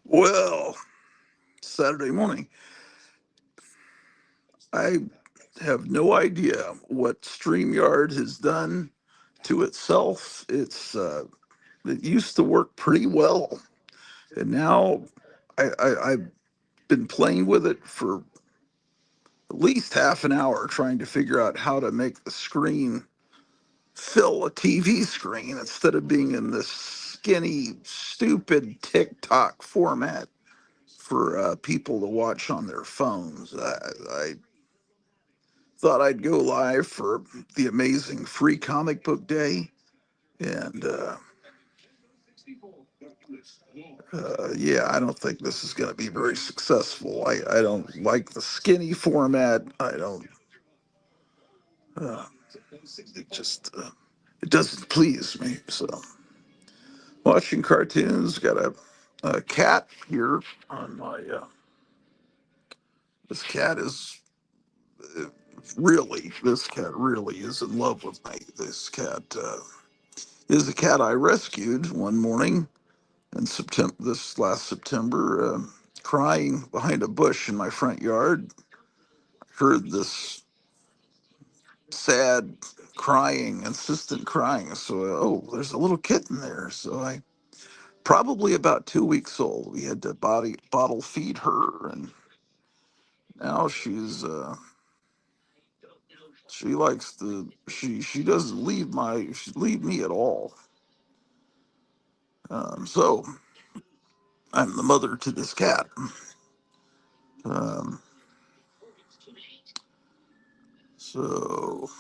Well, Saturday morning, I have no idea what Streamyard has done to itself. It used to work pretty well, and now I've been playing with it for at least half an hour trying to figure out how to make the screen fill a TV screen instead of being in this skinny, stupid TikTok format for people to watch on their phones. I thought I'd go live for the amazing free comic book day, and yeah, I don't think this is going to be very successful. I don't like the skinny format. I don't. Uh, it just it doesn't please me. So watching cartoons. Got a cat here on my. This cat is uh, really. This cat really is in love with me. This cat is a cat I rescued one morning in September. This last September, crying behind a bush in my front yard. Heard this sad crying, insistent crying. So, oh, there's a little kitten there. So I probably about 2 weeks old. We had to bottle feed her, and now she likes to she doesn't leave me at all. So I'm the mother to this cat. Um, so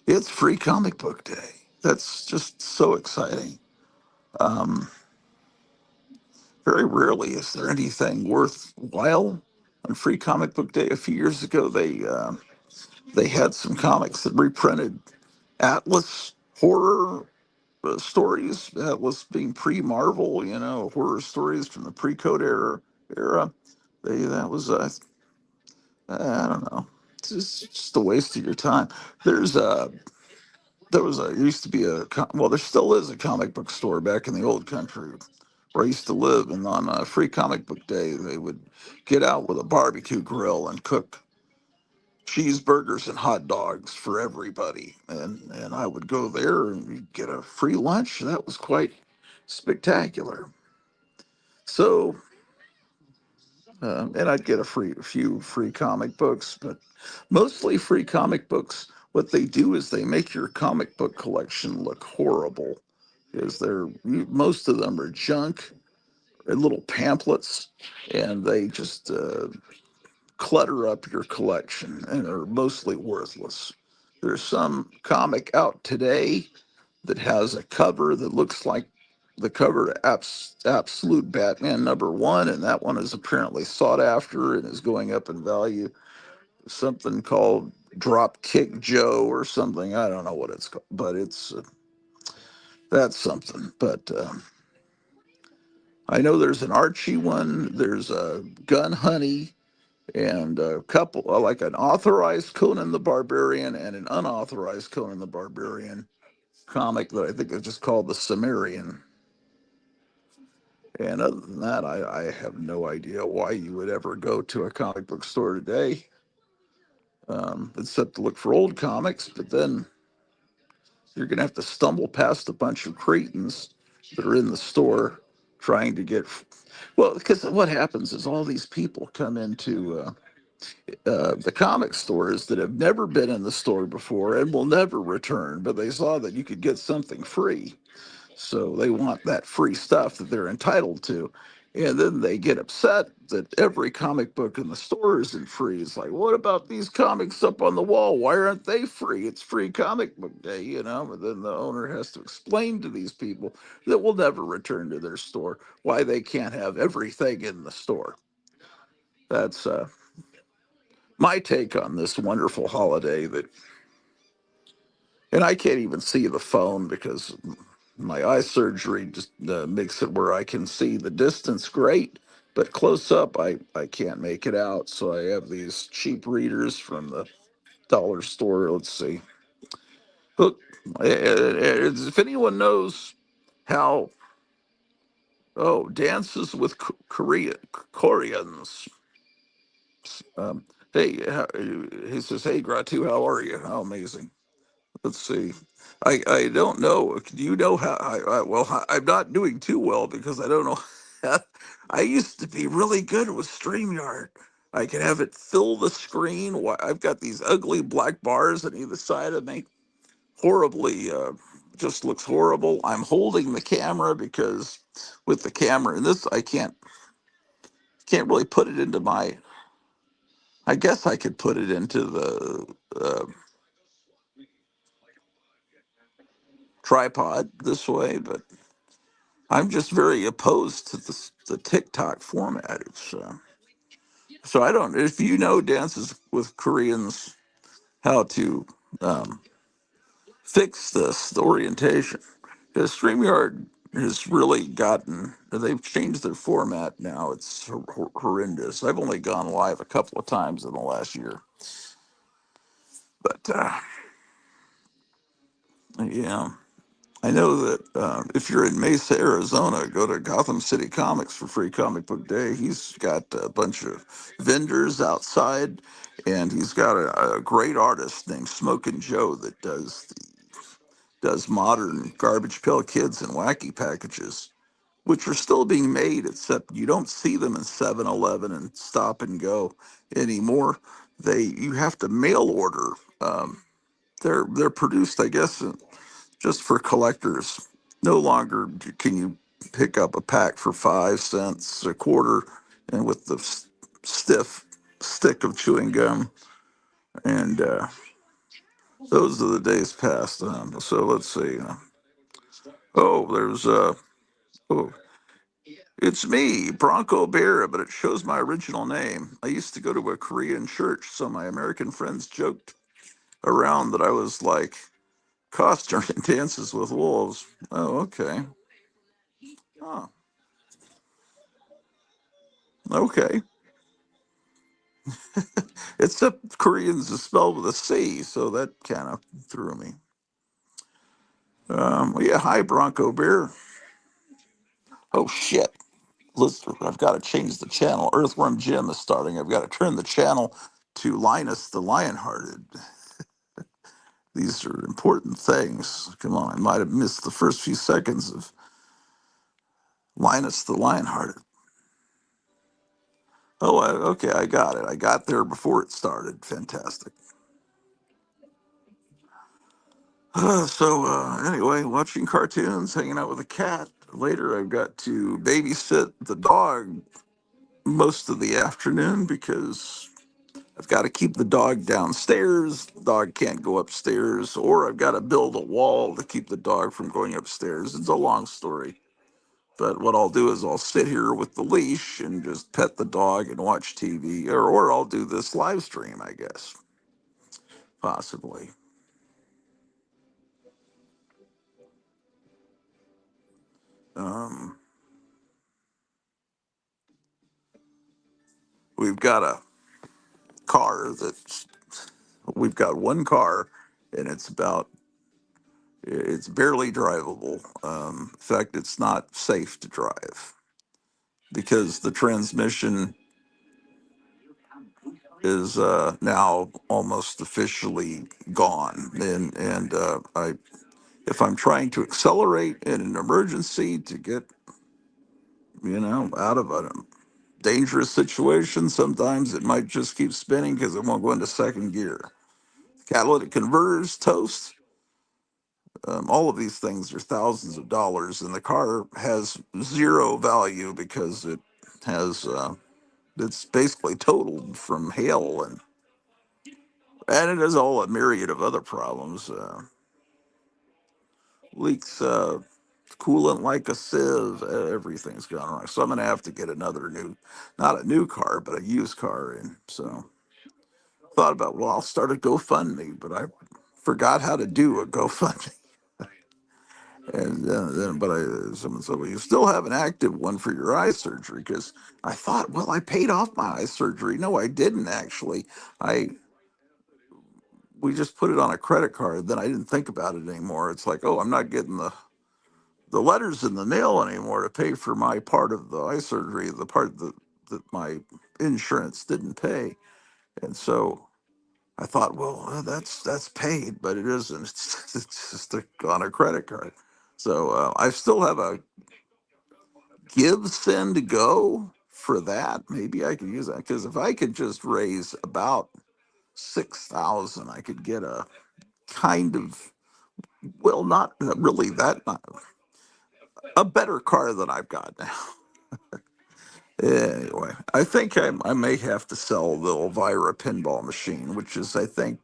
it's free comic book day. That's just so exciting. Um, Very rarely is there anything worthwhile on Free Comic Book Day. A few years ago, they had some comics that reprinted Atlas horror stories. Atlas being pre-Marvel, horror stories from the pre-Code era. That was I don't know. It's just a waste of your time. There's a there was a used to be well, there still is a comic book store back in the old country where I used to live, and on Free Comic Book Day they would get out with a barbecue grill and cook cheeseburgers and hot dogs for everybody, and I would go there and get a free lunch. That was quite spectacular. So, and I'd get a few free comic books, but mostly free comic books. What they do is they make your comic book collection look horrible, because most of them are junk, little pamphlets, and they just clutter up your collection and are mostly worthless. There's some comic out today that has a cover that looks like the cover to Absolute Batman #1, and that one is apparently sought after and is going up in value. Something called Drop Kick Joe or something. I don't know what it's called, but that's something. But I know there's an Archie one. There's a Gun Honey, and a couple, like an authorized Conan the Barbarian and an unauthorized Conan the Barbarian comic that I think is just called The Cimmerian. And other than that, I have no idea why you would ever go to a comic book store today, except to look for old comics. But then you're going to have to stumble past a bunch of cretins that are in the store trying to get. Well, because what happens is all these people come into the comic stores that have never been in the store before and will never return, but they saw that you could get something free. So they want that free stuff that they're entitled to. And then they get upset that every comic book in the store isn't free. It's like, what about these comics up on the wall? Why aren't they free? It's free comic book day. But then the owner has to explain to these people that will never return to their store why they can't have everything in the store. That's my take on this wonderful holiday. And I can't even see the phone because my eye surgery just makes it where I can see the distance great, but close up I can't make it out. So I have these cheap readers from the dollar store. Let's see. Look, if anyone knows how Oh, dances with Koreans. Um, hey, he says, "Hey, Grottu, how are you? How amazing." Let's see. I don't know. Do you know how? I'm not doing too well because I don't know. I used to be really good with Streamyard. I can have it fill the screen. I've got these ugly black bars on either side of me. Horribly, just looks horrible. I'm holding the camera because with the camera and this, I can't really put it into my. I guess I could put it into the tripod this way, but I'm just very opposed to the TikTok format. So I don't. If you know dances with Koreans, how to um, fix this the orientation, because Streamyard has really gotten. They've changed their format now. It's horrendous. I've only gone live a couple of times in the last year, but yeah. I know that if you're in Mesa, Arizona, go to Gotham City Comics for Free Comic Book Day. He's got a bunch of vendors outside, and he's got a great artist named Smokin' Joe that does modern Garbage Pail Kids and wacky packages, which are still being made, except you don't see them in 7-Eleven and Stop and Go anymore. You have to mail order. They're produced, I guess, just for collectors. No longer can you pick up a pack for 5 cents a quarter, and with the stiff stick of chewing gum. And those are the days past. So let's see. Oh, there's oh, it's me, Bronco Bear, but it shows my original name. I used to go to a Korean church, so my American friends joked around that I was like Costner in Dances with Wolves. Oh, okay. Oh, okay. Except Koreans is spelled with a C, so that kind of threw me. Well, yeah, hi, Bronco Bear. Oh, shit. Listen, I've got to change the channel. Earthworm Jim is starting. I've got to turn the channel to Linus the Lionhearted. These are important things. Come on, I might have missed the first few seconds of Linus the Lionhearted. Oh, okay, I got it. I got there before it started. Fantastic. Anyway, watching cartoons, hanging out with a cat. Later, I've got to babysit the dog most of the afternoon because I've got to keep the dog downstairs. The dog can't go upstairs, or I've got to build a wall to keep the dog from going upstairs. It's a long story. But what I'll do is I'll sit here with the leash and just pet the dog and watch TV, or I'll do this live stream, I guess, possibly. Um, we've got a car that's we've got one car, and it's barely drivable. In fact, it's not safe to drive because the transmission is now almost officially gone. And if I'm trying to accelerate in an emergency to get out of a dangerous situation, sometimes it might just keep spinning because it won't go into second gear. Catalytic converters, toast. All of these things are thousands of dollars, and the car has zero value because has it's basically totaled from hail, and it has all a myriad of other problems. Leaks coolant like a sieve. Everything's gone wrong. So I'm gonna have to get another not a new car, but a used car. And so thought about, well, I'll start a GoFundMe, but I forgot how to do a GoFundMe. And someone said, well, you still have an active one for your eye surgery. Because I thought, well, I paid off my eye surgery. No, I didn't actually. I We just put it on a credit card. Then I didn't think about it anymore. It's like, oh, I'm not getting the letters in the mail anymore to pay for my part of the eye surgery, the part that my insurance didn't pay. And so I thought, well, that's paid, but it isn't. It's just on a credit card. So I still have a give, send, go for that. Maybe I could use that because if I could just raise about 6,000, I could get a kind of, well, not really that, not, a better car than I've got now. Anyway, I think I may have to sell the Elvira pinball machine, which is, I think,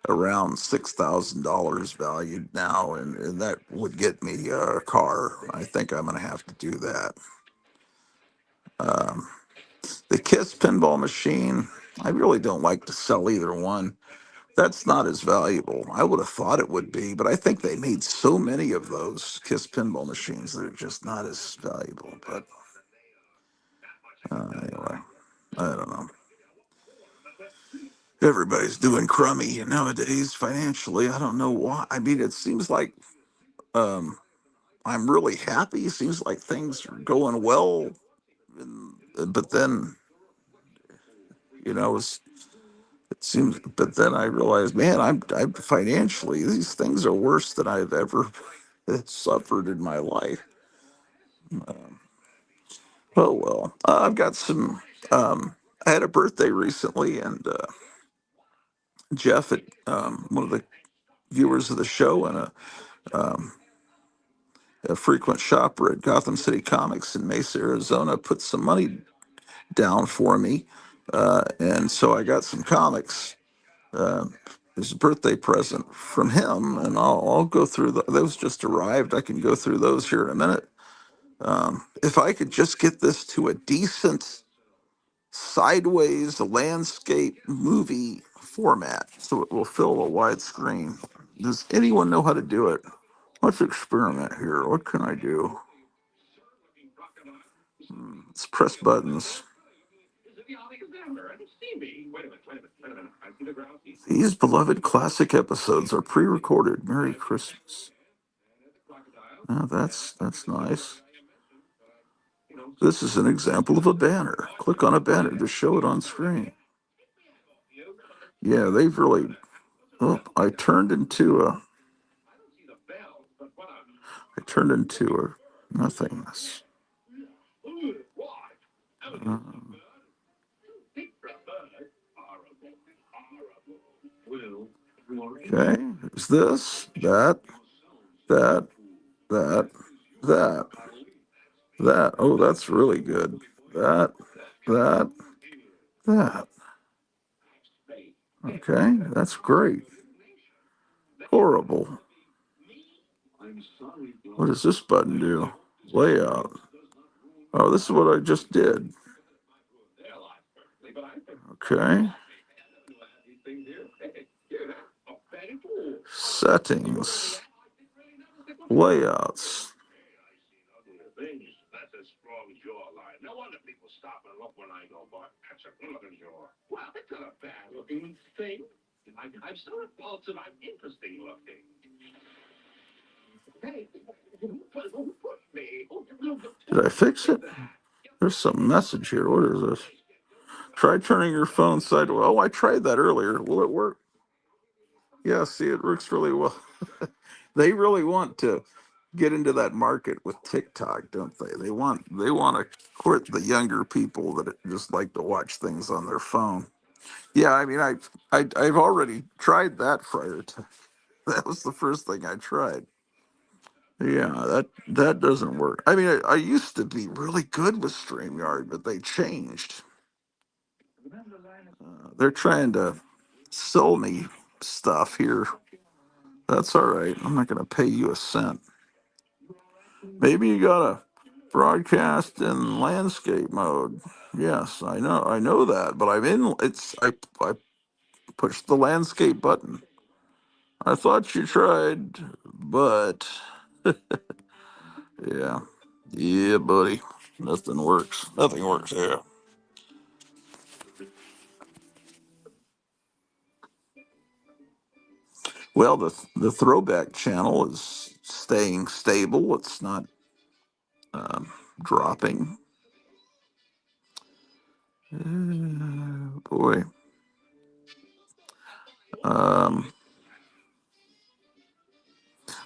around $6,000 valued now, and that would get me a car. I think I'm going to have to do that. Um, the Kiss pinball machine, I really don't like to sell either one. That's not as valuable. I would have thought it would be, but I think they made so many of those Kiss pinball machines that are just not as valuable. But anyway, I don't know. Everybody's doing crummy nowadays financially. I don't know why. I mean, it seems like um, I'm really happy. It seems like things are going well, but then it seems. But then I realize, man, I'm financially, these things are worse than I've ever suffered in my life. Um, oh well, I've got some. I had a birthday recently, and Jeff, one of the viewers of the show, and um, a frequent shopper at Gotham City Comics in Mesa, Arizona, put some money down for me, and so I got some comics uh, as a birthday present from him, and I'll go through those. Just arrived. I can go through those here in a minute. If I could just get this to a decent sideways landscape movie format so it will fill a wide screen. Does anyone know how to do it? Let's experiment here. What can I do? Let's press buttons. These beloved classic episodes are pre-recorded. Merry Christmas. Oh, that's nice. This is an example of a banner. Click on a banner to show it on screen. Yeah, they've really. Oh, I turned into a nothingness. Um, okay, is this, that, that, that, that. Oh, that's really good. That, that, that. Okay, that's great. Horrible. What does this button do? Layout. Oh, this is what I just did. Okay. Settings. Layouts. Did I fix it? There's some message here. What is this? Try turning your phone sideways. Oh, I tried that earlier. Will it work? Yeah, see, it works really well. They really want to get into that market with TikTok, don't they? They want to court the younger people that just like to watch things on their phone. Yeah, I mean, I've already tried that prior to. That was the first thing I tried. Yeah, that doesn't work. I mean, I used to be really good with Streamyard, but they changed. They're trying to sell me stuff here. That's all right. I'm not going to pay you a cent. Maybe you got to broadcast in landscape mode. Yes, I know that, but I'm in. I pushed the landscape button. I thought you tried, but yeah, yeah, buddy. Nothing works. Nothing works here. Well, the throwback channel is staying stable. It's not dropping. Boy. Um,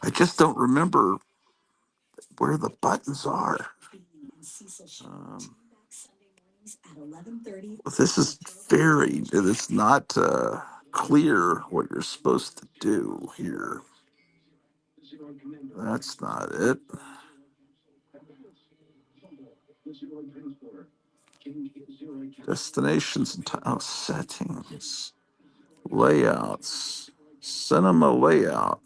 I just don't remember where the buttons are. Um, this is it's not clear what you're supposed to do here. That's not it. Destinations and settings, layouts, cinema layout.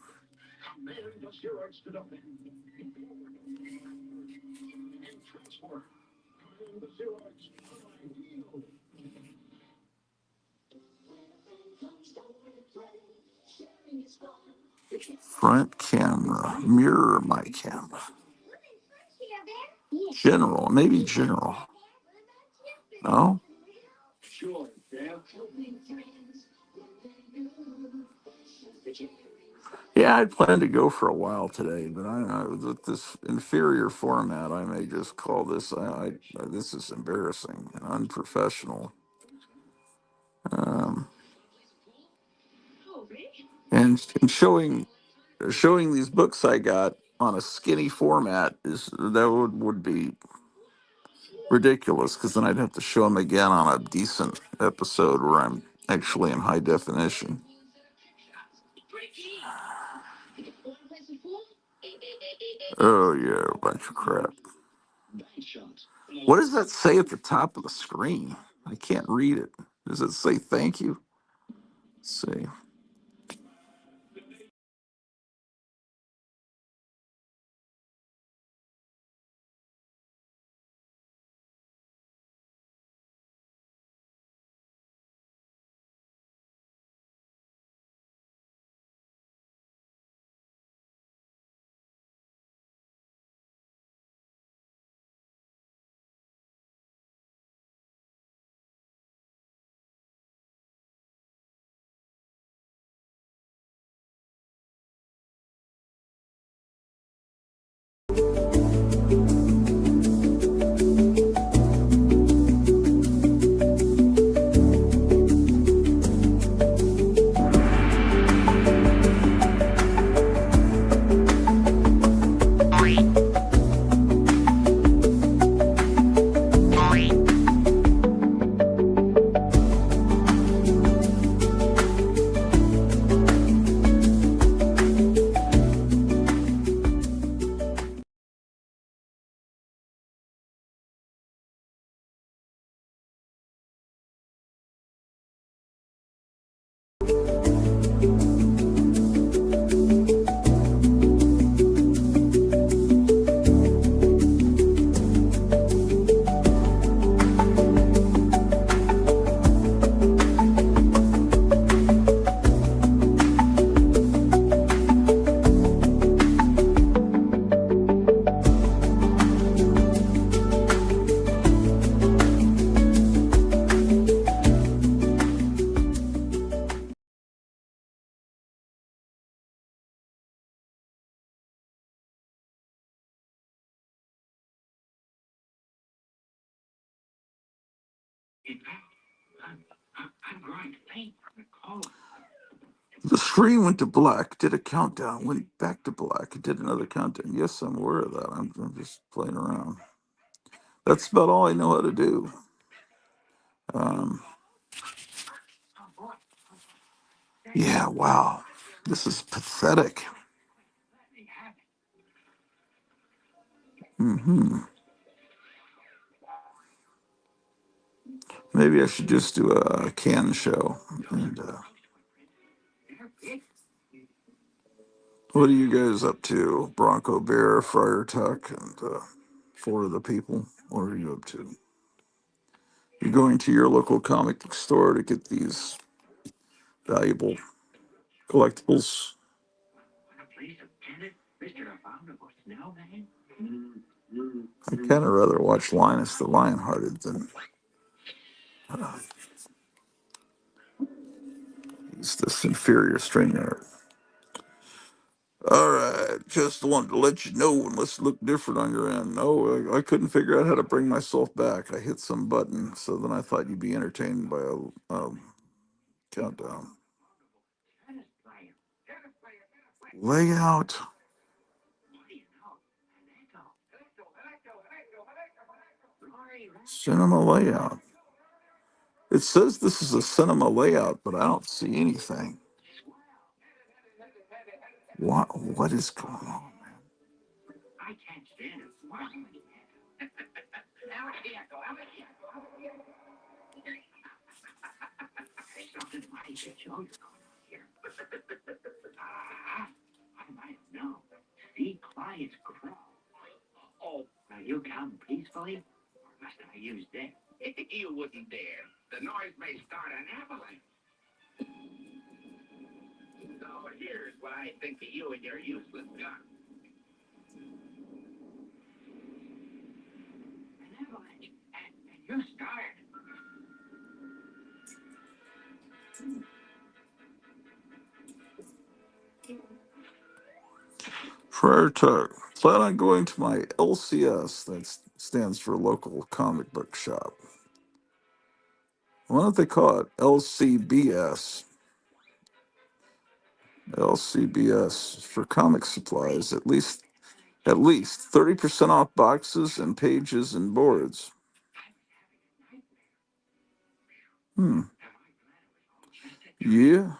Front camera, mirror my camera. General, maybe general. No? Yeah, I'd planned to go for a while today, but with this inferior format, I may just call this. This is embarrassing and unprofessional. Um, and showing these books I got on a skinny format would be ridiculous, because then I'd have to show them again on a decent episode where I'm actually in high definition. Oh yeah, a bunch of crap. What does that say at the top of the screen? I can't read it. Does it say thank you? Let's see. The screen went to black, did a countdown, went back to black, it did another countdown. Yes, I'm aware of that. I'm just playing around. That's about all I know how to do. Um, yeah, wow. This is pathetic. Maybe I should just do a can show. And what are you guys up to? Bronco Bear, Friar Tuck, and four of the people. What are you up to? You're going to your local comic book store to get these valuable collectibles. I kind of rather watch Linus the Lionhearted than use this inferior Streamyard. All right, just wanted to let you know unless it looked different on your end. No, I couldn't figure out how to bring myself back. I hit some button, so then I thought you'd be entertained by a countdown. Layout, cinema layout. It says this is a cinema layout, but I don't see anything. What is going on? Prior to plan on going to my LCS, that stands for local comic book shop. Why don't they call it LCBS? LCBS for comic supplies, at least 30% off boxes and pages and boards. Hmm. Yeah,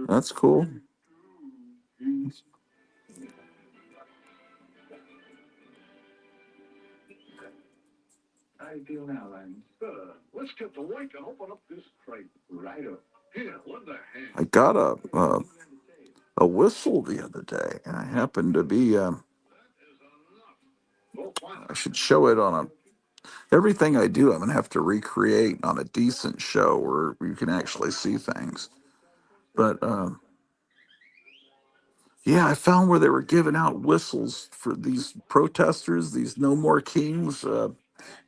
that's cool. I got a whistle the other day, and I happened to be. I should show it on a. Everything I do, I'm gonna have to recreate on a decent show where you can actually see things. But yeah, I found where they were giving out whistles for these protesters, these No More Kings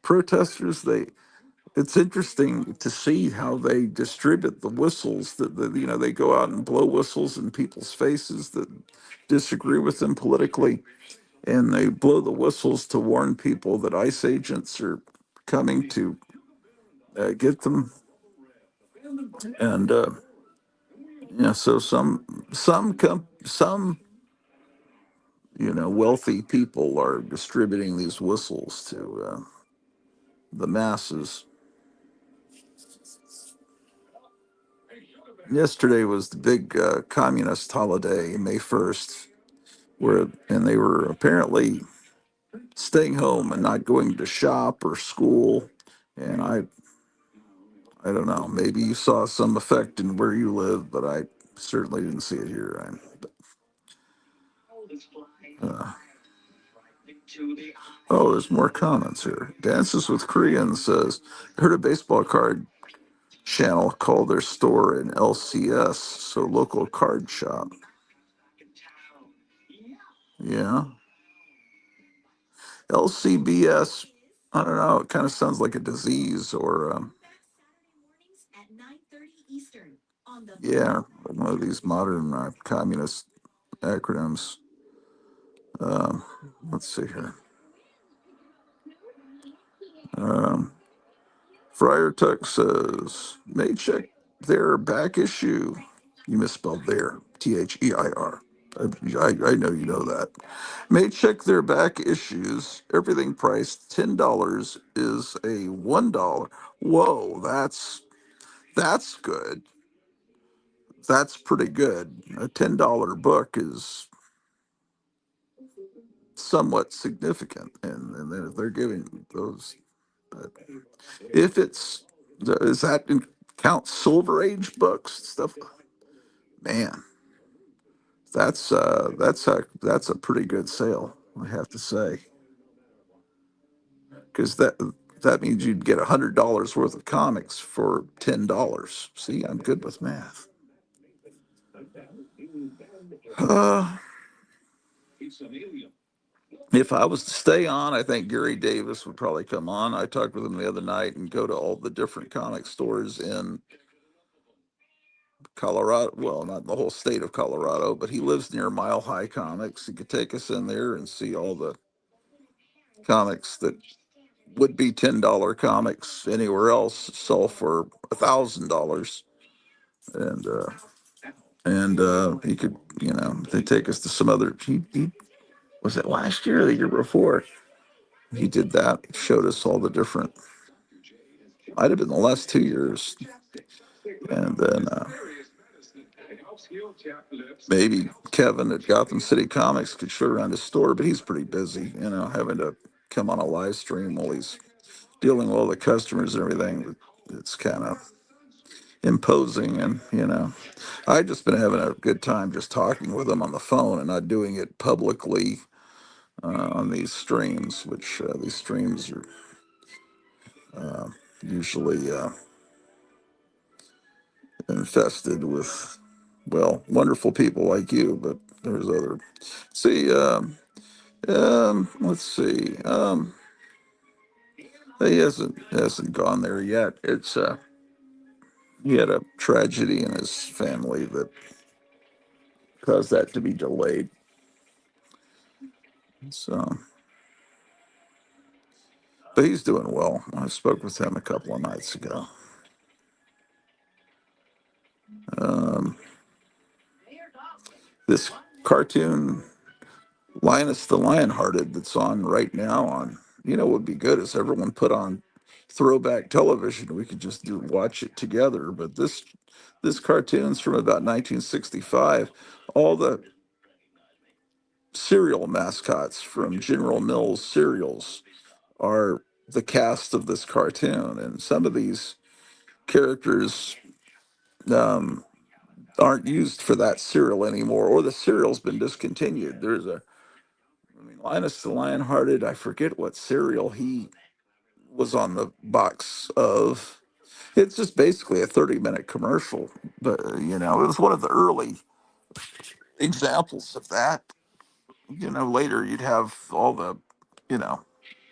protesters. It's interesting to see how they distribute the whistles. That they go out and blow whistles in people's faces that disagree with them politically, and they blow the whistles to warn people that ICE agents are coming to get them. And yeah, so some wealthy people are distributing these whistles to the masses. Yesterday was the big communist holiday, May 1st, and they were apparently staying home and not going to shop or school. And I don't know, maybe you saw some effect in where you live, but I certainly didn't see it here. Uh, oh, there's more comments here. Dances with Koreans says, I heard a baseball card channel called their store an LCS, so local card shop. Yeah. LCBS, I don't know, it kind of sounds like a disease or, yeah, one of these modern communist acronyms. Um, let's see here. Um, Friar Tuck says, may check their back issue. You misspelled there, THEIR. I know you know that. May check their back issues. Everything priced $10 is a $1. Whoa, that's good. That's pretty good. A $10 book is somewhat significant, and then if they're giving those, but if it's does that count Silver Age books stuff? Man, that's a pretty good sale, I have to say, because that means you'd get $100 worth of comics for $10. See, I'm good with math. Uh, if I was to stay on, I think Gary Davis would probably come on. I talked with him the other night and go to all the different comic stores in Colorado. Well, not the whole state of Colorado, but he lives near Mile High Comics. He could take us in there and see all the comics that would be $10 comics anywhere else sell for $1,000, and he could, they take us to some other. He was it last year or the year before? He did that. He showed us all the different. Might have been the last 2 years, and then maybe Kevin at Gotham City Comics could show around his store, but he's pretty busy, having to come on a live stream while he's dealing with all the customers and everything. It's kind of imposing, and I've just been having a good time just talking with him on the phone and not doing it publicly on these streams, which these streams are usually infested with, well, wonderful people like you, but there's other. See, let's see. He hasn't gone there yet. It's he had a tragedy in his family that caused that to be delayed. So, but he's doing well. I spoke with him a couple of nights ago. Um, this cartoon Linus the Lionhearted that's on right now on, would be good is everyone put on throwback television. We could just watch it together. But this cartoon's from about 1965. All the cereal mascots from General Mills cereals are the cast of this cartoon, and some of these characters um, aren't used for that cereal anymore, or the cereal's been discontinued. Linus the Lionhearted, I forget what cereal he was on the box of. It's just basically a 30-minute commercial, but it was one of the early examples of that. Later you'd have all the, you know,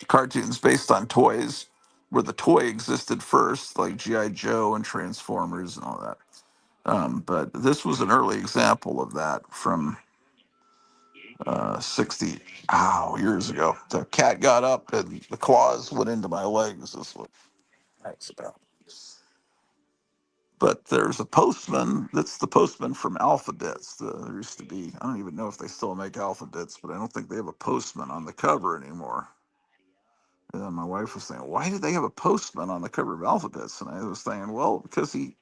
cartoons based on toys, where the toy existed first, like GI Joe and Transformers and all that. But this was an early example of that from 60 years ago. The cat got up and the claws went into my legs. Is what that's about. But there's a postman. That's the postman from Alphabets. There used to be. I don't even know if they still make Alphabets, but I don't think they have a postman on the cover anymore. And my wife was saying, "Why did they have a postman on the cover of Alphabets?" And I was saying, "Well, because he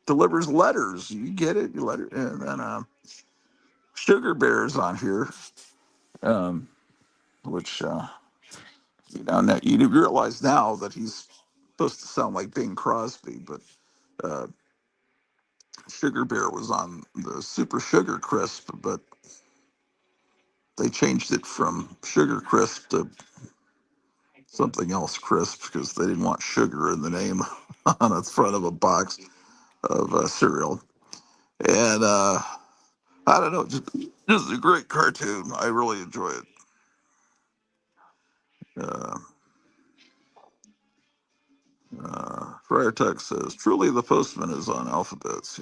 delivers letters. You get it, you letter." And then Sugar Bear's on here, um, which now you realize now that he's supposed to sound like Bing Crosby, but uh, Sugar Bear was on the Super Sugar Crisp, but they changed it from Sugar Crisp to something else crisp because they didn't want sugar in the name on the front of a box of cereal. And I don't know, just a great cartoon. I really enjoy it. Uh, Friar Tuck says, "Truly, the postman is on Alphabets."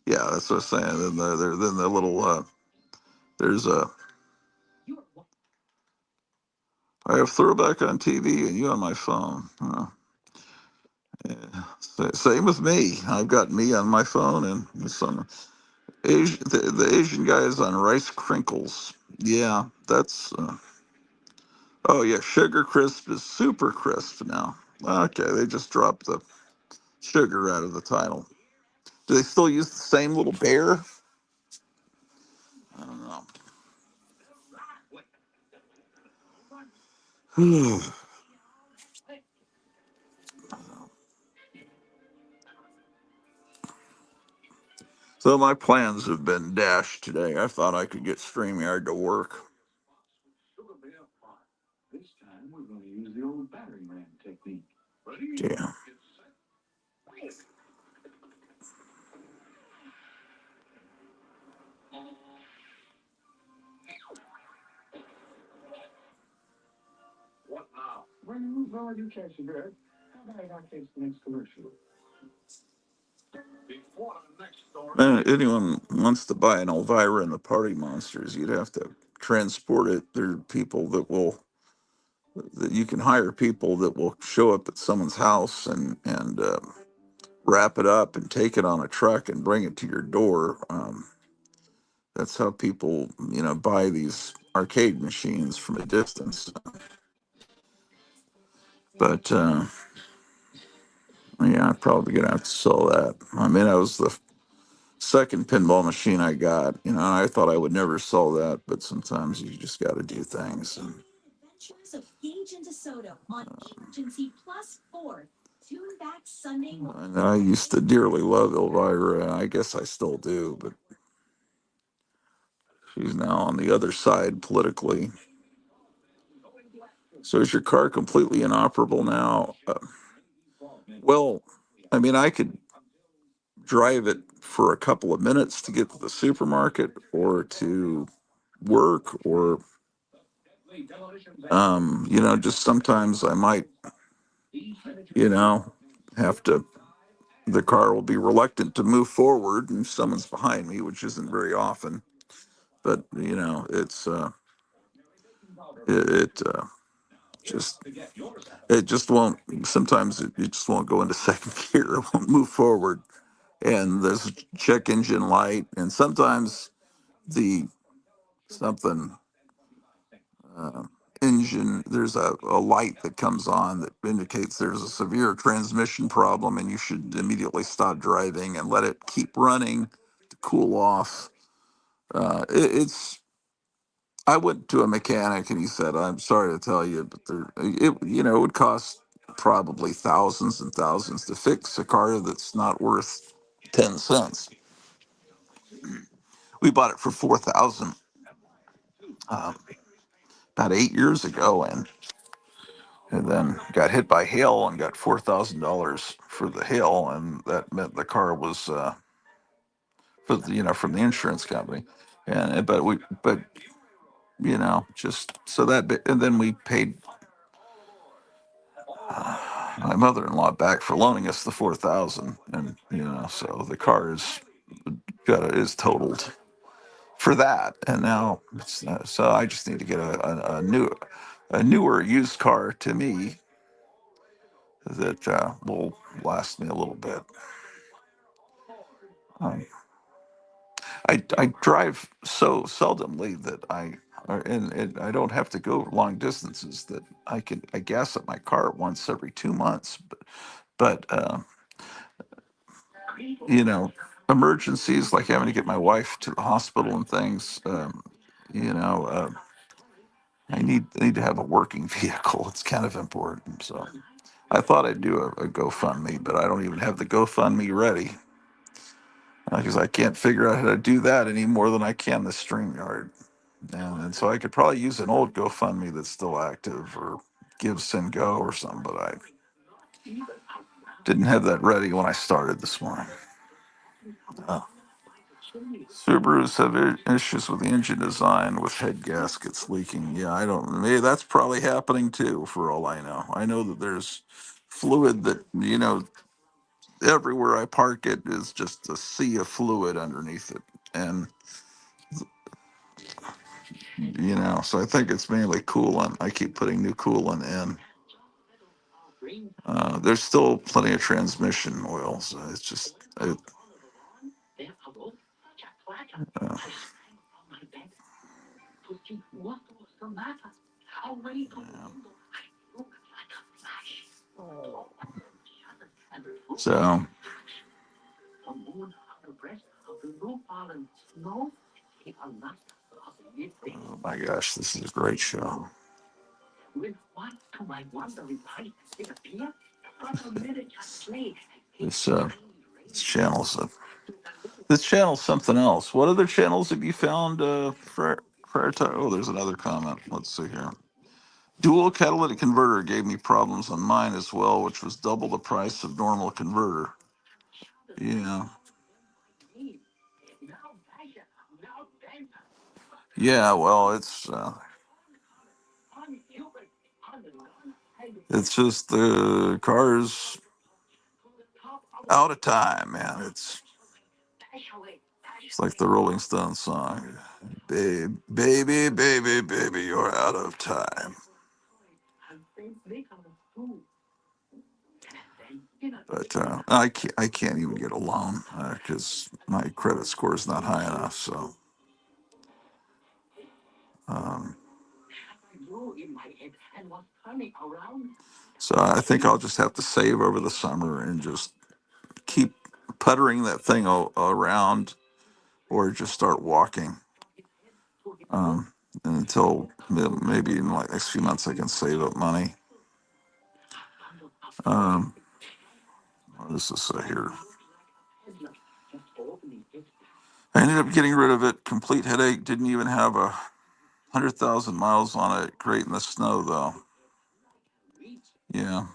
Yeah, that's what I'm saying. Then the little there's a I have throwback on TV and you on my phone. Yeah. Same with me. I've got me on my phone and some Asian. The Asian guy is on Rice Crinkles. Yeah, that's. Oh yeah, Sugar Crisp is Super Crisp now. Okay, they just dropped the sugar out of the title. Do they still use the same little bear? I don't know. So my plans have been dashed today. I thought I could get StreamYard to work. Yeah. Anyone wants to buy an Elvira and the Party Monsters, you'd have to transport it. There are people that you can hire people that will show up at someone's house and wrap it up and take it on a truck and bring it to your door. That's how people, buy these arcade machines from a distance. But yeah, I'm probably gonna have to sell that. I mean, that was the second pinball machine I got. I thought I would never sell that, but sometimes you just got to do things. And I used to dearly love Elvira. I guess I still do, but she's now on the other side politically. So is your car completely inoperable now? Well, I mean, I could drive it for a couple of minutes to get to the supermarket or to work, or just sometimes I might, have to. The car will be reluctant to move forward, and someone's behind me, which isn't very often. But it just it just won't. Sometimes it just won't go into second gear. It won't move forward, and there's a check engine light, and sometimes the something uh, engine, there's a light that comes on that indicates there's a severe transmission problem and you should immediately stop driving and let it keep running to cool off. It's I went to a mechanic and he said, I'm sorry to tell you, but it would cost probably thousands and thousands to fix a car that's not worth 10 cents. We bought it for 4,000 um, about 8 years ago, and then got hit by hail and got $4,000 for the hail, and that meant the car was from the insurance company, and but just so and then we paid my mother-in-law back for loaning us the 4,000, and so the car is totaled for that, and now so I just need to get a newer used car to me that will last me a little bit. Um, I drive so seldomly that and I don't have to go long distances, that I gas up my car once every 2 months. But you know, emergencies like having to get my wife to the hospital and things. You know, uh, I need to have a working vehicle. It's kind of important. So I thought I'd do a GoFundMe, but I don't even have the GoFundMe ready because I can't figure out how to do that any more than I can the Streamyard. And so I could probably use an old GoFundMe that's still active, or Give Send Go or something, but I didn't have that ready when I started this morning. Uh, Subarus have issues with the engine design with head gaskets leaking. Yeah, I don't. Maybe that's probably happening too. For all I know, I know that there's fluid that everywhere I park it is just a sea of fluid underneath it, and so I think it's mainly coolant. I keep putting new coolant in. There's still plenty of transmission oil, so it's just uh, so. Oh my gosh, this is a great show. This this channel's a, this channel's something else. What other channels have you found prior to? Oh, there's another comment. Let's see here. Dual catalytic converter gave me problems on mine as well, which was double the price of normal converter. Yeah. Yeah, well, it's just the cars. Out of time, man. It's like the Rolling Stones song. Baby, baby, baby, you're out of time. But I can't even get a loan because my credit score is not high enough. Um, so I think I'll just have to save over the summer and just keep puttering that thing around, or just start walking until maybe in like next few months I can save up money. What is this here? I ended up getting rid of it. Complete headache. Didn't even have 100,000 miles on it. Great in the snow though. Yeah.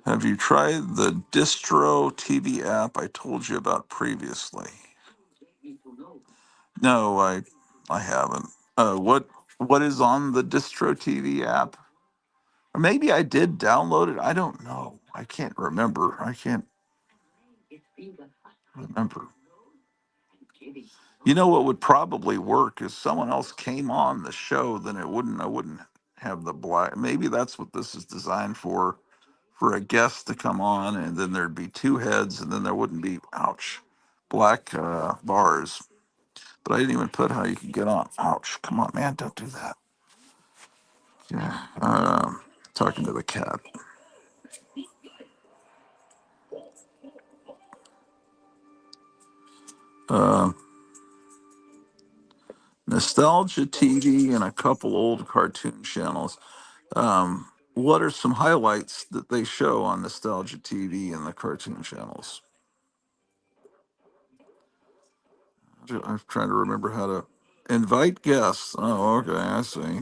Have you tried the Distro TV app I told you about previously? No, I haven't. What is on the Distro TV app? Or maybe I did download it. I don't know. I can't remember. I can't remember. You know what would probably work is someone else came on the show, then I wouldn't have the black. Maybe that's what this is designed for a guest to come on, and then there'd be two heads, and then there wouldn't be, ouch, black bars. But I didn't even put how you can get on. Ouch, come on, man, don't do that. Yeah. Talking to the cat. Uh, Nostalgia TV and a couple old cartoon channels. What are some highlights that they show on Nostalgia TV and the cartoon channels? I'm trying to remember how to invite guests. Oh, okay, I see.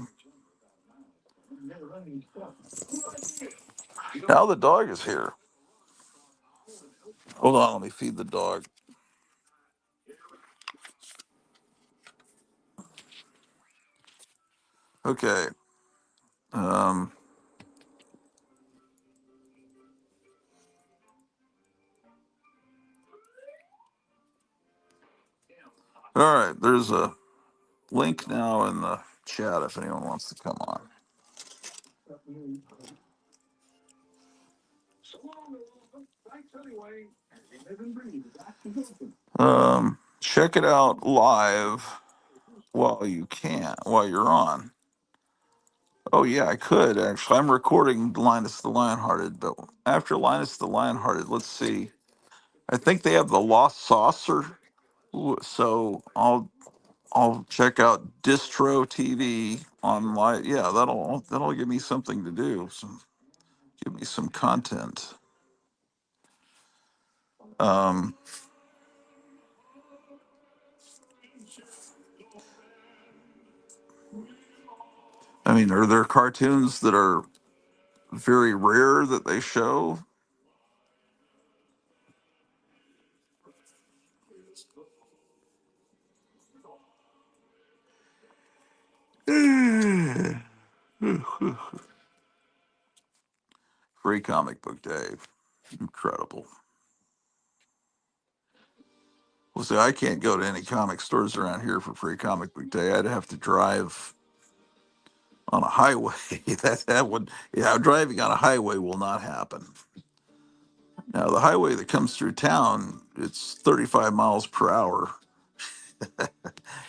Now the dog is here. Hold on, let me feed the dog. Okay. Um, all right, there's a link now in the chat if anyone wants to come on. Check it out live while you're on. Oh yeah, I could actually. I'm recording Linus the Lionhearted, but after Linus the Lionhearted, let's see. I think they have the Lost Saucer. Ooh, so I'll check out Distro TV online. Yeah, that'll give me something to do. Give me some content. Um, I mean, are there cartoons that are very rare that they show? Free comic book day. Incredible. Well, see, I can't go to any comic stores around here for free comic book day. I'd have to drive on a highway. That would, yeah, driving on a highway will not happen. Now, the highway that comes through town, it's 35 miles per hour.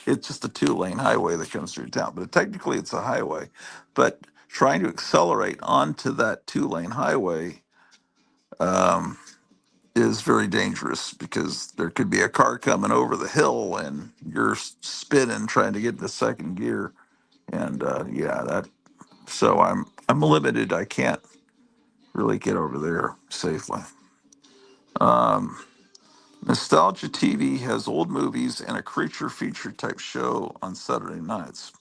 It's just a two-lane highway that comes through town, but technically it's a highway. But trying to accelerate onto that two-lane highway um, is very dangerous because there could be a car coming over the hill and you're spinning trying to get into second gear. And yeah, that. So I'm limited. I can't really get over there safely. Um, Nostalgia TV has old movies and a creature feature type show on Saturday nights.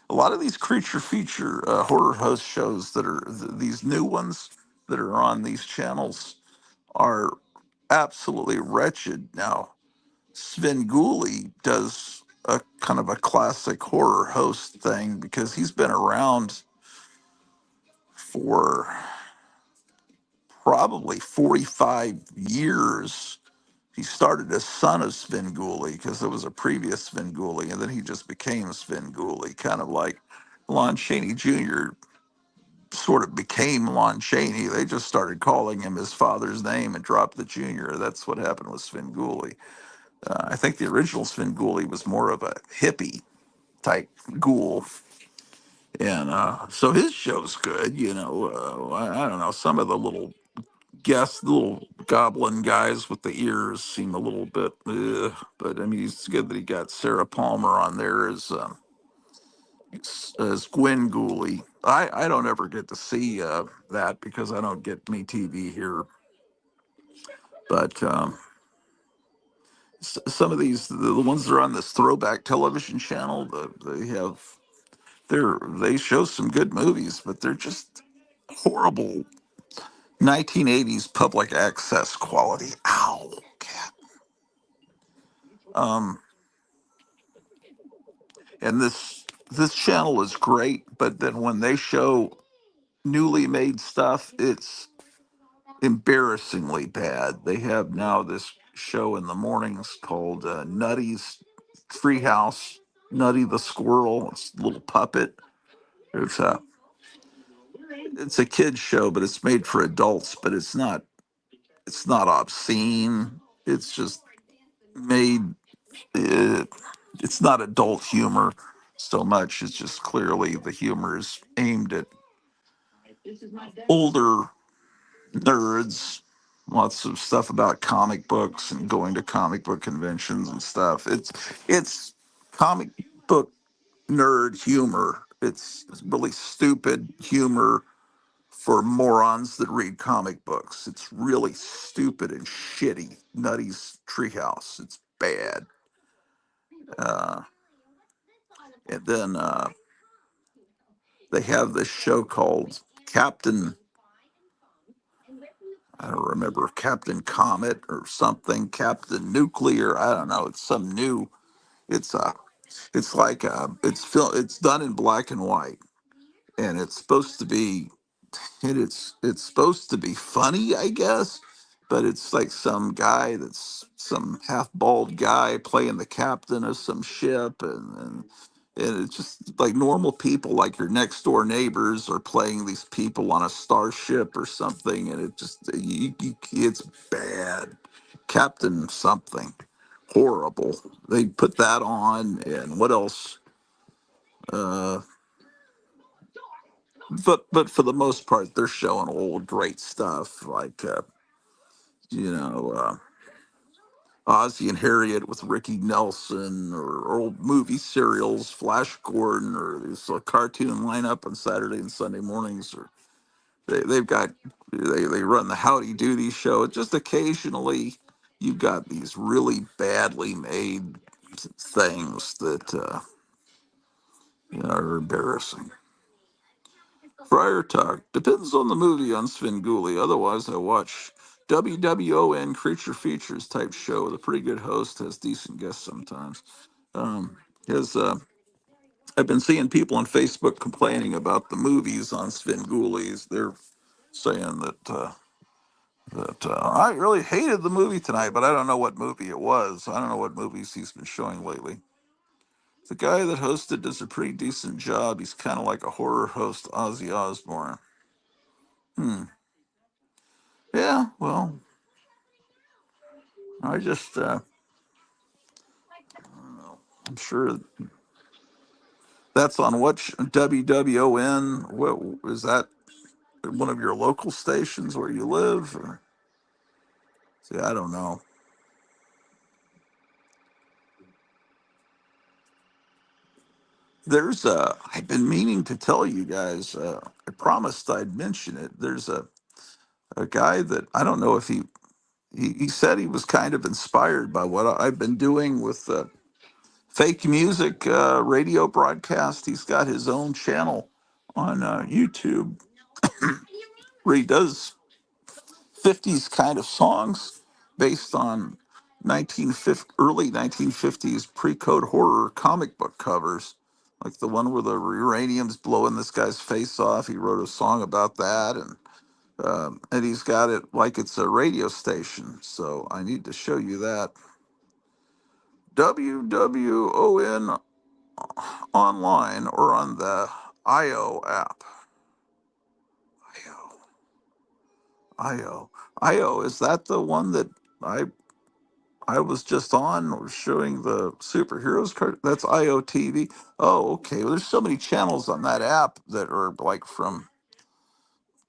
A lot of these creature feature horror host shows that are these new ones that are on these channels are absolutely wretched. Now, Svengoolie does a kind of a classic horror host thing because he's been around. for probably 45 years. He started as son of Svengoolie because there was a previous Svengoolie, and then he just became Svengoolie, kind of like Lon Chaney Jr. sort of became Lon Chaney. They just started calling him his father's name and dropped the junior. That's what happened with Svengoolie. I think the original Svengoolie was more of a hippie type ghoul. And so his show's good, you know. I don't know. Some of the little guests, the little goblin guys with the ears seem a little bit, but I mean, it's good that he got Sarah Palmer on there as Gwen Gooley. I don't ever get to see that because I don't get me TV here. But some of these, the ones that are on this throwback television channel, they show some good movies, but they're just horrible 1980s public access quality. Ow, cat. Um, and this channel is great, but then when they show newly made stuff, it's embarrassingly bad. They have now this show in the mornings called Nutty's Treehouse. Nutty the Squirrel. It's a little puppet. It's a it's a kid's show, but it's made for adults. But it's not obscene. It's just made. Uh, it's not adult humor so much. It's just clearly the humor is aimed at older nerds. Lots of stuff about comic books and going to comic book conventions and stuff. It's comic book nerd humor. It's really stupid humor for morons that read comic books. It's really stupid and shitty. Nutty's Treehouse. It's bad. Uh, and then they have this show called Captain. I don't remember, Captain Comet or something, Captain Nuclear. I don't know. It's some new. It's it's like it's done in black and white, and it's supposed to be it's supposed to be funny, I guess, but it's like some guy that's some half bald guy playing the captain of some ship, and it's just like normal people, like your next door neighbors, are playing these people on a starship or something, and it's bad. Captain something horrible. They put that on, and what else? Uh, but for the most part, they're showing old great stuff like you know Ozzie and Harriet with Ricky Nelson, or old movie serials, Flash Gordon, or this cartoon lineup on Saturday and Sunday mornings, or they've got they run the Howdy Doody show. Just occasionally, you've got these really badly made things that are embarrassing. Friar Talk depends on the movie on Svengoolie. Otherwise, I watch WWON Creature Features type show with a pretty good host, has decent guests sometimes. His I've been seeing people on Facebook complaining about the movies on Svengoolies. They're saying that I really hated the movie tonight, but I don't know what movie it was. I don't know what movies he's been showing lately. The guy that hosted does a pretty decent job. He's kind of like a horror host, Ozzy Osbourne. Hmm. Yeah, well, I just, I don't know. I'm sure that's on WWON. What is that? One of your local stations where you live? Or, see, I don't know. I've been meaning to tell you guys, I promised I'd mention it. There's a guy that I don't know if he said he was kind of inspired by what I've been doing with fake music radio broadcast. He's got his own channel on YouTube where he does 50s kind of songs based on early 1950s pre-code horror comic book covers. like the one where the uranium's blowing this guy's face off. He wrote a song about that, and he's got it like it's a radio station. So I need to show you that. WWON online or on the IO app. IO. IO. Is that the one that I I was just on or showing the superheroes card? That's IOTV. Oh, okay. Well, there's so many channels on that app that are like from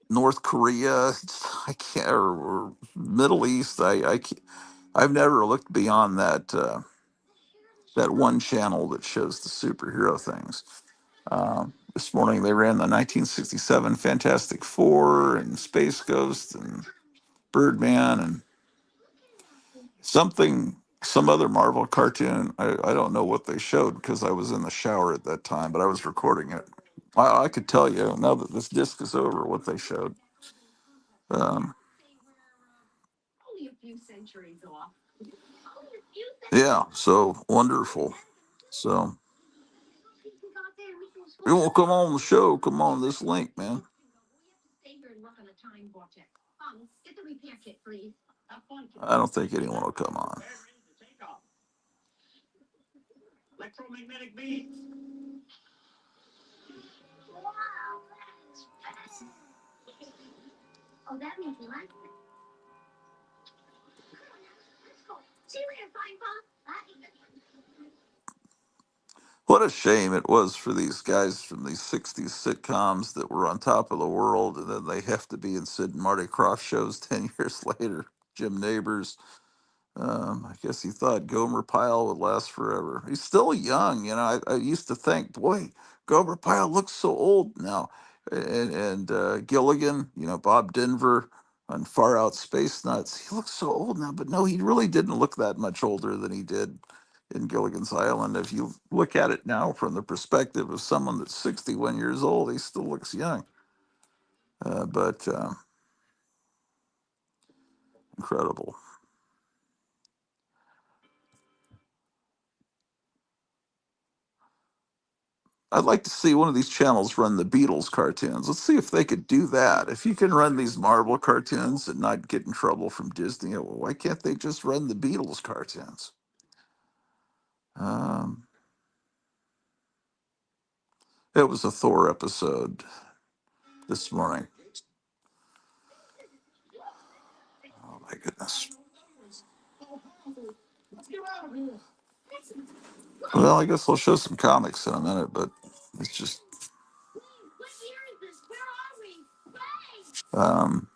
North Korea. I can't or Middle East. I can't, I've never looked beyond that one channel that shows the superhero things. This morning they ran the 1967 Fantastic Four and Space Ghost and Birdman and some other Marvel cartoon. I don't know what they showed because I was in the shower at that time, but I was recording it. I could tell you now that this disc is over what they showed. Um, yeah, so wonderful. So you won't come on the show? Come on this link, man. I don't think anyone will come on. What a shame it was for these guys from these 60s sitcoms that were on top of the world, and then they have to be in Sid and Marty Krofft shows 10 years later. Jim Neighbors. I guess he thought Gomer Pyle would last forever. He's still young, you know. I used to think, boy, Gomer Pyle looks so old now. And Gilligan, you know, Bob Denver on Far Out Space Nuts, he looks so old now. But no, he really didn't look that much older than he did in Gilligan's Island. If you look at it now from the perspective of someone that's 61 years old, he still looks young. But incredible. I'd like to see one of these channels run the Beatles cartoons. Let's see if they could do that. If you can run these Marvel cartoons and not get in trouble from Disney, well, why can't they just run the Beatles cartoons? Um, it was a Thor episode this morning. Oh my goodness. Well, I guess I'll show some comics in a minute, but it's just um,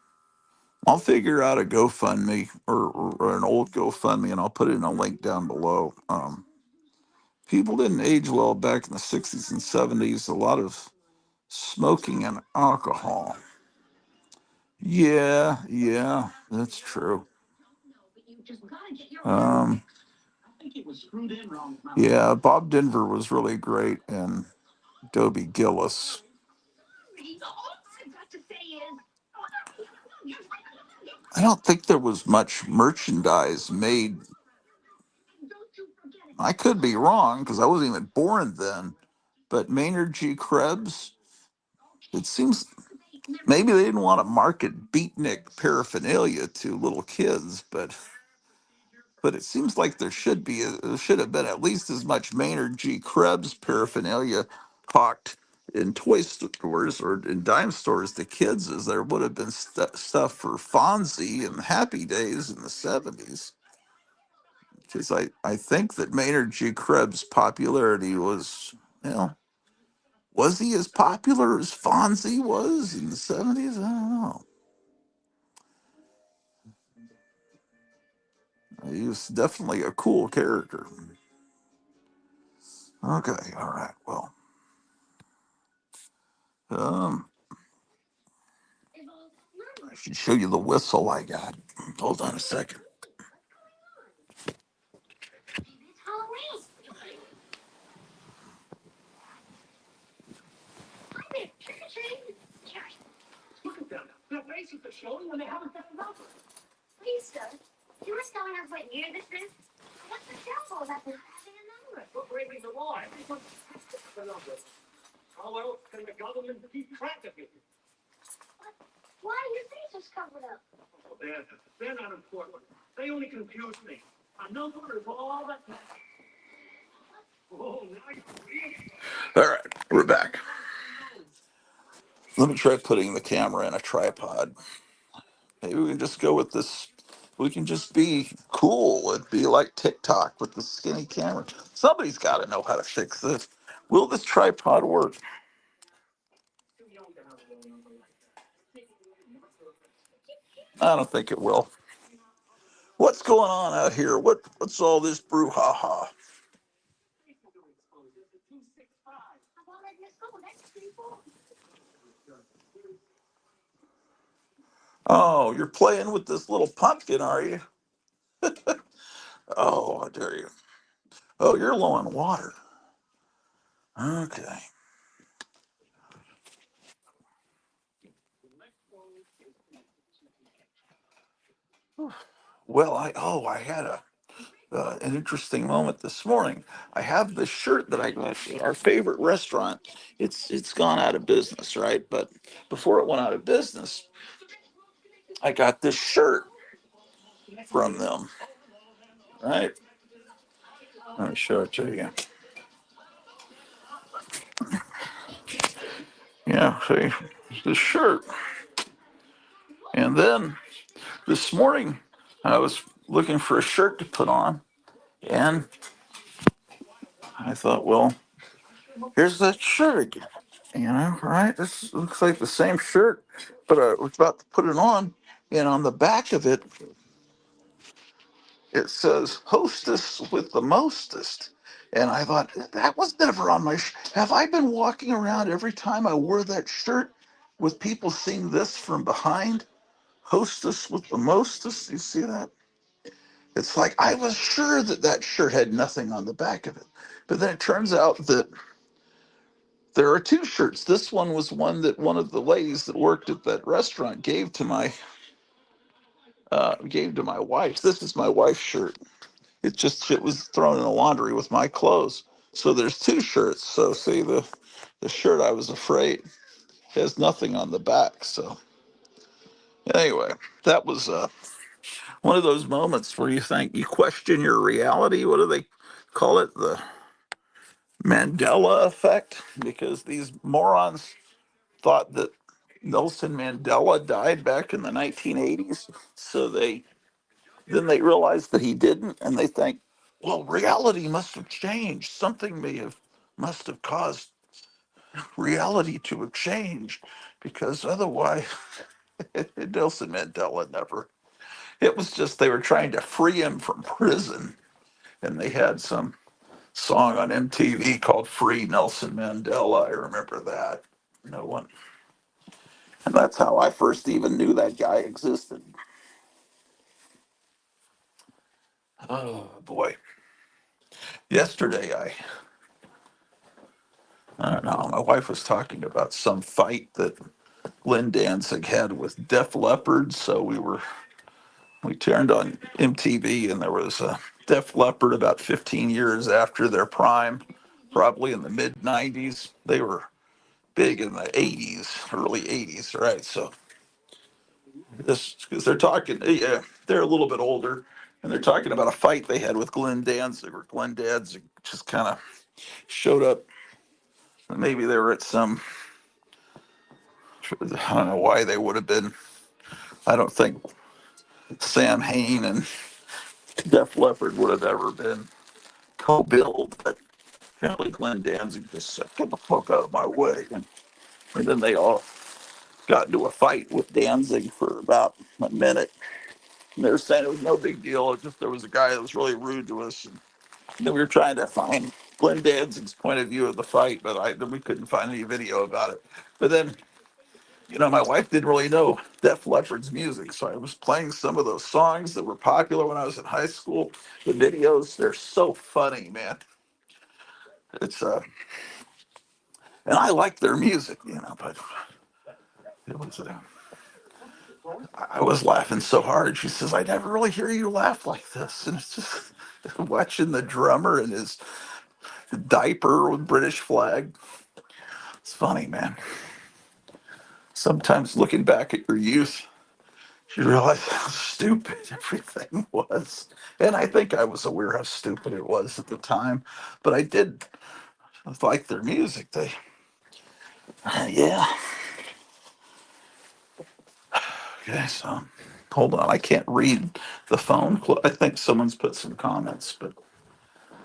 I'll figure out a GoFundMe or an old GoFundMe, and I'll put it in a link down below. People didn't age well back in the 60s and 70s. A lot of smoking and alcohol. Yeah, that's true. Um, yeah, Bob Denver was really great, and Dobie Gillis. I don't think there was much merchandise made. I could be wrong because I wasn't even born then, but Maynard G. Krebs, it seems maybe they didn't want to market beatnik paraphernalia to little kids, but it seems like there should have been at least as much Maynard G. Krebs paraphernalia hawked in toy stores or in dime stores to kids as there would have been stuff for Fonzie and Happy Days in the 70s. Because I think that Maynard G. Krebs' popularity was, you know, was he as popular as Fonzie was in the 70s? I don't know. He was definitely a cool character. Okay, all right, well. Um, I should show you the whistle I got. Hold on a second. All right, we're back. Let me try putting the camera in a tripod. Maybe we can just go with this. We can just be cool and be like TikTok with the skinny camera. Somebody's got to know how to fix this. Will this tripod work? I don't think it will. What's going on out here? What's all this brouhaha? Oh, you're playing with this little pumpkin, are you? Oh, I dare you. Oh, you're low on water. Okay. Well, I had an interesting moment this morning. I have this shirt that I got at our favorite restaurant. It's gone out of business, right? But before it went out of business, I got this shirt from them, right? Let me show it to you. Yeah, see, this shirt. And then this morning, I was looking for a shirt to put on, and I thought, well, here's that shirt again. Right? This looks like the same shirt, but I was about to put it on, and on the back of it, it says "Hostess with the mostest." And I thought that was never on my. Have I been walking around every time I wore that shirt with people seeing this from behind? Hostess with the mostest. You see that? It's like I was sure that that shirt had nothing on the back of it, but then it turns out that there are two shirts. This one was one that one of the ladies that worked at that restaurant gave to my wife. This is my wife's shirt. It was thrown in the laundry with my clothes. So there's two shirts. So see the shirt I was afraid has nothing on the back. So anyway, that was one of those moments where you question your reality. What do they call it? The Mandela effect, because these morons thought that Nelson Mandela died back in the 1980s. So they realize that he didn't, and they think, well, reality must have changed. Something must have caused reality to have changed, because otherwise, Nelson Mandela never. It was just they were trying to free him from prison, and they had some song on MTV called "Free Nelson Mandela." I remember that. No one, and that's how I first even knew that guy existed. Oh boy! Yesterday, I don't know. My wife was talking about some fight that Glenn Danzig had with Def Leppard. So we turned on MTV, and there was a Def Leppard about 15 years after their prime, probably in the mid 90s. They were big in the 80s, early 80s, right? So this because they're talking, yeah, they're a little bit older, and they're talking about a fight they had with Glenn Danzig, or Glenn Danzig just kind of showed up. Maybe they were at some, I don't know why they would have been. I don't think Sam Hain and Def Leppard would have ever been co-billed, but apparently Glenn Danzig just said, "Get the fuck out of my way," and then they all got into a fight with Danzig for about a minute. And they were saying it was no big deal. It just there was a guy that was really rude to us, and then we were trying to find Glenn Danzig's point of view of the fight, but we couldn't find any video about it. But then my wife didn't really know Def Leppard's music, so I was playing some of those songs that were popular when I was in high school. The videos, they're so funny, man. It's and I like their music, but it was I was laughing so hard. She says, "I never really hear you laugh like this," and it's just watching the drummer and diaper with British flag. It's funny, man. Sometimes looking back at your youth, you realize how stupid everything was. And I think I was aware how stupid it was at the time, but I did like their music. Yeah. Okay, so hold on. I can't read the phone. I think someone's put some comments, but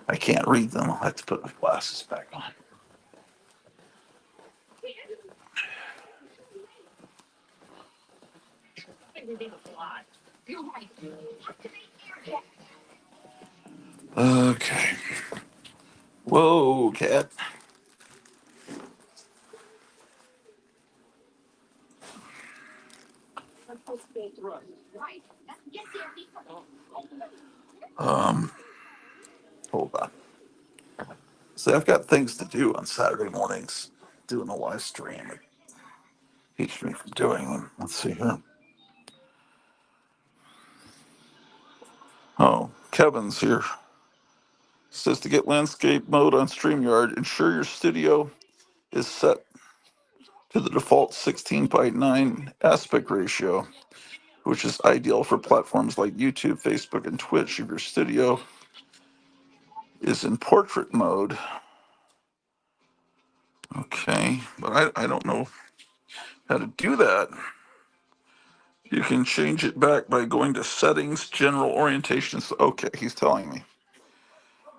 I can't read them. I'll have to put my glasses back on. Okay. Whoa, cat. Um, Hold on. See, I've got things to do on Saturday mornings. Doing a live stream. It keeps me from doing them. Let's see here. Oh, Kevin's here. Says to get landscape mode on Streamyard, ensure your studio is set to the default 16 by 9 aspect ratio, which is ideal for platforms like YouTube, Facebook, and Twitch. If your studio is in portrait mode, okay, but I don't know how to do that. You can change it back by going to settings, general orientations. Okay, he's telling me.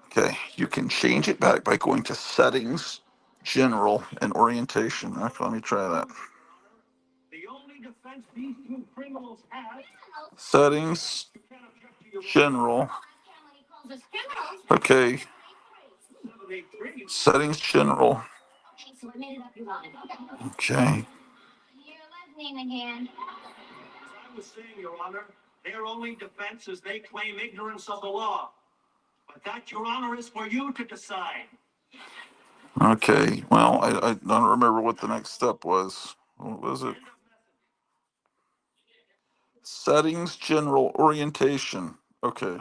Okay, you can change it back by going to settings, general, and orientation. Okay, let me try that. Settings, general. Okay. Settings, general. Okay. I was saying, Your Honor, their only defense is they claim ignorance of the law. But that, Your Honor, is for you to decide. Okay. Well, I don't remember what the next step was. What was it? Settings, general, orientation. Okay.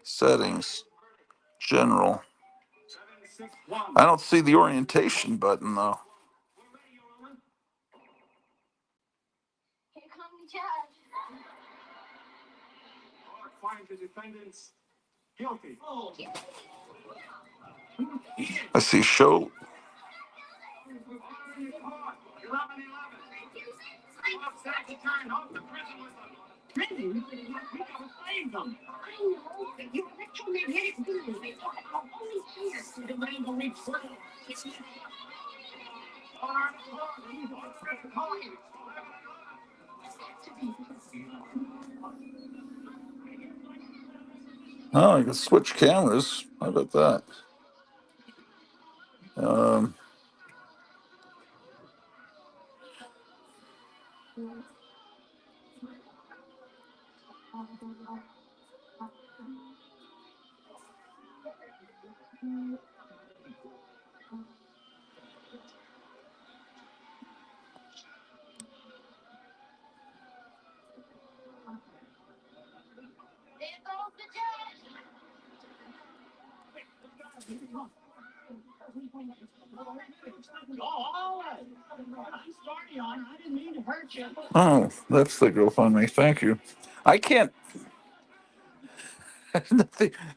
Settings, general. I don't see the orientation button though. Find the defendants guilty. I see show. Oh, I can switch cameras. How about that? Um, oh, that's the GoFundMe. Thank you. I can't.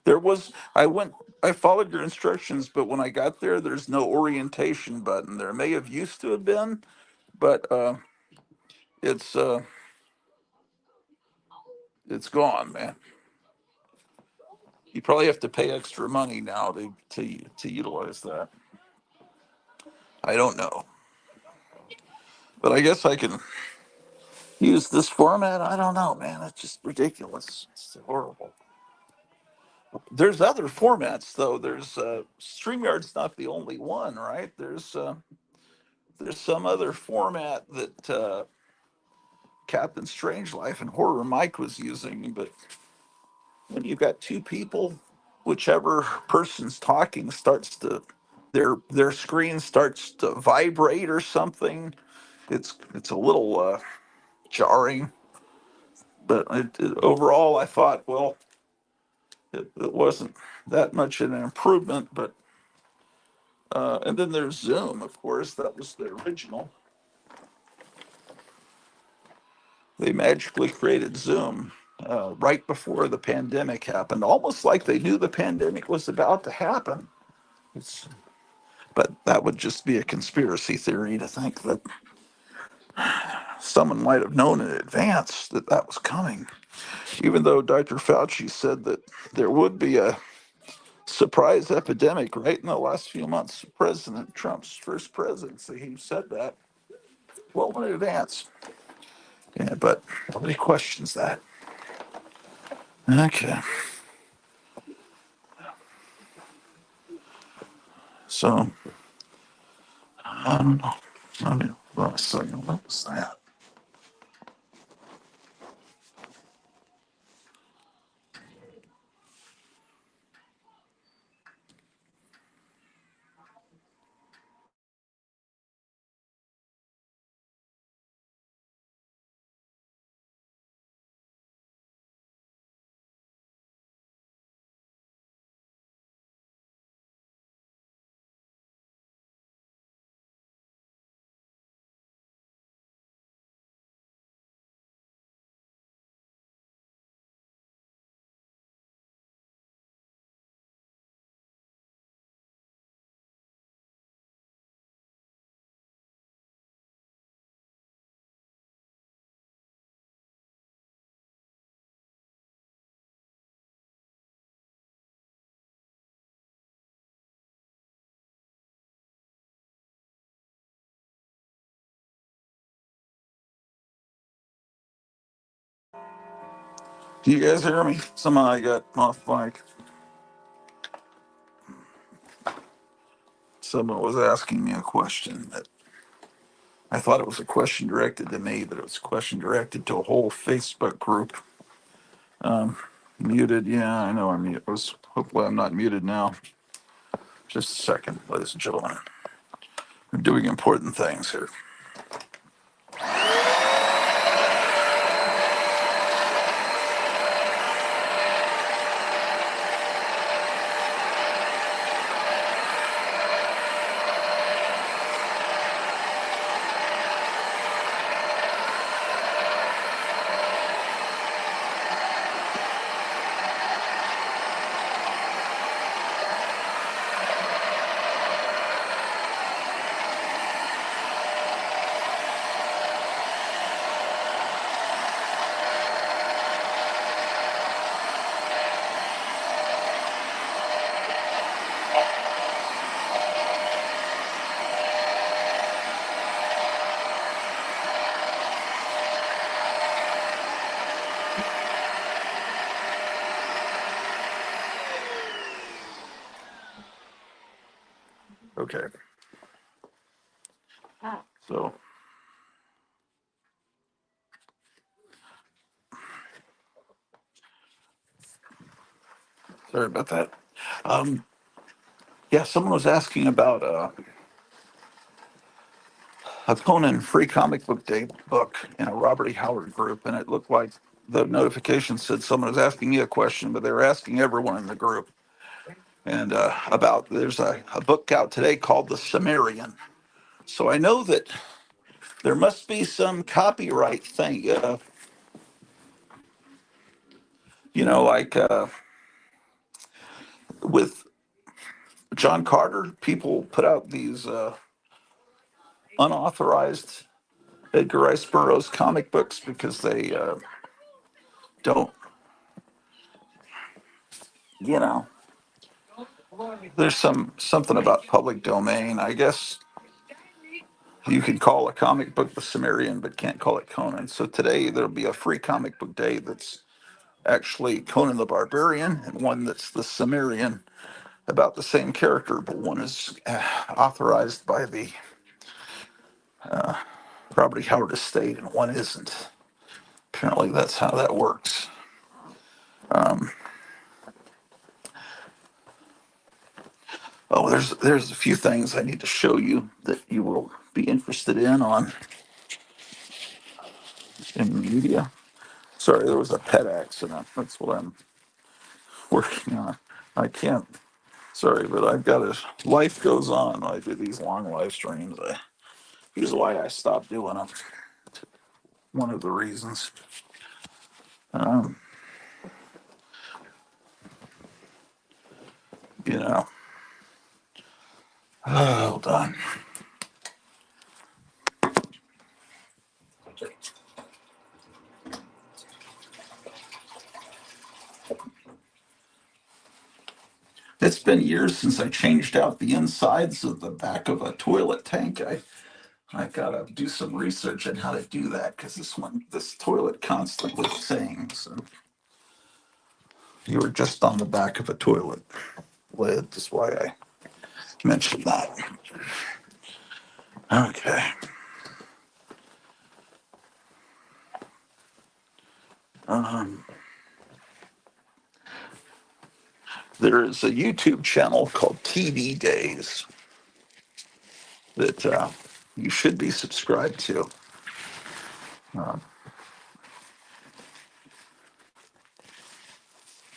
There was. I followed your instructions, but when I got there, there's no orientation button. There may have used to have been, but it's uh, it's gone, man. You probably have to pay extra money now to utilize that. I don't know, but I guess I can use this format. I don't know, man. It's just ridiculous. It's horrible. There's other formats though. There's StreamYard's not the only one, right? There's some other format that Captain Strangeliffe and Horror Mike was using, but when you've got two people, whichever person's talking starts to their screen starts to vibrate or something. It's a little jarring, but overall, I thought, well, it wasn't that much an improvement, but and then there's Zoom, of course. That was the original. They magically created Zoom right before the pandemic happened, almost like they knew the pandemic was about to happen. It's, but that would just be a conspiracy theory to think that someone might have known in advance that that was coming, even though Dr. Fauci said that there would be a surprise epidemic right in the last few months. President Trump's first presidency, he said that well in advance. Yeah, but nobody questions that. Okay, so I don't know. I mean, well, so, what was that? Do you guys hear me? Somehow I got off mic. Someone was asking me a question that I thought it was a question directed to me, but it was a question directed to a whole Facebook group. Muted. Yeah, I know I'm muted. Hopefully I'm not muted now. Just a second, ladies and gentlemen. We're doing important things here. Okay. So sorry about that. Um, yeah, someone was asking about a Conan Free Comic Book Day book in a Robert E. Howard group, and it looked like the notification said someone was asking me a question, but they were asking everyone in the group. And about there's a book out today called The Sumerian. So I know that there must be some copyright thing, like with John Carter, people put out these unauthorized Edgar Rice Burroughs comic books because they don't, you know, there's something about public domain. I guess you can call a comic book the Sumerian, but can't call it Conan. So today there'll be a free comic book day that's actually Conan the Barbarian and one that's the Sumerian, about the same character, but one is authorized by the Robert E. Howard estate and one isn't. Apparently that's how that works. Oh, there's a few things I need to show you that you will be interested in media. Sorry, there was a pet accident. That's what I'm working on. I can't. Sorry, but I've got to. Life goes on. I do these long live streams. Here's why I stopped doing them. One of the reasons. Um, you know. Hold on. It's been years since I changed out the insides of the back of a toilet tank. I gotta do some research on how to do that because this toilet constantly sings. And you were just on the back of a toilet lid. That's why I mentioned that. Okay. Um, there is a YouTube channel called TV Days that you should be subscribed to. Um,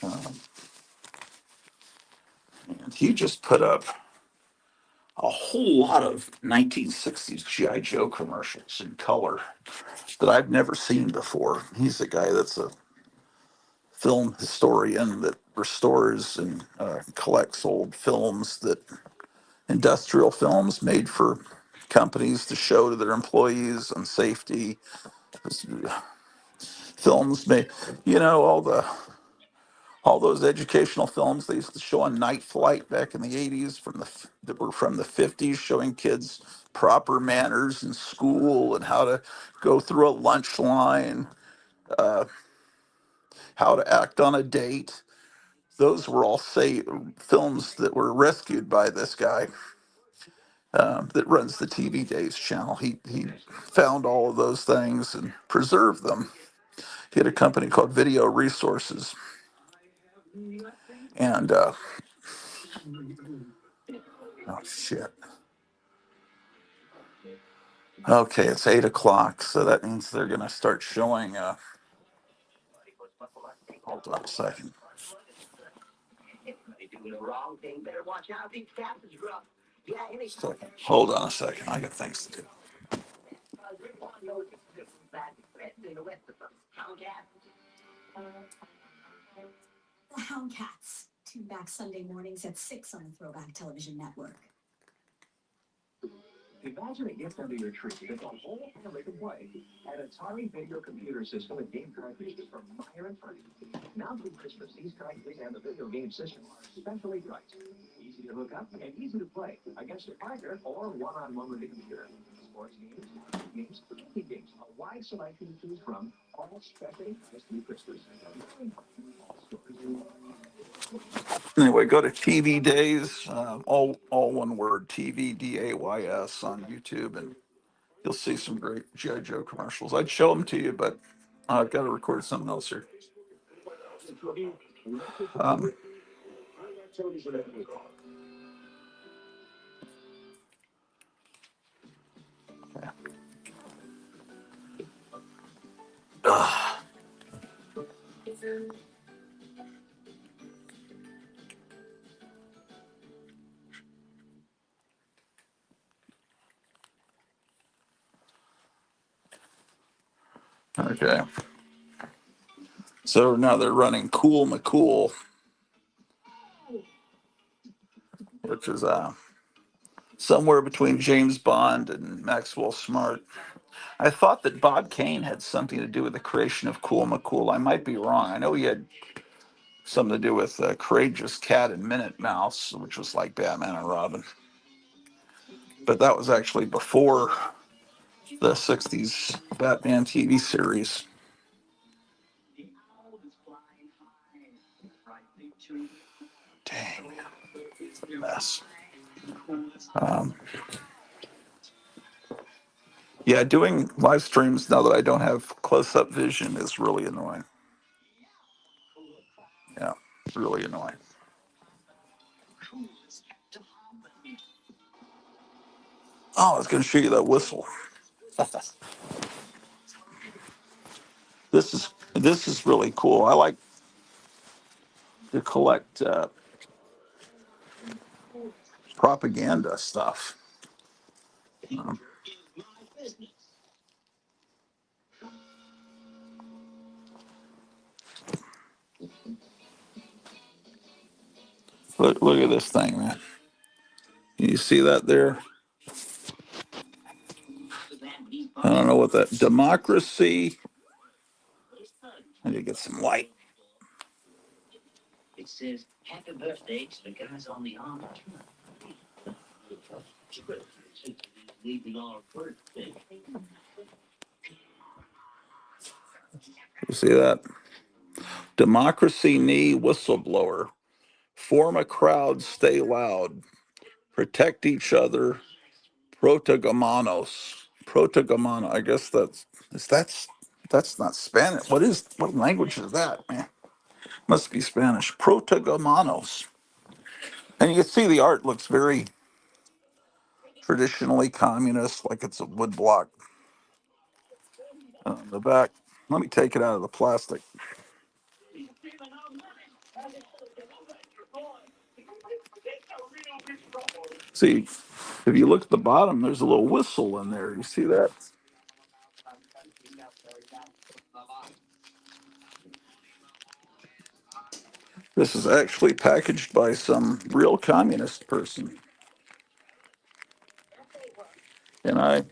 um, and he just put up a whole lot of 1960s G.I. Joe commercials in color that I've never seen before. He's a guy that's a film historian that restores and collects old films, that industrial films made for companies to show to their employees on safety. Films made, all those educational films they used to show on Night Flight back in the 80s that were from the 50s, showing kids proper manners in school and how to go through a lunch line, uh, how to act on a date. Those were all films that were rescued by this guy that runs the TV Days channel. He found all of those things and preserved them. He had a company called Video Resources, and oh shit. Okay, it's 8 o'clock, so that means they're gonna start showing. Hold on a second. Hold on a second. I got things to do. The Houndcats. Tune back Sunday mornings at 6 on the Throwback Television Network. Imagine a gift under your tree that's a whole family can play. An Atari video computer system and game cartridges from Meyer and Friends. Now through Christmas, these cartridges and the video game system are specially priced. Easy to hook up and easy to play against a partner or one-on-one with the computer. Sports games, games, cooking games, a wide selection to choose from, all specially priced through Christmas. Anyway, go to TV Days, all one word, TVDAYS on YouTube, and you'll see some great G.I. Joe commercials. I'd show them to you, but I've got to record something else here. Um, okay. So now they're running Cool McCool, which is somewhere between James Bond and Maxwell Smart. I thought that Bob Kane had something to do with the creation of Cool McCool. I might be wrong. I know he had something to do with Courageous Cat and Minute Mouse, which was like Batman and Robin. But that was actually before the 60s Batman TV series. Dang, mess. Um, yeah, doing live streams now that I don't have close-up vision is really annoying. Yeah, really annoying. Oh, I was going to show you that whistle. This is really cool. to collect propaganda stuff. Um, look at this thing, man. You see that there? I don't know what that democracy. I need to get some light. It says, happy birthday to the guys on the arm. You see that? Democracy knee whistleblower. Form a crowd, stay loud. Protect each other. Protagomanos. Protagomanos. I guess that's not Spanish. What language is that, man? Must be Spanish. Protagomanos. And you can see the art looks very traditionally communist, like it's a wood block on the back. Let me take it out of the plastic. See, if you look at the bottom, there's a little whistle in there. You see that? This is actually packaged by some real communist person. And I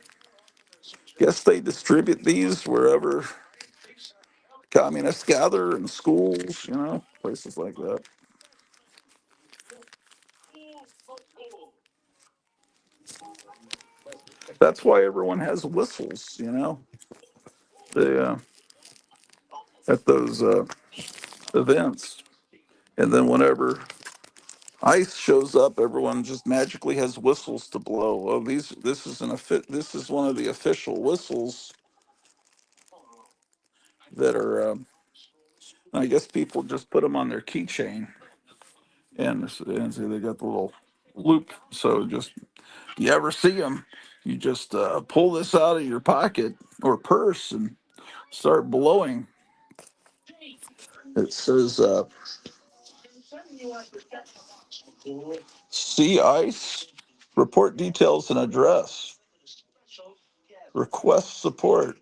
guess they distribute these wherever communists gather in schools, places like that. That's why everyone has whistles, they, at those events. And then whenever ice shows up, everyone just magically has whistles to blow. Oh, this is one of the official whistles that are. I guess people just put them on their keychain, and see they got the little loop. So just you ever see them, you just pull this out of your pocket or purse and start blowing. It says, "See ice, report details and address, request support.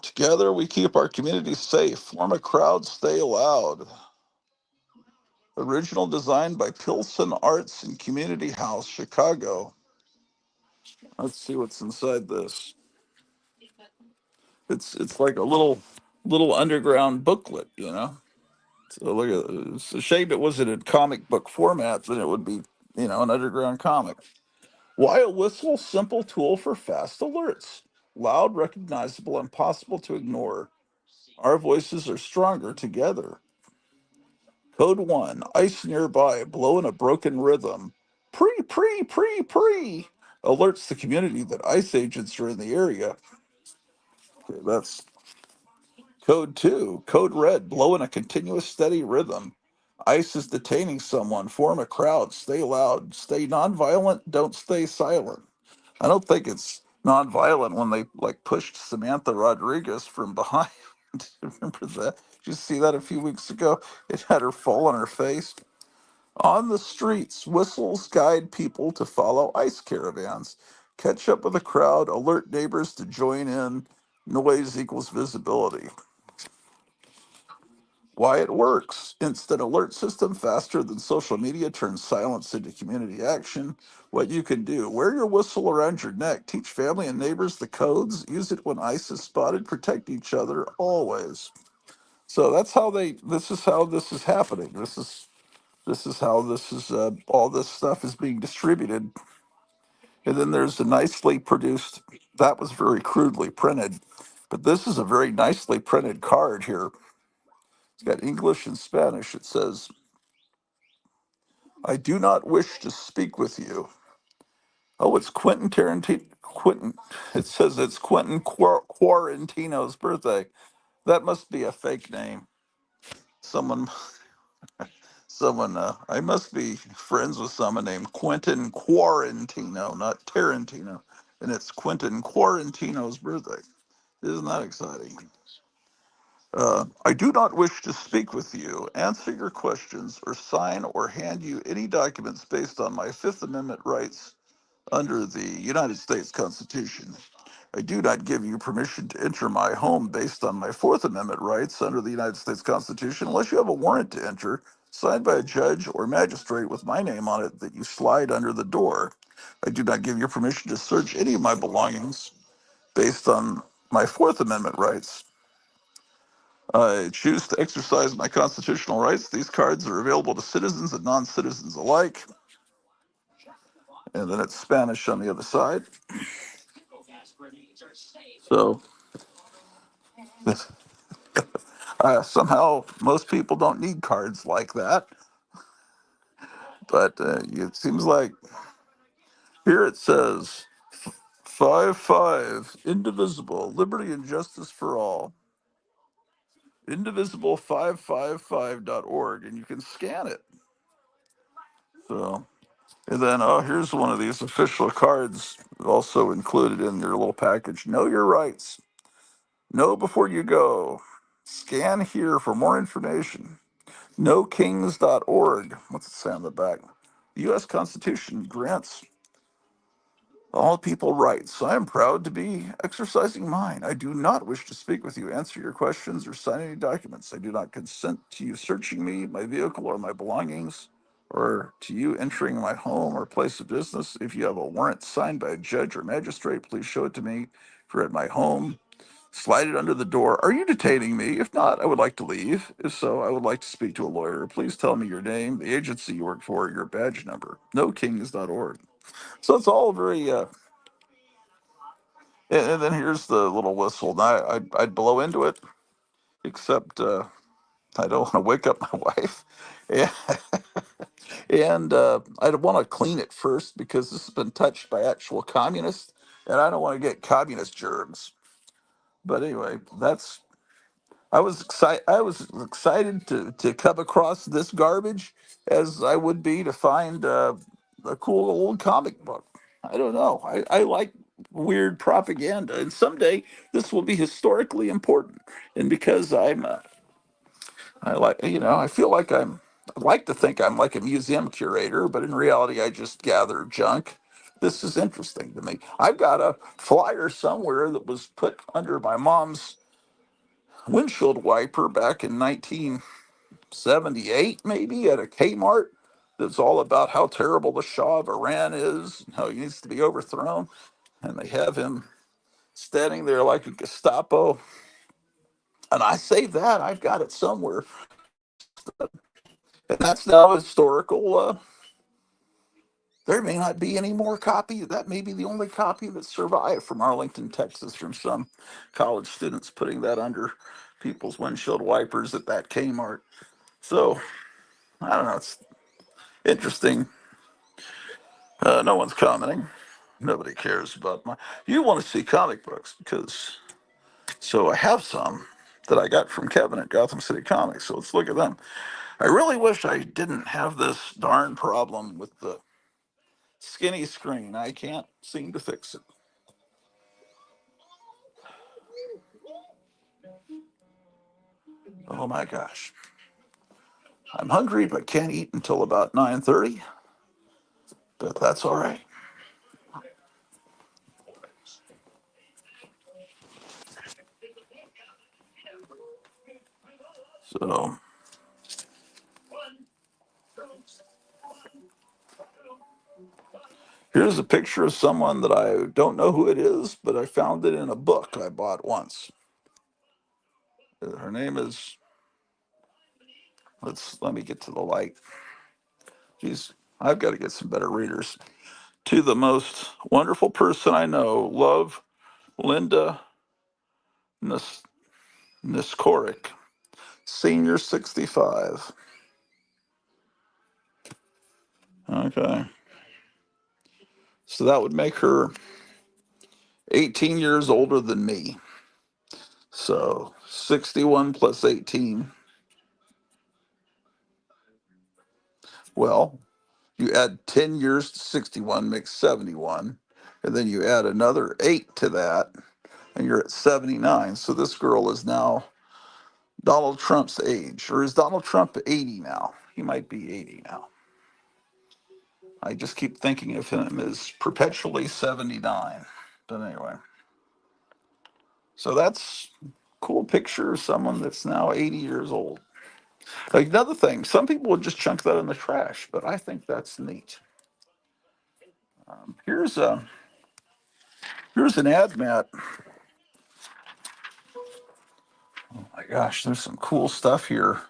Together we keep our community safe. Form a crowd, stay loud." Original design by Pilsen Arts and Community House, Chicago. Let's see what's inside this. It's like a little underground booklet. So look at it. It's a shame it wasn't in comic book format, then it would be, an underground comic. Why a whistle? Simple tool for fast alerts. Loud, recognizable, and possible to ignore. Our voices are stronger together. Code 1, ice nearby, blow in a broken rhythm. Pre. Alerts the community that ice agents are in the area. Okay, that's code 2. Code red, blow in a continuous steady rhythm. Ice is detaining someone. Form a crowd. Stay loud. Stay nonviolent. Don't stay silent. I don't think it's nonviolent when they like pushed Samantha Rodriguez from behind. Remember that? Did you see that a few weeks ago? It had her fall on her face. On the streets, whistles guide people to follow ice caravans. Catch up with the crowd, alert neighbors to join in. Noise equals visibility. Why it works. Instant alert system faster than social media turns silence into community action. What you can do. Wear your whistle around your neck. Teach family and neighbors the codes. Use it when ice is spotted. Protect each other always. So that's how this is how this is happening. This is how this is all this stuff is being distributed. And then there's a nicely produced, that was very crudely printed, but this is a very nicely printed card here. It's got English and Spanish. It says, "I do not wish to speak with you." Oh, it's Quentin Tarantino. It says it's Quentin Quarantino's birthday. That must be a fake name. Someone I must be friends with someone named Quentin Quarantino, not Tarantino. And it's Quentin Quarantino's birthday. Isn't that exciting? I do not wish to speak with you, answer your questions, or sign or hand you any documents based on my Fifth Amendment rights under the United States Constitution. I do not give you permission to enter my home based on my Fourth Amendment rights under the United States Constitution unless you have a warrant to enter, signed by a judge or magistrate with my name on it that you slide under the door. I do not give you permission to search any of my belongings based on my Fourth Amendment rights. I choose to exercise my constitutional rights. These cards are available to citizens and non-citizens alike. And then it's Spanish on the other side. So somehow most people don't need cards like that. But it seems like here it says 5-5, indivisible, liberty and justice for all. Indivisible555.org, and you can scan it. So, and then, oh, here's one of these official cards also included in your little package. Know your rights. Know before you go. Scan here for more information. KnowKings.org. What's it say on the back? The U.S. Constitution grants all people rights. I am proud to be exercising mine. I do not wish to speak with you, answer your questions, or sign any documents. I do not consent to you searching me, my vehicle, or my belongings, or to you entering my home or place of business. If you have a warrant signed by a judge or magistrate, please show it to me. If you're at my home, slide it under the door. Are you detaining me? If not, I would like to leave. If so, I would like to speak to a lawyer. Please tell me your name, the agency you work for, your badge number. KnowKings.org. So it's all very, and then here's the little whistle. Now, I'd blow into it, except I don't want to wake up my wife. And, I'd want to clean it first because this has been touched by actual communists, and I don't want to get communist germs. But anyway, that's I was excited to come across this garbage as I would be to find a cool old comic book. I don't know. I like weird propaganda, and someday this will be historically important. And because I like, I feel like I'd like to think I'm like a museum curator, but in reality, I just gather junk. This is interesting to me. I've got a flyer somewhere that was put under my mom's windshield wiper back in 1978, maybe at a Kmart. That's all about how terrible the Shah of Iran is, and how he needs to be overthrown. And they have him standing there like a Gestapo. And I saved that. I've got it somewhere. And that's now historical. There may not be any more copy. That may be the only copy that survived from Arlington, Texas, from some college students putting that under people's windshield wipers at that Kmart. So I don't know. It's interesting. No one's commenting. Nobody cares about my. You want to see comic books because. So I have some that I got from Kevin at Gotham City Comics. So let's look at them. I really wish I didn't have this darn problem with the skinny screen. I can't seem to fix it. Oh my gosh. I'm hungry but can't eat until about 9:30. But that's all right. So here's a picture of someone that I don't know who it is, but I found it in a book I bought once. Her name is, let me get to the light. Geez, I've got to get some better readers. To the most wonderful person I know, love, Linda Nis- Niskoric, senior 65. Okay. So that would make her 18 years older than me. So 61 plus 18. Well, you add 10 years to 61 makes 71. And then you add another 8 to that, and you're at 79. So this girl is now Donald Trump's age, or is Donald Trump 80 now? He might be 80 now. I just keep thinking of him as perpetually 79. But anyway, so that's a cool picture of someone that's now 80 years old. Like another thing, some people would just chunk that in the trash, but I think that's neat. Here's a here's an ad mat. Oh my gosh, there's some cool stuff here.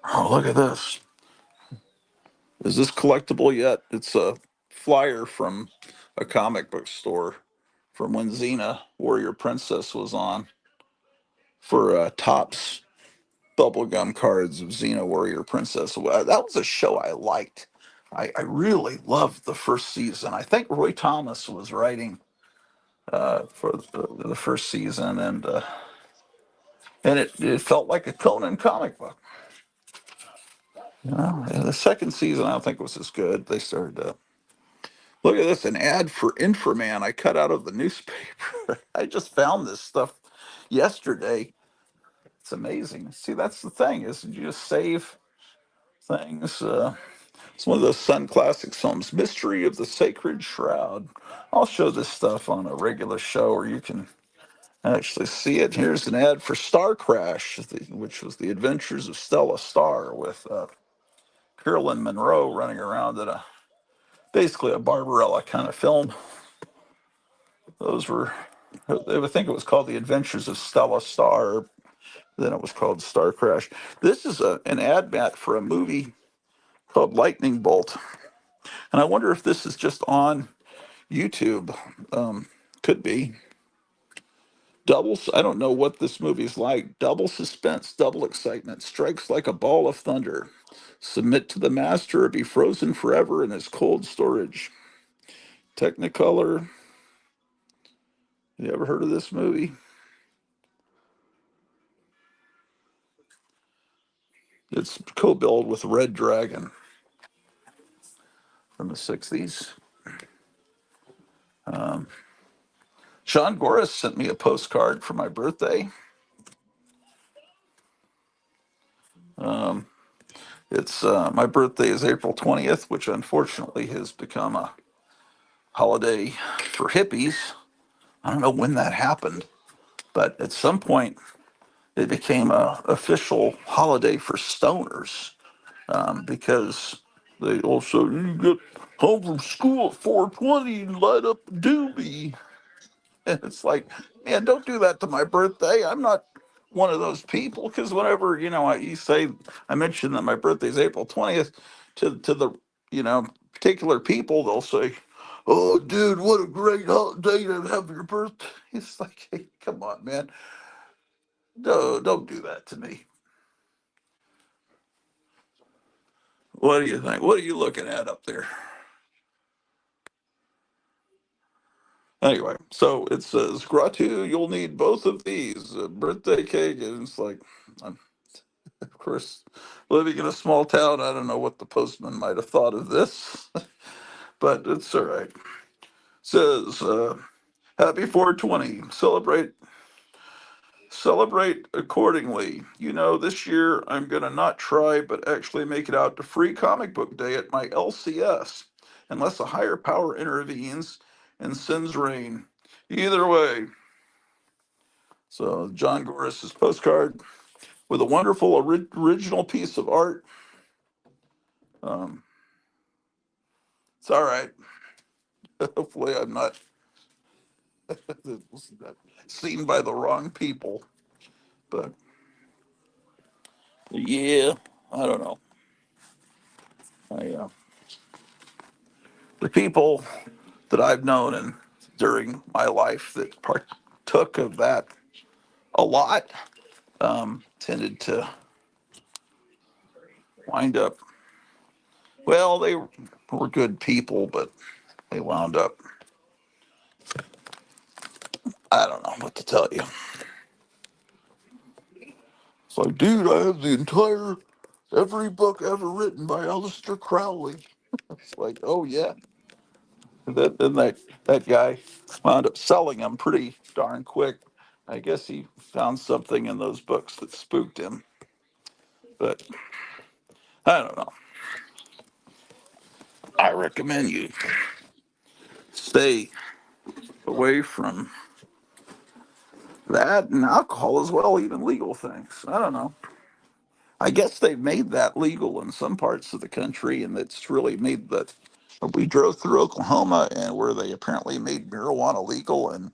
Oh, look at this. Is this collectible yet? It's a flyer from a comic book store from when Xena, Warrior Princess, was on for Topps bubblegum cards of Xena, Warrior Princess. That was a show I liked. I really loved the first season. I think Roy Thomas was writing for the first season, and it felt like a Conan comic book. You know, and the second season I don't think was as good. They started to look at this, an ad for Inframan I cut out of the newspaper. I just found this stuff yesterday. It's amazing. See, that's the thing is you just save things. It's one of those Sun Classics films, Mystery of the Sacred Shroud. I'll show this stuff on a regular show where you can actually see it. Here's an ad for Star Crash, which was the adventures of Stella Star with Carolyn Monroe running around in basically a Barbarella kind of film. Those were, they would think it was called The Adventures of Stella Star. Then it was called Star Crash. This is an ad mat for a movie called Lightning Bolt. And I wonder if this is just on YouTube. Could be. I don't know what this movie's like. Double suspense, double excitement, strikes like a ball of thunder. Submit to the master or be frozen forever in his cold storage. Technicolor. You ever heard of this movie? It's co-billed with Red Dragon from the 60s. Sean Goris sent me a postcard for my birthday. It's my birthday is April 20th, which unfortunately has become a holiday for hippies. I don't know when that happened, but at some point it became a official holiday for stoners because they also you get home from school at 4:20 and light up a doobie. And it's like, man, don't do that to my birthday. I'm not one of those people because whenever you say I mention that my birthday is April 20th to the particular people, they'll say, "Oh, dude, what a great holiday to have your birthday." It's like, hey, come on, man, no, don't do that to me. What do you think? What are you looking at up there? Anyway, so it says, Grottu, you'll need both of these, a birthday cake. And it's like, I'm, of course, living in a small town, I don't know what the postman might have thought of this, but it's all right. It says, happy 420, celebrate accordingly. This year I'm going to not try, but actually make it out to Free Comic Book Day at my LCS, unless a higher power intervenes and sends rain. Either way, so John Goris's postcard with a wonderful original piece of art. Um, it's all right. Hopefully, I'm not seen by the wrong people. But yeah, I don't know. The people that I've known and during my life that partook of that a lot tended to wind up. Well, they were good people, but they wound up. I don't know what to tell you. It's like, dude, I have the entire every book ever written by Aleister Crowley. It's like, oh yeah. Then that guy wound up selling them pretty darn quick. I guess he found something in those books that spooked him. But I don't know. I recommend you stay away from that and alcohol as well, even legal things. I don't know. I guess they've made that legal in some parts of the country, and it's really made that. We drove through Oklahoma, and where they apparently made marijuana legal, and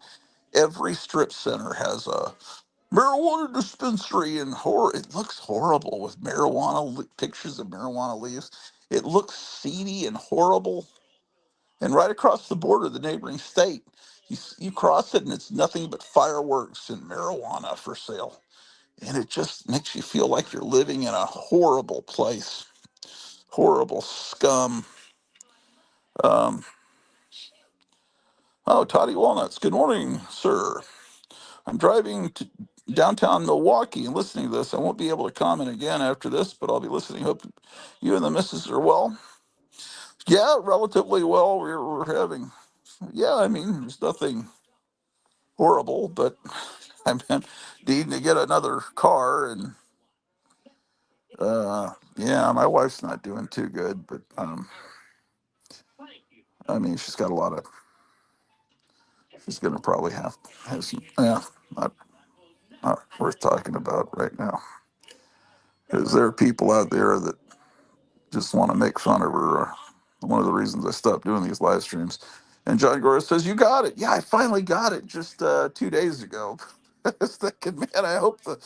every strip center has a marijuana dispensary, and it looks horrible with pictures of marijuana leaves. It looks seedy and horrible. And right across the border, the neighboring state, you cross it, and it's nothing but fireworks and marijuana for sale. And it just makes you feel like you're living in a horrible place, horrible scum. Um, oh, Toddy Walnuts, good morning, sir. I'm driving to downtown Milwaukee and listening to this. I won't be able to comment again after this, but I'll be listening. Hope you and the missus are well. Yeah, relatively well. We're having, yeah, I mean, there's nothing horrible, but I'm needing to get another car. And yeah, my wife's not doing too good, but I mean, she's going to probably have some, yeah, not, not worth talking about right now. Because there are people out there that just want to make fun of her. One of the reasons I stopped doing these live streams. And John Gora says, "You got it." Yeah, I finally got it just 2 days ago. I was thinking, man, I hope the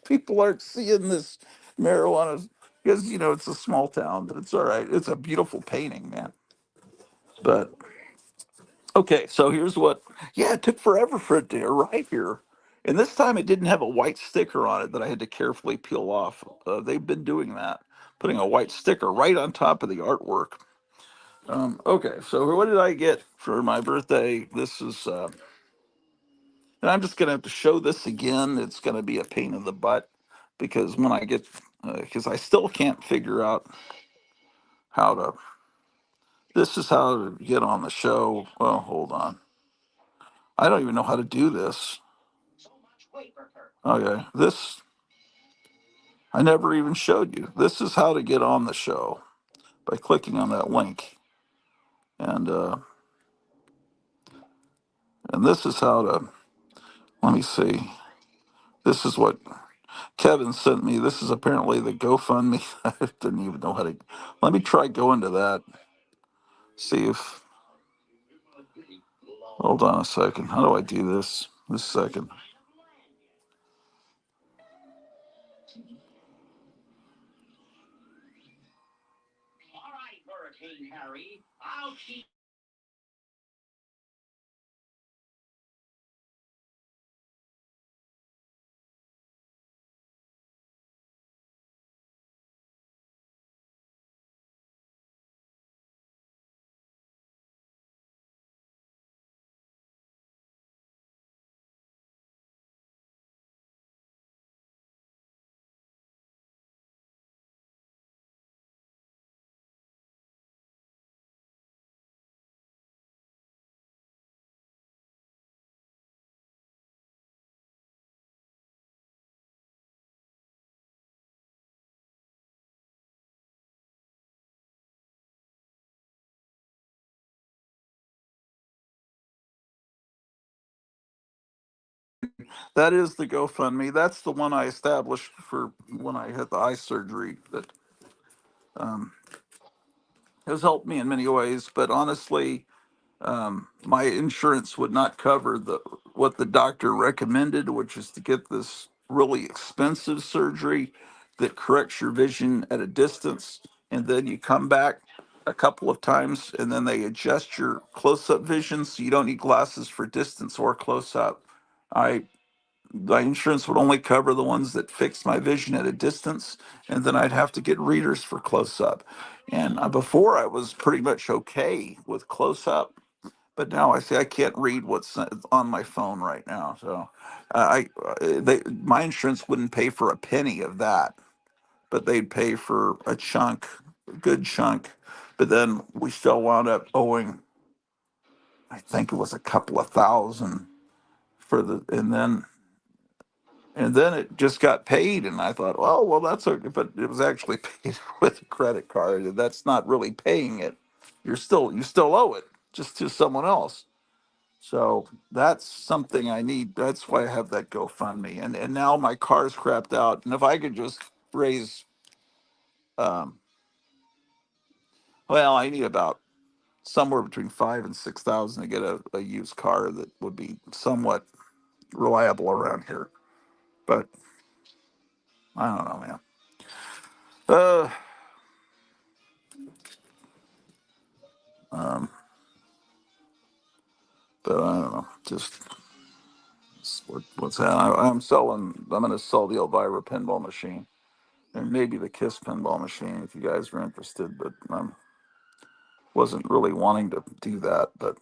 people aren't seeing this marijuana because it's a small town, but it's all right. It's a beautiful painting, man. But okay, so here's what. Yeah, it took forever for it to arrive here. And this time it didn't have a white sticker on it that I had to carefully peel off. They've been doing that, putting a white sticker right on top of the artwork. Okay, so what did I get for my birthday? This is, and I'm just going to have to show this again. It's going to be a pain in the butt because when I get, because I still can't figure out how to, this is how to get on the show. Well, hold on. I don't even know how to do this. Okay, I never even showed you. This is how to get on the show by clicking on that link. And and this is how to, let me see. This is what Kevin sent me. This is apparently the GoFundMe. I didn't even know how to. Let me try going to that. See if. Hold on a second. How do I do this? This second. That is the GoFundMe. That's the one I established for when I had the eye surgery. That um, has helped me in many ways. But honestly, my insurance would not cover the what the doctor recommended, which is to get this really expensive surgery that corrects your vision at a distance, and then you come back a couple of times, and then they adjust your close-up vision so you don't need glasses for distance or close-up. I My insurance would only cover the ones that fixed my vision at a distance, and then I'd have to get readers for close-up. And before I was pretty much okay with close-up, but now I say I can't read what's on my phone right now. So my insurance wouldn't pay for a penny of that, but they'd pay for a chunk, a good chunk. But then we still wound up owing, I think it was a couple of thousand for the and then it just got paid, and I thought, oh well, that's okay, but it was actually paid with a credit card, and that's not really paying it. You still owe it, just to someone else. So that's something I need. That's why I have that GoFundMe, and now my car's crapped out, and if I could just raise, um, well, I need about somewhere between 5 and 6 thousand to get a used car that would be somewhat reliable around here. But I don't know, man. Uh, um, but I don't know. Just what's that? I'm selling. I'm going to sell the Elvira pinball machine and maybe the Kiss pinball machine if you guys are interested. But wasn't really wanting to do that. But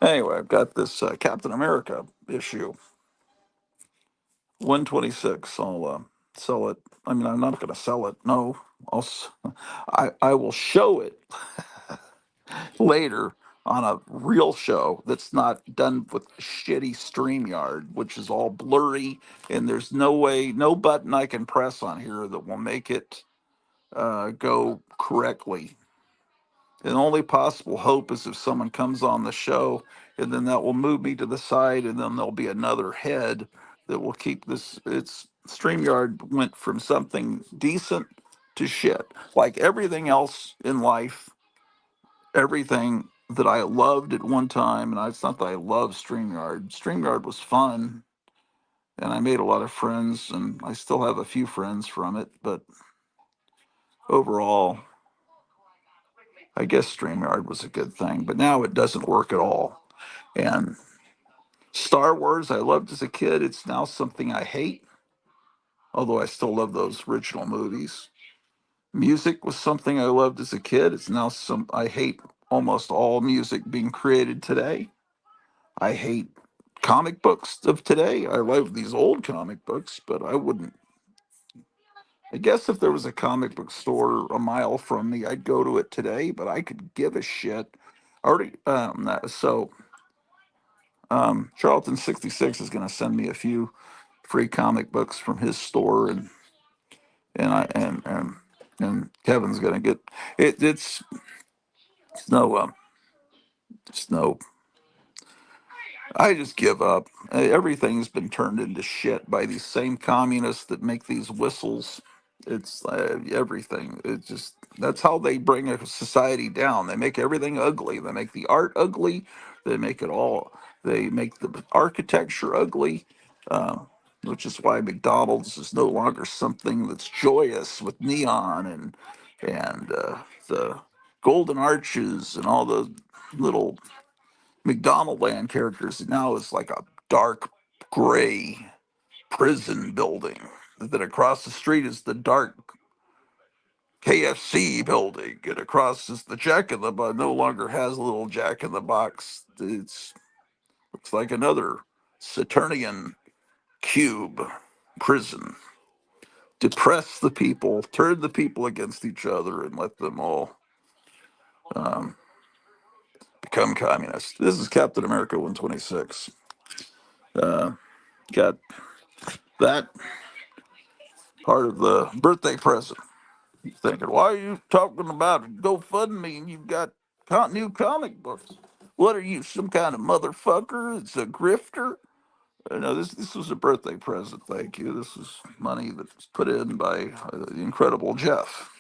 anyway, I've got this Captain America issue 126. I'll sell it. I mean, I'm not going to sell it. No, I will show it later on a real show that's not done with shitty Streamyard, which is all blurry, and there's no way, no button I can press on here that will make it go correctly. The only possible hope is if someone comes on the show, and then that will move me to the side, and then there'll be another head that will keep this. It's StreamYard went from something decent to shit. Like everything else in life, everything that I loved at one time, and it's not that I love StreamYard. StreamYard was fun, and I made a lot of friends, and I still have a few friends from it. But overall, I guess StreamYard was a good thing. But now it doesn't work at all. And Star Wars, I loved as a kid. It's now something I hate, although I still love those original movies. Music was something I loved as a kid. It's now some I hate almost all music being created today. I hate comic books of today. I love these old comic books, but I wouldn't. I guess if there was a comic book store a mile from me, I'd go to it today, but I could give a shit. Already, Charlton 66 is going to send me a few free comic books from his store, and I and Kevin's going to get it. It's no it's no I just give up. Everything's been turned into shit by these same communists that make these whistles. It's everything. It's just that's how they bring a society down. They make everything ugly. They make the art ugly. They make it all. They make the architecture ugly, uh, which is why McDonald's is no longer something that's joyous with neon and the golden arches and all the little McDonald Land characters. Now it's like a dark gray prison building. Then across the street is the dark KFC building, and across is the Jack in the Box. No longer has a little Jack in the Box. It's looks like another Saturnian cube prison. Depress the people, turn the people against each other, and let them all um, become communists. This is Captain America 126. Uh, got that part of the birthday present. You're thinking, why are you talking about GoFundMe and you've got new comic books? What are you, some kind of motherfucker? It's a grifter? No, this was a birthday present. Thank you. This is money that's put in by the incredible Jeff.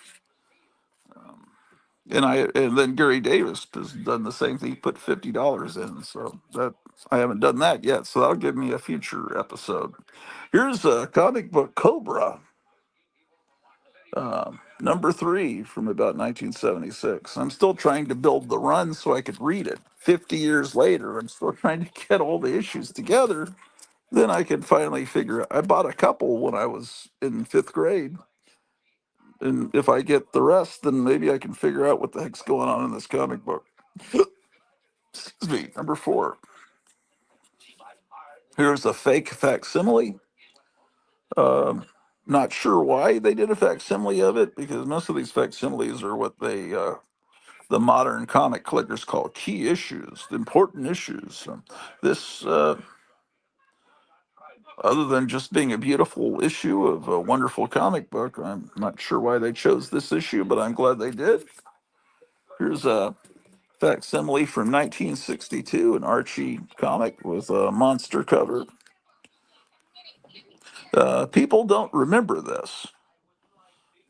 And then Gary Davis has done the same thing. He put $50 in. So that I haven't done that yet. So that'll give me a future episode. Here's a comic book Cobra. Number 3 from about 1976. I'm still trying to build the run so I could read it. 50 years later, I'm still trying to get all the issues together. Then I could finally figure out. I bought a couple when I was in 5th grade. And if I get the rest, then maybe I can figure out what the heck's going on in this comic book. Excuse me. Number 4. Here's a fake facsimile. Not sure why they did a facsimile of it, because most of these facsimiles are what the modern comic collectors call key issues, the important issues. This other than just being a beautiful issue of a wonderful comic book. I'm not sure why they chose this issue, but I'm glad they did. Here's a facsimile from 1962, an Archie comic with a monster cover. People don't remember this,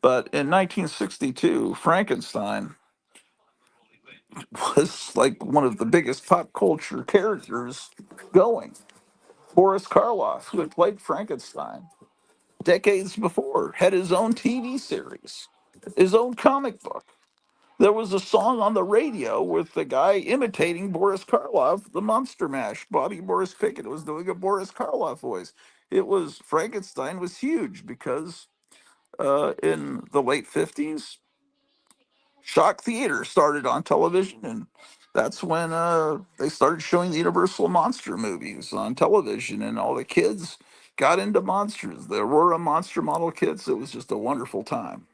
but in 1962, Frankenstein was like one of the biggest pop culture characters going. Boris Karloff, who had played Frankenstein decades before, had his own TV series, his own comic book. There was a song on the radio with the guy imitating Boris Karloff, the Monster Mash. Bobby Boris Pickett was doing a Boris Karloff voice. It was Frankenstein was huge because in the late 50s, Shock Theater started on television, and that's when they started showing the Universal monster movies on television, and all the kids got into monsters. The Aurora monster model kits. It was just a wonderful time.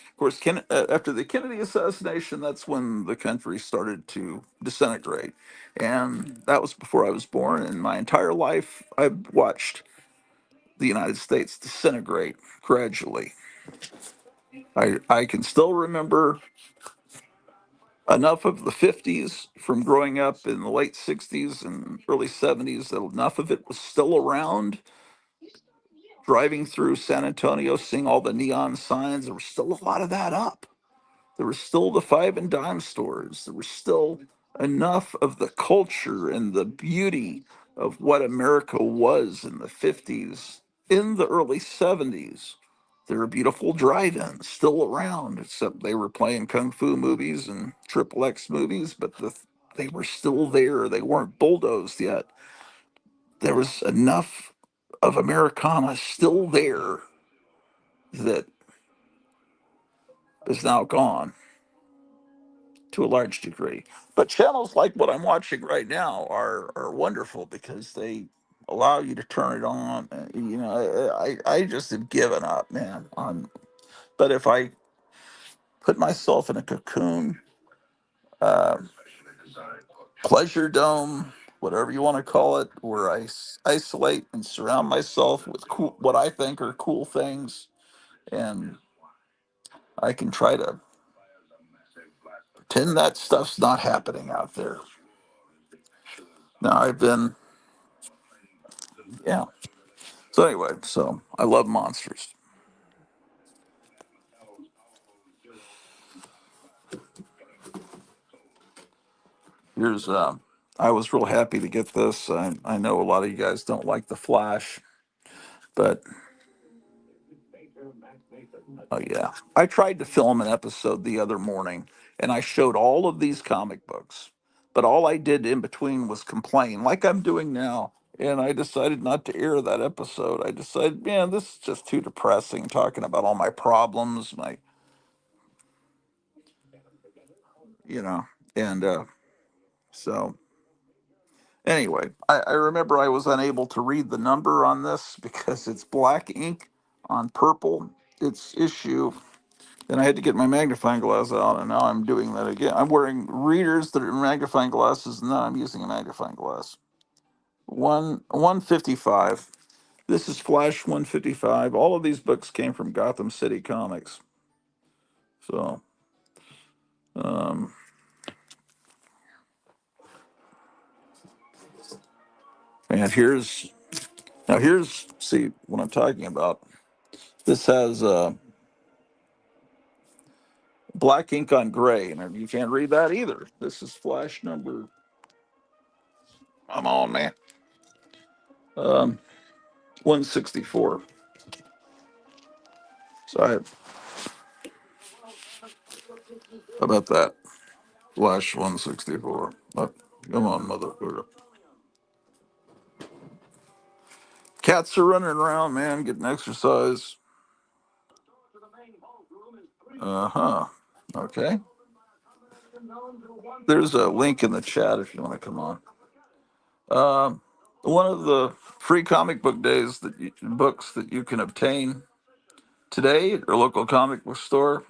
Of course, after the Kennedy assassination, that's when the country started to disintegrate, and that was before I was born. And my entire life, I've watched the United States disintegrate gradually. I can still remember enough of the 50s from growing up in the late 60s and early 70s that enough of it was still around. Driving through San Antonio, seeing all the neon signs, there was still a lot of that up. There were still the five and dime stores. There was still enough of the culture and the beauty of what America was in the 50s, in the early 70s. There were beautiful drive-ins still around, except they were playing kung fu movies and triple X movies, but they were still there. They weren't bulldozed yet. There was enough of Americana still there that is now gone to a large degree. But channels like what I'm watching right now are wonderful because they allow you to turn it on. You know, I just have given up, man. On but if I put myself in a cocoon, uh, pleasure dome, whatever you want to call it, where isolate and surround myself with cool, what I think are cool things, and I can try to pretend that stuff's not happening out there. Now yeah. So anyway, so I love monsters. Here's I was real happy to get this. I know a lot of you guys don't like the Flash, but oh yeah, I tried to film an episode the other morning, and I showed all of these comic books, but all I did in between was complain, like I'm doing now. And I decided not to air that episode. I decided, man, this is just too depressing, talking about all my problems, my, you know, and so anyway, I remember I was unable to read the number on this because it's black ink on purple. It's issue. Then I had to get my magnifying glass out, and now I'm doing that again. I'm wearing readers that are magnifying glasses, and now I'm using a magnifying glass. 155. This is Flash 155. All of these books came from Gotham City Comics. So, um, and here's see what I'm talking about. This has black ink on gray, and you can't read that either. This is Flash number. Come on, man. 164. So how about that? Flash 164. Oh, come on, motherfucker. Cats are running around, man, getting exercise. Uh-huh. Okay. There's a link in the chat if you want to come on. One of the free comic book days books that you can obtain today at your local comic book store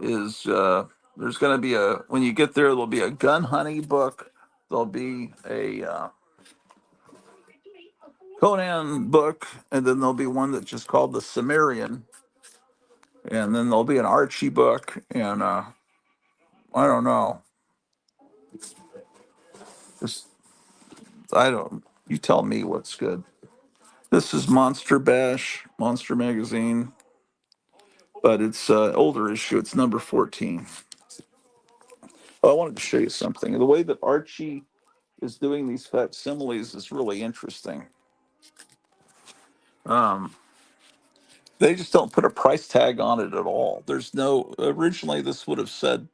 is there's going to be when you get there, there'll be a gun hunting book. There'll be a Conan book, and then there'll be one that's just called the Cimmerian, and then there'll be an Archie book, and I don't know. Just I don't. You tell me what's good. This is Monster Bash, Monster Magazine, but it's older issue. It's number 14. Oh, I wanted to show you something. The way that Archie is doing these facsimiles is really interesting. Um, they just don't put a price tag on it at all. There's no. Originally, this would have said,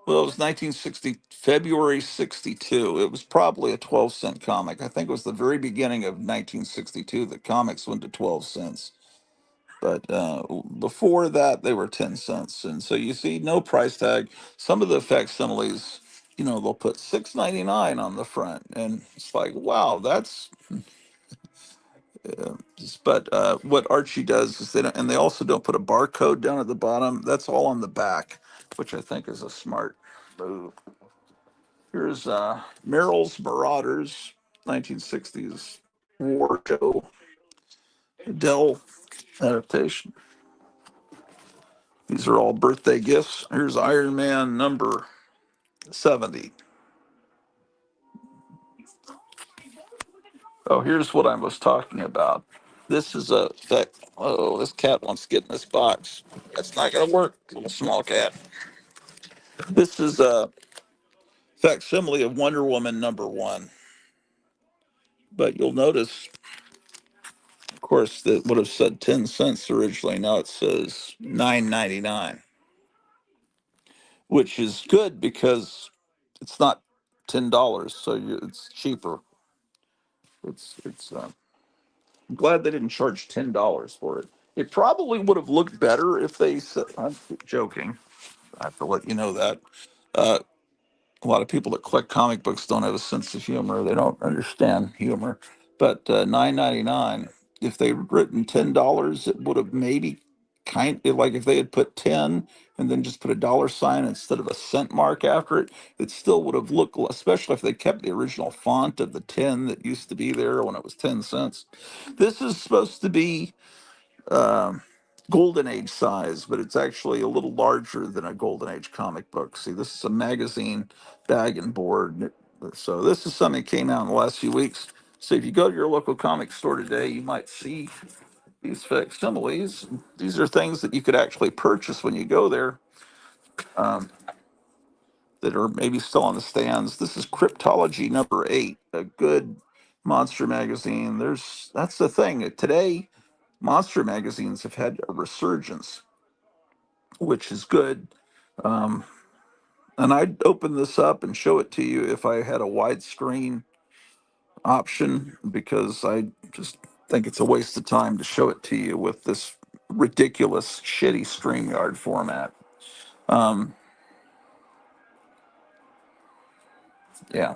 well, it was 1960, February 62. It was probably a 12-cent comic. I think it was the very beginning of 1962 that comics went to 12 cents. But before that, they were 10 cents. And so you see no price tag. Some of the facsimiles, they'll put 6.99 on the front. And it's like, wow, that's. But what Archie does is and they also don't put a barcode down at the bottom. That's all on the back, which I think is a smart move. Here's Merrill's Marauders, 1960s war show, Dell adaptation. These are all birthday gifts. Here's Iron Man number 70. Oh, here's what I was talking about. This is a fact. Oh, this cat wants to get in this box. That's not going to work, little small cat. This is a facsimile of Wonder Woman number 1. But you'll notice, of course, that would have said 10 cents originally. Now it says $9.99, which is good because it's not $10, so it's cheaper. It's. I'm glad they didn't charge $10 for it. It probably would have looked better if they said. I'm joking. I have to let you know that. Uh, a lot of people that collect comic books don't have a sense of humor. They don't understand humor. But $9.99. If they'd written $10, it would have maybe like if they had put 10 and then just put a dollar sign instead of a cent mark after it, it still would have looked, especially if they kept the original font of the 10 that used to be there when it was 10 cents. This is supposed to be um, golden age size, but it's actually a little larger than a golden age comic book. See, this is a magazine bag and board. So this is something that came out in the last few weeks. So if you go to your local comic store today, you might see these facsimiles. These are things that you could actually purchase when you go there, um, that are maybe still on the stands. This is Cryptology number 8, a good monster magazine. That's the thing. Today, monster magazines have had a resurgence, which is good. Um, and I'd open this up and show it to you if I had a widescreen option, because I just think it's a waste of time to show it to you with this ridiculous, shitty Streamyard format. Um, yeah.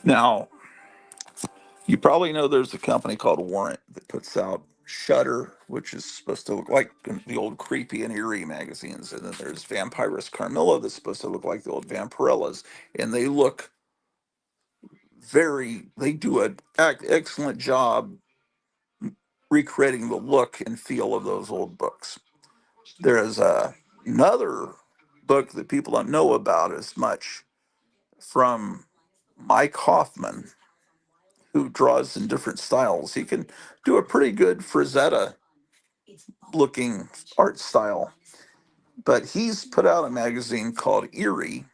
Now, you probably know there's a company called Warrant that puts out Shutter, which is supposed to look like the old creepy and eerie magazines. And then there's Vampirus Carmilla that's supposed to look like the old Vampirellas. And they look they do an excellent job recreating the look and feel of those old books. There is another book that people don't know about as much from Mike Hoffman, who draws in different styles. He can do a pretty good Frazetta looking art style, but he's put out a magazine called Eerie,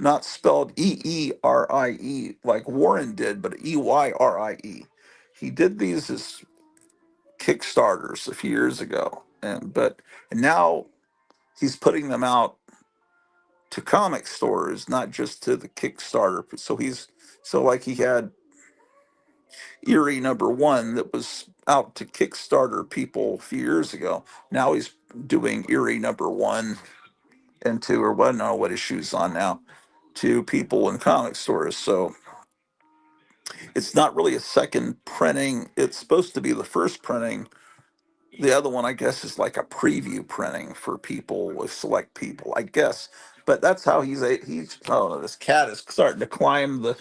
not spelled Eerie like Warren did, but Eyrie. He did these as Kickstarters a few years ago, and now he's putting them out to comic stores, not just to the Kickstarter. So like he had Eerie number 1 that was out to Kickstarter people a few years ago. Now he's doing Eerie number 1 and 2, or what? I don't know what his shoe's on now, to people in comic stores. So it's not really a second printing. It's supposed to be the first printing. The other one, I guess, is like a preview printing for people, with select people, I guess. But that's how he's. Oh, this cat is starting to climb the.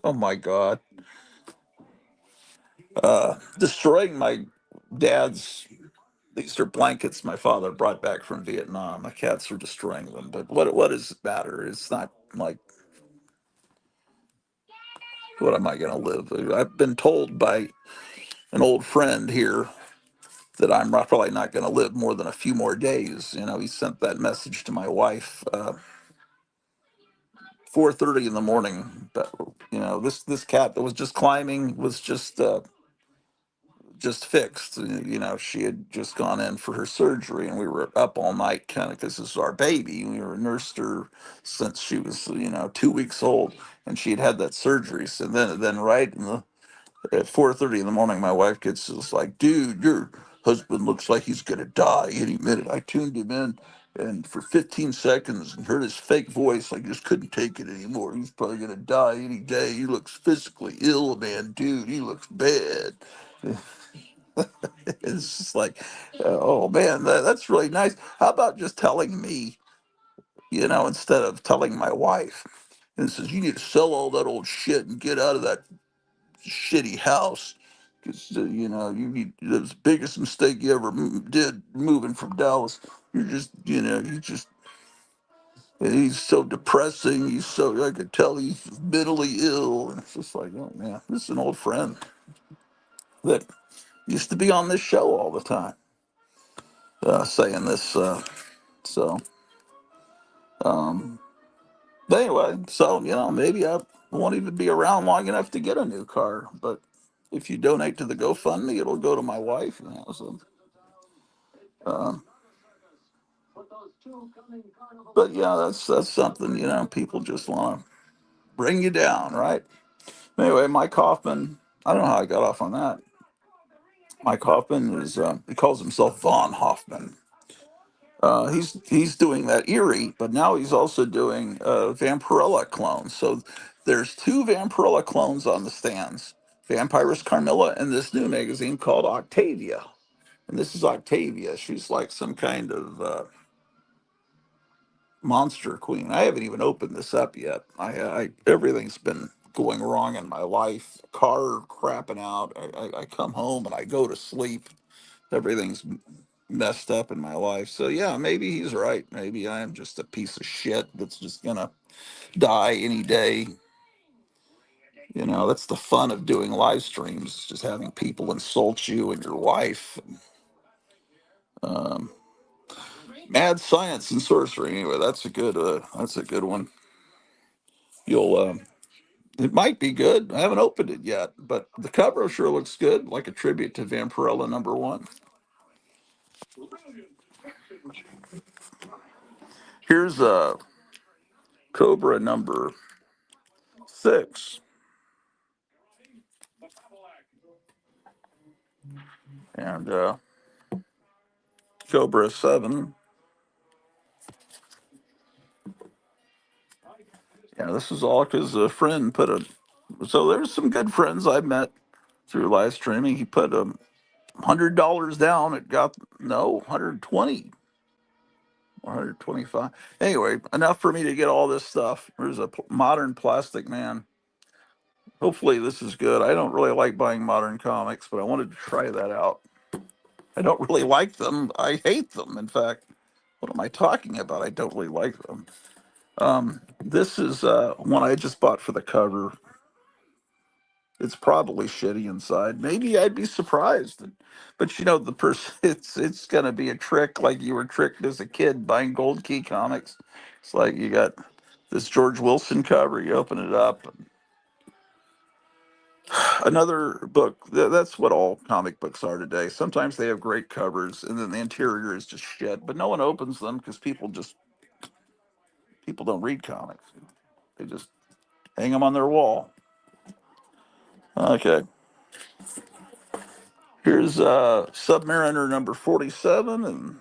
Oh my God. destroying my dad's. These are blankets my father brought back from Vietnam. My cats are destroying them, but what does it matter? It's not like, what am I going to live? I've been told by an old friend here that I'm probably not going to live more than a few more days. You know, he sent that message to my wife 4:30 in the morning. But you know, this cat that was just climbing was just fixed. You know, she had just gone in for her surgery, and we were up all night, kind of, because this is our baby. We were nursed her since she was 2 weeks old, and she had had that surgery. So then right in the at 4:30 in the morning, my wife gets just like, "Dude, your husband looks like he's gonna die any minute." I tuned him in, and for 15 seconds, and heard his fake voice. I just couldn't take it anymore. He's probably gonna die any day. He looks physically ill, man. Dude, he looks bad. It's just like, oh man, that's really nice. How about just telling me, instead of telling my wife? And it says, you need to sell all that old shit and get out of that shitty house. Because, you need, the biggest mistake you ever did moving from Dallas. You're just, he's so depressing. I could tell he's mentally ill. And it's just like, oh man, this is an old friend that used to be on this show all the time, saying this. So, um, but anyway, so, maybe I won't even be around long enough to get a new car. But if you donate to the GoFundMe, it'll go to my wife. So, um, but yeah, that's something, people just want to bring you down, right? Anyway, Mike Hoffman, I don't know how I got off on that. Mike Hoffman he calls himself Von Hoffman. He's doing that Erie, but now he's also doing Vampirella clones. So there's two Vampirella clones on the stands: Vampirus Carmilla and this new magazine called Octavia. And this is Octavia. She's like some kind of monster queen. I haven't even opened this up yet. I everything's been going wrong in my life. Car crapping out. I come home and I go to sleep. Everything's messed up in my life. So yeah, maybe he's right. Maybe I am just a piece of shit that's just gonna die any day. That's the fun of doing live streams, just having people insult you and your wife. Um, Mad science and sorcery. Anyway, that's a good one. You'll It might be good. I haven't opened it yet, but the cover sure looks good, like a tribute to Vampirella #1. Here's Cobra #6 and Cobra 7. Yeah, this is all because a friend put a. So there's some good friends I met through live streaming. He put $100 down. It got, no, 120, 125. Anyway, enough for me to get all this stuff. There's a modern plastic man. Hopefully this is good. I don't really like buying modern comics, but I wanted to try that out. I don't really like them. I hate them. In fact, what am I talking about? I don't really like them. This is one I just bought for the cover. It's probably shitty inside. Maybe I'd be surprised. But the person, it's gonna be a trick, like you were tricked as a kid buying Gold Key comics. It's like you got this George Wilson cover, you open it up, another book. That's what all comic books are today. Sometimes they have great covers, and then the interior is just shit. But no one opens them because people don't read comics. They just hang them on their wall. Okay, here's Submariner #47, and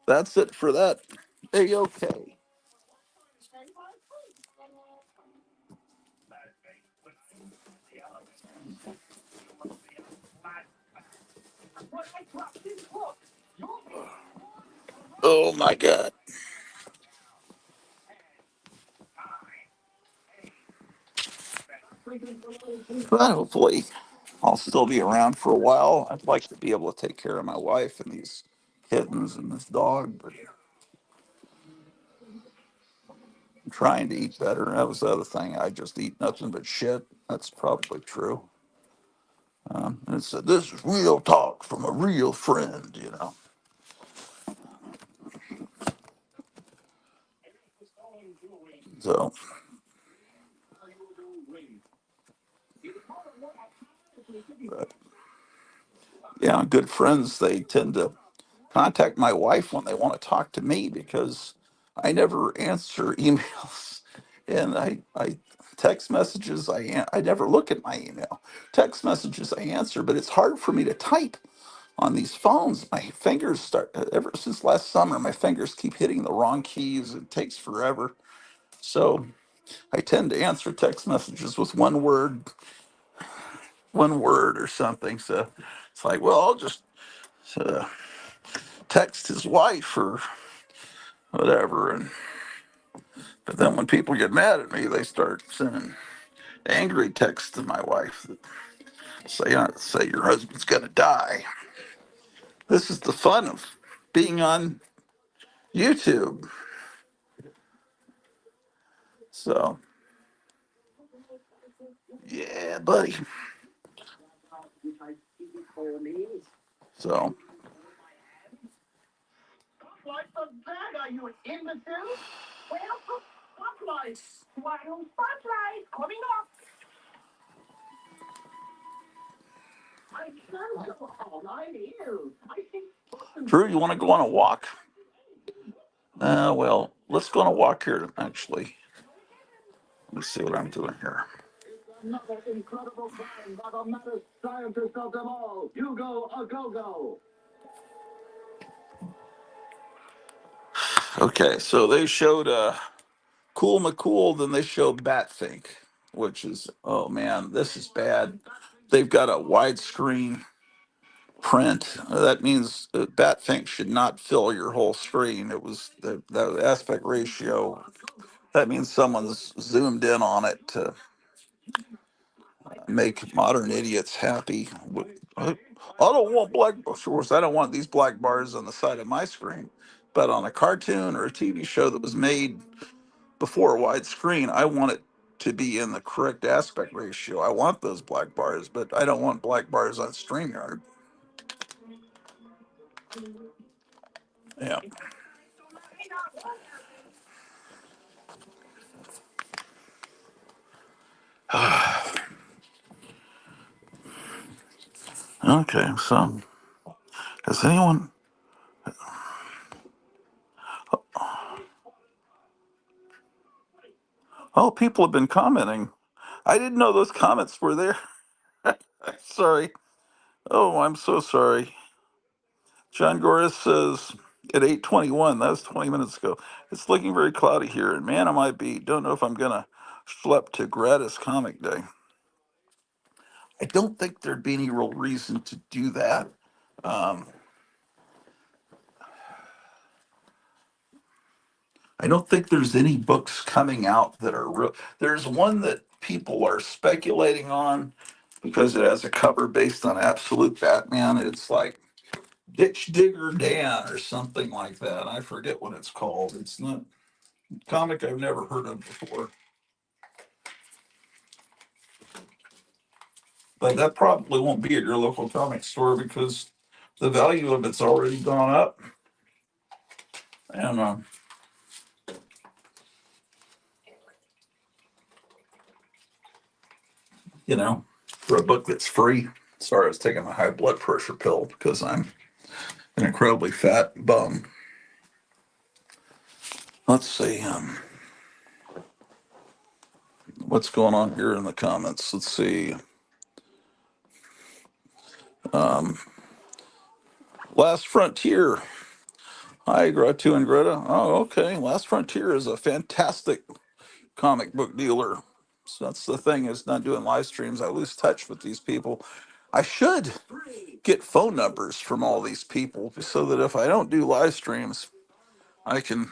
that's it for that. Okay. Oh my God. Well, hopefully. I'll still be around for a while. I'd like to be able to take care of my wife and these kittens and this dog, but I'm trying to eat better. That was the other thing. I just eat nothing but shit. That's probably true. And it said, "This is real talk from a real friend," you know. So, but, yeah, good friends, they tend to contact my wife when they want to talk to me because I never answer emails. And I text messages, I never look at my email. Text messages I answer, but it's hard for me to type on these phones. My fingers start, ever since last summer, my fingers keep hitting the wrong keys. It takes forever. So I tend to answer text messages with one word or something. So it's like, well, I'll just uh, text his wife or whatever. And but then when people get mad at me, they start sending angry texts to my wife that say your husband's gonna die. This is the fun of being on YouTube. So yeah, buddy. So Like the bag, are you an imbecile? Well, spotlights. Why don't spotlights coming up? I can't go home. I'm ill. I think. Drew, you want to go on a walk? Well, let's go on a walk here. Actually, let me see what I'm doing here. Another incredible find by the maddest scientist of them all, Hugo a Go-Go. Okay, so they showed Cool McCool, then they showed Batfink, which is, oh man, this is bad. They've got a widescreen print. That means Batfink should not fill your whole screen. It was the aspect ratio. That means someone's zoomed in on it to make modern idiots happy. I don't want black, of course, I don't want these black bars on the side of my screen, but on a cartoon or a TV show that was made before widescreen, I want it to be in the correct aspect ratio. I want those black bars, but I don't want black bars on Streamyard. Yeah. Okay, so has anyone? Oh, people have been commenting. I didn't know those comments were there. Sorry. Oh, I'm so sorry. John Goris says at 8:21. That was 20 minutes ago. It's looking very cloudy here, and man, I might be. Don't know if I'm gonna schlep to Gratis Comic Day. I don't think there'd be any real reason to do that. Um, I don't think there's any books coming out that are real. There's one that people are speculating on because it has a cover based on Absolute Batman. It's like Ditch Digger Dan or something like that. I forget what it's called. It's not a comic I've never heard of before. But that probably won't be at your local comic store because the value of it's already gone up. And you know, for a book that's free. Sorry, I was taking a high blood pressure pill because I'm an incredibly fat bum. Let's see, what's going on here in the comments. Let's see. Um, Last Frontier. Hi, Grottu and Greta. Oh, okay. Last Frontier is a fantastic comic book dealer. So that's the thing, is not doing live streams. I lose touch with these people. I should get phone numbers from all these people so that if I don't do live streams, I can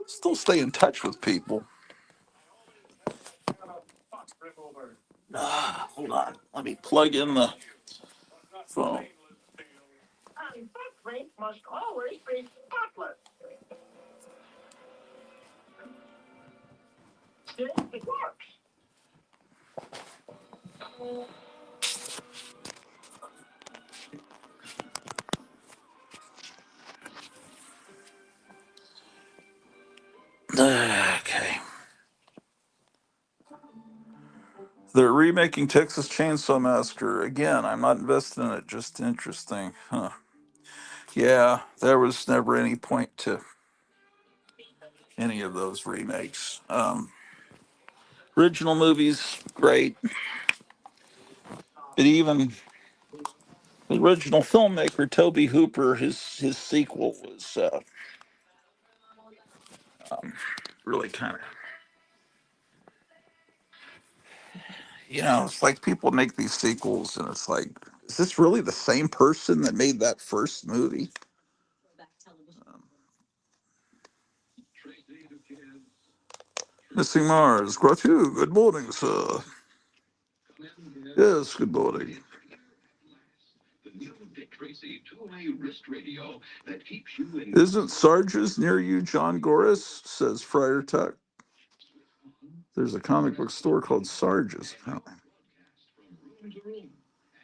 still stay in touch with people. Hold on. Let me plug in the phone. And footprints must always be spotless. See, it works. Okay. They're remaking Texas Chainsaw Massacre. Again, I'm not invested in it, just interesting. Huh. Yeah, there was never any point to any of those remakes. Original movies, great. But even the original filmmaker, Toby Hooper, his sequel was really kind of, it's like people make these sequels and it's like, is this really the same person that made that first movie? Missing Mars, Grottu, good morning, sir. Yes, good morning. Isn't Sarge's near you, John Goris? Says Friar Tuck. There's a comic book store called Sarge's. Apparently.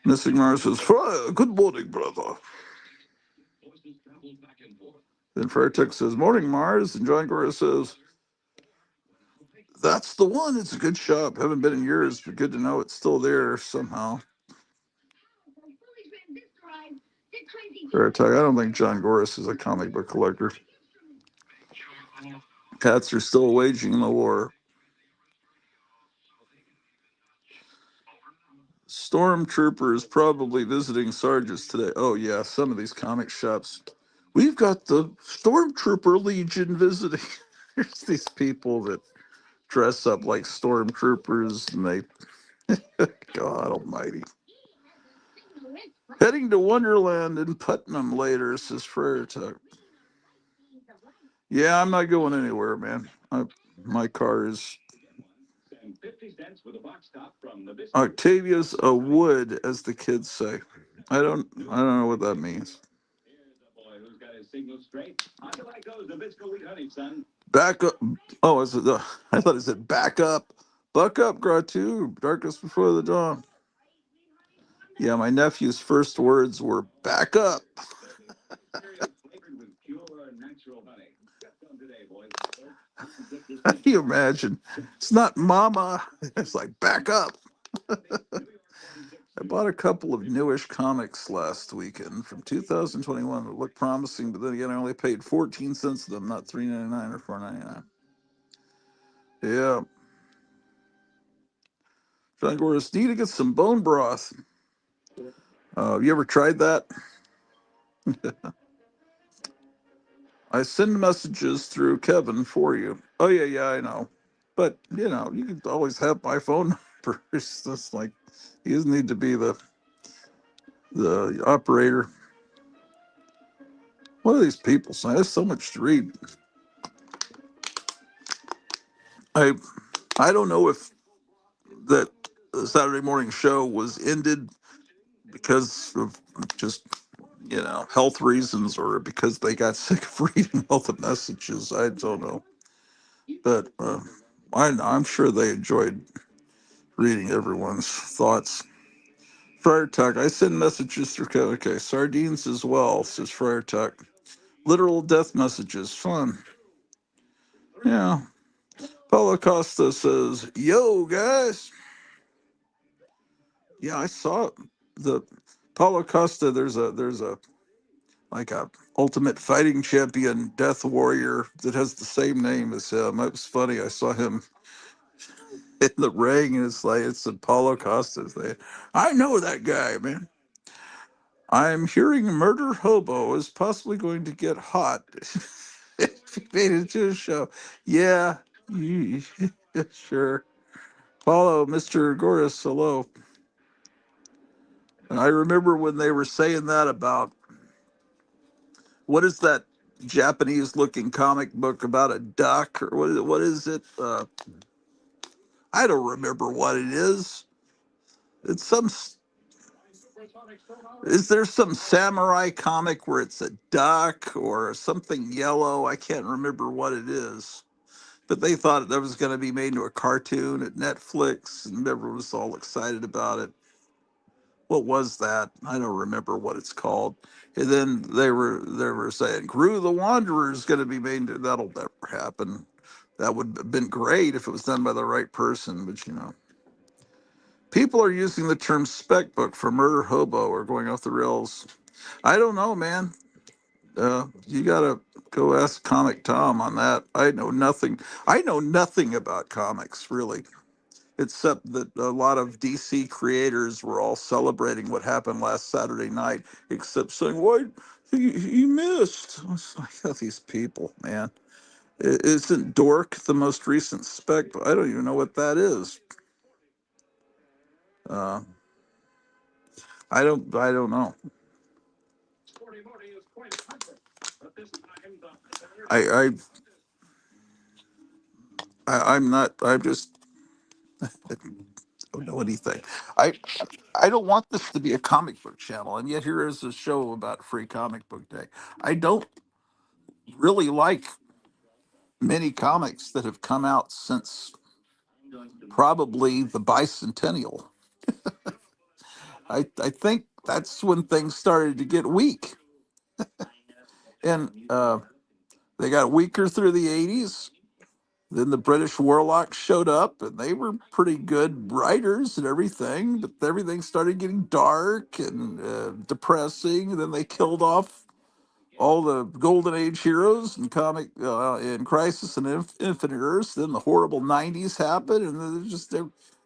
Missing Mars says, Friar, good morning, brother. Then Friar Tuck says, morning, Mars. And John Goris says, that's the one. It's a good shop. Haven't been in years, but good to know it's still there somehow. Friar Tuck, I don't think John Goris is a comic book collector. Cats are still waging the war. Stormtrooper is probably visiting Sarge's today. Oh, yeah, some of these comic shops. We've got the Stormtrooper Legion visiting. There's these people that dress up like stormtroopers and God almighty. Heading to Wonderland in Putnam later, says Frere Tuck. Yeah, I'm not going anywhere, man. My car is Octavia's a wood, as the kids say. I don't know what that means. Back up. Oh, is it? I thought it said back up. Buck up, Grottu. Darkest before the dawn. Yeah, my nephew's first words were back up. Can you imagine? It's not mama. It's like back up. I bought a couple of newish comics last weekend from 2021 that looked promising, but then again, I only paid 14 cents of them, not $3.99 or $4.99. Yeah. John Goris, need to get some bone broth. You ever tried that? I send messages through Kevin for you. Oh, yeah, I know. But, you can always have my phone number. It's just like, he doesn't need to be the operator. What are these people saying? There's so much to read. I I don't know if that the Saturday morning show was ended because of just health reasons or because they got sick of reading all the messages. I don't know, but I'm sure they enjoyed reading everyone's thoughts. Friar Tuck, I send messages through okay, sardines as well, says Friar Tuck. Literal death messages, fun. Yeah. Paulo Costa says, yo guys. Yeah, I saw the Paulo Costa. There's a like a ultimate fighting champion death warrior that has the same name as him. It was funny. I saw him in the ring, and it's Paulo Costa. I know that guy, man. I'm hearing Murder Hobo is possibly going to get hot if he made it to a show. Yeah, sure. Paulo, Mr. Goris, hello. And I remember when they were saying that about what is that Japanese looking comic book about a duck or what is it? I don't remember what it is, It's some. Is there some samurai comic where it's a duck or something yellow? I can't remember what it is. But they thought that was going to be made into a cartoon at Netflix, and everyone was all excited about it. What was that? I don't remember what it's called. And then they were saying Gru the Wanderer is going to be made into. That'll never happen. That would have been great if it was done by the right person, but people are using the term spec book for murder hobo or going off the rails. I don't know, man. You gotta go ask Comic Tom on that. I know nothing. I know nothing about comics really, except that a lot of DC creators were all celebrating what happened last Saturday night, except saying, "What he missed." I was like, "Oh, these people, man." Isn't Dork the most recent spec? I don't even know what that is. Uh, I don't know. I, I, I'm not. I'm just. I don't know anything. I, I don't want this to be a comic book channel, and yet here is a show about Free Comic Book Day. I don't really like many comics that have come out since probably the bicentennial. I think that's when things started to get weak, and they got weaker through the '80s. Then the British warlocks showed up, and they were pretty good writers and everything, but everything started getting dark and depressing. And then they killed off all the Golden Age heroes and comic in Crisis and Infinite Earths. Then the horrible '90s happened, and then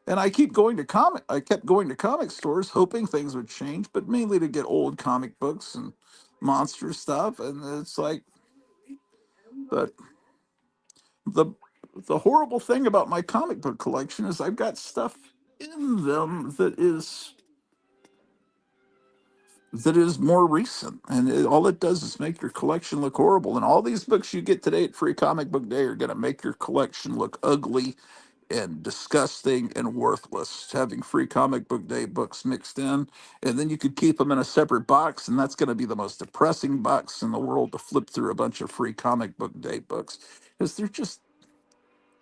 and I keep going to comic. I kept going to comic stores hoping things would change, but mainly to get old comic books and monster stuff. And it's like, but the the horrible thing about my comic book collection is I've got stuff in them that is more recent, and all it does is make your collection look horrible. And all these books you get today at Free Comic Book Day are going to make your collection look ugly and disgusting and worthless. Having Free Comic Book Day books mixed in, and then you could keep them in a separate box, and that's going to be the most depressing box in the world to flip through a bunch of Free Comic Book Day books because they're just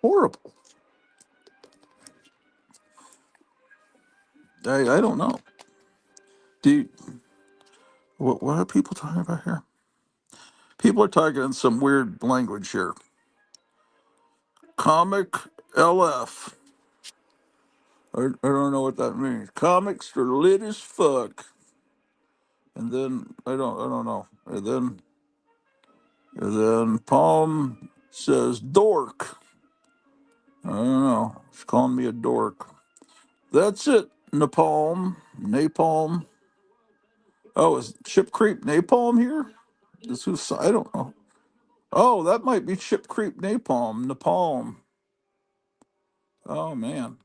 horrible. I don't know. Do you, what are people talking about here? People are talking in some weird language here. Comic LF. I don't know what that means. Comics are lit as fuck. And then I don't know. And then Palm says dork. I don't know. She's calling me a dork. That's it. Napalm. Oh, is Chip Creep Napalm here? This who's I don't know. Oh, that might be Chip Creep Napalm. Oh man,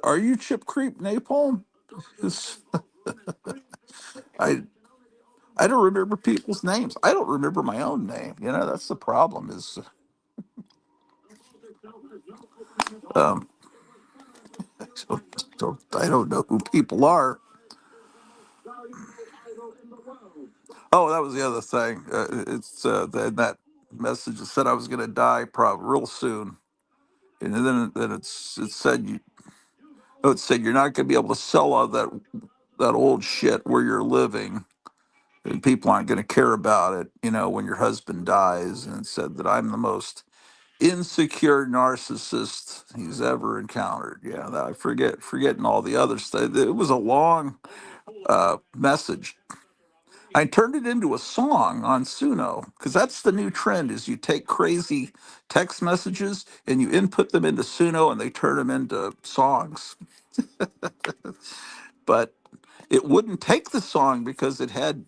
are you Chip Creep Napalm? Is- I I don't remember people's names. I don't remember my own name. That's the problem. Is um, I don't know who people are. Oh, that was the other thing. It's that message that said I was going to die probably real soon, and then it said it said you're not going to be able to sell all that old shit where you're living, and people aren't going to care about it. When your husband dies, and it said that I'm the most insecure narcissist he's ever encountered. Yeah, I forgetting all the other stuff. It was a long message. I turned it into a song on Suno because that's the new trend is you take crazy text messages and you input them into Suno and they turn them into songs. But it wouldn't take the song because it had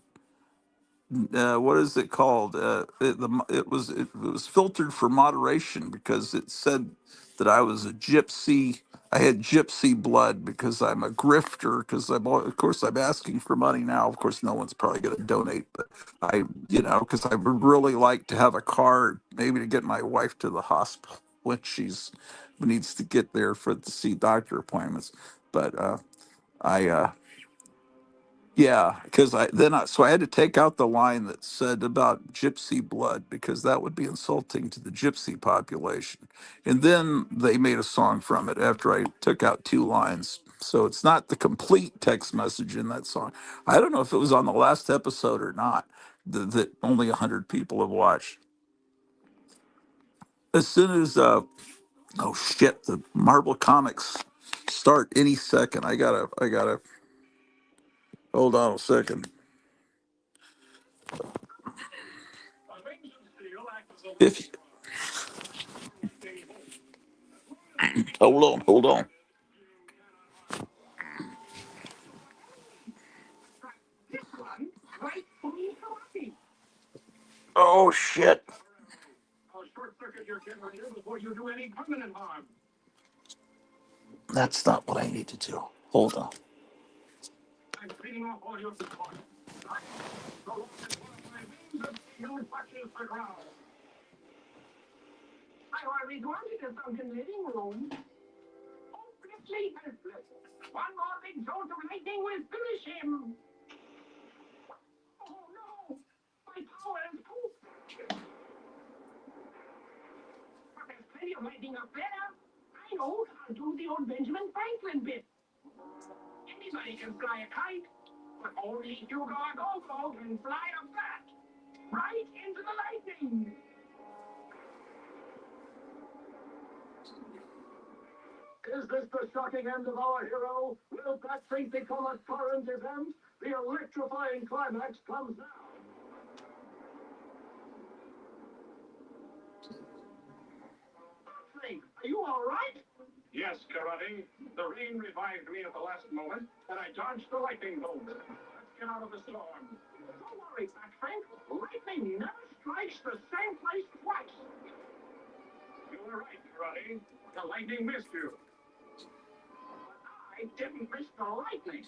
what is it called? It was filtered for moderation because it said that I was a gypsy. I had gypsy blood because I'm a grifter. Because of course, I'm asking for money now. Of course, no one's probably going to donate, but because I would really like to have a car, maybe to get my wife to the hospital when she's needs to get there to see doctor appointments. But I Yeah, because so I had to take out the line that said about gypsy blood because that would be insulting to the gypsy population. And then they made a song from it after I took out two lines. So it's not the complete text message in that song. I don't know if it was on the last episode or not that only 100 people have watched. As soon as oh shit, the Marvel comics start any second. I gotta hold on a second. If hold on. Oh shit. I'll short circuit your generator before you do any permanent harm. That's not what I need to do. Hold on. I'm feeding off all your support. So long as one of my wings of steel touches the ground. I already wanted a sunken living room. Hopelessly helpless. One more big jolt of lightning will finish him. Oh no! My power is pooped. But there's plenty of lightning up there. I know. I'll do the old Benjamin Franklin bit. Anybody can fly a kite, but only Hugo can fly a bat right into the lightning. Is this the shocking end of our hero? Will that fate become a current event? The electrifying climax comes now. Are you all right? Yes, Karate. The rain revived me at the last moment, and I dodged the lightning bolt. Let's get out of the storm. Don't worry, Fat Frank. Lightning never strikes the same place twice. You were right, Karate. The lightning missed you. I didn't miss the lightning.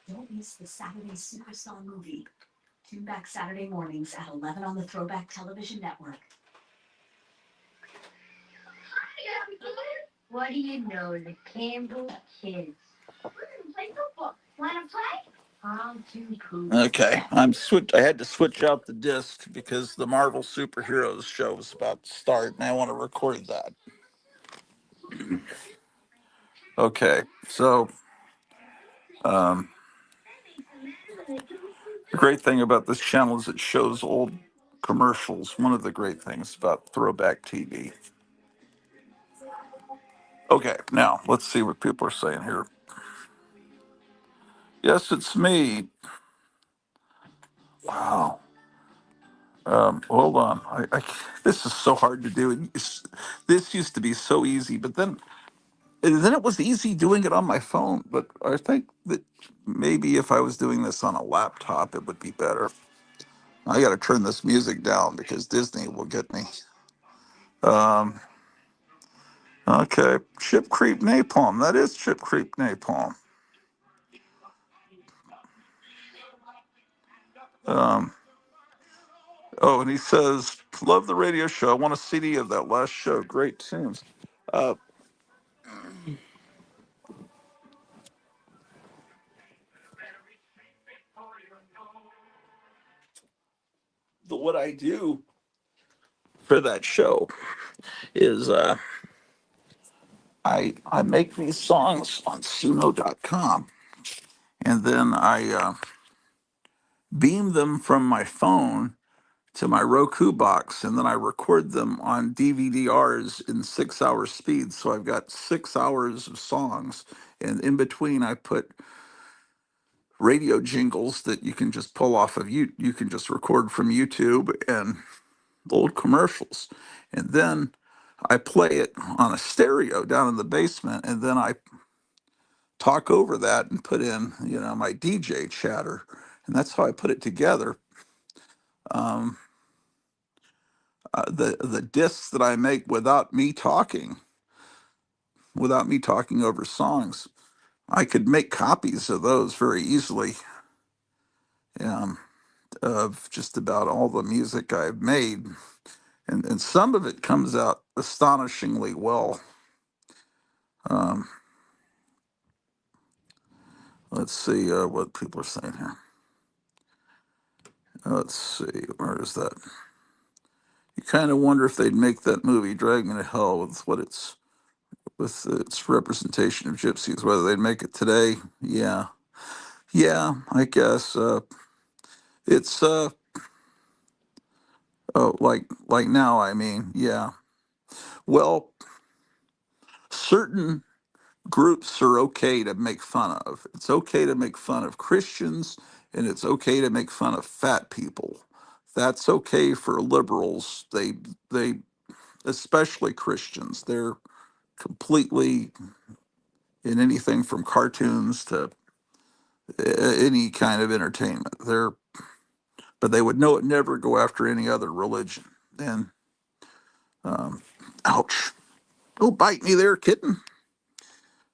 Don't miss the Saturday Superstar movie. Tune back Saturday mornings at 11 on the Throwback Television Network. What do you know, the Campbell kids? Play football. Wanna play? I'm too cool. Okay, I had to switch out the disc because the Marvel superheroes show was about to start, and I want to record that. Okay, so the great thing about this channel is it shows old commercials. One of the great things about throwback TV. Okay, now let's see what people are saying here. Yes, it's me. Wow. Hold on. This is so hard to do. This used to be so easy, but then it was easy doing it on my phone. But I think that maybe if I was doing this on a laptop, it would be better. I got to turn this music down because Disney will get me. Um, okay, Chip Creep Napalm. That is Chip Creep Napalm. Um, oh, and he says, "Love the radio show. I want a CD of that last show. Great tunes." Uh, what I do for that show is I make these songs on suno.com, and then I beam them from my phone to my Roku box, and then I record them on DVD-Rs in 6-hour speed. So I've got 6 hours of songs, and in between I put radio jingles that you can just pull off of you can just record from YouTube, and old commercials. And then I play it on a stereo down in the basement, and then I talk over that and put in, my DJ chatter. And that's how I put it together. Um, the discs that I make without me talking over songs, I could make copies of those very easily, um, of just about all the music I've made. And some of it comes out astonishingly well. Um, let's see what people are saying here. Let's see, where is that? You kind of wonder if they'd make that movie Drag Me to Hell with its representation of gypsies, whether they'd make it today. Yeah, I guess it's oh, like now. I mean, yeah. Well, certain groups are okay to make fun of. It's okay to make fun of Christians, and it's okay to make fun of fat people. That's okay for liberals. They especially Christians. They're completely in anything from cartoons to any kind of entertainment. But they would never go after any other religion. And um, ouch! Don't bite me there, kitten.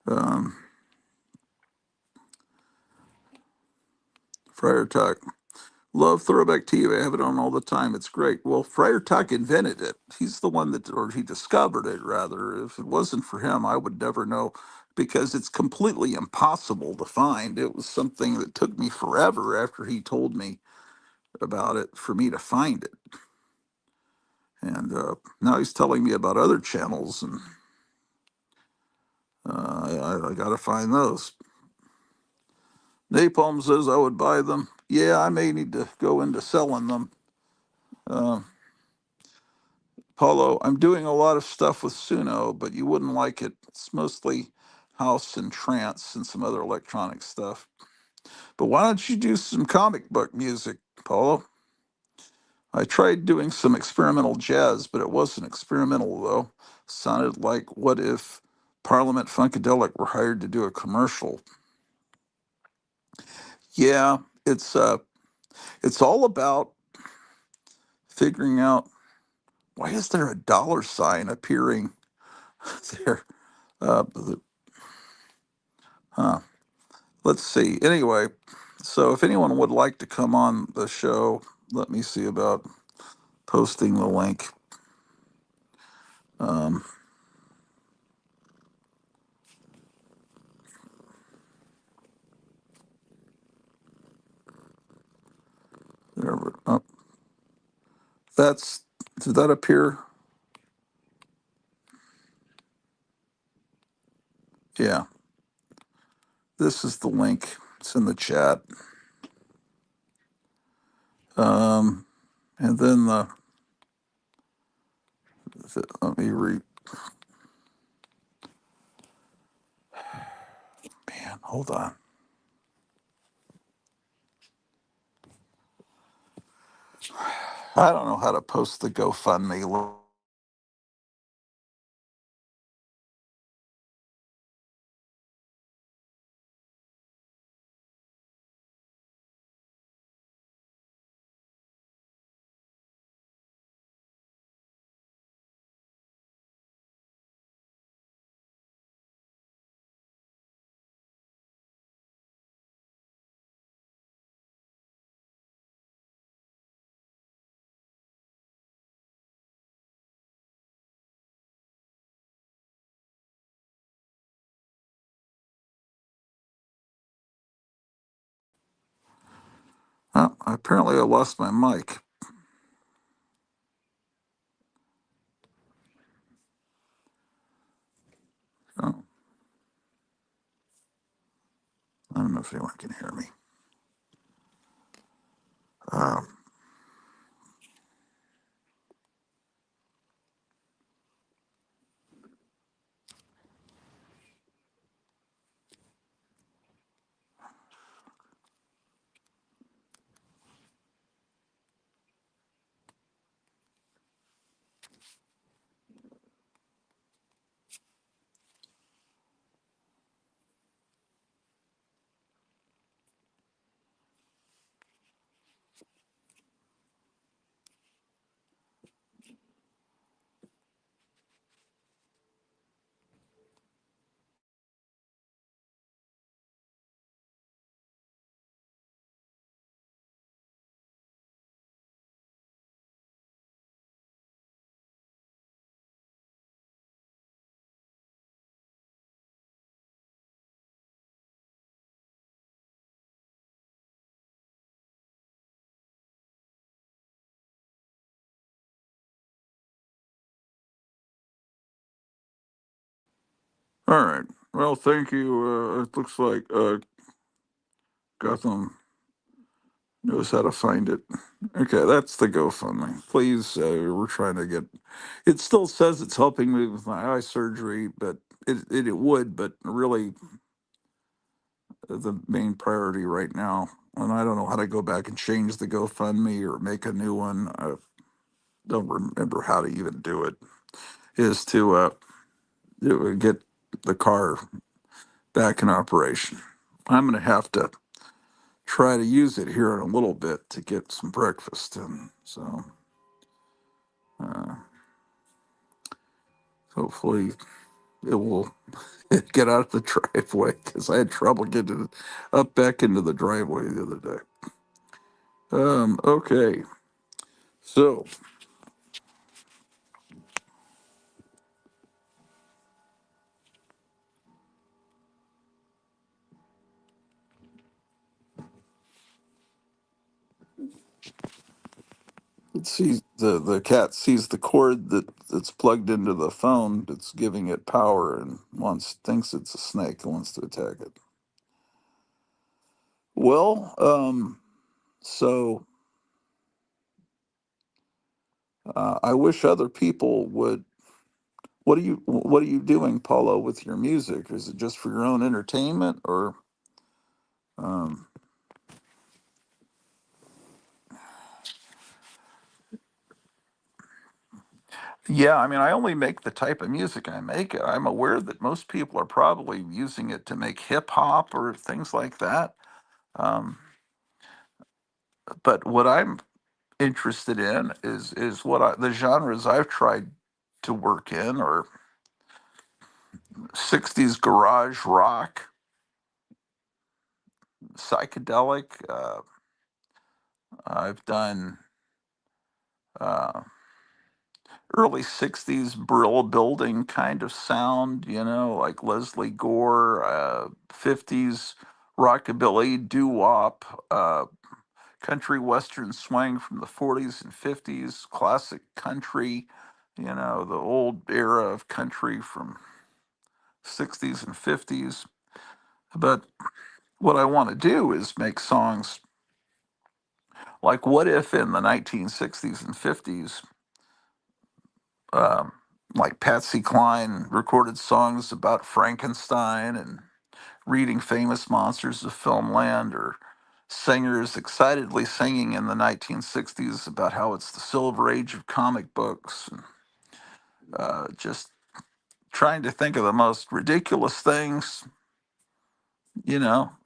Um, Friar Tuck. Love Throwback TV. I have it on all the time. It's great. Well, Friar Tuck invented it. He's the one or he discovered it, rather. If it wasn't for him, I would never know, because it's completely impossible to find. It was something that took me forever after he told me about it for me to find it. And now he's telling me about other channels, and I got to find those. Napalm says I would buy them. Yeah, I may need to go into selling them. Uh, Paulo, I'm doing a lot of stuff with Suno, but you wouldn't like it. It's mostly house and trance and some other electronic stuff. But why don't you do some comic book music, Paulo? I tried doing some experimental jazz, but it wasn't experimental, though. Sounded like what if Parliament Funkadelic were hired to do a commercial. Yeah, it's all about figuring out, why is there a dollar sign appearing there? The, huh. Let's see. Anyway, so if anyone would like to come on the show, let me see about posting the link. Um, there, oh, did that appear? Yeah, this is the link. It's in the chat. And then let me read. Man, hold on. I don't know how to post the GoFundMe. Oh, apparently I lost my mic. Oh, I don't know if anyone can hear me. Um, All right. Well, thank you. It looks like Gotham knows how to find it. Okay, that's the GoFundMe. Please, we're trying to get. It still says it's helping me with my eye surgery, but it would, but really, the main priority right now, and I don't know how to go back and change the GoFundMe or make a new one. I don't remember how to even do it. Is to get the car back in operation. I'm going to have to try to use it here in a little bit to get some breakfast. And so uh, hopefully it will get out of the driveway because I had trouble getting it up back into the driveway the other day. Okay. So it sees the cat sees the cord that's plugged into the phone that's giving it power and thinks it's a snake and wants to attack it. Well, so I wish other people would. What are you doing, Paulo, with your music? Is it just for your own entertainment, or? Um, yeah, I mean, I only make the type of music I make. I'm aware that most people are probably using it to make hip hop or things like that. Um, but what I'm interested in is the genres I've tried to work in, or 60s garage rock, psychedelic. I've done uh, early 60s Brill building kind of sound, like Leslie Gore, 50s rockabilly, doo-wop, country western swing from the 40s and 50s, classic country, the old era of country from 60s and 50s. But what I want to do is make songs like, what if in the 1960s and 50s, um, like Patsy Cline recorded songs about Frankenstein and reading famous monsters of filmland, or singers excitedly singing in the 1960s about how it's the silver age of comic books, and just trying to think of the most ridiculous things,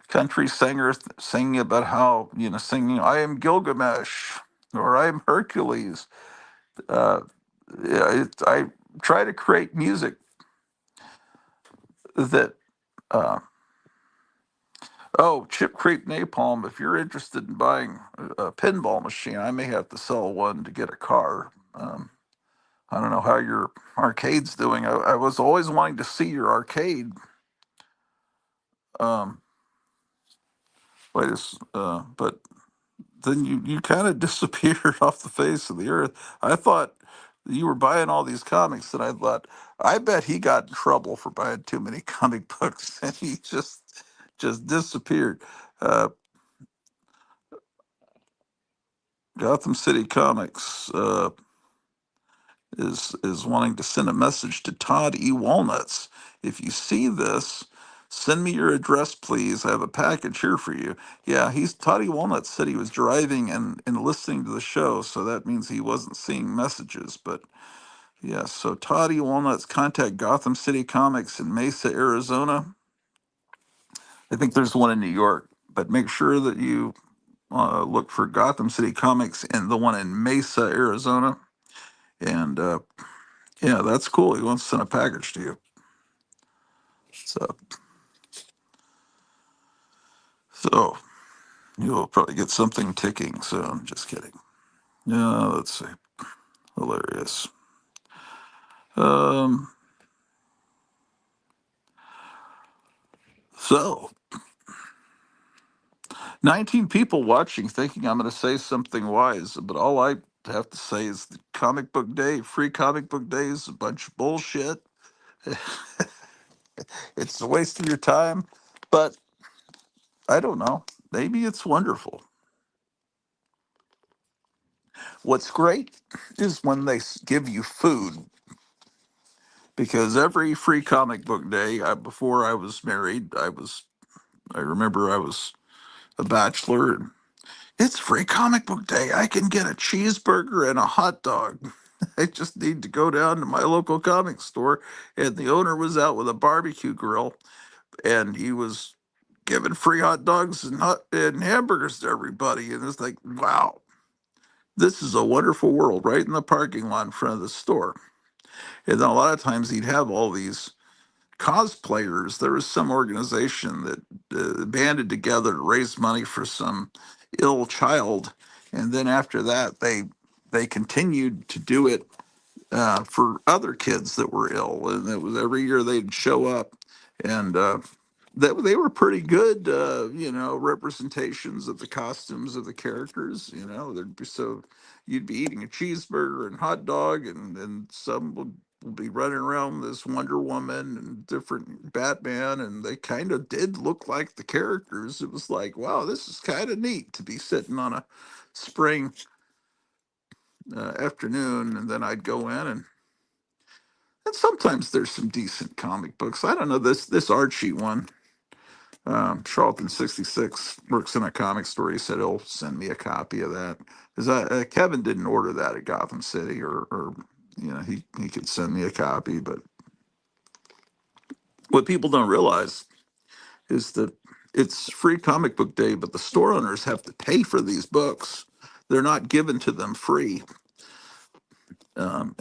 country singers singing about how, singing, I am Gilgamesh or I am Hercules. Uh, yeah, I try to create music that oh, Chip Creek Napalm, if you're interested in buying a pinball machine, I may have to sell one to get a car. I don't know how your arcade's doing. I was always wanting to see your arcade. Um, but then you kind of disappeared off the face of the earth. I thought you were buying all these comics, and I thought, I bet he got in trouble for buying too many comic books, and he just disappeared. Uh, Gotham City Comics. Is wanting to send a message to Todd E. Walnuts. If you see this, send me your address, please. I have a package here for you. Yeah, Todd E. Walnuts said he was driving and listening to the show, so that means he wasn't seeing messages. But yeah, so Todd E. Walnuts, contact Gotham City Comics in Mesa, Arizona. I think there's one in New York, but make sure that you look for Gotham City Comics and the one in Mesa, Arizona. And yeah, that's cool. He wants to send a package to you. So you'll probably get something ticking soon. Just kidding. Yeah, let's see. Hilarious. Um, so 19 people watching, thinking I'm going to say something wise, but all I have to say is the comic book day, free comic book day is a bunch of bullshit. It's a waste of your time, but I don't know. Maybe it's wonderful. What's great is when they give you food, because every free comic book day, before I was married, I remember I was a bachelor. And it's free comic book day. I can get a cheeseburger and a hot dog. I just need to go down to my local comic store, and the owner was out with a barbecue grill, and he was giving free hot dogs and hamburgers to everybody. And it's like, wow, this is a wonderful world right in the parking lot in front of the store. And then a lot of times he'd have all these cosplayers. There was some organization that banded together to raise money for some ill child, and then after that, they continued to do it for other kids that were ill, and it was every year they'd show up, and that they were pretty good, representations of the costumes of the characters. There'd be so you'd be eating a cheeseburger and hot dog, and some would be running around with this Wonder Woman and different Batman, and they kind of did look like the characters. It was like, wow, this is kind of neat to be sitting on a spring afternoon, and then I'd go in and sometimes there's some decent comic books. I don't know this Archie one. Charlton 66 works in a comic store. He said he'll send me a copy of that because Kevin didn't order that at Gotham City, or he could send me a copy. But what people don't realize is that it's free comic book day, but the store owners have to pay for these books. They're not given to them free,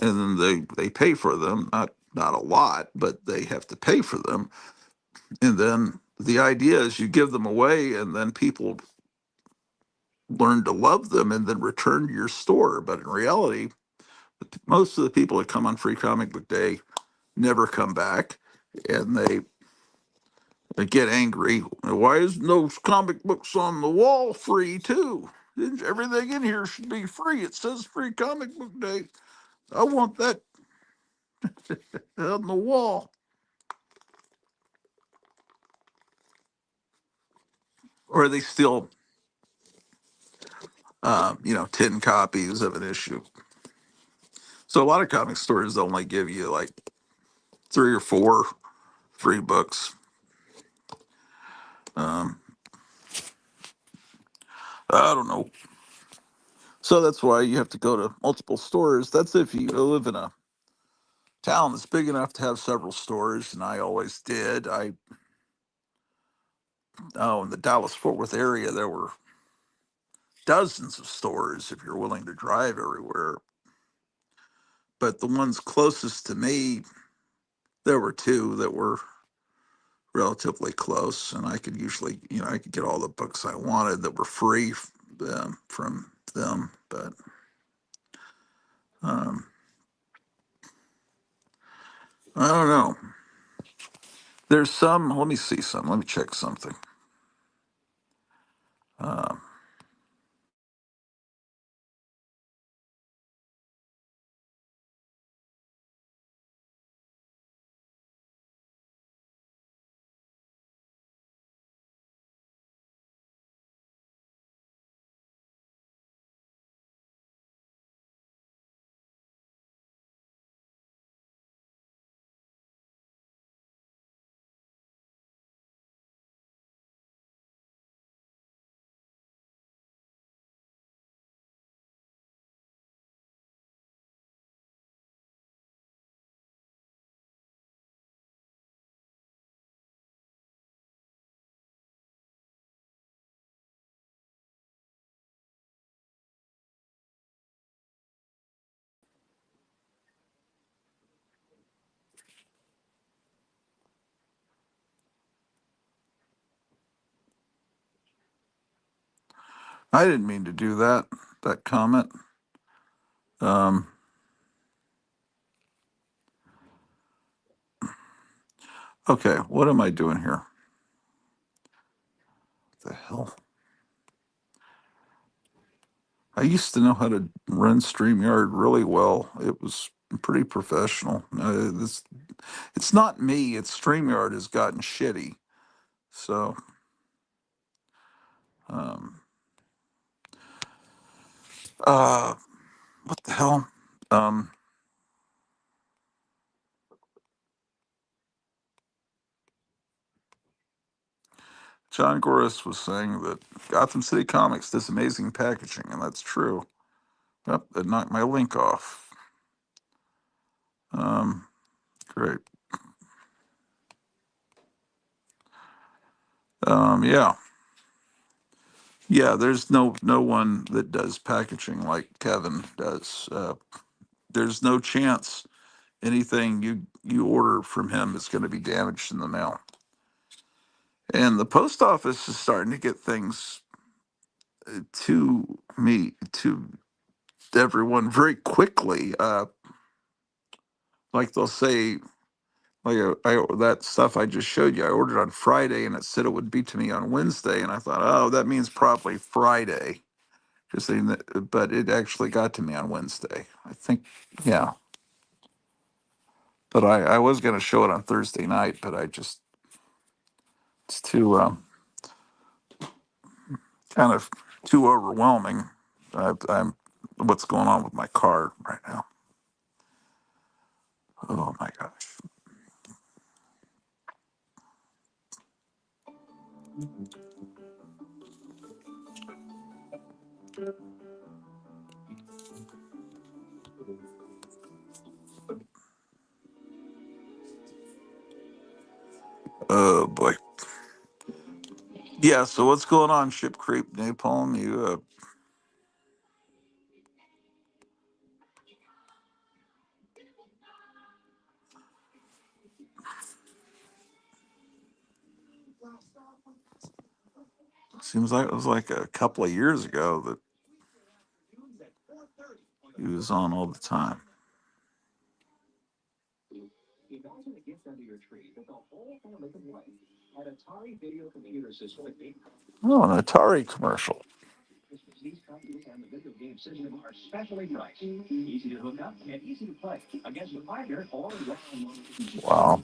and then they pay for them. Not a lot, but they have to pay for them. And then the idea is you give them away, and then people learn to love them and then return to your store. But in reality, most of the people that come on Free Comic Book Day never come back, and they get angry. Why isn't those comic books on the wall free too? Everything in here should be free. It says Free Comic Book Day. I want that on the wall. Or they steal, 10 copies of an issue. So a lot of comic stores only give you like 3 or 4 free books. Um, I don't know. So that's why you have to go to multiple stores. That's if you live in a town that's big enough to have several stores, and I always did. In the Dallas Fort Worth area, there were dozens of stores if you're willing to drive everywhere. But the ones closest to me, there were 2 that were relatively close, and I could usually, I could get all the books I wanted that were free from them. But um, I don't know. There's some. Let me see some. Let me check something. Um, I didn't mean to do that comment. Um, okay, what am I doing here? What the hell? I used to know how to run StreamYard really well. It was pretty professional. It's not me. It's StreamYard has gotten shitty. So, um, uh, what the hell? Um, John Goris was saying that Gotham City Comics does amazing packaging, and that's true. Yep, that knocked my link off. Great. Yeah, yeah. There's no one that does packaging like Kevin does. There's no chance anything you order from him is going to be damaged in the mail. And the post office is starting to get things to me to everyone very quickly. Like they'll say, like that stuff I just showed you, I ordered on Friday, and it said it would be to me on Wednesday, and I thought, oh, that means probably Friday. Just saying that, but it actually got to me on Wednesday. I think, yeah. But I was going to show it on Thursday night, but it's too kind of too overwhelming. I'm what's going on with my car right now. Oh my gosh. Oh boy. Yeah. So what's going on, Ship Creep Napalm? You seems like it was like a couple of years ago that he was on all the time. Oh, an Atari commercial. Wow.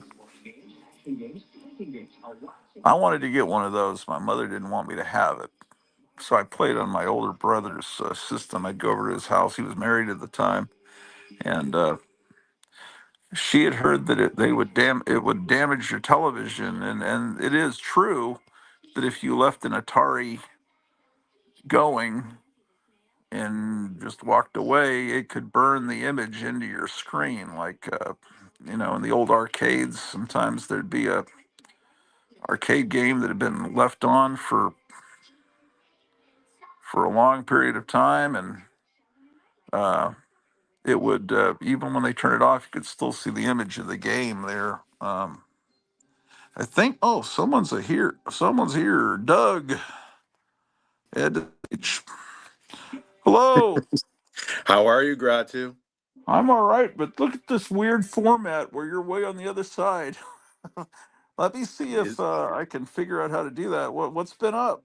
I wanted to get one of those. My mother didn't want me to have it. So I played on my older brother's system. I'd go over to his house. He was married at the time. And she had heard that it would damage your television. And it is true that if you left an Atari going and just walked away, it could burn the image into your screen. Like, in the old arcades, sometimes there'd be a arcade game that had been left on for a long period of time, and uh, it would even when they turn it off, you could still see the image of the game there. I think. Oh, here. Someone's here. Doug. Ed. Hello. How are you, Grottu? I'm all right, but look at this weird format where you're way on the other side. Let me see if Is I can figure out how to do that. What's been up?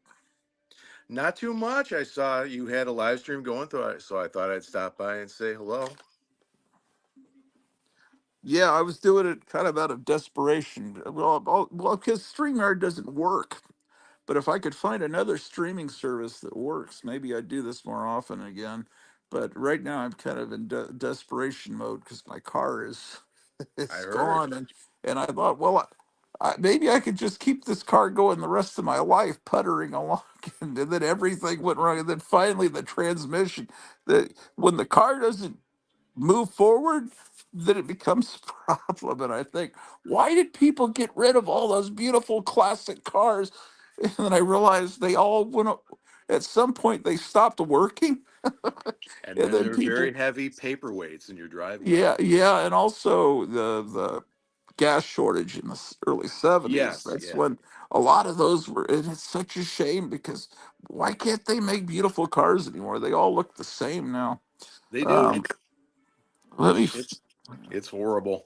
not too much. I saw you had a live stream going through it, so I thought I'd stop by and say hello. Yeah, I was doing it kind of out of desperation. Well, because StreamYard doesn't work. But if I could find another streaming service that works, maybe I'd do this more often again. But right now, I'm kind of in desperation mode because my car is I it's heard. gone, and I thought, well, maybe I could just keep this car going the rest of my life, puttering along, and then everything went wrong, and then finally the transmission. That when the car doesn't move forward, then it becomes a problem. And I think, why did people get rid of all those beautiful classic cars? And then I realized they all at some point they stopped working. And And then then there are very people, heavy paperweights in your driveway. yeah, yeah. And also the gas shortage in the early 70s. Yes, That's yeah, when a lot of those were, and it's such a shame because why can't they make beautiful cars anymore? They all look the same now. they do. Um, let me It's it's horrible.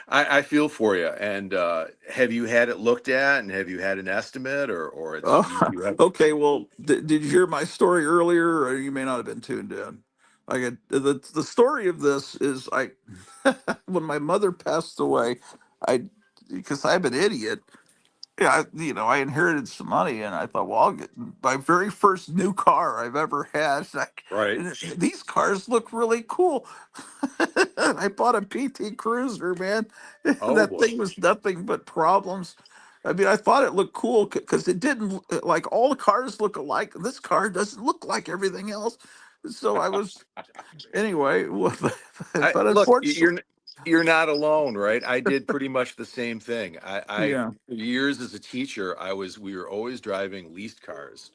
I feel for you. And have you had it looked at, and have you had an estimate, or it's Oh, you have? okay. Well, did you hear my story earlier? Or you may not have been tuned in. I get the story of this is I when my mother passed away, I because I'm an idiot. Yeah, I inherited some money, and I thought, well, I'll get my very first new car I've ever had. Right. These cars look really cool. I bought a PT Cruiser, man. Oh That boy. thing was nothing but problems. I mean, I thought it looked cool because it didn't like all the cars look alike. This car doesn't look like everything else. So I was anyway, but Look, unfortunately, you're not alone, right? I did pretty much the same thing. I yeah. for years as a teacher, we were always driving leased cars,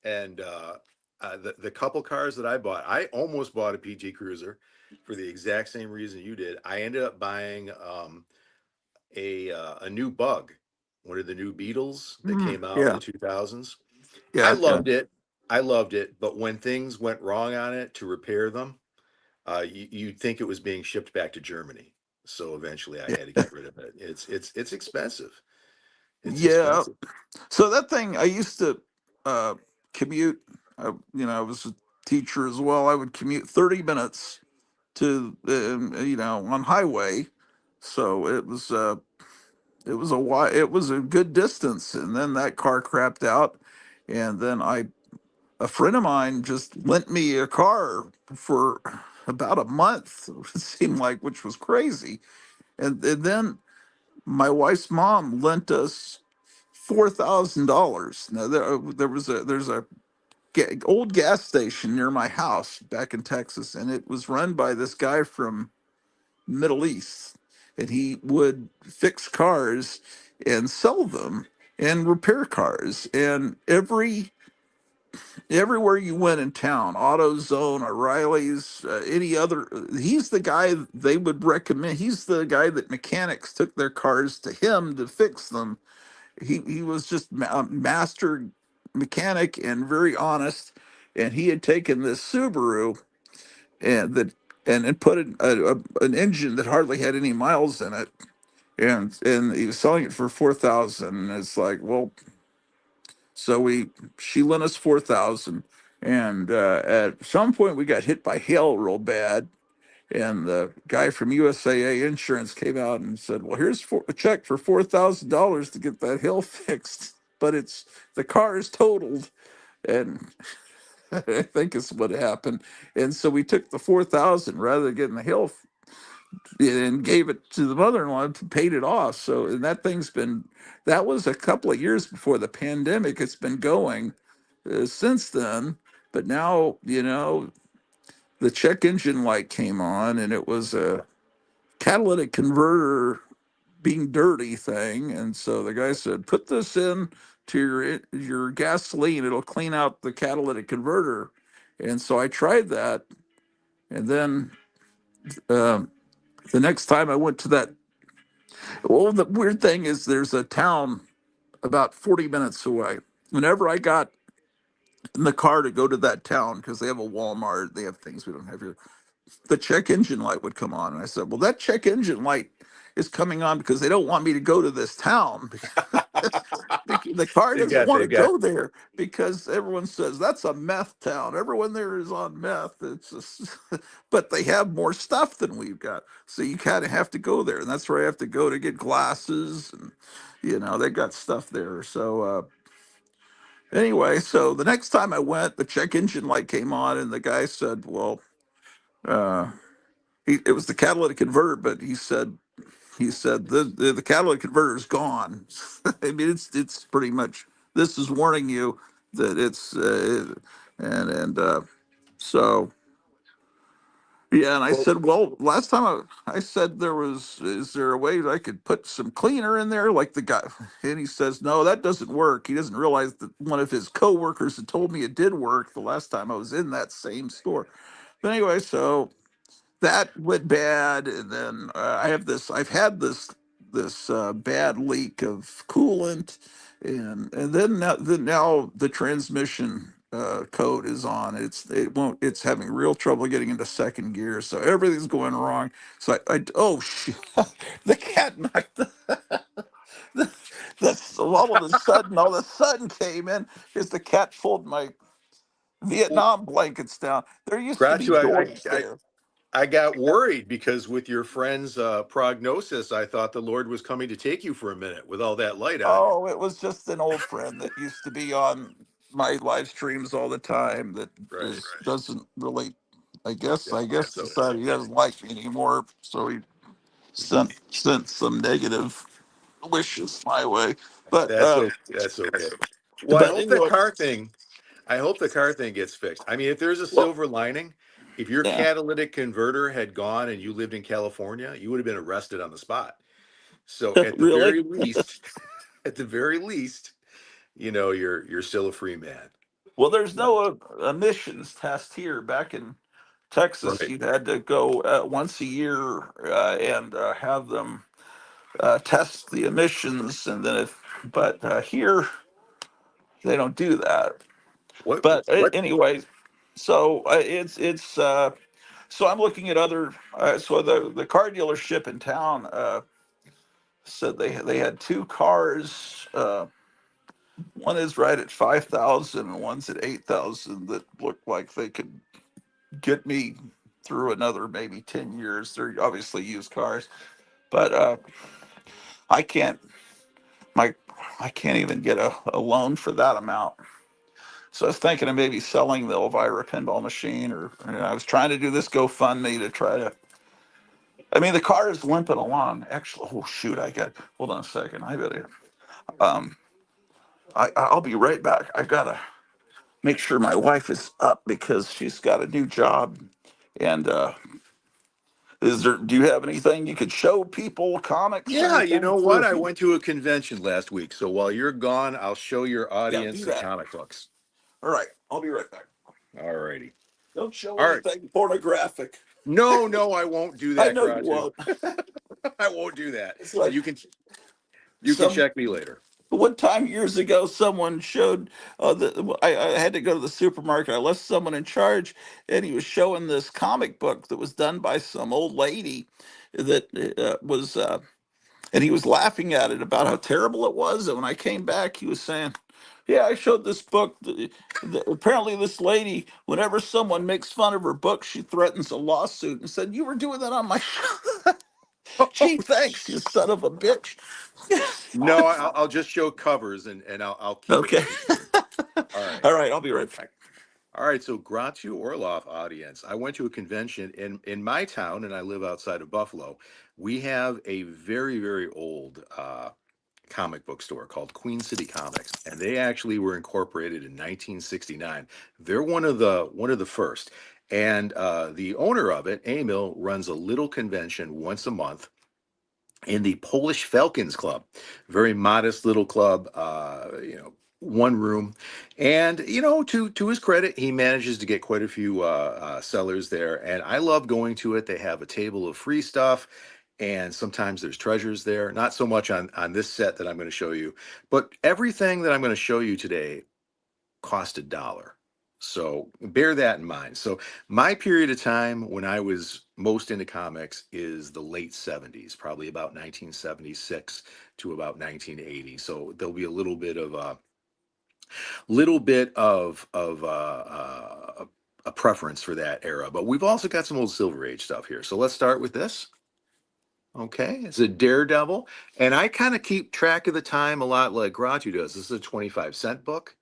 and the couple cars that I bought, I almost bought a PG Cruiser for the exact same reason you did. I ended up buying a new Bug, one of the new Beetles that came out in the Yeah, 2000s. I yeah, yeah, loved it. I loved it, but when things went wrong on it to repair them, you'd think it was being shipped back to Germany. So eventually, I had to yeah. get rid of it. It's expensive. It's Yeah. expensive. So that thing, I used to uh, commute. I was a teacher as well. I would commute 30 minutes to, on highway. So it was a good distance. And then that car crapped out, and then a friend of mine just lent me a car for about a month. It seemed like, which was crazy. And then my wife's mom lent us $4,000. Now there's a old gas station near my house back in Texas, and it was run by this guy from Middle East, and he would fix cars and sell them and repair cars. And everywhere you went in town, AutoZone, O'Reilly's, any other, he's the guy they would recommend. He's the guy that mechanics took their cars to him to fix them. He was just a master mechanic and very honest. And he had taken this Subaru and put an engine that hardly had any miles in it, and he was selling it for 4,000. And it's like, well, so she lent us 4,000, and at some point we got hit by hail real bad, and the guy from USAA Insurance came out and said, "Well, here's a check for $4,000 to get that hail fixed, but the car is totaled." And I think it's what happened. And so we took the 4,000 rather than getting the hail and gave it to the mother-in-law to paid it off. So, and that was a couple of years before the pandemic. It's been going since then, but now, the check engine light came on, and it was a catalytic converter being dirty thing. And so the guy said, put this in to your gasoline, it'll clean out the catalytic converter. And so I tried that, and then um, the next time I went to that, well, the weird thing is there's a town about 40 minutes away. Whenever I got in the car to go to that town, because they have a Walmart, they have things we don't have here, the check engine light would come on. And I said, well, that check engine light is coming on because they don't want me to go to this town. The car They doesn't got want they to got go there because everyone says that's a meth town. Everyone there is on meth. It's just, but they have more stuff than we've got. So you kind of have to go there. And that's where I have to go to get glasses. And, they got stuff there. So, anyway, so the next time I went, the check engine light came on, and the guy said, well, uh, it was the catalytic converter, but he said the catalytic converter is gone. I mean, it's pretty much, this is warning you that it's and so yeah. And I well, said, well, last time I said is there a way that I could put some cleaner in there, like the guy? And he says, no, that doesn't work. He doesn't realize that one of his coworkers had told me it did work the last time I was in that same store. But anyway, so that went bad, and then I've had this bad leak of coolant, and then now the transmission code is on. It's having real trouble getting into second gear, so everything's going wrong. So I oh shit, the cat knocked that's all of a sudden all the sun came in, is the cat pulled my Vietnam blankets down. There used to be Grottu, doors there. I got worried because with your friend's prognosis, I thought the Lord was coming to take you for a minute with all that light on you. Oh, it was just an old friend that used to be on my live streams all the time that Right. doesn't really, Yeah, I guess that's okay. decided he doesn't like me anymore, so he sent some negative wishes my way. But That's okay. That's okay. Well, anyway, I hope the car thing gets fixed. I mean, if there's a well, silver lining, if your yeah, catalytic converter had gone and you lived in California, you would have been arrested on the spot. So at the really. very least, at the very least, you're still a free man. Well, there's no emissions test here. Back in Texas, Right. you had to go once a year and have them test the emissions, and then if but here they don't do that. What But what anyway, so so I'm looking at other. So the car dealership in town said they had two cars. One is right at 5,000, and one's at 8,000 that look like they could get me through another maybe 10 years. They're obviously used cars, but I can't my I can't even get a loan for that amount. So I was thinking of maybe selling the Elvira pinball machine, or I was trying to do this GoFundMe to try to. I mean, the car is limping along. Actually, oh shoot, I got. Hold on a second. I better. Um, I'll be right back. I gotta make sure my wife is up because she's got a new job. And is there? Do you have anything you could show people? Comics or Yeah, you anything know for what? a I few? went to a convention last week, so while you're gone, I'll show your Yeah, audience do the that. comic books. All right, I'll be right back. All righty. Don't show All right. anything pornographic. No, no, I won't do I that, know you Gratu. won't. I won't do that. It's And like you can some check me later. one time years ago, someone showed. I had to go to the supermarket. I left someone in charge, and he was showing this comic book that was done by some old lady that was, and he was laughing at it about how terrible it was. And when I came back, he was saying, "Yeah, I showed this book. Apparently, this lady, whenever someone makes fun of her book, she threatens a lawsuit." And said, "You were doing that on my show." Gee, thanks, you son of a bitch. No, I'll just show covers and I'll keep it Okay. PG. All right. All right, I'll be right back. All right, so Gratu Orloff audience. I went to a convention in my town, and I live outside of Buffalo. We have a very, very old comic book store called Queen City Comics, and they actually were incorporated in 1969. They're one of the first, and the owner of it, Emil, runs a little convention once a month in the Polish Falcons Club. Very modest little club, one room. And, to his credit, he manages to get quite a few sellers there. And I love going to it. They have a table of free stuff. And sometimes there's treasures there. Not so much on this set that I'm going to show you, but everything that I'm going to show you today cost $1. So bear that in mind. So my period of time when I was most into comics is the late 70s, probably about 1976 to about 1980. So there'll be a little bit of a preference for that era. But we've also got some old Silver Age stuff here. So let's start with this. Okay, it's a Daredevil, and I kind of keep track of the time a lot like Gratu does. This is a 25-cent book.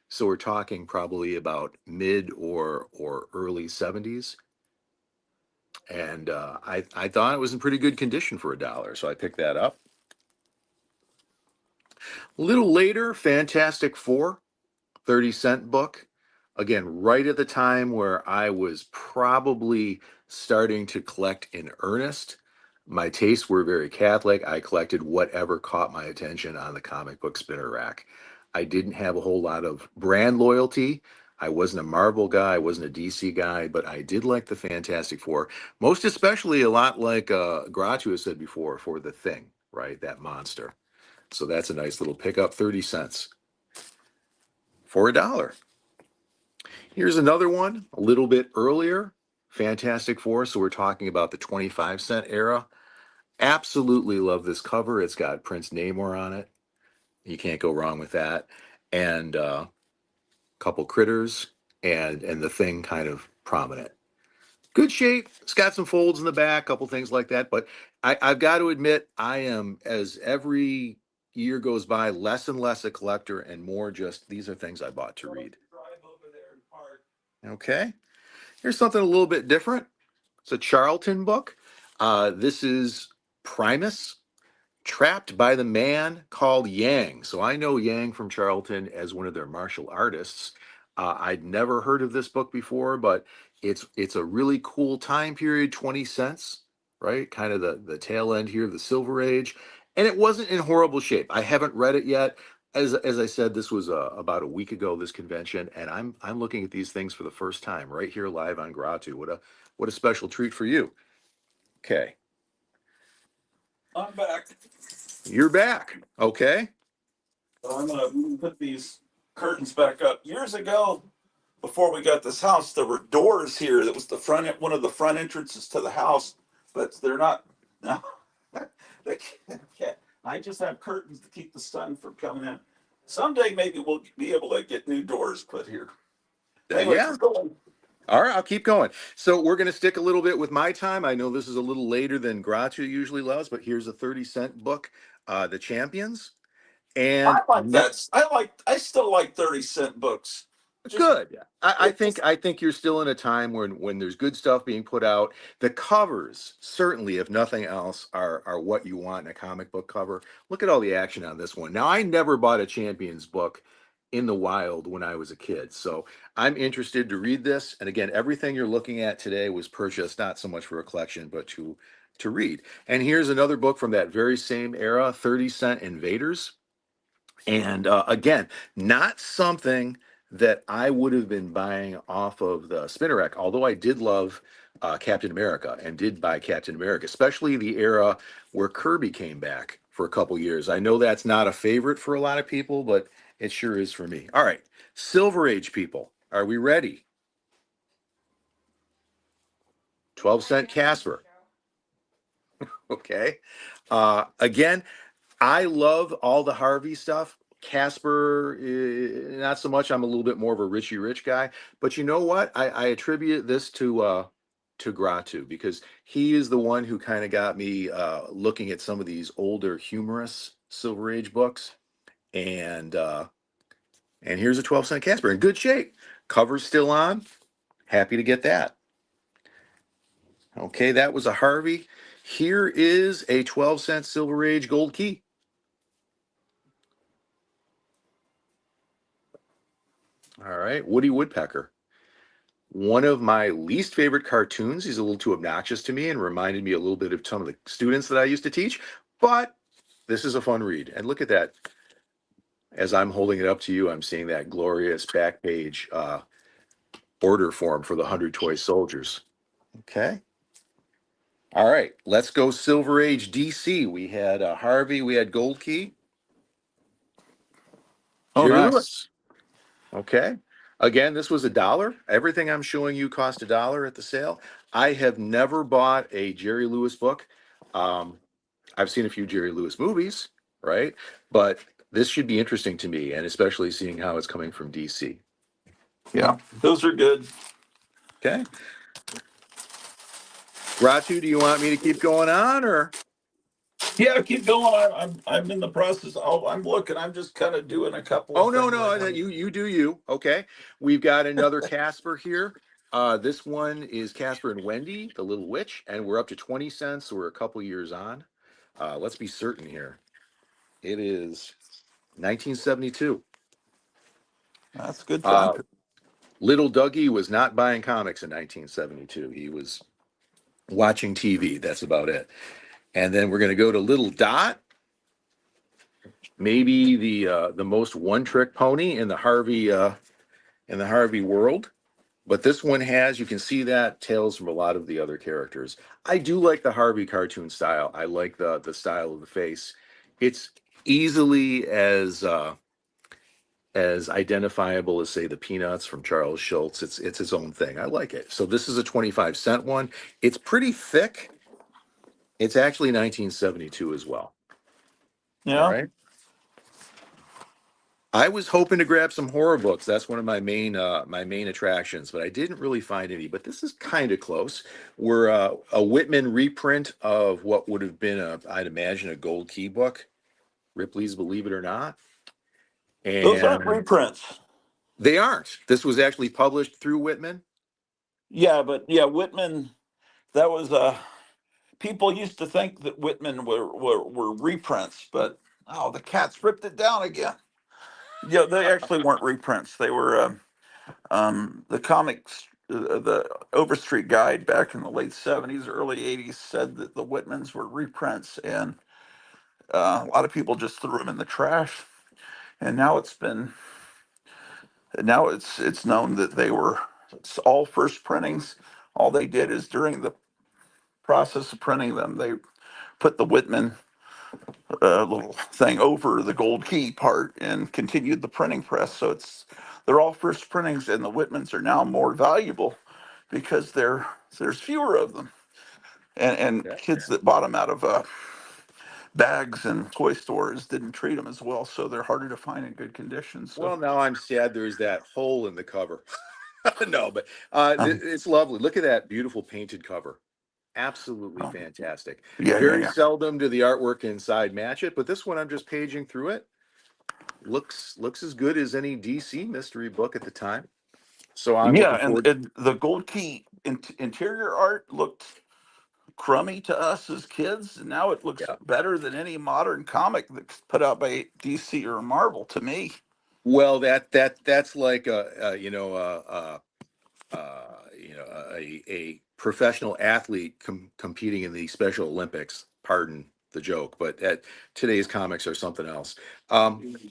So we're talking probably about mid or early 70s. And I thought it was in pretty good condition for $1. So I picked that up. A little later, Fantastic Four, 30-cent book. Again, right at the time where I was probably starting to collect in earnest. My tastes were very Catholic. I collected whatever caught my attention on the comic book spinner rack. I didn't have a whole lot of brand loyalty. I wasn't a Marvel guy. I wasn't a DC guy, but I did like the Fantastic Four, most especially a lot like Gratu has said before for the Thing, right? That monster. So that's a nice little pickup, 30 cents for $1. Here's another one, a little bit earlier, Fantastic Four. So we're talking about the 25-cent era. Absolutely love this cover. It's got Prince Namor on it. You can't go wrong with that. And a couple critters. and the thing kind of prominent. Good shape. It's got some folds in the back, a couple things like that. But I've got to admit, I am, as every year goes by, less and less a collector and more just these are things I bought to read. Okay. Here's something a little bit different. It's a Charlton book. This is Primus, Trapped by the Man Called Yang. So I know Yang from Charlton as one of their martial artists. I'd never heard of this book before, but it's a really cool time period, 20 cents, right? Kind of the tail end here of the Silver Age. And it wasn't in horrible shape. I haven't read it yet. As I said, this was about a week ago, this convention, and I'm looking at these things for the first time right here live on Grottu. What a special treat for you. Okay. I'm back. You're back. Okay. So I'm gonna put these curtains back up. Years ago, before we got this house, there were doors here. That was the front, one of the front entrances to the house, but they're not. No, they can't. I just have curtains to keep the sun from coming in. Someday maybe we'll be able to get new doors put here. Anyway, Yeah. All right, I'll keep going. So we're going to stick a little bit with my time. I know this is a little later than Gratu usually loves, but here's a 30-cent book, The Champions. And I like that. I still like 30-cent books. good. I think you're still in a time when there's good stuff being put out. The covers, certainly, if nothing else, are what you want in a comic book cover. Look at all the action on this one. Now, I never bought a Champions book in the wild when I was a kid, so I'm interested to read this. And again, everything you're looking at today was purchased not so much for a collection, but to read. And here's another book from that very same era, 30-cent Invaders. And again, not something that I would have been buying off of the spinner rack, although I did love Captain America and did buy Captain America, especially the era where Kirby came back for a couple years. I know that's not a favorite for a lot of people, but it sure is for me. All right, Silver Age people, are we ready? 12-cent Casper. Okay. Again, I love all the Harvey stuff. Casper, not so much. I'm a little bit more of a Richie Rich guy. But you know what? I attribute this to Gratu because he is the one who kind of got me looking at some of these older humorous Silver Age books. And here's a 12-cent Casper in good shape. Cover's still on. Happy to get that. Okay, that was a Harvey. Here is a 12-cent Silver Age gold key. All right, Woody Woodpecker. One of my least favorite cartoons. He's a little too obnoxious to me and reminded me a little bit of some of the students that I used to teach, but this is a fun read. And look at that. As I'm holding it up to you, I'm seeing that glorious back page order form for the 100 Toy Soldiers. Okay. All right, let's go Silver Age DC. We had Harvey, we had Gold Key. Oh, Jerry nice. Lewis. Okay. Again, this was $1. Everything I'm showing you cost $1 at the sale. I have never bought a Jerry Lewis book. I've seen a few Jerry Lewis movies, right? But this should be interesting to me, and especially seeing how it's coming from DC. Yeah, those are good. Okay. Ratu, do you want me to keep going on, or? Yeah, keep going. I'm in the process. I'm looking. I'm just kind of doing a couple. Oh of no, things no, right now. you do you. Okay. We've got another Casper here. This one is Casper and Wendy, the Little Witch, and we're up to 20 cents. So we're a couple years on. Let's be certain here. It is 1972. That's good time. Little Dougie was not buying comics in 1972. He was watching TV. That's about it. And then we're going to go to Little Dot. Maybe the most one-trick pony in the Harvey world. But this one has, you can see that, tales from a lot of the other characters. I do like the Harvey cartoon style. I like the style of the face. It's easily as identifiable as, say, the Peanuts from Charles Schultz. It's its own thing. I like it. So this is a 25-cent one. It's pretty thick. It's actually 1972 as well. Yeah. All right. I was hoping to grab some horror books. That's one of my main attractions, but I didn't really find any. But this is kind of close. We're a Whitman reprint of what would have been I'd imagine, a Gold Key book, Ripley's Believe It or Not, Those aren't and reprints. they aren't. This was actually published through Whitman. Yeah, but yeah, Whitman. That was people used to think that Whitman were reprints, but oh, the cats ripped it down again. Yeah, they actually weren't reprints. They were the comics. The Overstreet Guide back in the late '70s, early '80s said that the Whitmans were reprints, and a lot of people just threw them in the trash. And now it's known that they were it's all first printings. All they did is during the process of printing them, they put the Whitman little thing over the gold key part and continued the printing press. So they're all first printings, and the Whitmans are now more valuable because there's fewer of them, and Okay. kids that bought them out of bags and toy stores didn't treat them as well, so they're harder to find in good condition. So Well, now I'm sad there's that hole in the cover. No, but um, it's lovely. Look at that beautiful painted cover. Absolutely um, fantastic. yeah, yeah, Very yeah, seldom do the artwork inside match it, but this one I'm just paging through it. Looks as good as any DC mystery book at the time. So I'm yeah. looking And, forward. and the gold key interior art looked crummy to us as kids, and now it looks Yeah. better than any modern comic that's put out by DC or Marvel to me. Well, that's like a professional athlete competing in the Special Olympics. Pardon the joke, but today's comics are something else.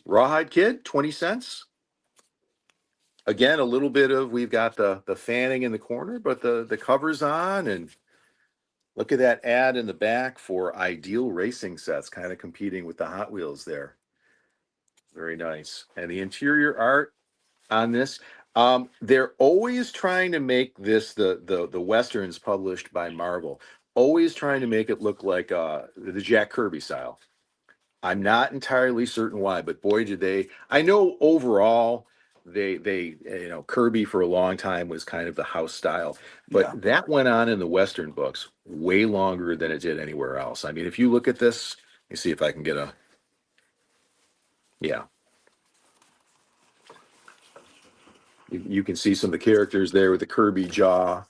Rawhide Kid, 20 cents. Again, a little bit of we've got the fanning in the corner, but the cover's on, and look at that ad in the back for Ideal Racing Sets, kind of competing with the Hot Wheels there. Very nice. And the interior art on this. They're always trying to make this the westerns published by Marvel, always trying to make it look like the Jack Kirby style. I'm not entirely certain why, but boy, did they! I know overall they Kirby for a long time was kind of the house style, but Yeah, that went on in the Western books way longer than it did anywhere else. I mean, if you look at this, let me see if I can get a yeah. You can see some of the characters there with the Kirby jaw.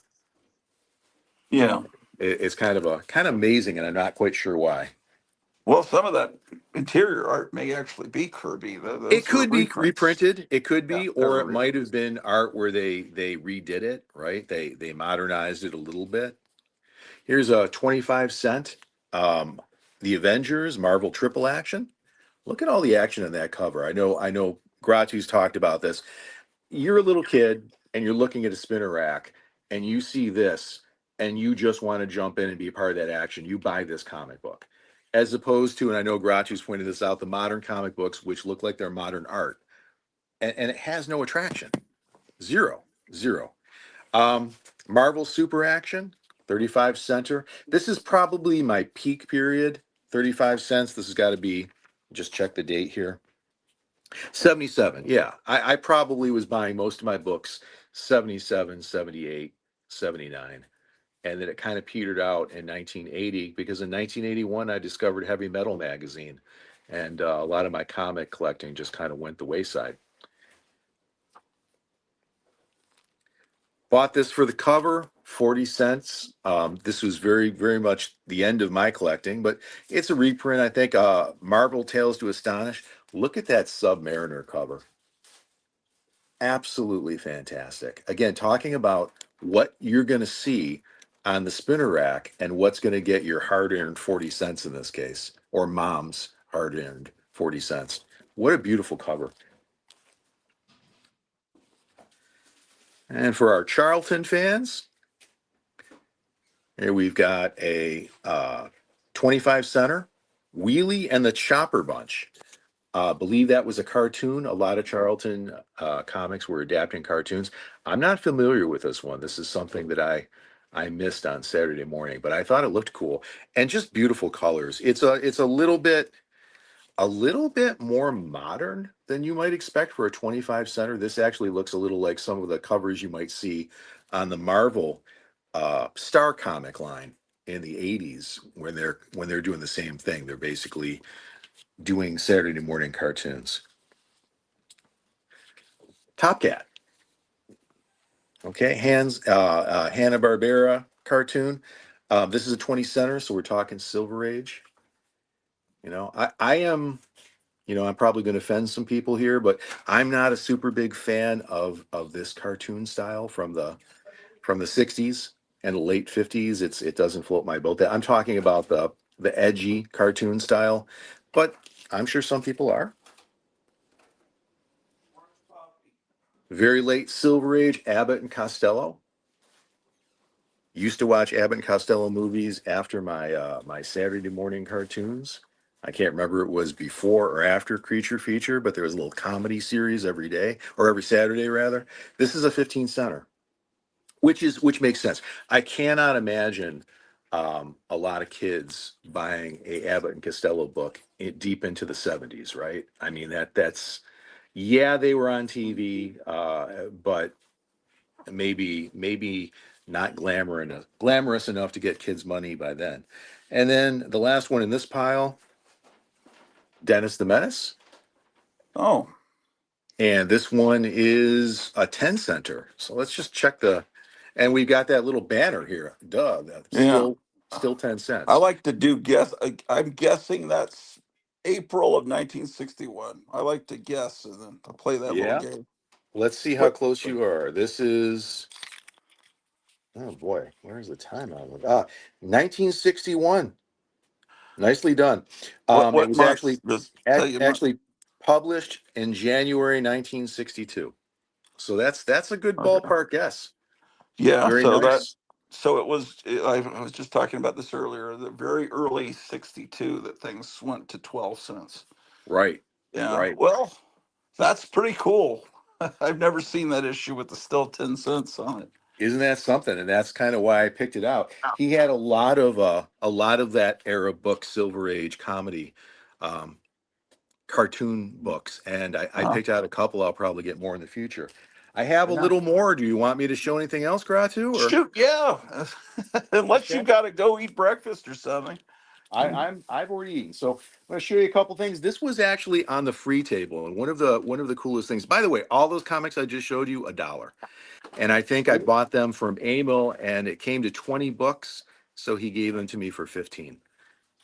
yeah. It's kind of amazing, and I'm not quite sure why. Well, some of that interior art may actually be Kirby. It Those are could be reprints. reprinted. It could Yeah, be, they're or it might have reprints. been art where they redid it, right? They modernized it a little bit. Here's a 25 cent. Um, the Avengers Marvel Triple Action. Look at all the action in that cover. I know. Grottu's talked about this. You're a little kid and you're looking at a spinner rack and you see this and you just want to jump in and be a part of that action, you buy this comic book. As opposed to, and I know Groucho's pointed this out, the modern comic books, which look like they're modern art, and it has no attraction. Zero, zero. Um, Marvel Super Action, 35 center. This is probably my peak period, 35 cents. This has got to be, just check the date here. 77. Yeah. I probably was buying most of my books 77, 78, 79. And then it kind of petered out in 1980 because in 1981 I discovered Heavy Metal magazine, and a lot of my comic collecting just kind of went the wayside. Bought this for the cover, 40 cents. This was very, very much the end of my collecting, but it's a reprint, I think. Marvel Tales to Astonish. Look at that Submariner cover. Absolutely fantastic. Again, talking about what you're going to see on the spinner rack and what's going to get your hard earned 40 cents in this case, or mom's hard earned 40 cents. What a beautiful cover. And for our Charlton fans, here we've got a 25 center Wheelie and the Chopper Bunch. Believe that was a cartoon. A lot of Charlton comics were adapting cartoons. I'm not familiar with this one. This is something that I missed on Saturday morning, but I thought it looked cool and just beautiful colors. It's a little bit a little bit more modern than you might expect for a 25 center. This actually looks a little like some of the covers you might see on the Marvel Star comic line in the 80s when they're doing the same thing. They're basically doing Saturday morning cartoons. Top Cat. Okay, Hanna-Barbera cartoon. This is a 20 center, so we're talking Silver Age. I am, I'm probably going to offend some people here, but I'm not a super big fan of this cartoon style from the 60s and the late 50s. It doesn't float my boat. I'm talking about the edgy cartoon style, but I'm sure some people are. Very late Silver Age, Abbott and Costello. Used to watch Abbott and Costello movies after my Saturday morning cartoons. I can't remember it was before or after Creature Feature, but there was a little comedy series every day or every Saturday rather. This is a 15 center, which makes sense. I cannot imagine a lot of kids buying a Abbott and Costello book deep into the 70s, right? I mean that's yeah, they were on TV, but maybe not glamorous enough to get kids money by then. And then the last one in this pile, Dennis the Menace. Oh, And this one is a 10 center. So let's just check and we've got that little banner here. Duh, that's yeah. still 10 I cents. like to do guess. I'm guessing that's April of 1961. I like to guess and then to play that little Yeah. game. Let's see how What? close you are. This is, oh boy, where's the time on it? 1961. Nicely done. It What was month? Just tell you month. actually published in January 1962. So that's a good Okay. ballpark guess. Yeah. Very nice. So it was. I was just talking about this earlier. The very early '62 that things went to 12 cents. Right. Yeah. Right. Well, that's pretty cool. I've never seen that issue with the still 10 cents on it. Isn't that something? And that's kind of why I picked it out. He had a lot of that era book, Silver Age comedy, um, cartoon books, and I Uh, picked out a couple. I'll probably get more in the future. I have a yeah. little more. Do you want me to show anything else, Gratu? Or Shoot, yeah. Unless okay. you've got to go eat breakfast or something. I've already eaten. So I'm going to show you a couple things. This was actually on the free table, and one of the coolest things. By the way, all those comics I just showed you, $1, and I think I bought them from Emil, and it came to 20 books, so he gave them to me for 15.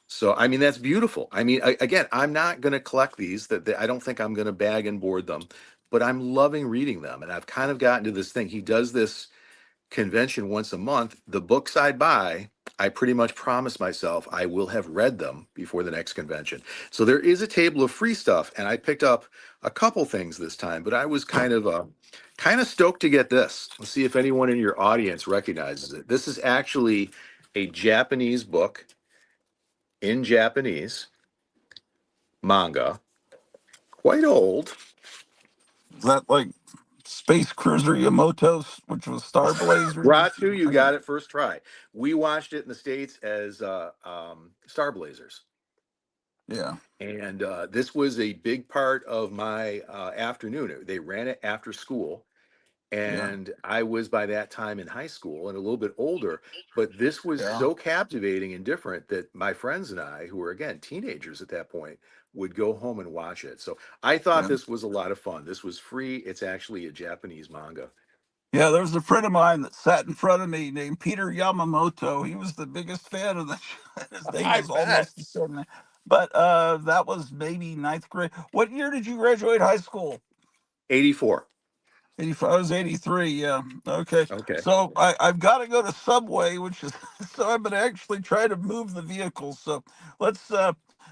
So I mean that's beautiful. I mean, again, I'm not going to collect these. That I don't think I'm going to bag and board them, but I'm loving reading them, and I've kind of gotten to this thing. He does this convention once a month. The books I buy, I pretty much promise myself I will have read them before the next convention. So there is a table of free stuff, and I picked up a couple things this time, but I was kind of stoked to get this. Let's see if anyone in your audience recognizes it. This is actually a Japanese book in Japanese manga, quite old. Is that like Space Cruiser Yamamoto's, which was Star Blazers? Ratu, you got it first try. We watched it in the States as Star Blazers. Yeah, And this was a big part of my afternoon. They ran it after school. yeah, And I was by that time in high school and a little bit older. But this was yeah, so captivating and different that my friends and I, who were again teenagers at that point, would go home and watch it. So I thought yeah. this was a lot of fun. This was free. It's actually a Japanese manga. Yeah, there was a friend of mine that sat in front of me named Peter Yamamoto. He was the biggest fan of the show. His name I was bet. almost the same. But that was maybe ninth grade. What year did you graduate high school? 84. 85. I was 83. Yeah. Okay. Okay. So I've got to go to Subway, which is so I'm going to actually try to move the vehicle. So let's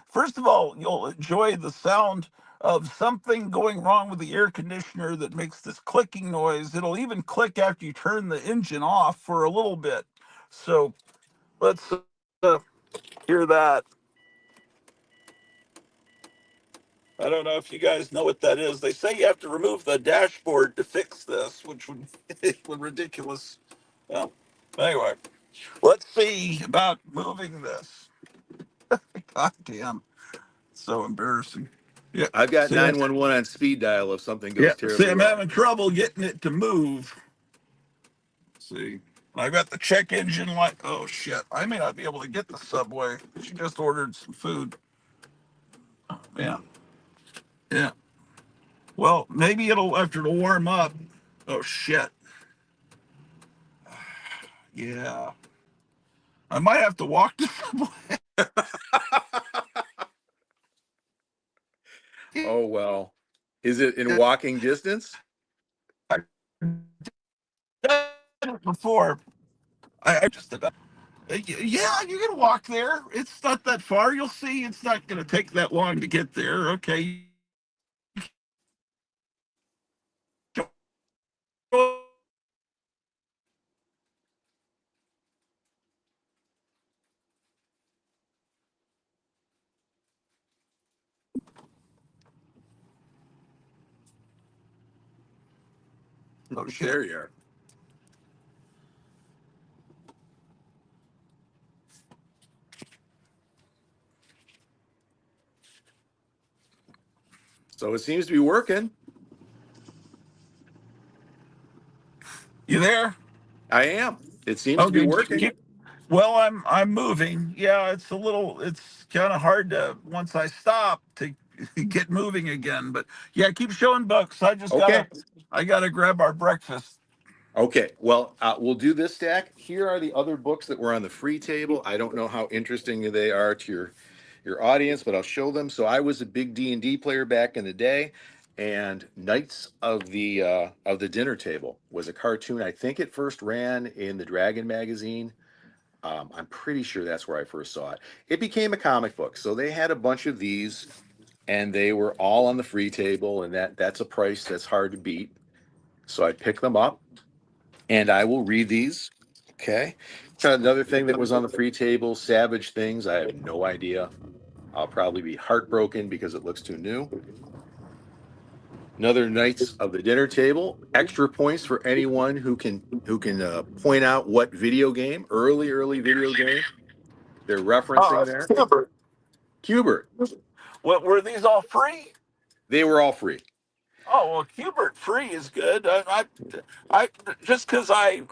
first of all, you'll enjoy the sound of something going wrong with the air conditioner that makes this clicking noise. It'll even click after you turn the engine off for a little bit. So let's hear that. I don't know if you guys know what that is. They say you have to remove the dashboard to fix this, which would would ridiculous. Well, anyway, let's see about moving this. God damn. so embarrassing. Yeah. I've got See, I'm, 911 on speed dial if something yeah. goes See, terribly I'm wrong. having trouble getting it to move. See, I got the check engine light. Oh shit! I may not be able to get the subway. She just ordered some food. Yeah, yeah. Well, maybe it'll warm up. Oh shit! Yeah, I might have to walk the subway. Oh, well. Is it in walking distance? I've done it before. I just about. Yeah, you can walk there. It's not that far. You'll see. It's not going to take that long to get there. Okay. Oh shit! There you are. So it seems to be working. You there? I am. It seems to be Okay. working. Well, I'm moving. Yeah, it's kind of hard to once I stop to get moving again. But yeah, keep showing books. Okay. I gotta grab our breakfast. Okay. Well, we'll do this stack. Here are the other books that were on the free table. I don't know how interesting they are to your audience, but I'll show them. So I was a big D&D player back in the day, and Knights of the Dinner Table was a cartoon. I think it first ran in the Dragon magazine. I'm pretty sure that's where I first saw it. It became a comic book. So they had a bunch of these, and they were all on the free table, and that's a price that's hard to beat. So I picked them up, and I will read these. Okay. Another thing that was on the free table, Savage Things. I have no idea. I'll probably be heartbroken because it looks too new. Another Knights of the Dinner Table. Extra points for anyone who can point out what video game, early video game they're referencing there. Cubert. Cubert. What were these all free? They were all free. Oh well, Cubert free is good. I just because I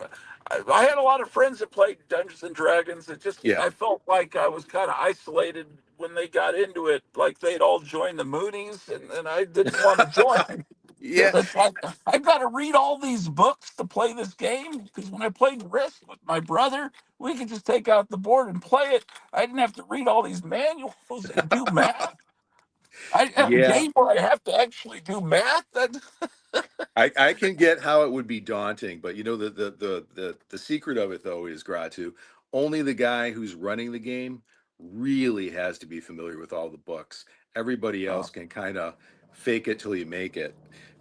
had a lot of friends that played Dungeons and Dragons. Yeah. I felt like I was kind of isolated when they got into it. Like they'd all join the Moonies, and I didn't want to join. Yeah. It's like I've got to read all these books to play this game because when I played Risk with my brother, we could just take out the board and play it. I didn't have to read all these manuals and do math. I a Yeah. game where I have to actually do math. That I can get how it would be daunting, but you know the secret of it though is Grottu. Only the guy who's running the game really has to be familiar with all the books. Everybody else can kind of fake it till you make it.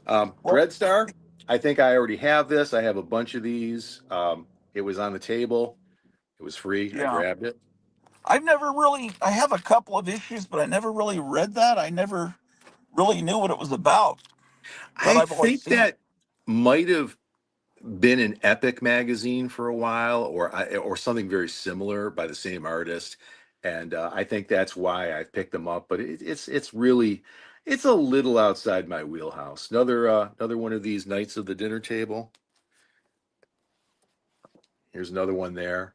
well, Dreadstar, I think I already have this. I have a bunch of these. It was on the table. It was free. I yeah. grabbed it. I've never really. I have a couple of issues, but I never really read that. I never really knew what it was about, but I I've always think seen it. that might have been an Epic magazine for a while, or something very similar by the same artist, and I think that's why I picked them up. But it's really it's a little outside my wheelhouse. Another one of these Knights of the Dinner Table. Here's another one there,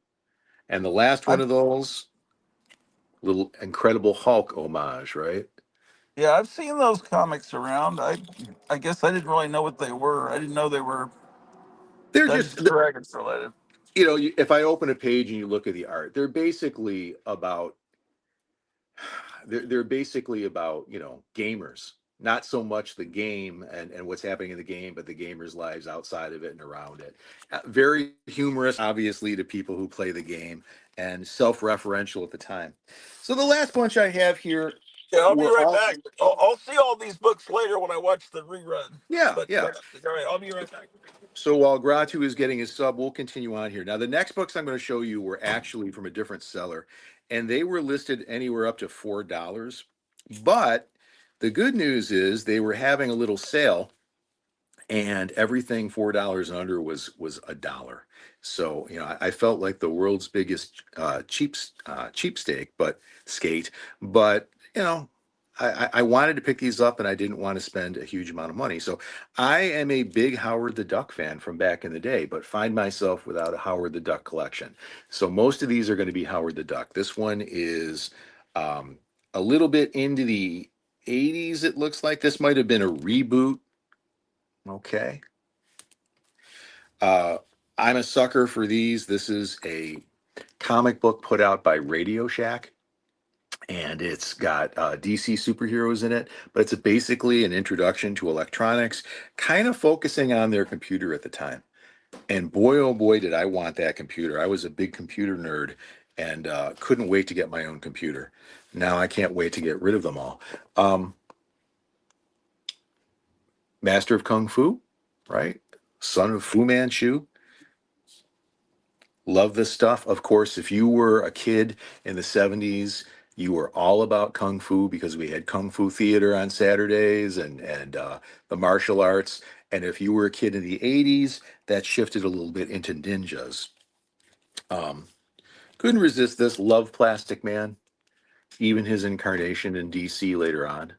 and the last one I've of those little Incredible Hulk homage, right? Yeah, I've seen those comics around. I guess I didn't really know what they were. I didn't know they were They're Dungeons just and Dragons related. if I open a page and you look at the art, they're basically about gamers, not so much the game and what's happening in the game, but the gamers lives outside of it and around it. Very humorous obviously to people who play the game, and self-referential at the time. So the last bunch I have here Yeah, I'll be were right all back. I'll see all these books later when I watch the rerun. yeah, But yeah. all right, I'll be right back. So while Gratu is getting his sub, we'll continue on here. Now, the next books I'm going to show you were actually from a different seller, and they were listed anywhere up to $4. But the good news is they were having a little sale, and everything $4 and under was a dollar. So I felt like the world's biggest cheapsteak, but skate. But I wanted to pick these up and I didn't want to spend a huge amount of money. So I am a big Howard the Duck fan from back in the day, but find myself without a Howard the Duck collection. So most of these are going to be Howard the Duck. This one is um, a little bit into the 80s, it looks like. This might have been a reboot. Okay. Uh, I'm a sucker for these. This is a comic book put out by Radio Shack, and it's got DC superheroes in it, but it's basically an introduction to electronics, kind of focusing on their computer at the time. And boy, oh boy, did I want that computer. I was a big computer nerd and couldn't wait to get my own computer. Now I can't wait to get rid of them all. Um, Master of Kung Fu, right? Son of Fu Manchu. Love this stuff. Of course, if you were a kid in the 70s, you were all about Kung Fu because we had Kung Fu theater on Saturdays and the martial arts. And if you were a kid in the 80s, that shifted a little bit into ninjas. Um, couldn't resist this. Love Plastic Man, even his incarnation in DC later on.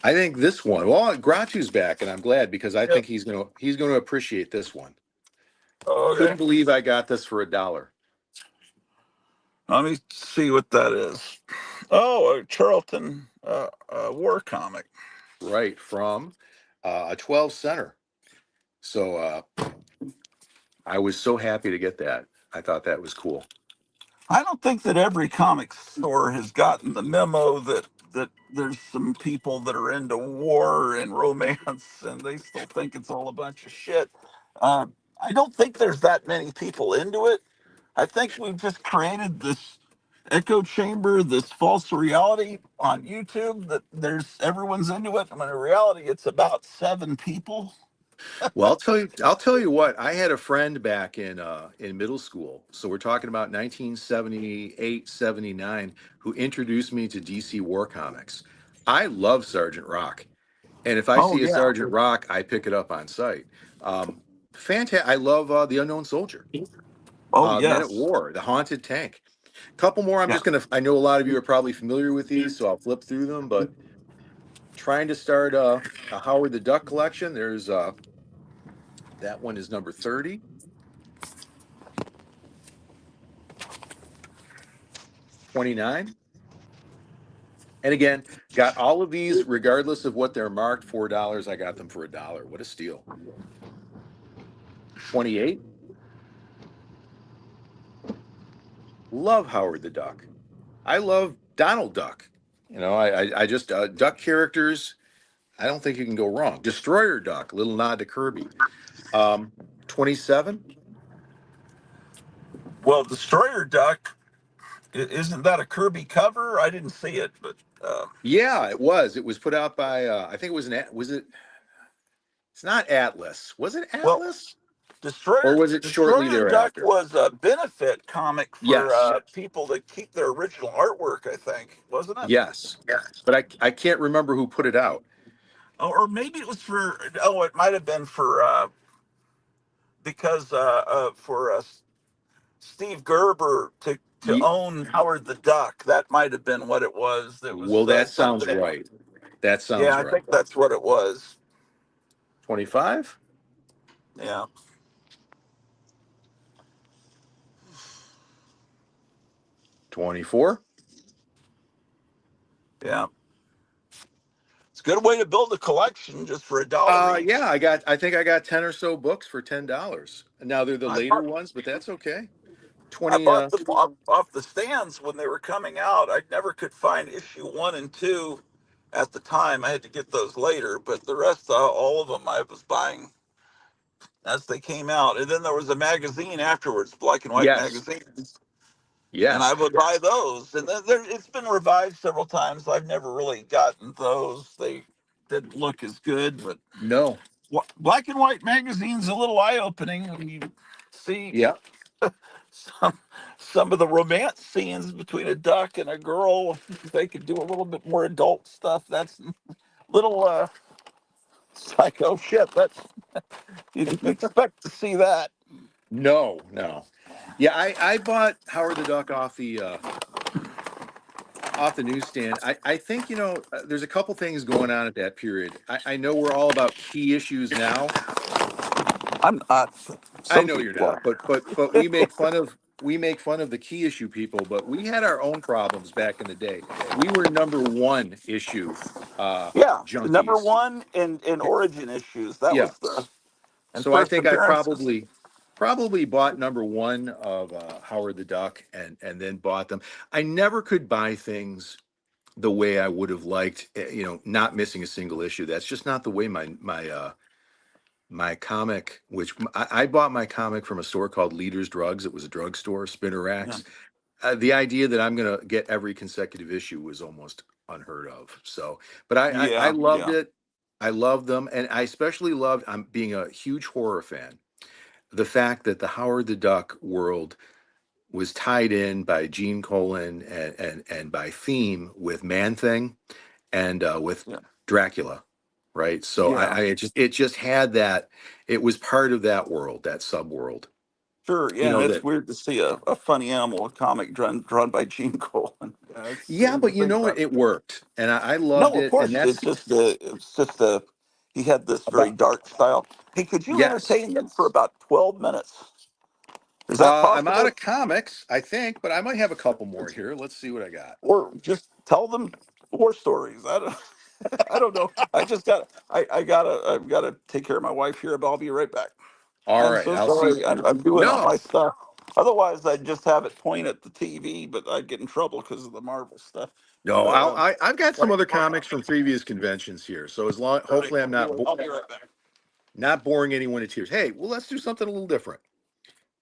I think this one, well, Grottu's back, and I'm glad because I think he's gonna appreciate this one. Okay. Couldn't believe I got this for $1. Let me see what that is. Oh, a Charlton war comic. Right, from a 12 center. So I was so happy to get that. I thought that was cool. I don't think that every comic store has gotten the memo that there's some people that are into war and romance, and they still think it's all a bunch of shit. Uh, I don't think there's that many people into it. I think we've just created this echo chamber, this false reality on YouTube that there's everyone's into it. When in reality, it's about 7 people. Well, I'll tell you what. I had a friend back in middle school. So we're talking about 1978, 79, who introduced me to DC War Comics. I love Sergeant Rock. And if I Oh see a yeah. Sergeant Rock, I pick it up on site. Fantastic. I love The Unknown Soldier, Oh Men at yes. War, The Haunted Tank. Couple more. Yeah. I know a lot of you are probably familiar with these, so I'll flip through them. But trying to start a Howard the Duck collection. There's that one is number 30, 29. And again, got all of these regardless of what they're marked $4. I got them for $1. What a steal. 28. Love Howard the Duck. I love Donald Duck. I just duck characters. I don't think you can go wrong. Destroyer Duck, little nod to Kirby. 27. Well, Destroyer Duck, isn't that a Kirby cover? I didn't see it, but Yeah, it was. It was put out by I think it was was it? It's not Atlas. Was it well, Atlas? Or Destroyer was it shortly Destroyer Duck thereafter? was a benefit comic for Yes. people that keep their original artwork. I think, wasn't it? Yes. But I can't remember who put it out. Or maybe it was for. Oh, it might have been for because for Steve Gerber to Ye- own Howard the Duck. That might have been what it was. That Well, was that sounds something. right. That Yeah, sounds I right. think that's what it was. 25, Yeah, 24. yeah. It's a good way to build a collection just for $1 each. Yeah, I think I got 10 or so books for $10. And now they're the I later bought ones, but that's okay. I 20 bought them off the stands when they were coming out. I never could find issue 1 and 2 at the time. I had to get those later, but the rest, all of them, I was buying as they came out. And then there was a magazine afterwards, black and white Yes. magazine, and I Yes. would buy those. And then it's been revived several times. I've never really gotten those. They didn't look as good, but No. black and white magazine's a little eye opening when you see Yeah. some some of the romance scenes between a duck and a girl. If they could do a little bit more adult stuff, that's little psycho shit. That's you didn't expect to see that. No. Yeah, I bought Howard the Duck off the off the newsstand. I think, there's a couple things going on at that period. I know we're all about key issues now. I'm not. I Some know you're people not, are. but we make fun of the key issue people, but we had our own problems back in the day. We were number one issue Yeah, number junkies. one in Origin issues. That Yeah. was the and So I first think I appearances. probably bought number one of Howard the Duck and then bought them. I never could buy things the way I would have liked, not missing a single issue. That's just not the way my comic, which I bought my comic from a store called Leaders Drugs. It was a drugstore, spinner Yeah, racks. The idea that I'm going to get every consecutive issue was almost unheard of. So, but I yeah, loved yeah, it. I loved them. And I especially loved, I'm being a huge horror fan, the fact that the Howard the Duck world was tied in by Gene Colan and by theme with Man Thing and with yeah, Dracula, right? So yeah. it just had that. It was part of that world, that sub world. Sure, You yeah, and know it's that. weird to see a funny animal comic drawn by Gene Colan. Yeah, it's Yeah, strange to but think it, about. it worked, and I loved No, of it. And course, that's it's just a he had this very about dark style. Hey, could you yes. entertain them for about 12 minutes? Is that I'm out possible? of comics, I think, but I might have a couple more here. Let's see what I got. Or just tell them war stories? I don't. I don't know. I just got. I've gotta take care of my wife here, but I'll be right back. All I'm right, so I'll see. sorry. I'm doing all No, my stuff. Otherwise, I'd just have it point at the TV, but I'd get in trouble because of the Marvel stuff. no, But I've got some right, other comics from previous conventions here. So all right, hopefully I'm I'll be right back. not boring anyone to tears. Hey, well, let's do something a little different.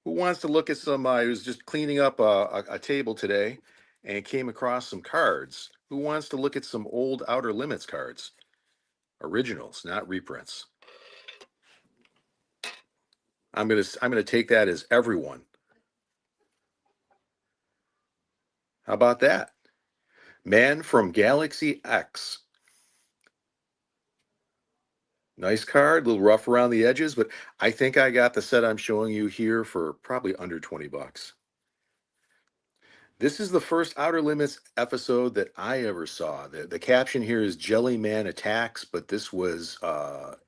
Who wants to look at some? I was just cleaning up a table today and came across some cards. Who wants to look at some old Outer Limits cards? Originals, not reprints. I'm gonna take that as everyone. How about that? Man from Galaxy X. Nice card, a little rough around the edges, but I think I got the set I'm showing you here for probably under 20 bucks. This is the first Outer Limits episode that I ever saw. The caption here is Jellyman Attacks, but this was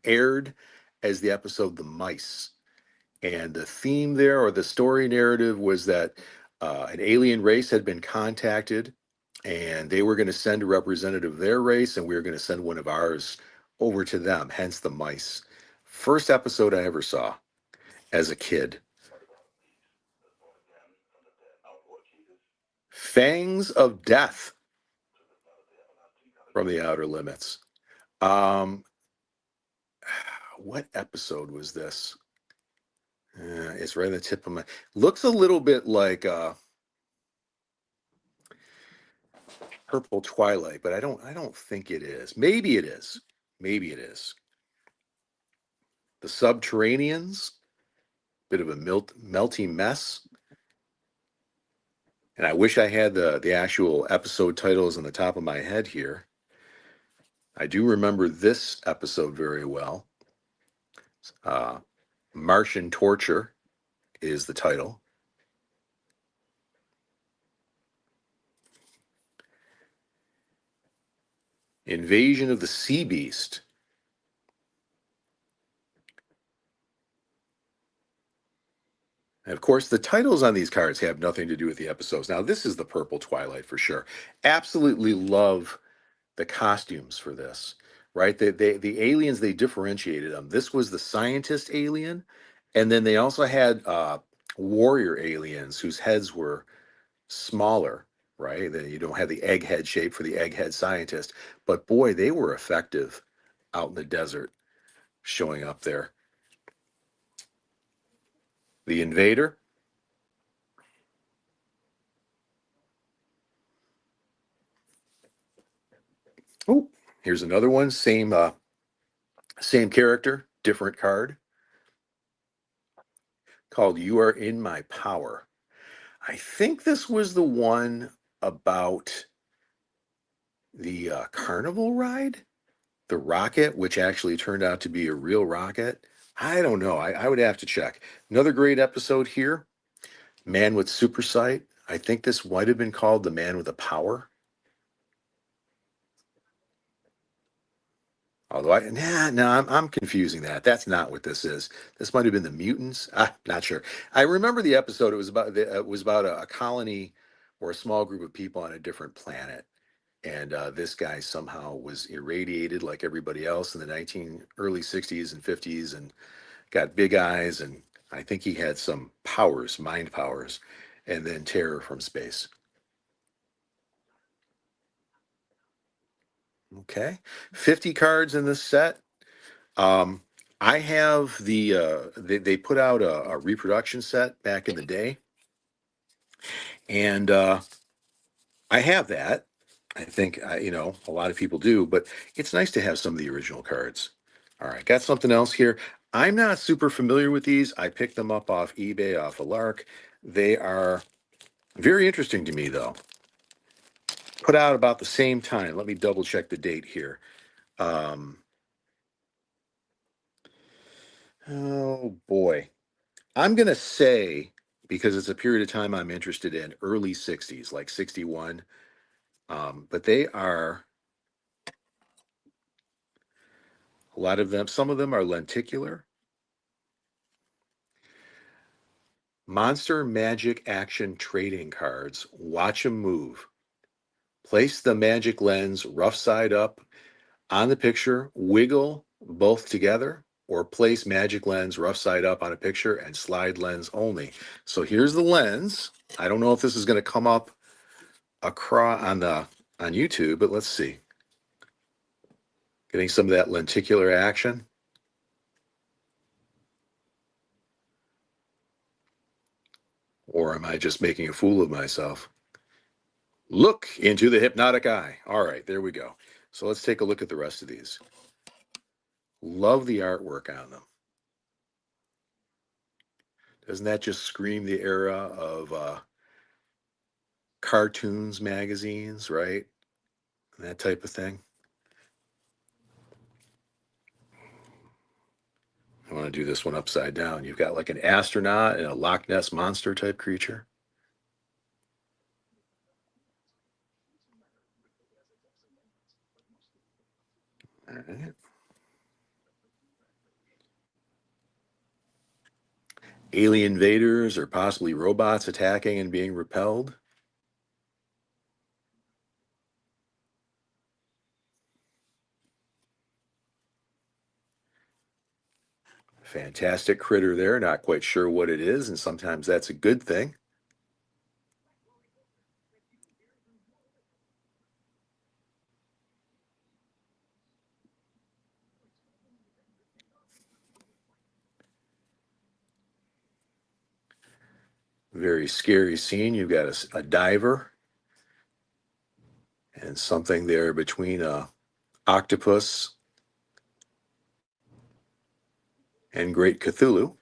aired as the episode The Mice. And the theme there, or the story narrative, was that an alien race had been contacted and they were going to send a representative of their race, and we were going to send one of ours over to them, hence The Mice. First episode I ever saw as a kid. Fangs of Death from the Outer Limits. Um, what episode was this? It's right on the tip of my. Looks a little bit like Purple Twilight, but I don't think it is. Maybe it is. Maybe it is. The Subterraneans, bit of a melty mess. And I wish I had the actual episode titles on the top of my head here. I do remember this episode very well. Uh, Martian Torture is the title. Invasion of the Sea Beast. And of course, the titles on these cards have nothing to do with the episodes. Now, this is the Purple Twilight for sure. Absolutely love the costumes for this, right? The aliens, they differentiated them. This was the scientist alien, and then they also had warrior aliens whose heads were smaller, right? You don't have the egghead shape for the egghead scientist, but boy, they were effective out in the desert showing up there. The Invader. Oh, here's another one. Same character, different card. Called You Are in My Power. I think this was the one about the carnival ride, the rocket, which actually turned out to be a real rocket. I don't know. I would have to check. Another great episode here. Man with Super Sight. I think this might have been called The Man with a Power. Although I'm confusing that. That's not what this is. This might have been the mutants. Not sure. I remember the episode. It was about a colony or a small group of people on a different planet, and this guy somehow was irradiated like everybody else in the early 60s and 50s, and got big eyes, and I think he had some powers, mind powers, and then terror from space. Okay, 50 cards in this set. Um, I have they put out a reproduction set back in the day, and I have that. I think a lot of people do, but it's nice to have some of the original cards. All right, got something else here. I'm not super familiar with these. I picked them up off eBay, off a Lark. They are very interesting to me, though. Put out about the same time. Let me double check the date here. Um, oh boy. I'm going to say, because it's a period of time I'm interested in, early 60s, like 61. But they are, a lot of them, some of them are lenticular. Monster Magic Action Trading Cards. Watch them move. Place the magic lens rough side up on the picture, wiggle both together, or place magic lens rough side up on a picture and slide lens only. So here's the lens. I don't know if this is going to come up across on YouTube, but let's see. Getting some of that lenticular action. Or am I just making a fool of myself? Look into the hypnotic eye. All right, there we go. So let's take a look at the rest of these. Love the artwork on them. Doesn't that just scream the era of cartoons, magazines, right? That type of thing. I want to do this one upside down. You've got like an astronaut and a Loch Ness monster type creature. All right. Alien invaders or possibly robots attacking and being repelled. Fantastic critter there. Not quite sure what it is, and sometimes that's a good thing. Very scary scene. You've got a diver and something there between a octopus and Great Cthulhu.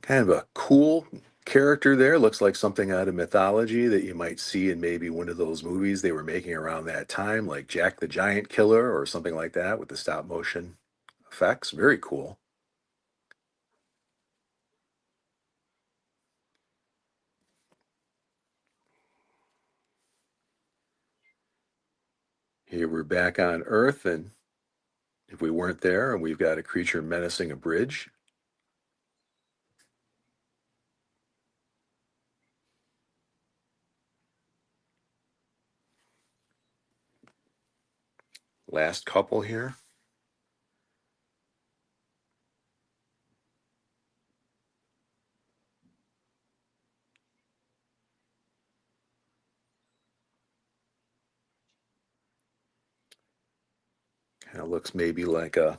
Kind of a cool character there. Looks like something out of mythology that you might see in maybe one of those movies they were making around that time, like Jack the Giant Killer or something like that with the stop motion effects. Very cool. Here we're back on Earth, and if we weren't there, and we've got a creature menacing a bridge. Last couple here. Kind of looks maybe like a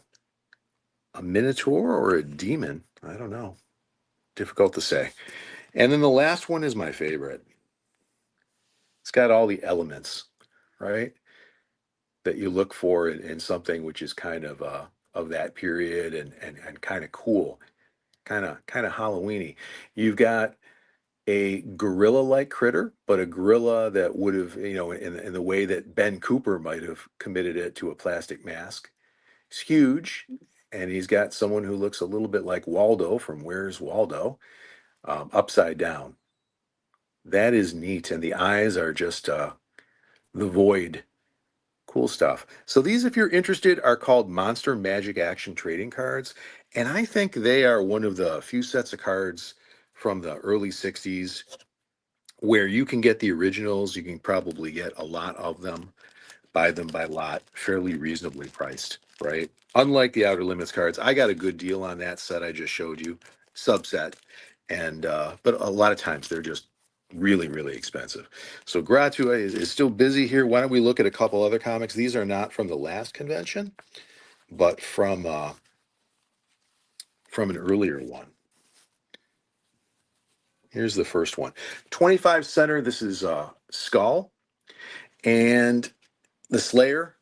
minotaur or a demon. I don't know. Difficult to say. And then the last one is my favorite. It's got all the elements, right? That you look for in something which is kind of that period and kind of cool, kind of Halloweeny. You've got a gorilla-like critter, but a gorilla that would have, in the way that Ben Cooper might have committed it to a plastic mask. He's huge, and he's got someone who looks a little bit like Waldo from Where's Waldo, upside down. That is neat. And the eyes are just the void. Cool stuff. So these, if you're interested, are called Monster Magic Action Trading Cards. And I think they are one of the few sets of cards from the early 60s where you can get the originals. You can probably get a lot of them, buy them by lot, fairly reasonably priced, right? Unlike the Outer Limits cards, I got a good deal on that set I just showed you, subset. And but a lot of times they're just really, really expensive. So Grottu is still busy here. Why don't we look at a couple other comics? These are not from the last convention, but from an earlier one. Here's the first one. 25 center. This is Skull and the Slayer.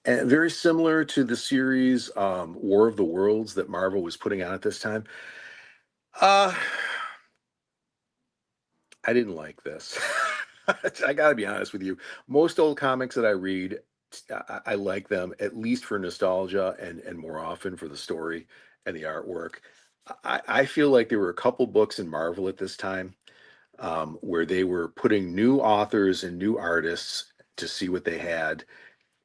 And very similar to the series War of the Worlds that Marvel was putting out at this time. Uh, I didn't like this. I got to be honest with you. Most old comics that I read, I like them at least for nostalgia and more often for the story and the artwork. I feel like there were a couple books in Marvel at this time where they were putting new authors and new artists to see what they had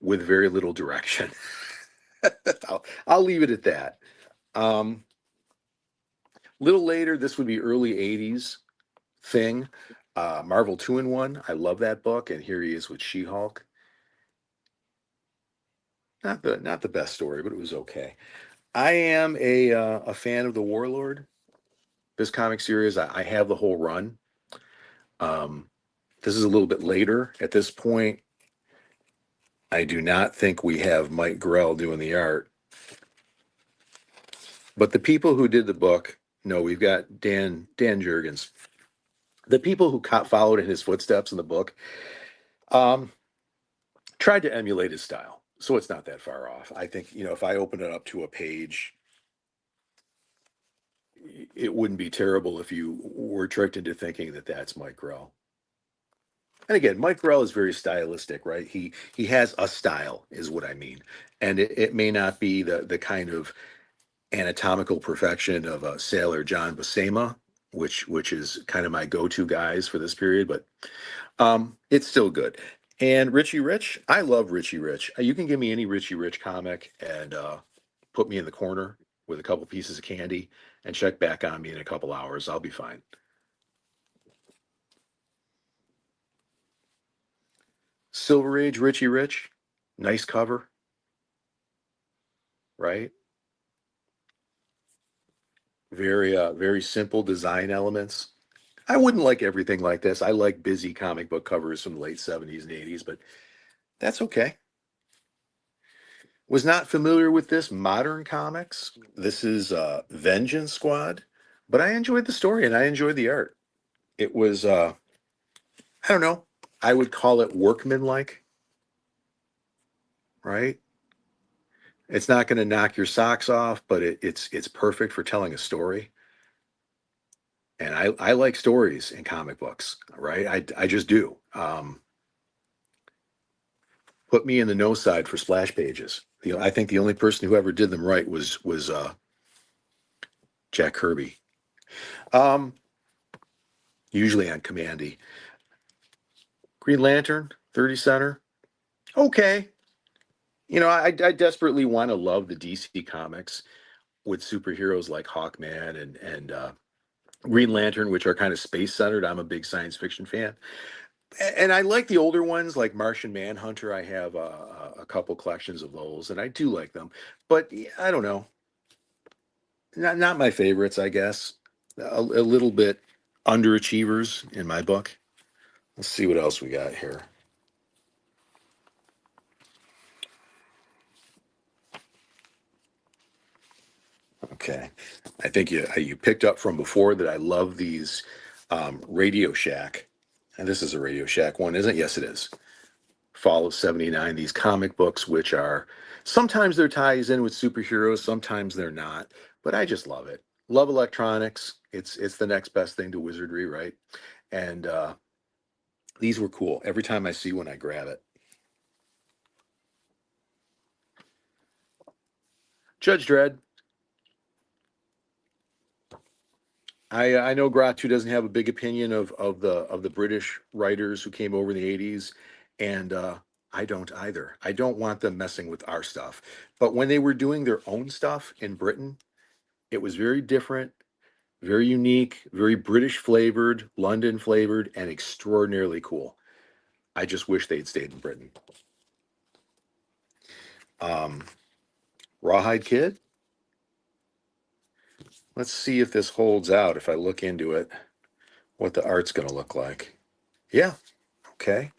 with very little direction. I'll leave it at that. Little later, this would be early 80s thing. Marvel 2-in-1. I love that book. And here he is with She-Hulk. Not the best story, but it was okay. I am a fan of the Warlord. This comic series, I have the whole run. This is a little bit later. At this point, I do not think we have Mike Grell doing the art. But the people who did the book, no, we've got Dan Jurgens. The people who followed in his footsteps in the book um, tried to emulate his style. So it's not that far off. I think, if I open it up to a page, it wouldn't be terrible if you were tricked into thinking that that's Mike Grell. And again, Mike Grell is very stylistic, right? He has a style, is what I mean. And it may not be the kind of anatomical perfection of a Sailor John Buscema, which is kind of my go-to guys for this period, but it's still good. And Richie Rich, I love Richie Rich. You can give me any Richie Rich comic and put me in the corner with a couple pieces of candy and check back on me in a couple hours. I'll be fine. Silver Age Richie Rich, nice cover, right? Very simple design elements. I wouldn't like everything like this. I like busy comic book covers from the late 70s and 80s, but that's okay. Was not familiar with this modern comics. This is Vengeance Squad, but I enjoyed the story and I enjoyed the art. It was I don't know. I would call it workmanlike, right? It's not going to knock your socks off, but it's perfect for telling a story. And I like stories in comic books, right? I just do. Put me in the no side for splash pages. I think the only person who ever did them right was Jack Kirby. Um, Usually on Commandy. Green Lantern, 30 center. Okay. I desperately want to love the DC comics with superheroes like Hawkman and Green Lantern, which are kind of space centered. I'm a big science fiction fan. And I like the older ones like Martian Manhunter. I have a couple collections of those, and I do like them. But I don't know. Not my favorites, I guess. A little bit underachievers in my book. Let's see what else we got here. Okay. I think you picked up from before that I love these Radio Shack. And this is a Radio Shack one, isn't it? Yes, it is. Fall of 79, these comic books, which are sometimes they're ties in with superheroes, sometimes they're not. But I just love it. Love electronics. It's the next best thing to wizardry, right? And these were cool. Every time I see one, I grab it. Judge Dredd. I know Grottu doesn't have a big opinion of the British writers who came over in the '80s, and I don't either. I don't want them messing with our stuff. But when they were doing their own stuff in Britain, it was very different, very unique, very British flavored, London flavored, and extraordinarily cool. I just wish they'd stayed in Britain. Um, Rawhide Kid. Let's see if this holds out. If I look into it, what the art's going to look like. Yeah. Okay.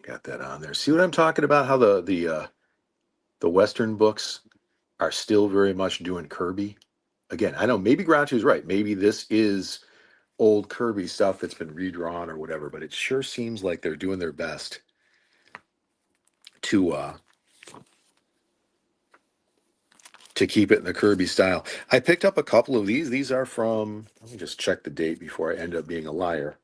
Got that on there. See what I'm talking about? How the Western books are still very much doing Kirby. Again, I know maybe Groucho's right. Maybe this is old Kirby stuff that's been redrawn or whatever, but it sure seems like they're doing their best to keep it in the Kirby style. I picked up a couple of these. These are from, let me just check the date before I end up being a liar.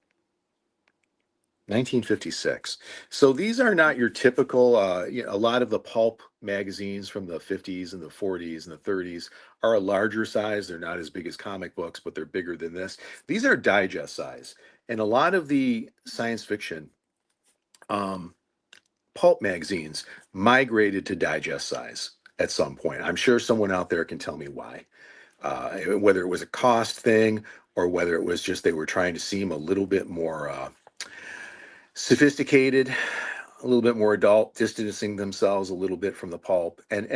1956. So these are not your typical, a lot of the pulp magazines from the 50s and the 40s and the 30s are a larger size. They're not as big as comic books, but they're bigger than this. These are digest size. And a lot of the science fiction um, pulp magazines migrated to digest size at some point. I'm sure someone out there can tell me why. Whether it was a cost thing or whether it was just they were trying to seem a little bit more sophisticated, a little bit more adult, distancing themselves a little bit from the pulp. And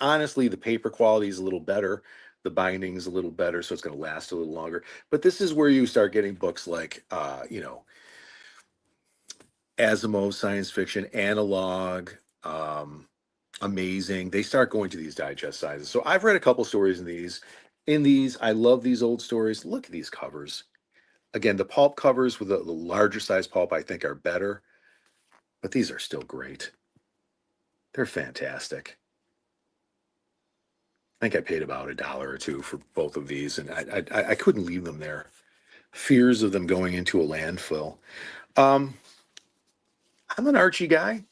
honestly, the paper quality is a little better. The binding is a little better, so it's going to last a little longer. But this is where you start getting books like, Asimov science fiction, analog, amazing. They start going to these digest sizes. So I've read a couple stories in these. In these, I love these old stories. Look at these covers. Again, the pulp covers with the larger size pulp, I think, are better, but these are still great. They're fantastic. I think I paid about $1 or $2 for both of these, and I couldn't leave them there. Fears of them going into a landfill. Um, I'm an Archie guy.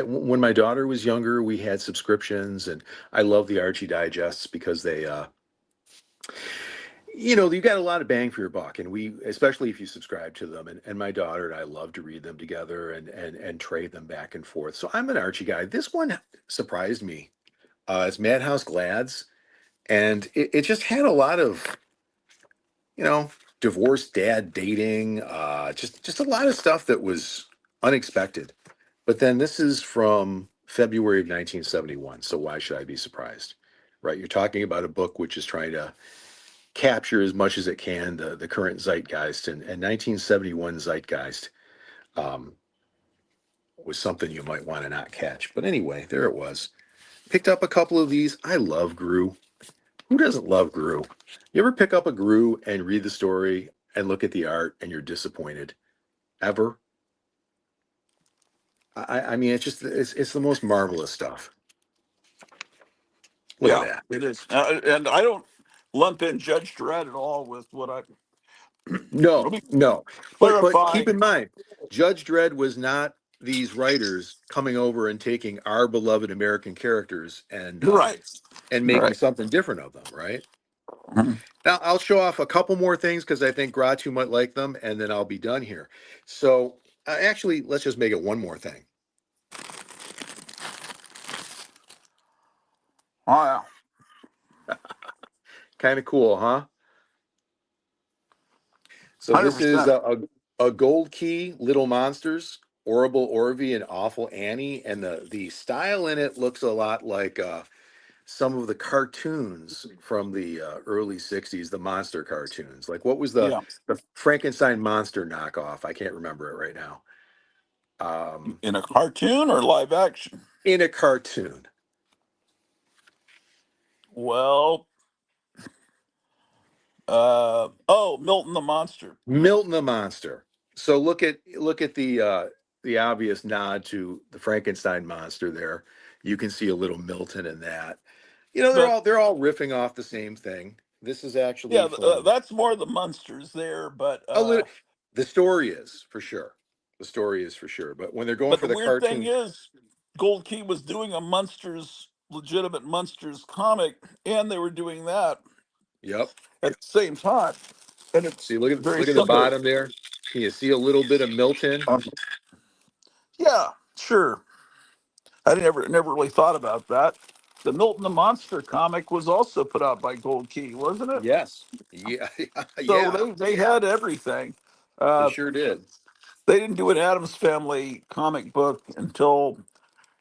When my daughter was younger, we had subscriptions, and I love the Archie digests because they, you got a lot of bang for your buck, and especially if you subscribe to them. And my daughter and I love to read them together and trade them back and forth. So I'm an Archie guy. This one surprised me. It's Madhouse Glads, and it just had a lot of, you know, divorced dad dating, just a lot of stuff that was unexpected. But then this is from February of 1971, so why should I be surprised? Right? You're talking about a book which is trying to capture as much as it can the current zeitgeist, and 1971 zeitgeist um, was something you might want to not catch. But anyway, there it was. Picked up a couple of these. I love Gru. Who doesn't love Gru? You ever pick up a Gru and read the story and look at the art and you're disappointed? Ever? I mean, it's the most marvelous stuff. Look at Yeah, that. it is. And I don't lump in Judge Dredd at all with what I. Let No, me no. But clarify. keep in mind, Judge Dredd was not these writers coming over and taking our beloved American characters Right. and making Right. something different of them, right? Mhm. Now I'll show off a couple more things because I think Gratu might like them, and then I'll be done here. So actually, let's just make it one more thing. Wow. Kind of cool, huh? So this is 100%. a gold key, Little Monsters, Horrible Orvie, and Awful Annie, and the style in it looks a lot like some of the cartoons from the early '60s, the monster cartoons. Like what was Yeah. the Frankenstein monster knockoff? I can't remember it right now. In a cartoon or live action? In a cartoon, Well, Milton the Monster. Milton the monster. So look at the obvious nod to the Frankenstein monster there. You can see a little Milton in that. But They're all riffing off the same thing. This is yeah, actually from that's more the Munsters there. a little. The story is for sure. The story is for sure. But when they're going But for the the weird thing cartoon, is, Gold Key was doing a Munsters legitimate Munsters comic, and they were doing that Yep. at the same time, and it's See, very look at the similar. bottom there. Can you see a little bit of Milton? Um, yeah, sure. I never really thought about that. The Milton the Monster comic was also put out by Gold Key, wasn't it? Yes. Yeah. So Yeah. they had everything. They Uh, sure did. they didn't do an Adams Family comic book until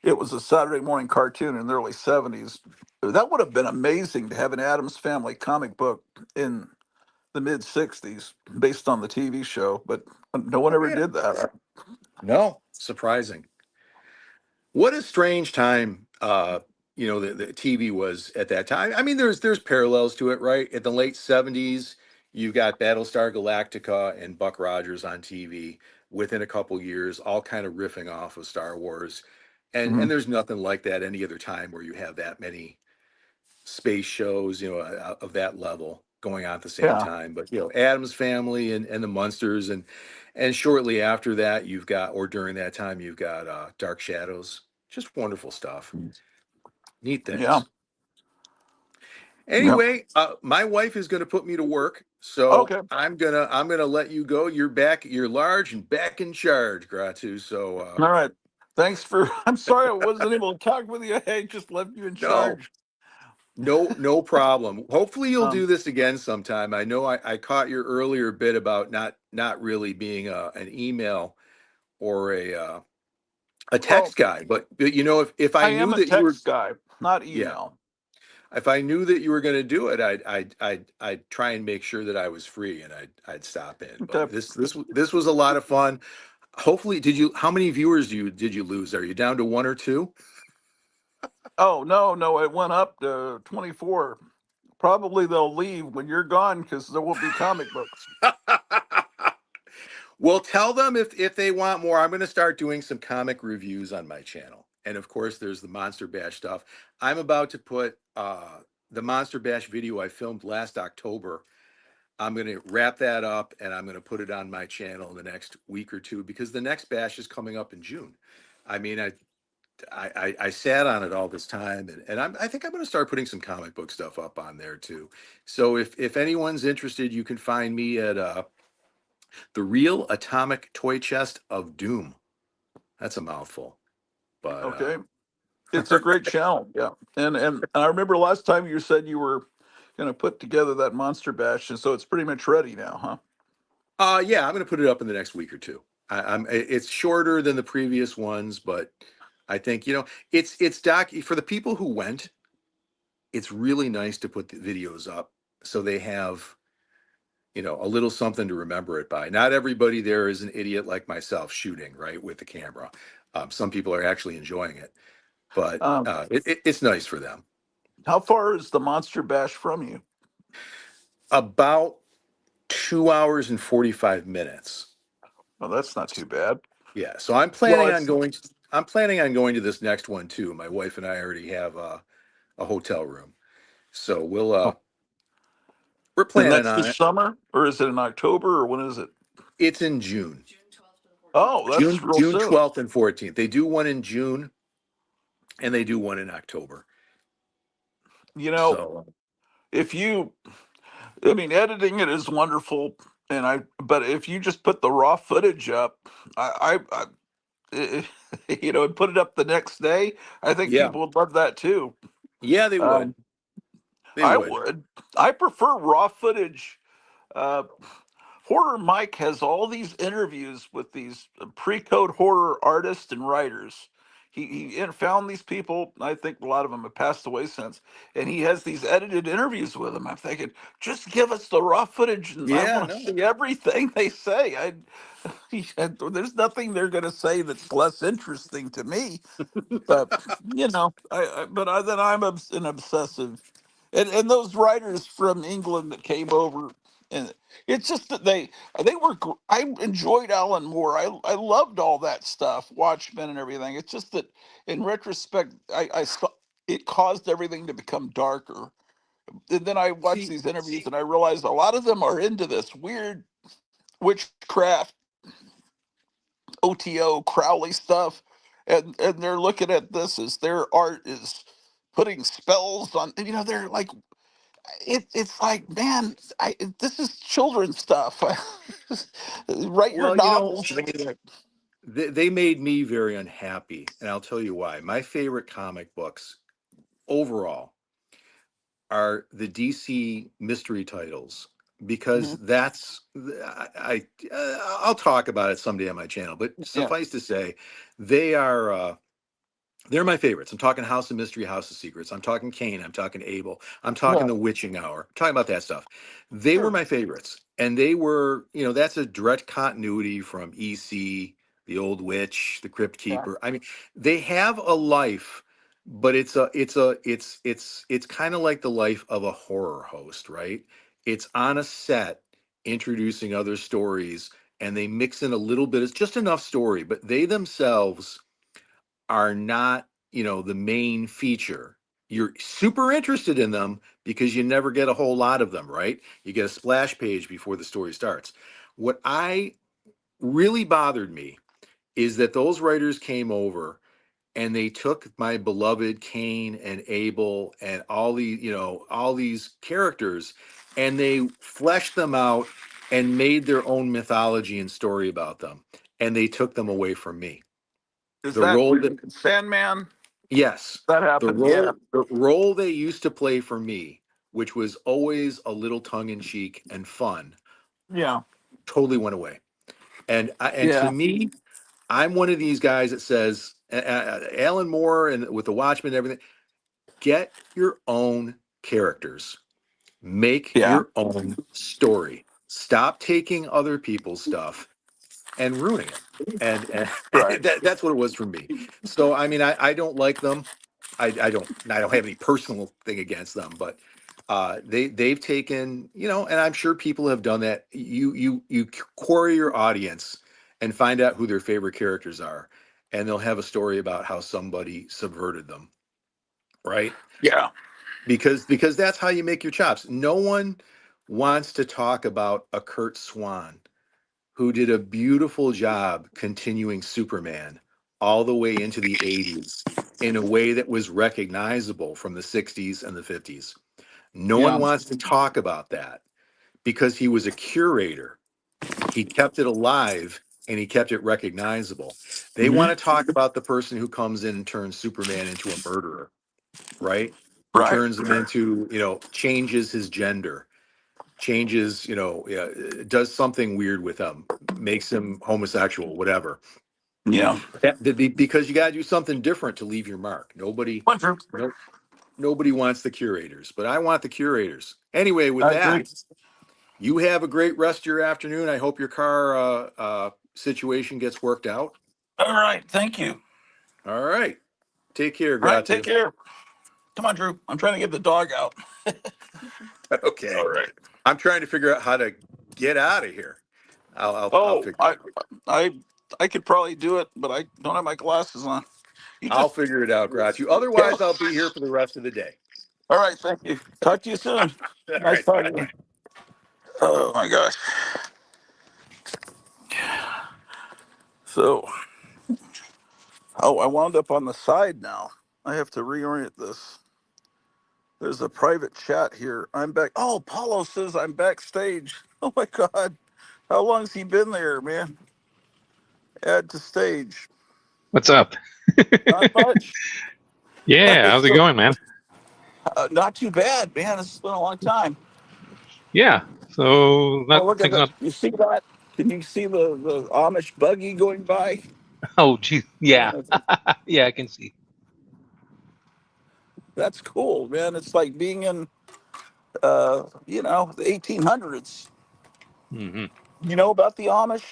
it was a Saturday morning cartoon in the early '70s. That would have been amazing to have an Adams Family comic book in the mid '60s based on the TV show, but no one Oh ever yeah. did that. No, surprising. What a strange time the TV was at that time. I mean, there's parallels to it, right? In the late 70s, you've got Battlestar Galactica and Buck Rogers on TV within a couple years, all kind of riffing off of Star Wars. And Mhm. there's nothing like that any other time where you have that many space shows, of that level going on at the same Yeah, time. But Adam's Family and the Munsters, and shortly after that, you've got, or during that time, you've got Dark Shadows. Just wonderful stuff. Neat yeah, things. yeah. Anyway, my wife is going to put me to work, so Okay, I'm gonna let you go. You're back. You're large and back in charge, Gratu. So all right. Thanks for. I'm sorry I wasn't able to talk with you. I just left you in no, charge. no problem. Hopefully you'll do Um, this again sometime. I know I caught your earlier bit about not really being an email or a well, text guy, but if I I am knew a that you were, text guy, not yeah, email. if I knew that you were going to do it, I'd try and make sure that I was free and I'd stop in. But Okay. this was a lot of fun. Hopefully, how many viewers did you lose? Are you down to one or two? Oh no, no, it went up to 24. Probably they'll leave when you're gone because there won't be comic books. Well, tell them if they want more. I'm going to start doing some comic reviews on my channel, and of course, there's the Monster Bash stuff. I'm about to put the Monster Bash video I filmed last October. I'm going to wrap that up, and I'm going to put it on my channel in the next week or two because the next bash is coming up in June. I mean, I sat on it all this time, and I think I'm going to start putting some comic book stuff up on there too. So if anyone's interested, you can find me at the Real Atomic Toy Chest of Doom. That's a mouthful, but Okay. It's a great channel. Yeah. And I remember last time you said you were going to put together that Monster Bash, and so it's pretty much ready now, huh? yeah, I'm going to put it up in the next week or two. It's shorter than the previous ones, but I think it's doc for the people who went. It's really nice to put the videos up so they have a little something to remember it by. Not everybody there is an idiot like myself shooting right with the camera. Some people are actually enjoying it, but Um, it's nice for them. how far is the Monster Bash from you? About 2 hours and 45 minutes. Well, that's not too bad. Yeah, so I'm Well, planning on it's going. I'm planning on going to this next one too. My wife and I already have a hotel room, so we're and planning that's on this it. summer, or is it in October, or when is it? It's in June, Oh, that's real June soon. 12th and 14th. They do one in June, and they do one in October. You know, So if you, I mean, editing it is wonderful, but if you just put the raw footage up, I and put it up the next day, I think yeah, people would love that too. yeah, they would. Um, They I would. would. I prefer raw footage. Uh, Horror Mike has all these interviews with these pre-code horror artists and writers. He found these people. I think a lot of them have passed away since, and he has these edited interviews with them. I'm thinking, just give us the raw footage, and I Yeah, want to no. see everything they say. There's nothing they're going to say that's less interesting to me. But then I'm an obsessive, and those writers from England that came over, and it's just that they were. I enjoyed Alan Moore. I loved all that stuff, Watchmen and everything. It's just that in retrospect, I saw it caused everything to become darker. And then I watched See, these interviews and I realized a lot of them are into this weird witchcraft, OTO Crowley stuff, and they're looking at this as their art is putting spells on. They're like it's like, man, this is children's stuff. Write your Well, novels. they made me very unhappy, and I'll tell you why. My favorite comic books overall are the DC mystery titles because Mhm. I'll talk about it someday on my channel, but Yeah. suffice to say, they are they're my favorites. I'm talking House of Mystery, House of Secrets. I'm talking Kane. I'm talking Abel. I'm talking Yeah. The Witching Hour. I'm talking about that stuff. They were Sure. my favorites. And they were, that's a direct continuity from EC, The Old Witch, The Crypt Yeah. Keeper. I mean, they have a life, but it's kind of like the life of a horror host, right? It's on a set introducing other stories and they mix in a little bit, it's just enough story, but they themselves are not, the main feature. You're super interested in them because you never get a whole lot of them, right? You get a splash page before the story starts. What I really bothered me is that those writers came over and they took my beloved Cain and Abel and all these characters and they fleshed them out and made their own mythology and story about them. And they took them away from me. Is The that role that Sandman? Yes, That the happened. Yeah. role they used to play for me, which was always a little tongue in cheek and fun, Yeah. totally went away. And to Yeah. me, I'm one of these guys that says, Alan Moore and with the Watchmen and everything, get your own characters, make Yeah. your own story. Stop taking other people's stuff and ruining it. And Right. that's what it was for me. So I mean, I don't like them. I don't have any personal thing against them, but they've taken, and I'm sure people have done that. You query your audience and find out who their favorite characters are, and they'll have a story about how somebody subverted them, right? Yeah. Because that's how you make your chops. No one wants to talk about a Kurt Swan who did a beautiful job continuing Superman all the way into the 80s in a way that was recognizable from the 60s and the 50s. No one Yeah. wants to talk about that because he was a curator. He kept it alive and he kept it recognizable. They Hmm. want to talk about the person who comes in and turns Superman into a murderer, right? Who Right. turns him into, changes his gender, changes, does something weird with him, makes him homosexual, whatever. Yeah. Because you got to do something different to leave your mark. Wonderful. No, nobody wants the curators, but I want the curators. Anyway, with I agree. that, you have a great rest of your afternoon. I hope your car situation gets worked out. All right. Thank you. All right. Take care, All right. Take Grottu. care. Come on, Drew. I'm trying to get the dog out. Okay. All right. I'm trying to figure out how to get out of here. I'll Oh, figure I, I, I could probably do it, but I don't have my glasses on. You I'll just, figure it out, Grottu. yeah. Otherwise, I'll be here for the rest of the day. All right. Thank you. Talk to you soon. All Nice right. talking to you. Oh my gosh. So, oh, I wound up on the side now. I have to reorient this. There's a private chat here. I'm back. Oh, Paulo says I'm backstage. Oh my God. How long's he been there, man? Add to stage. What's up? Not much. Yeah, how's it So, going, man? not too bad, man. It's been a long time. Yeah, so Oh, look at nothing's that. not. You see that? Can you see the Amish buggy going by? Oh, gee, yeah, yeah, I can see. That's cool, man. It's like being in, the 1800s. Hmm. You know about the Amish?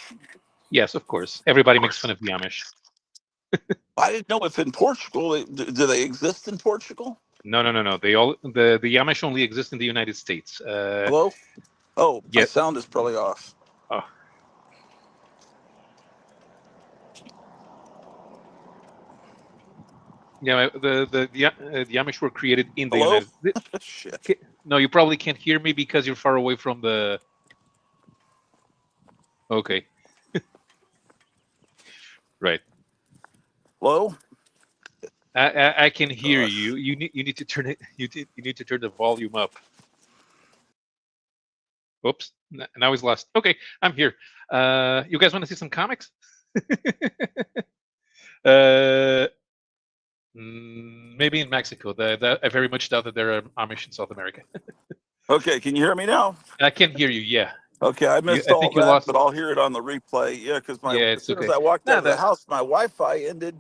Yes, of course. Everybody makes fun of the Amish. I didn't know if in Portugal, do they exist in Portugal? No, no, no, no. The Amish only exist in the United States. Hello? Oh, my Yeah. sound is probably off. Oh, yeah. The Amish were created in the Hello? United States. Shit. No, you probably can't hear me because you're far away from the. Okay, right. Hello? I can hear Gosh. you. You need to turn it. You need to turn the volume up. Oops. Now he's lost. Okay, I'm here. You guys want to see some comics? uh, maybe in Mexico. I very much doubt that there are Amish in South America. Okay, can you hear me now? I can hear you. Yeah. Okay, I missed I all think you that, lost. but I'll hear it on the replay. Yeah, because Yeah, as it's soon as okay. I walked out No, of the that house, my Wi-Fi ended.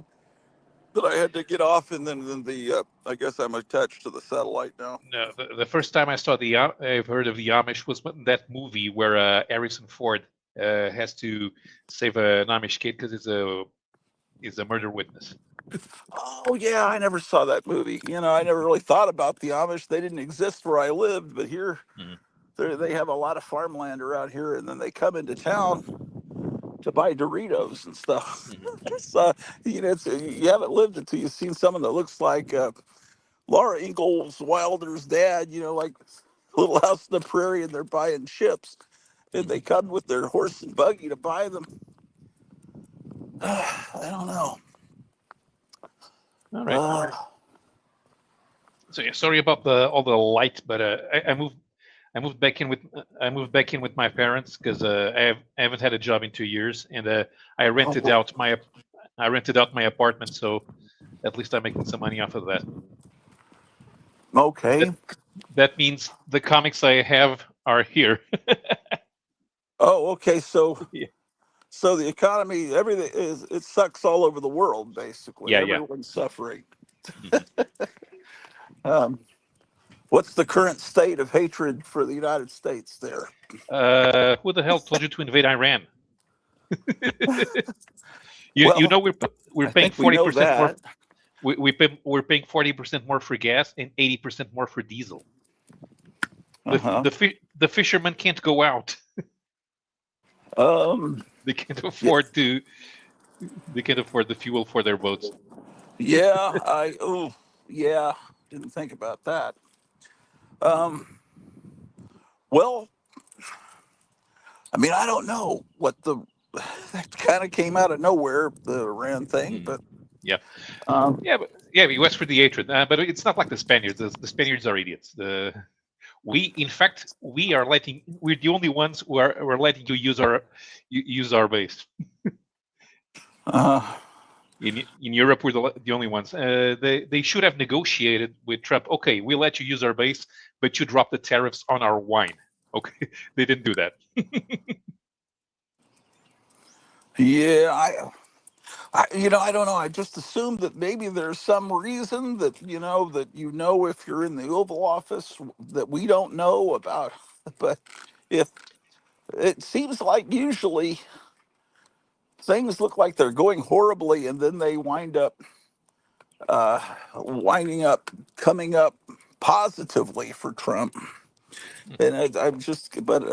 That I had to get off, and then the I guess I'm attached to the satellite now. no. The first time I saw I've heard of the Amish was that movie where Harrison Ford has to save an Amish kid because he's a murder witness. Oh yeah, I never saw that movie. I never really thought about the Amish. They didn't exist where I lived, but here Mhm. they have a lot of farmland around here, and then they come into town to buy Doritos and stuff. Mhm. So you haven't lived until you've seen someone that looks like Laura Ingalls Wilder's dad. Like Little House on the Prairie, and they're buying chips, and they come with their horse and buggy to buy them. I don't know. All right. So yeah, sorry about all the light, but I moved back in with my parents because I haven't had a job in 2 years, and I rented Oh, out my apartment, so at least I'm making some money off of that. okay. That means the comics I have are here. Oh, okay. So Yeah, so the economy, everything it sucks all over the world. Basically, yeah. everyone's suffering. Mhm. Um, what's the current state of hatred for the United States there? Who the hell told you to invade Iran? You Well, know we're I paying think we know 40% more. that. We're paying 40% more for gas and 80% more for diesel. Uh huh. The fishermen can't go out. Um. They can't Yeah. afford to. They can't afford the fuel for their boats. Yeah. Oh. Yeah. Didn't think about that. Um. Well, I mean, I don't know what the that kind of came out of nowhere, the Iran thing, Mhm. but Yeah, um. we West for the hatred, but it's not like the Spaniards. The Spaniards are idiots. In fact, we're the only ones who are letting you use our base. Uh, In Europe, we're the only ones. They should have negotiated with Trump. Okay, we let you use our base, but you drop the tariffs on our wine. Okay, they didn't do that. yeah. I don't know. I just assumed that maybe there's some reason that if you're in the Oval Office that we don't know about. But if it seems like usually things look like they're going horribly, and then they winding up coming up positively for Trump. And I'm just, but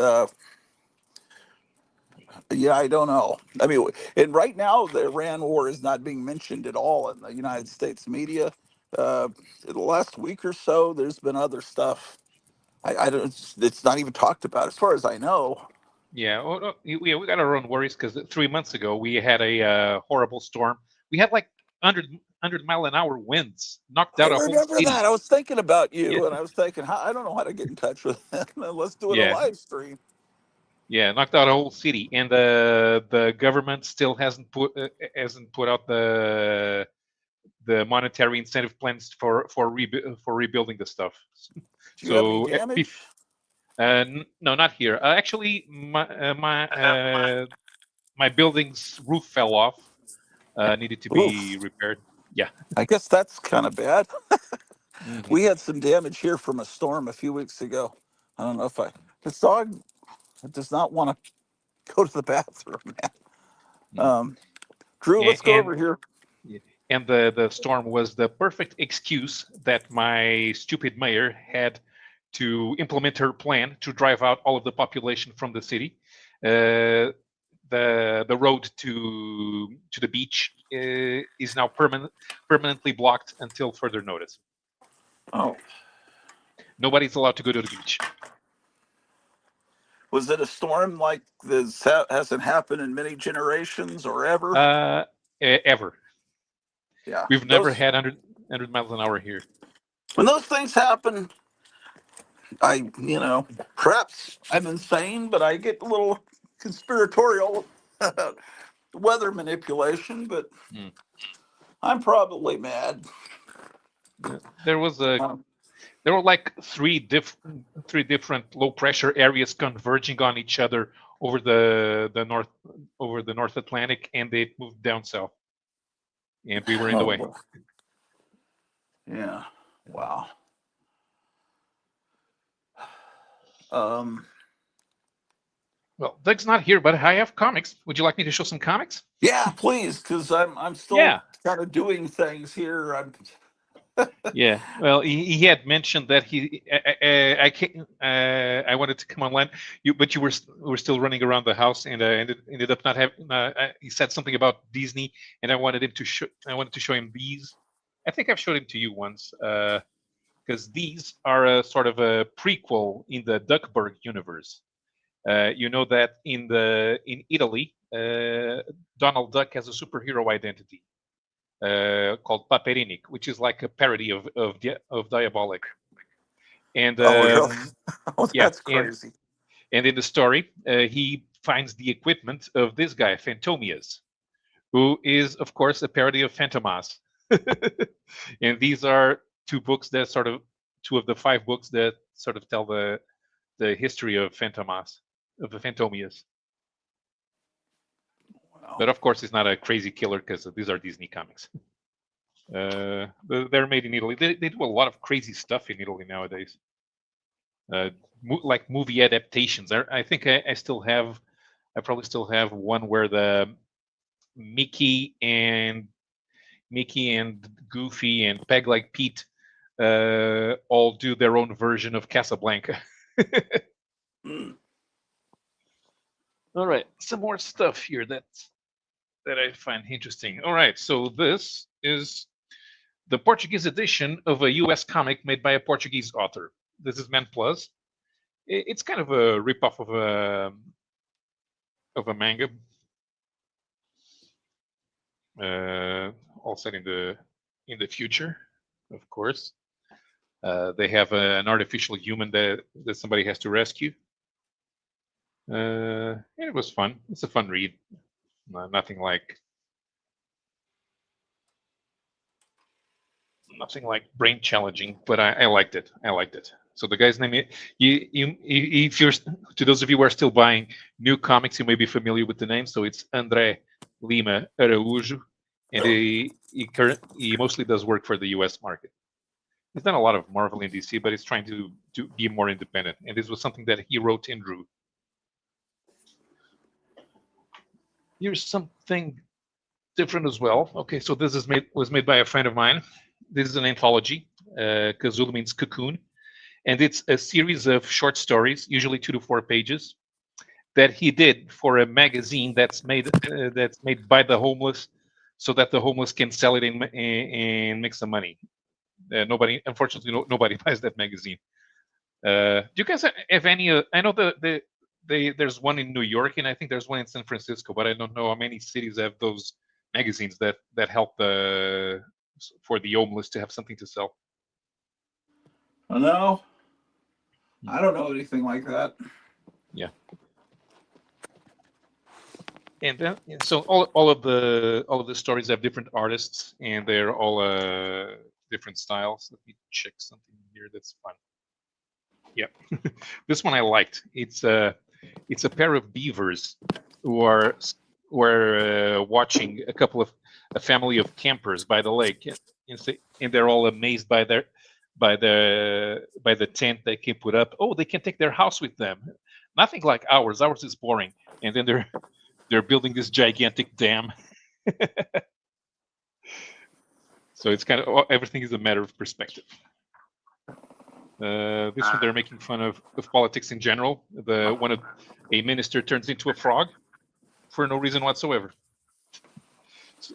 yeah, I don't know. I mean, and right now the Iran war is not being mentioned at all in the United States media. In the last week or so, there's been other stuff. I don't. It's not even talked about, as far as I know. Yeah, we got our own worries because 3 months ago we had a horrible storm. We had like 100 mile an hour winds, knocked I out a whole remember city. that. I was thinking about Yeah, you, and I was thinking, I don't know how to get in touch with them. Let's do it a yeah, live stream. yeah, knocked out a whole city, and the government still hasn't put out the monetary incentive plans for rebuilding the stuff. Do you have any So damage? no, not here. Actually, my building's roof fell off. Needed to be Oof. repaired. Yeah. I guess that's kind of bad. Hmm. We had some damage here from a storm a few weeks ago. I don't know if this dog does not want to go to the bathroom, man. Um, Drew, let's go And over here. and the storm was the perfect excuse that my stupid mayor had to implement her plan to drive out all of the population from the city. The road to the beach is now permanently blocked until further notice. Oh, Nobody's allowed to go to the beach. was it a storm like this hasn't happened in many generations or ever? Ever. Yeah, We've never those. had 100. 100 miles an hour here. When those things happen, perhaps I'm insane, but I get a little conspiratorial weather manipulation, but Hmm. I'm probably mad. There was a Um, there were like three different low pressure areas converging on each other over the North Atlantic, and they moved down south, and we were in the way. oh, yeah. Wow. Um, Well, Doug's not here, but I have comics. Would you like me to show some comics? yeah, please, because I'm still Yeah. kind of doing things here. Yeah. Well, he had mentioned that I can't, I wanted to come online, but you were still running around the house, and ended up not having. He said something about Disney, and I wanted to show him these. I think I've showed him to you once, because these are a sort of a prequel in the Duckburg universe. You know that in Italy, Donald Duck has a superhero identity called Paperinik, which is like a parody of Diabolic. And Oh, really? Oh, yeah, that's crazy. and in the story, he finds the equipment of this guy, Phantomias, who is, of course, a parody of Phantomas. And these are two of the 5 books that sort of tell the history of the Phantomias. Wow. But of course, he's not a crazy killer because these are Disney comics. They're made in Italy. They do a lot of crazy stuff in Italy nowadays. Like movie adaptations. I think I probably still have one where the Mickey and Goofy and Peg Like Pete all do their own version of Casablanca. Mm. All right, some more stuff here that I find interesting. All right, so this is the Portuguese edition of a US comic made by a Portuguese author. This is Man Plus. It's kind of a ripoff of a manga, all set in the future, of course. They have an artificial human that somebody has to rescue. It was fun. It's a fun read. Nothing like brain challenging, but I liked it. So the guy's name, if you're, to those of you who are still buying new comics, you may be familiar with the name. So it's André Lima Araújo, and he mostly does work for the U.S. market. He's done a lot of Marvel and DC, but he's trying to be more independent. And this was something that he wrote and drew. Here's something different as well. Okay, so this was made by a friend of mine. This is an anthology. Kazulu means cocoon, and it's a series of short stories, usually 2 to 4 pages, that he did for a magazine that's made by the homeless, so that the homeless can sell it and make some money. Unfortunately, nobody buys that magazine. Do you guys have any? I know there's one in New York, and I think there's one in San Francisco, but I don't know how many cities have those magazines that help for the homeless to have something to sell. Oh, no, I don't know anything like that. Yeah. And then, so all of the stories have different artists, and they're all different styles. Let me check something here that's fun. Yeah, this one I liked. It's a pair of beavers who are watching a family of campers by the lake, and they're all amazed by the tent they can put up. Oh, they can take their house with them. Nothing like ours. Ours is boring. And then they're building this gigantic dam. So it's kind of everything is a matter of perspective. This one they're making fun of politics in general. A minister turns into a frog for no reason whatsoever.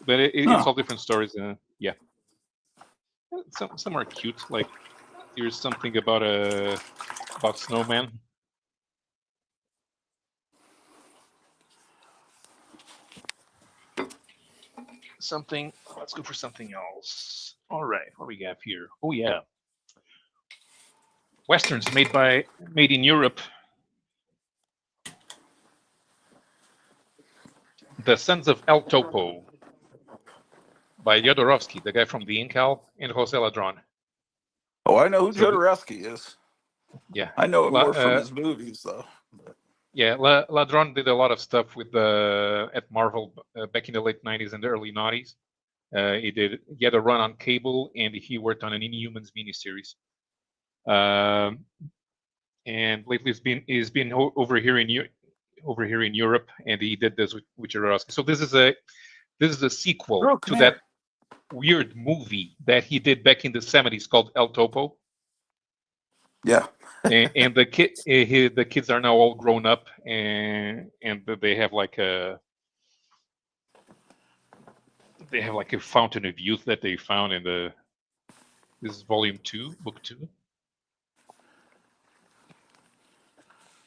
But it's all different stories. Yeah, some are cute. Like here's something about snowman. Let's go for something else. All right, what we got here? Oh yeah, westerns made in Europe. The Sons of El Topo by Jodorowsky, the guy from the Incal, and Jose Ladron. Oh, I know who So Jodorowsky is. yeah, I know him more from his movies, though. yeah, Ladron did a lot of stuff with at Marvel back in the late '90s and the early '90s. He had a run on cable, and he worked on an Inhumans miniseries. And lately he's been over here in Europe, and he did this with Jodorowsky. So this is a sequel Girl, to come that here. weird movie that he did back in the '70s called El Topo. Yeah. And the kids are now all grown up, and they have like a fountain of youth that they found in this is volume 2, book 2.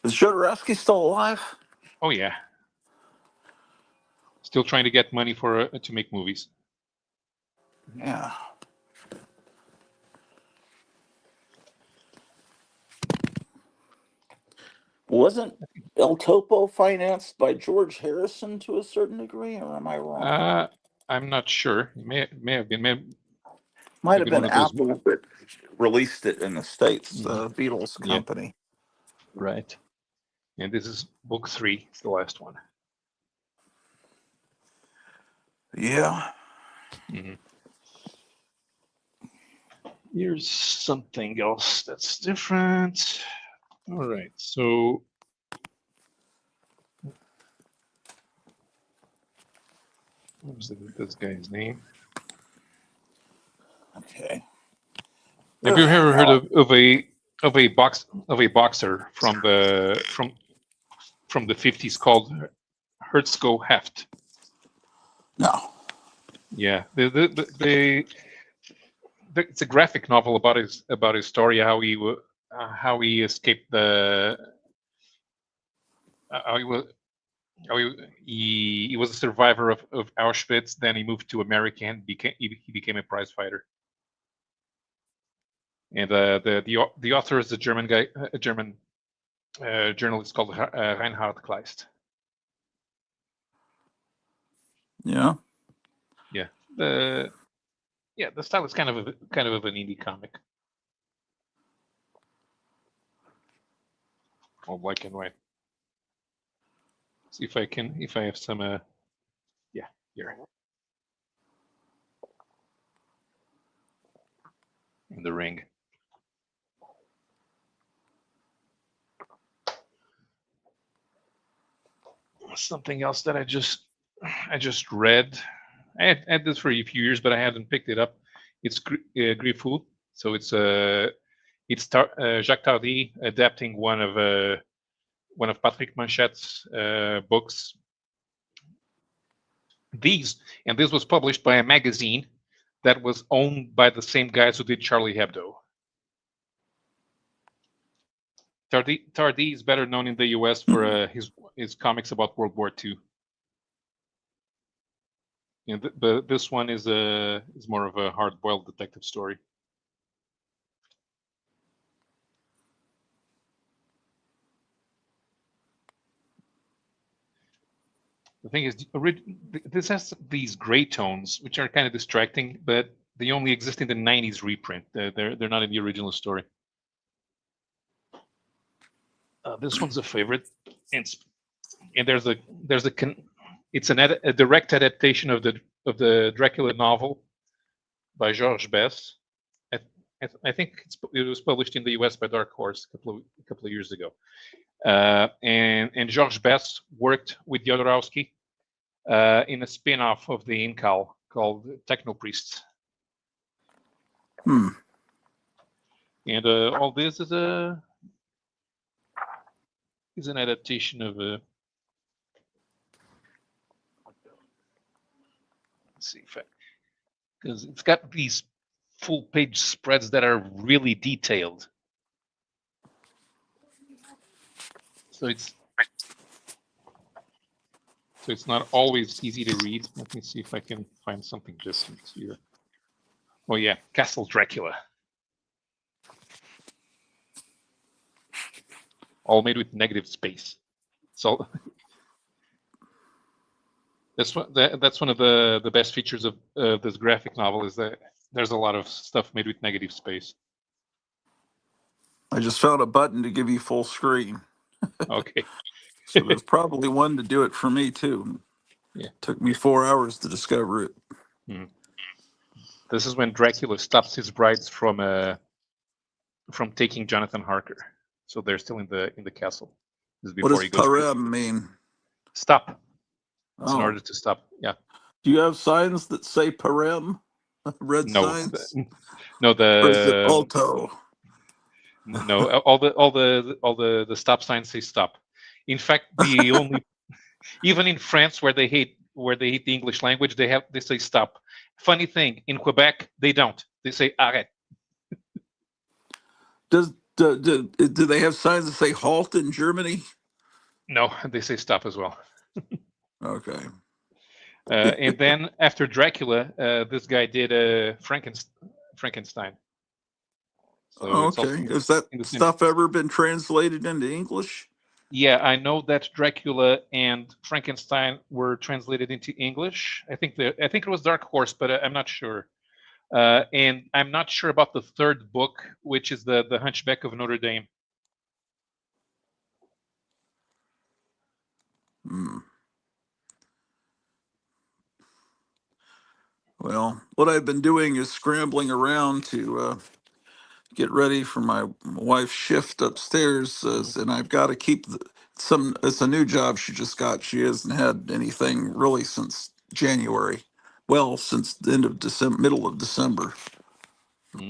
Is Jodorowsky still alive? Oh yeah, still trying to get money to make movies. Yeah. Wasn't El Topo financed by George Harrison to a certain degree, or am I wrong? I'm not sure. It may have been. Might have Maybe one been of those. Apple that released it in the States, Mhm. the Beatles Yeah, company. right. And this is book 3. It's the last one. Yeah. Mm-hmm. Here's something else that's different. All right, so what was this guy's name? Okay. Have you ever heard Now, of a boxer from the 50s called Herzko Heft? no. Yeah, it's a graphic novel about his story, how he escaped how he was he was a survivor of Auschwitz. Then he moved to America and became a prize fighter. And the author is a German guy, a German journalist called Reinhard Kleist. Yeah. Yeah, the style is kind of an indie comic, all black and white. See if I have some yeah, here in the ring. Something else that I just read. I had this for a few years, but I haven't picked it up. It's Griffoud. So it's Jacques Tardy adapting one of Patrick Manchet's books. This was published by a magazine that was owned by the same guys who did Charlie Hebdo. Tardy is better known in the U.S. for his comics about World War II. But this one is more of a hard-boiled detective story. The thing is, this has these gray tones, which are kind of distracting, but they only exist in the '90s reprint. They're not in the original story. This one's a favorite, and it's a direct adaptation of the Dracula novel by Georges Besse. I think it was published in the U.S. by Dark Horse a couple of years ago. And Georges Besse worked with Jodorowsky in a spin-off of the Incal called Techno Priests. And all this is an adaptation of a. Let's see if because it's got these full-page spreads that are really detailed. So it's not always easy to read. Let me see if I can find something different here. Oh yeah, Castle Dracula. All made with negative space. So that's one of the best features of this graphic novel is that there's a lot of stuff made with negative space. I just found a button to give you full screen. Okay. So there's probably one to do it for me too. Yeah. Took me 4 hours to discover it. This is when Dracula stops his brides from taking Jonathan Harker. So they're still in the castle. This is What before does he goes. parem mean? Stop. It's in Oh, order to stop. Yeah. do you have signs that say parem? Red No. signs? No. Or is it alto? No. All the stop signs say stop. In fact, the only even in France where they hate the English language, they say stop. Funny thing, in Quebec they don't. They say arrête. Do they have signs that say halt in Germany? No, they say stop as well. Okay. And then after Dracula, this guy did Frankenstein. So it's also Okay. Has that in the same. stuff ever been translated into English? Yeah, I know that Dracula and Frankenstein were translated into English. I think it was Dark Horse, but I'm not sure. And I'm not sure about the third book, which is the Hunchback of Notre Dame. Well, what I've been doing is scrambling around to get ready for my wife's shift upstairs, and I've got to keep some. It's a new job she just got. She hasn't had anything really since January. Well, since the end of December, middle of December.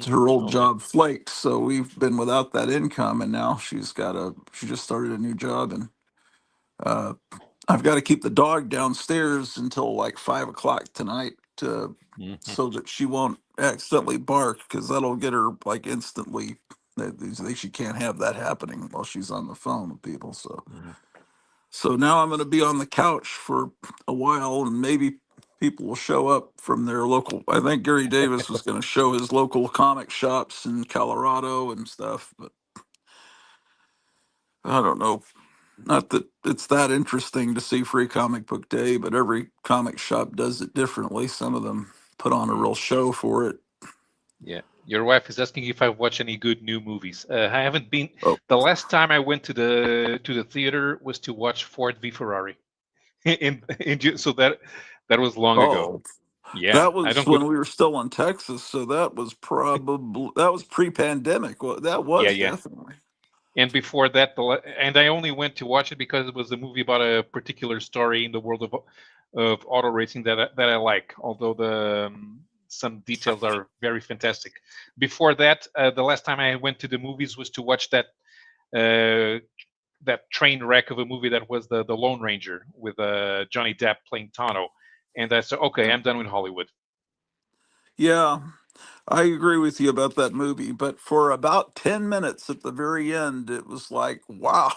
Her old Okay. job flaked, so we've been without that income, and now she just started a new job, and uh, I've got to keep the dog downstairs until like 5 o'clock tonight, so that she won't accidentally bark, because that'll get her like instantly. She can't have that happening while she's on the phone with people. So now I'm going to be on the couch for a while, and maybe people will show up from their local. I think Gary Davis was going to show his local comic shops in Colorado and stuff, but I don't know. Not that it's that interesting to see Free Comic Book Day, but every comic shop does it differently. Some of them put on a real show for it. Yeah, your wife is asking if I've watched any good new movies. I haven't been. Oh, The last time I went to the theater was to watch Ford v Ferrari, so that was long ago. oh, Yeah, that I was don't go. when we were still in Texas, so that was pre-pandemic. Well, that Yeah, was yeah. definitely. And before that, and I only went to watch it because it was a movie about a particular story in the world of auto racing that I like. Although some details are very fantastic. Before that, the last time I went to the movies was to watch that train wreck of a movie that was the Lone Ranger with Johnny Depp playing Tano. And I said, okay, I'm done with Hollywood. Yeah, I agree with you about that movie, but for about 10 minutes at the very end, it was like, wow,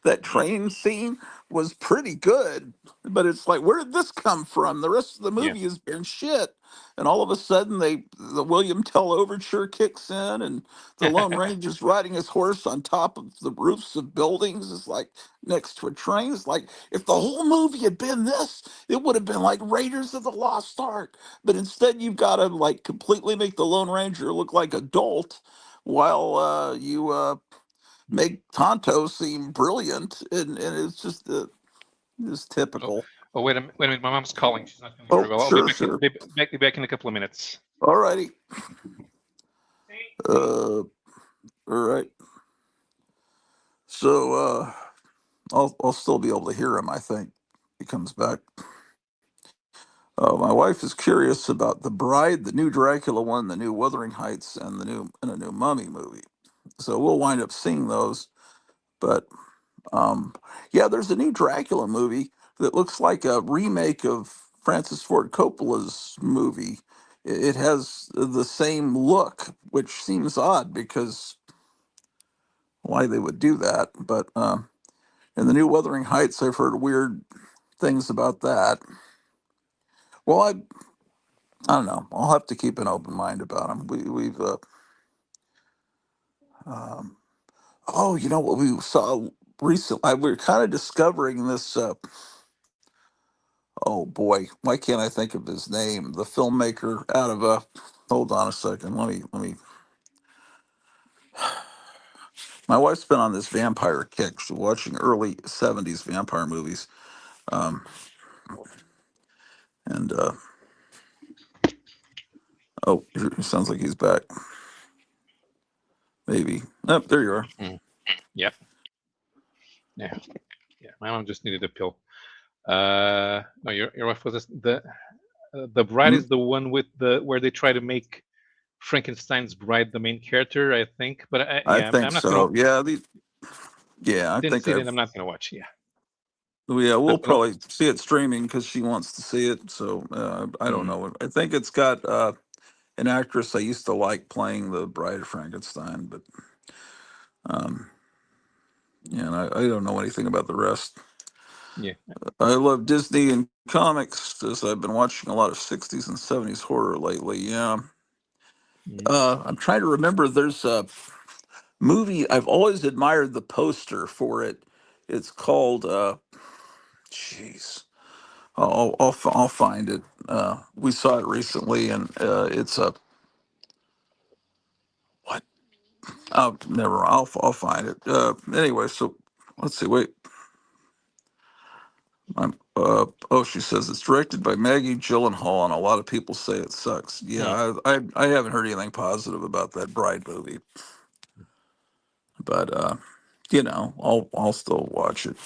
that Mm, train scene was pretty good. But it's like, where did this come from? The rest of the yeah. movie has been shit. And all of a sudden, the William Tell overture kicks in, and the Lone Ranger's riding his horse on top of the roofs of buildings. It's like next to a train. It's like, if the whole movie had been this, it would have been like Raiders of the Lost Ark. But instead, you've got to like completely make the Lone Ranger look like adult, while you make Tonto seem brilliant, and it's just Oh, typical. oh, wait a minute. My mom's calling. She's not doing very Oh, well. I'll be sure, back, sure. back in a couple of minutes. All righty. All right. So I'll still be able to hear him, I think. He comes back. My wife is curious about The Bride, the new Dracula one, the new Wuthering Heights, and a new Mummy movie. So we'll wind up seeing those. But yeah, there's a new Dracula movie that looks like a remake of Francis Ford Coppola's movie. It has the same look, which seems odd because why they would do that. But in the new Wuthering Heights, I've heard weird things about that. Well, I don't know. I'll have to keep an open mind about them. We've um, oh, you know what we saw recently? We're kind of discovering this. Oh boy, why can't I think of his name? The filmmaker out of Hold on a second. Let me. My wife's been on this vampire kick. She's watching early '70s vampire movies, um, and oh, it sounds like he's back. Maybe. Oh, there you are. Mm. Yep. Yeah. Yeah. My mom just needed a pill. No, your wife was the bride Hmm? is the one with the where they try to make Frankenstein's bride the main character, I think. But I yeah, think I'm not gonna. so. Yeah, yeah. I Didn't think see it. I've. I'm not gonna watch. Yeah, Yeah, we'll not gonna. probably see it streaming because she wants to see it. So I don't Mm, know. I think it's got an actress I used to like playing the Bride of Frankenstein, but um, yeah, and I don't know anything about the rest. yeah. I love Disney and comics as I've been watching a lot of '60s and '70s horror lately. Yeah, Mm, I'm trying to remember. There's a movie I've always admired the poster for it. It's called jeez. I'll find it. We saw it recently, and it's a what? Oh, never. I'll find it. Anyway, so let's see. Wait, oh, she says it's directed by Maggie Gyllenhaal, and a lot of people say it sucks. mm, Yeah, I haven't heard anything positive about that Bride movie, but I'll still watch it.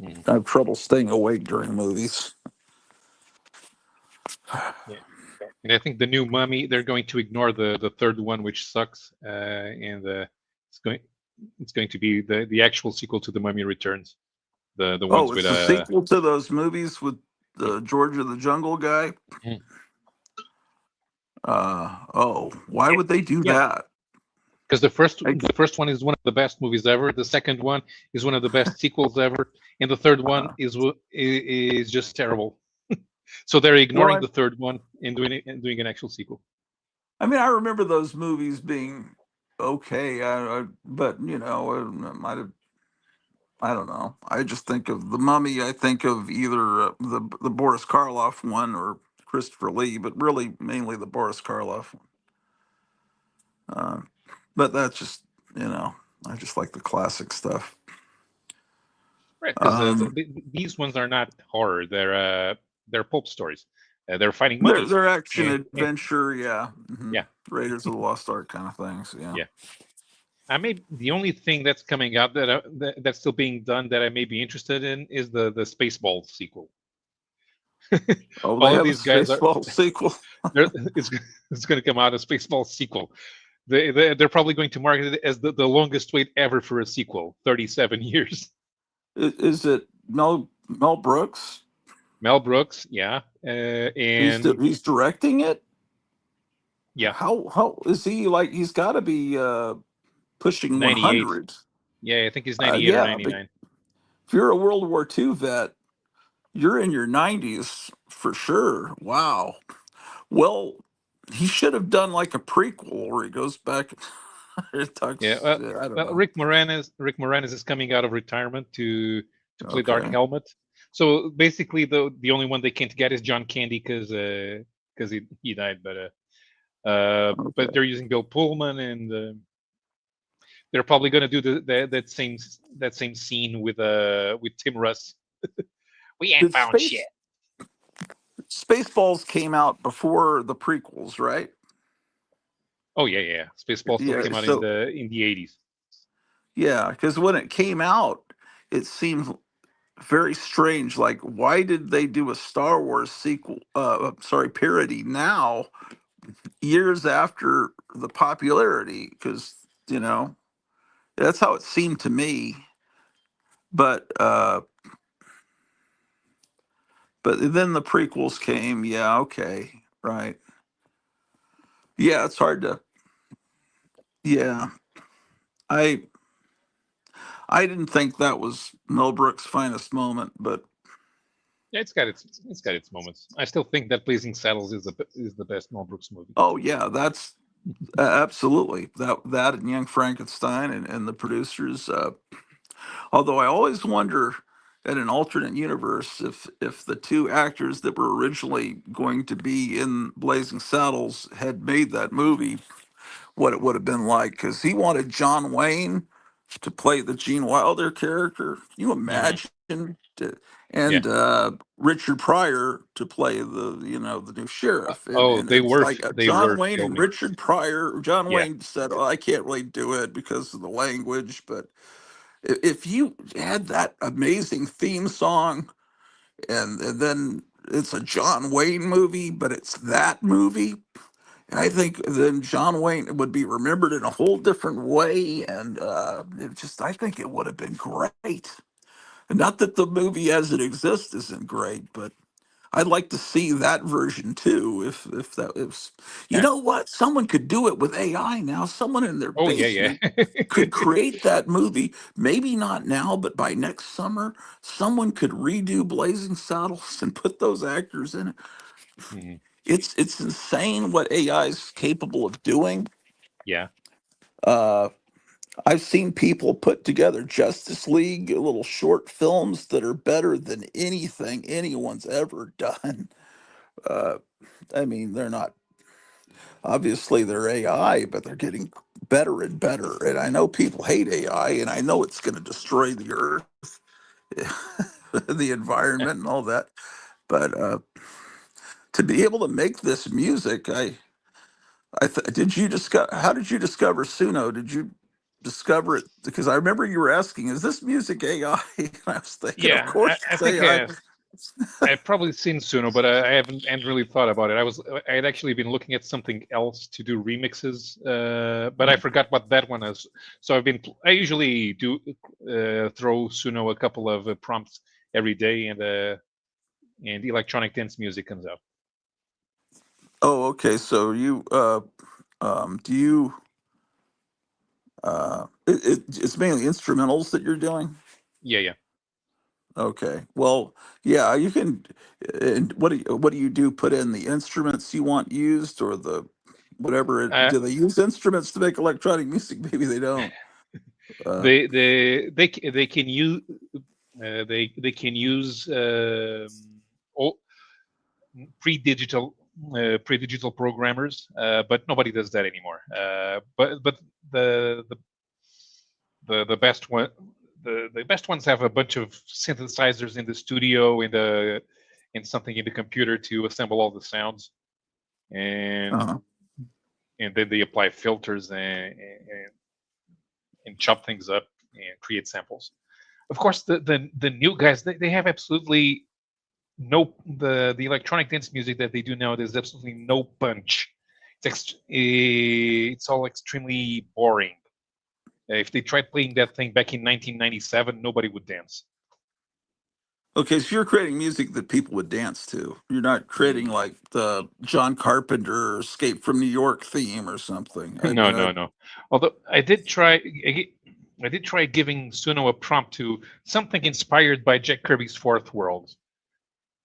mm, I have trouble staying awake during movies. yeah. And I think the new Mummy, they're going to ignore the third one, which sucks, and it's going it's going to be the actual sequel to the Mummy Returns. The Oh, ones with it's the sequel to those movies with yeah, the George of the Jungle guy. mm, Oh, why would they do yeah. that? Because I, the first one is one of the best movies ever. The second one is one of the best sequels ever, and the third one uh, is just terrible. So they're well, ignoring the third one and doing an actual sequel. I mean, I remember those movies being okay, but it might have. I don't know. I just think of the Mummy. I think of either the Boris Karloff one or Christopher Lee, but really mainly the Boris Karloff one. Uh, but that's just you know, I just like the classic stuff. Right, because Um, these ones are not horror. They're pulp stories. They're fighting mummies. they're action Eh, adventure, yeah. yeah, Raiders of the Lost Ark kind of things, yeah. yeah. I may the only thing that's coming out that's still being done that I may be interested in is the Spaceball sequel. Oh, they All of have a these guys are Spaceball sequel. it's it's going to come out a Spaceball sequel. They're probably going to market it as the longest wait ever for a sequel, 37 years. Is it Mel Brooks? Mel Brooks, yeah, and He's directing it. yeah, How is he like? He's got to be pushing 98. 100. Yeah, I think he's 98 or Yeah, but 99. if you're a World War II vet, you're in your 90s for sure. Wow. Well, he should have done like a prequel where he goes back and Yeah, talks. I don't know. Rick Moranis is coming out of retirement to play Dark Okay. Helmet. So basically, the only one they can't get is John Candy because he died. But Okay. they're using Bill Pullman, and they're probably going to do that same scene with Tim Russ. We ain't Did found shit. Spaceballs came out before the prequels, right? Oh yeah, yeah. Spaceball still Yeah. came out So in the 80s. yeah, because when it came out, it seemed very strange. Like, why did they do a Star Wars sequel? Sorry, parody now, years after the popularity? Because that's how it seemed to me. But then the prequels came. Yeah, okay, right. Yeah, it's hard to. Yeah, I I didn't think that was Mel Brooks' finest moment, but Yeah, it's got its moments. I still think that Blazing Saddles is the best Mel Brooks movie. Oh yeah, that's absolutely that and Young Frankenstein and the producers. Although I always wonder, in an alternate universe, if the two actors that were originally going to be in Blazing Saddles had made that movie, what it would have been like. Because he wanted John Wayne to play the Gene Wilder character. Can you Hmm. imagine? Yeah. And Richard Pryor to play the new sheriff, Oh, and it's like they John were Wayne and filming. Richard Pryor. John Yeah. Wayne said, "Oh, I can't really do it because of the language," but if you had that amazing theme song and then it's a John Wayne movie, but it's that movie, I think then John Wayne would be remembered in a whole different way, and I think it would have been great. Not that the movie as it exists isn't great, but I'd like to see that version too. If that is, you Yeah. know what, someone could do it with AI now. Someone in their Oh yeah, basement yeah. could create that movie. Maybe not now, but by next summer, someone could redo Blazing Saddles and put those actors in it. Mhm. It's insane what AI is capable of doing. Yeah. Uh, I've seen people put together Justice League little short films that are better than anything anyone's ever done. Uh, I mean, they're not obviously they're AI, but they're getting better and better. And I know people hate AI, and I know it's going to destroy the earth, the environment, and all that. But to be able to make this music, did you discover? How did you discover Suno? Did you discover it? Because I remember you were asking, "Is this music AI?" And I was thinking, "Of Yeah, course I it's think AI." I've probably seen Suno, but I haven't really thought about it. I had actually been looking at something else to do remixes, but I forgot what that one is. So I usually do throw Suno a couple of prompts every day, and electronic dance music comes out. Oh, okay. So do you? It's mainly instrumentals that you're doing. Yeah, yeah. Okay. Well, yeah, you can. And what do you do? Put in the instruments you want used, or the whatever. Uh, Do they use instruments to make electronic music? Maybe they don't. Uh, they can use they can use all pre-digital programmers, but nobody does that anymore. But the the the best one the best ones have a bunch of synthesizers in the studio in something in the computer to assemble all the sounds, and uh, and then they apply filters and chop things up and create samples. Of course, the new guys, they have absolutely no the electronic dance music that they do now. There's absolutely no punch. It's all extremely boring. If they tried playing that thing back in 1997, nobody would dance. okay, so you're creating music that people would dance to. You're not creating like the John Carpenter Escape from New York theme or something. I No, mean, no, no. Although I did try giving Suno a prompt to something inspired by Jack Kirby's Fourth World,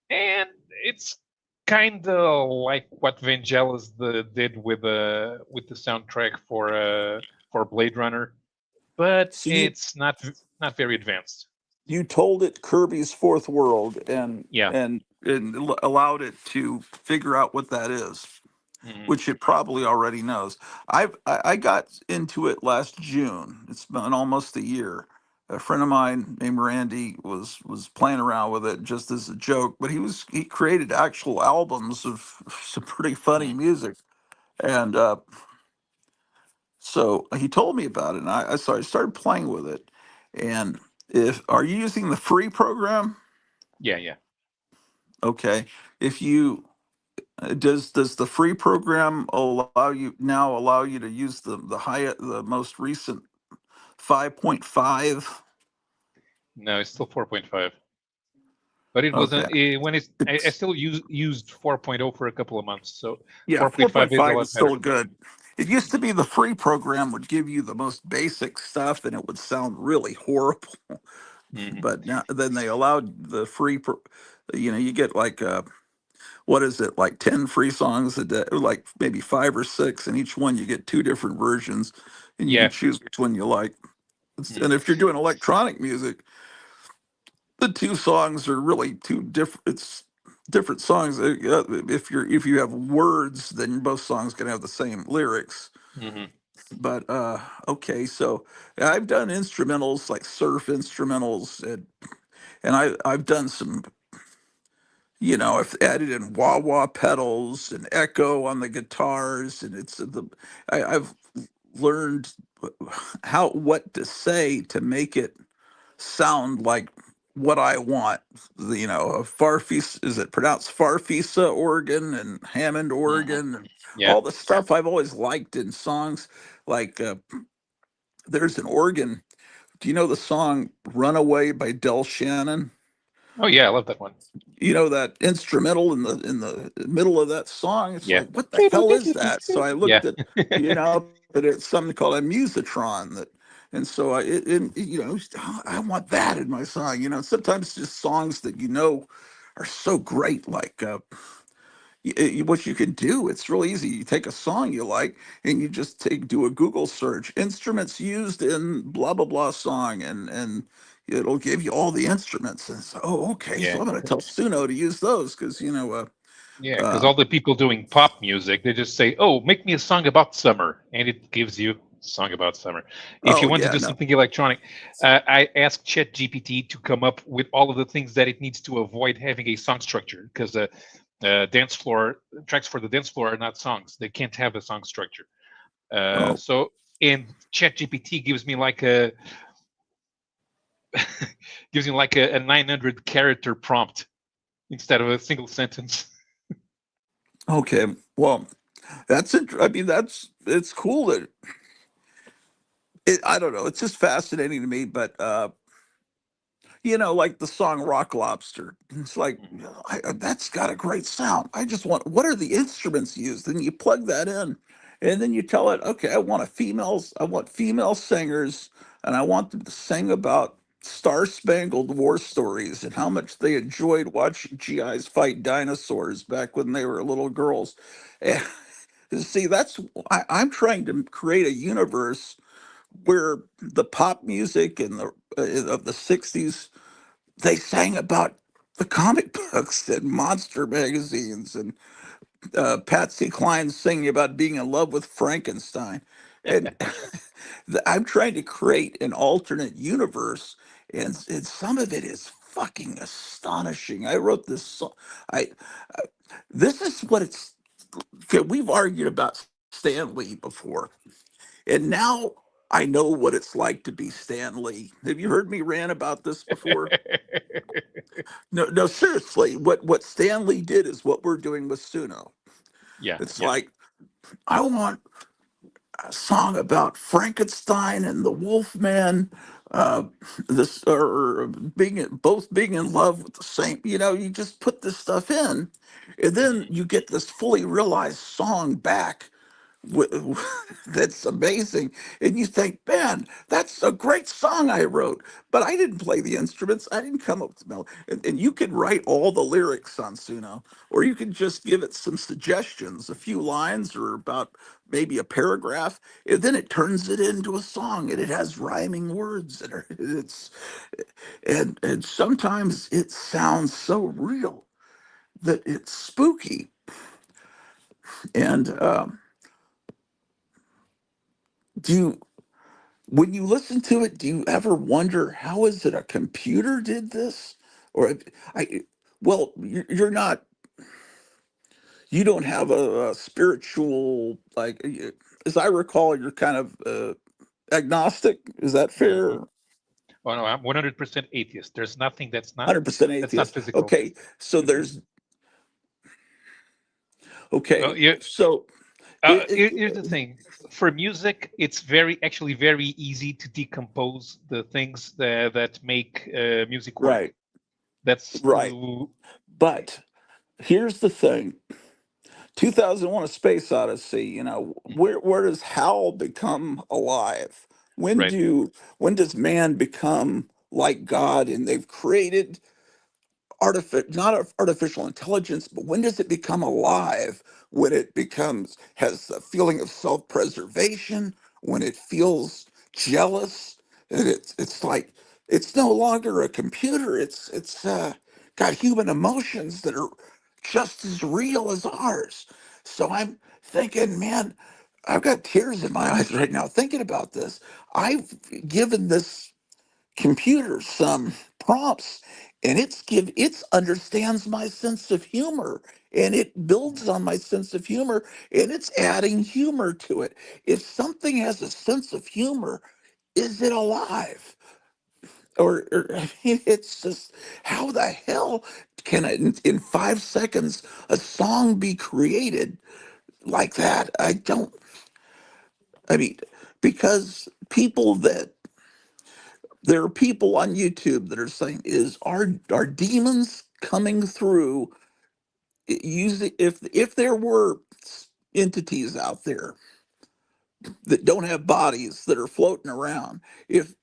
and it's kind of like what Vangelis did with the soundtrack for Blade Runner, but so it's not very advanced. you told it Kirby's Fourth World and Yeah. allowed it to figure out what that is, Mhm. which it probably already knows. I got into it last June. It's been almost a year. A friend of mine named Randy was playing around with it just as a joke, but he created actual albums of some pretty funny Mhm. music, and so he told me about it, and so I started playing with it. And if are you using the free program? Yeah, yeah. Okay. If you does the free program allow you to use the most recent 5.5? No, it's still 4.5. But it Okay. wasn't when I It's still used 4.0 for a couple of months, so Yeah, 4.5 is a 4.5 lot is better. still good. It used to be the free program would give you the most basic stuff and it would sound really horrible. Hmm. But now then they allowed the you get like what is it, like 10 free songs a day, or like maybe 5 or 6, and each one you get 2 different versions, and you can Yeah. choose which one you like. And Hmm. if you're doing electronic music, the 2 songs are really two different. It's different songs. If you have words, then both songs can have the same lyrics. Hmm. But okay, so I've done instrumentals like surf instrumentals, and I've done some. I've added in wah wah pedals and echo on the guitars, and I've learned what to say to make it sound like what I want. A Farfisa, is it pronounced Farfisa organ and Hammond Hmm. organ and Yeah. all the stuff I've always liked in songs. Like there's an organ. Do you know the song "Runaway" by Del Shannon? Oh yeah, I love that one. That instrumental in the middle of that song. It's Yeah. like, what the hell is that? So I Yeah. looked at, but it's something called a musitron that, and so I want that in my song. Sometimes just songs that are so great, like what you can do. It's real easy. You take a song you like, and you just do a Google search, instruments used in blah blah blah song, and it'll give you all the instruments. And so, oh, okay, Yeah. so I'm going to tell Suno to use those because Yeah, because uh, all the people doing pop music, they just say, "Oh, make me a song about summer," and it gives you a song about summer. If you oh want to yeah, do no, something electronic, I asked ChatGPT to come up with all of the things that it needs to avoid having a song structure, because dance floor tracks for the dance floor are not songs; they can't have a song structure. oh And ChatGPT gives me like a 900 character prompt instead of a single sentence. okay. Well, I mean, it's cool that I don't know. It's just fascinating to me, but like the song Rock Lobster. It's like, that's got a great sound. I just want, what are the instruments used? And you plug that in, and then you tell it, okay, I want female singers, and I want them to sing about Star Spangled War stories and how much they enjoyed watching GIs fight dinosaurs back when they were little girls. And see, I'm trying to create a universe where the pop music and of the 60s, they sang about the comic books and monster magazines, and Patsy Cline singing about being in love with Frankenstein. And I'm trying to create an alternate universe, and some of it is fucking astonishing. I wrote this song. I this is what it's. Okay, we've argued about Stan Lee before, and now I know what it's like to be Stan Lee. Have you heard me rant about this before? No, no, seriously. What Stanley did is what we're doing with Suno. Yeah, It's yeah. like, I want a song about Frankenstein and the Wolfman, uh, this or being in love with the same. You just put this stuff in, and then Mhm. you get this fully realized song back wi- that's amazing. And you think, man, that's a great song I wrote, but I didn't play the instruments. I didn't come up with the melody. And you can write all the lyrics on Suno, or you can just give it some suggestions, a few lines or about maybe a paragraph, and then it turns it into a song, and it has rhyming words, and and sometimes it sounds so real that it's spooky. And do you when you listen to it, do you ever wonder, how is it a computer did this? Or I, well, you're not, you don't have a spiritual, like, as I recall, you're kind of agnostic. Is that fair? Mhm. Oh no, I'm 100% atheist. There's nothing 100% that's not atheist. physical. Okay, so Well, okay, so here's the thing. For music, it's actually very easy to decompose the things that make music work. right, That's right. But here's the thing. 2001: A Space Odyssey, where does Hal become alive? When right. do when does man become like God, and they've created not artificial intelligence, but when does it become alive? When it has a feeling of self-preservation, when it feels jealous, and it's like it's no longer a computer. It's got human emotions that are just as real as ours. So I'm thinking, man, I've got tears in my eyes right now thinking about this. I've given this computer some prompts, and it understands my sense of humor, and it builds on my sense of humor, and it's adding humor to it. If something has a sense of humor, is it alive? Or I mean, it's just, how the hell can in 5 seconds a song be created like that? I mean, because there are people on YouTube that are saying, are demons coming through using, if there were entities out there that don't have bodies that are floating around, if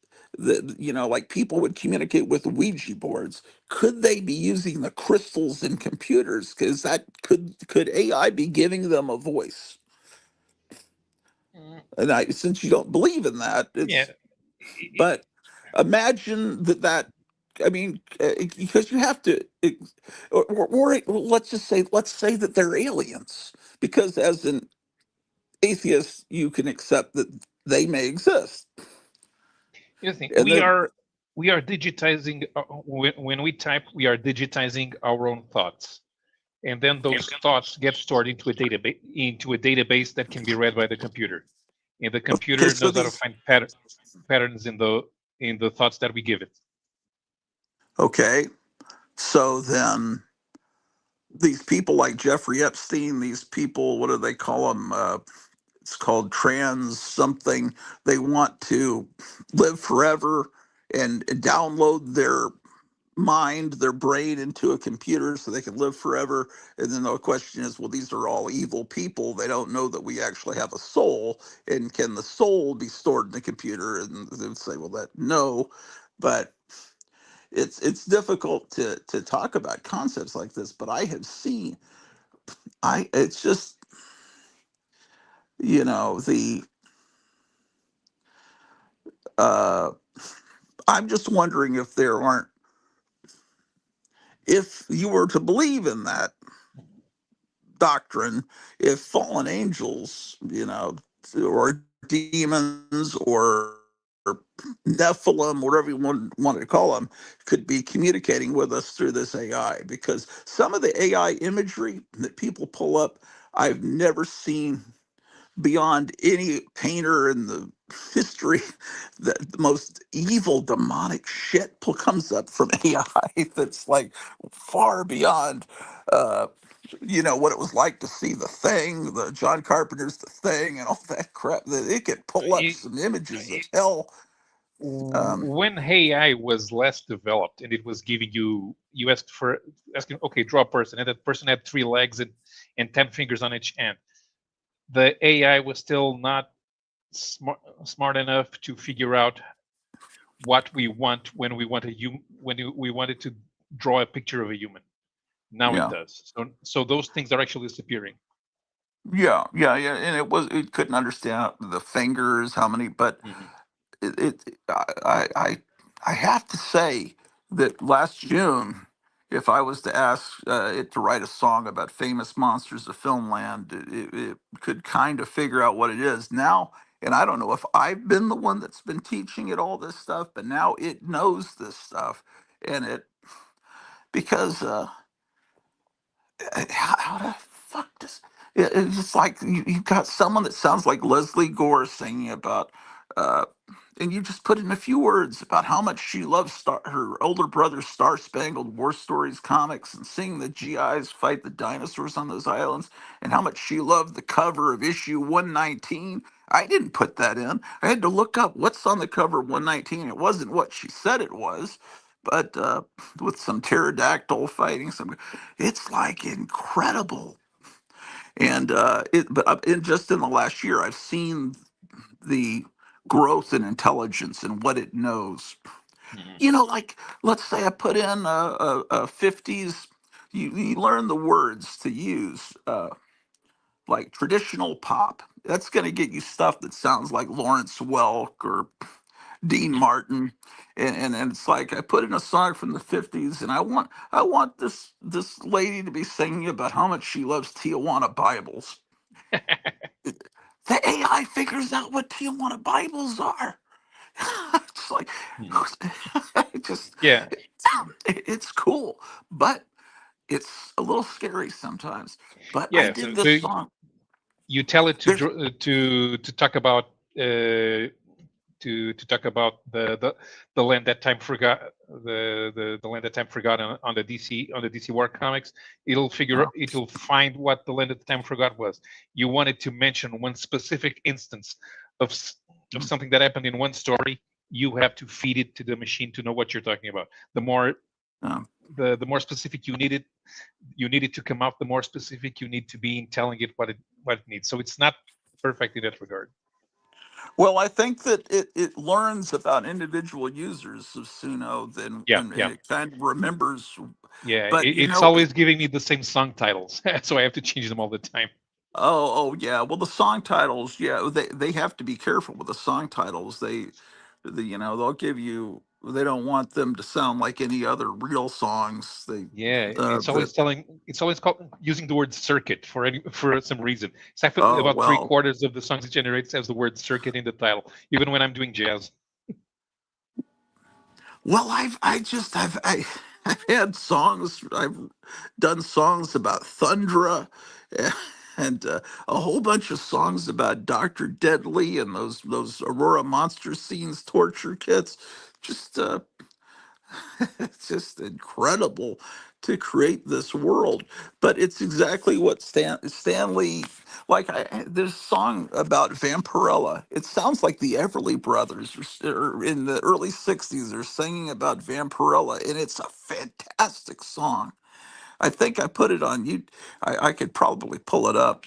like people would communicate with Ouija boards, could they be using the crystals in computers? Because that could AI be giving them a voice? Mm, And since you don't believe in that, yeah. but imagine that. I mean, because you have to, or let's say that they're aliens, because as an atheist, you can accept that they may exist, Here's the thing. and then We are digitizing when we type. We are digitizing our own thoughts, and then those thoughts get stored into a database that can be read by the computer, and the okay, computer so knows how to these find patterns in the thoughts that we give it. okay, so then these people like Jeffrey Epstein, these people, what do they call them? It's called trans something. They want to live forever and download their mind, their brain into a computer so they can live forever. And then the question is, well, these are all evil people. They don't know that we actually have a soul. And can the soul be stored in the computer? And they would say, well, that no. But it's difficult to talk about concepts like this. But I have seen, it's just, the uh I'm just wondering if you were to believe in that doctrine, if fallen angels, or demons or Nephilim, whatever you want to call them, could be communicating with us through this AI. Because some of the AI imagery that people pull up, I've never seen beyond any painter in the history. The most evil demonic shit comes up from AI that's like far beyond uh what it was like to see The Thing, the John Carpenter's The Thing, and all that crap. That it could pull up It, some images of hell. um when AI was less developed and it was giving you asking, okay, draw a person, and that person had 3 legs and 10 fingers on each hand, the AI was still not smart enough to figure out what we want when we want we wanted to draw a picture of a human. Now it yeah, does. So those things are actually disappearing. yeah, and it couldn't understand the fingers, how many, but Mhm. I have to say that last June, if I was to ask it to write a song about famous monsters of filmland, it could kind of figure out what it is now. And I don't know if I've been the one that's been teaching it all this stuff, but now it knows this stuff, and because how the fuck does it's just like you've got someone that sounds like Leslie Gore singing about uh and you just put in a few words about how much she loves her older brother's Star Spangled War Stories comics, and seeing the GIs fight the dinosaurs on those islands, and how much she loved the cover of issue 119. I didn't put that in. I had to look up what's on the cover of 119. It wasn't what she said it was, but with some pterodactyl fighting some. It's like incredible. And just in the last year, I've seen the growth in intelligence and what it knows. Mhm. You know, like let's say I put in a 50s. You learn the words to use, like traditional pop. That's going to get you stuff that sounds like Lawrence Welk or Dean Martin, and it's like I put in a song from the 50s, and I want this lady to be singing about how much she loves Tijuana Bibles. The AI figures out what Tijuana Bibles are. It's like, Mhm. it just Yeah, it's cool, but it's a little scary sometimes. But I yeah. did So this song. you tell it to There's to talk about to talk about the land that time forgot, the land that time forgot on the DC War comics. It'll find what the land that time forgot was. You wanted to mention one specific instance of of something that happened in one story. You have to feed it to the machine to know what you're talking about. The more uh, the more specific you need it to come out, the more specific you need to be in telling it what it needs. So it's not perfect in that regard. well, I think that it learns about individual users of Suno, then Yeah, and yeah, it kind of remembers. yeah. But It's always giving me the same song titles, so I have to change them all the time. oh yeah. Well, the song titles, yeah, they have to be careful with the song titles. They'll give you. They don't want them to sound like any other real songs. Yeah, it's That always it's always called using the word circuit for some reason. It's like oh about three well. quarters of the songs it generates has the word circuit in the title, even when I'm doing jazz. Well, I've had songs. I've done songs about Thundra, and a whole bunch of songs about Doctor Deadly and those Aurora Monster Scenes torture kits. Just it's just incredible to create this world. But it's exactly what Stanley, like there's a song about Vampirella. It sounds like the Everly Brothers or in the early 60s are singing about Vampirella, and it's a fantastic song. I think I put it on you. I could probably pull it up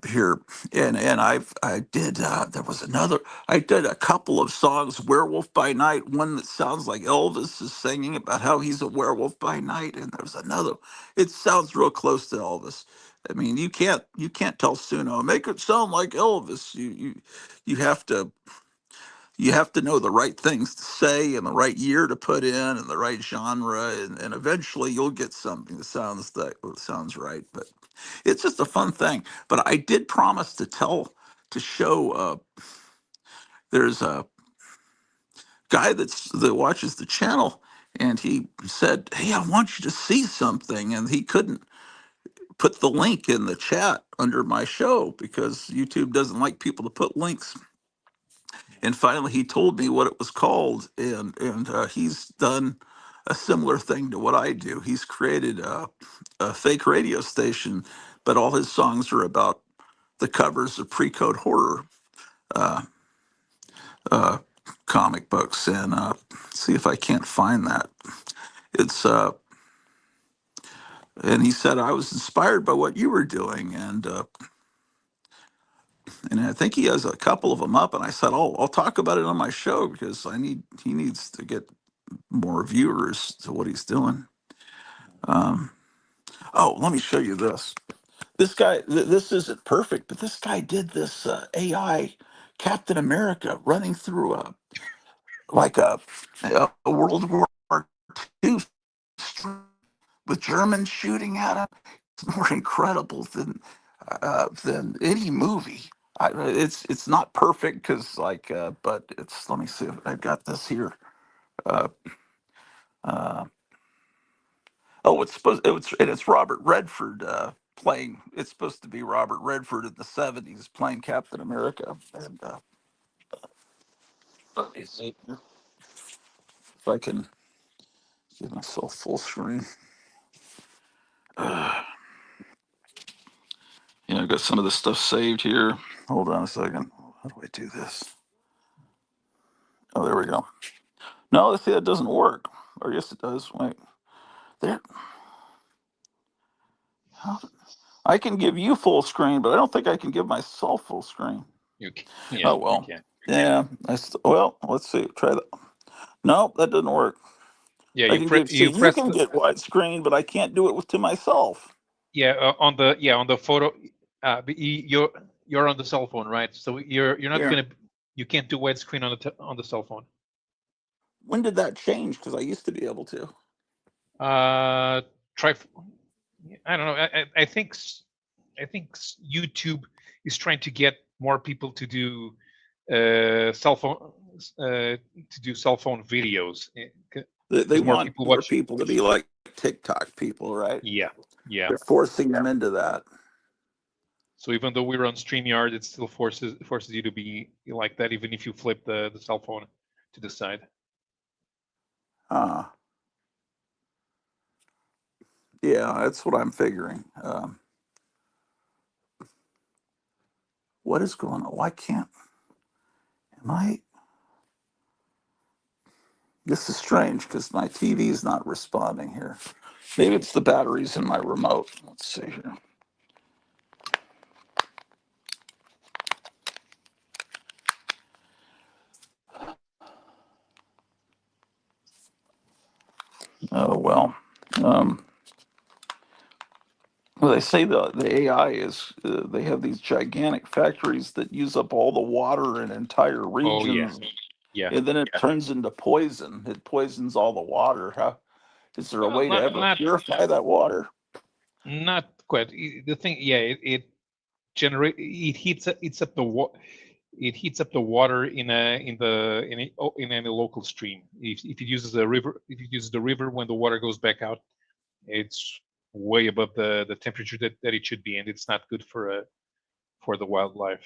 here, and I did. There was another. I did a couple of songs, "Werewolf by Night," one that sounds like Elvis is singing about how he's a werewolf by night, and there's another. It sounds real close to Elvis. I mean, you can't tell Suno make it sound like Elvis. You have to know the right things to say and the right year to put in and the right genre, and eventually you'll get something that sounds right. But it's just a fun thing. But I did promise to show. There's a guy that watches the channel, and he said, "Hey, I want you to see something," and he couldn't put the link in the chat under my show because YouTube doesn't like people to put links. And finally he told me what it was called, and he's done a similar thing to what I do. He's created a fake radio station, but all his songs are about the covers of pre-code horror uh, uh, comic books. And see if I can't find that. It's and he said I was inspired by what you were doing, and I think he has a couple of them up. And I said, "Oh, I'll talk about it on my show because he needs to get more viewers to what he's doing." Um, oh, let me show you this. This guy, this isn't perfect, but this guy did this AI Captain America running through like a World War II with Germans shooting at him. It's more incredible than any movie. It's not perfect because but it's. Let me see if I've got this here. Uh, uh, Oh, it's Robert Redford playing. It's supposed to be Robert Redford in the '70s playing Captain America. And let me see if I can give myself full screen. Uh, I've got some of this stuff saved here. Hold on a second. How do I do this? Oh, there we go. No, see, that doesn't work. Or yes, it does. Wait, there. How, I can give you full screen, but I don't think I can give myself full screen. You can, yeah, Oh you well. can. Yeah. Well, let's see. Try that. Nope, that doesn't work. Yeah, I can get see you you press can the get widescreen, but I can't do it to myself. on the photo. You're on the cell phone, right? So you're not Yeah. gonna you can't do widescreen on the cell phone. When did that change? Because I used to be able to. Try. I don't know. I think YouTube is trying to get more people to do cell phone videos. They More want people more watch. people to be like TikTok people, right? Yeah, yeah. They're forcing them into that. So even though we're on Streamyard, it still forces you to be like that, even if you flip the cell phone to the side. Yeah, that's what I'm figuring. What is going on? Why can't? Am I? This is strange because my TV is not responding here. Maybe it's the batteries in my remote. Let's see here. Oh well. Um, well, they say the AI is they have these gigantic factories that use up all the water in entire Oh yeah, regions, yeah. and then it turns into poison. It poisons all the water. How is there a Well, way to ever purify that water? not quite. The thing, yeah, it it heats up the it heats up the water in any local stream. If it uses a river, if it uses the river when the water goes back out, it's way above the temperature that it should be, and it's not good for the wildlife.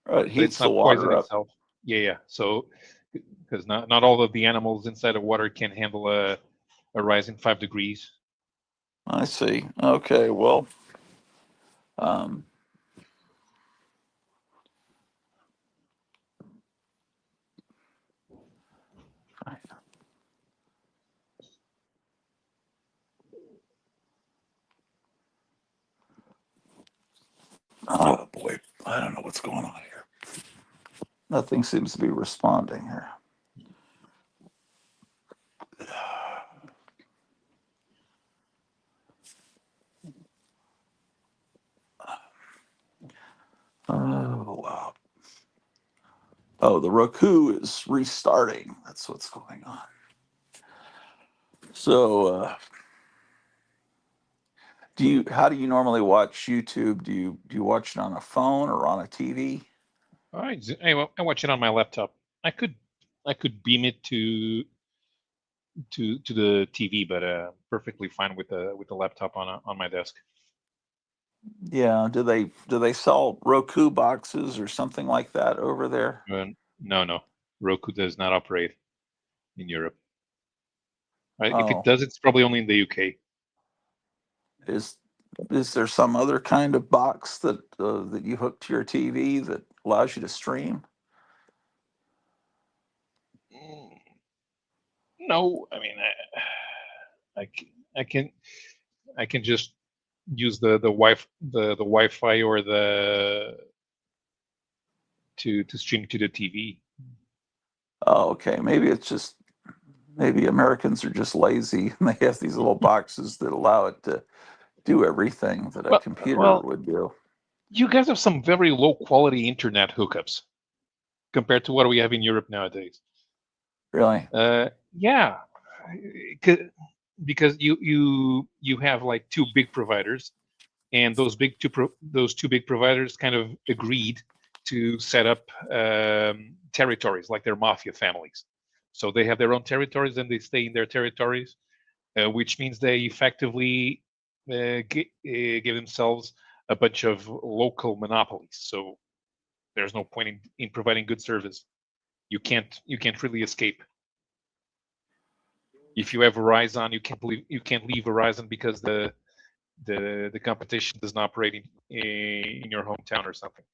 It But it's heats the not poison water up. itself. Yeah. So because not all of the animals inside of water can handle a rise in 5 degrees. I see. Okay, well, um, oh boy, I don't know what's going on here. Nothing seems to be responding here. Oh wow. Oh, the Roku is restarting. That's what's going on. So, how do you normally watch YouTube? Do you watch it on a phone or on a TV? I watch it on my laptop. I could beam it to the TV, but perfectly fine with the laptop on my desk. Yeah, do they sell Roku boxes or something like that over there? No, Roku does not operate in Europe. If it Oh, does, it's probably only in the UK. is is there some other kind of box that you hook to your TV that allows you to stream? No, I mean, I, I can I can just use the Wi-Fi or the to stream to the TV. Oh, okay. Maybe Americans are just lazy and they have these little boxes that allow it to do everything that a computer Well, would do. you guys have some very low quality internet hookups compared to what we have in Europe nowadays. Really? Yeah, because you have like two big providers, and those two big providers kind of agreed to set up territories like their mafia families. So they have their own territories and they stay in their territories, which means they effectively give themselves a bunch of local monopolies. So there's no point in providing good service. You can't really escape. If you have Verizon, you can't leave Verizon because the competition doesn't operate in your hometown or something.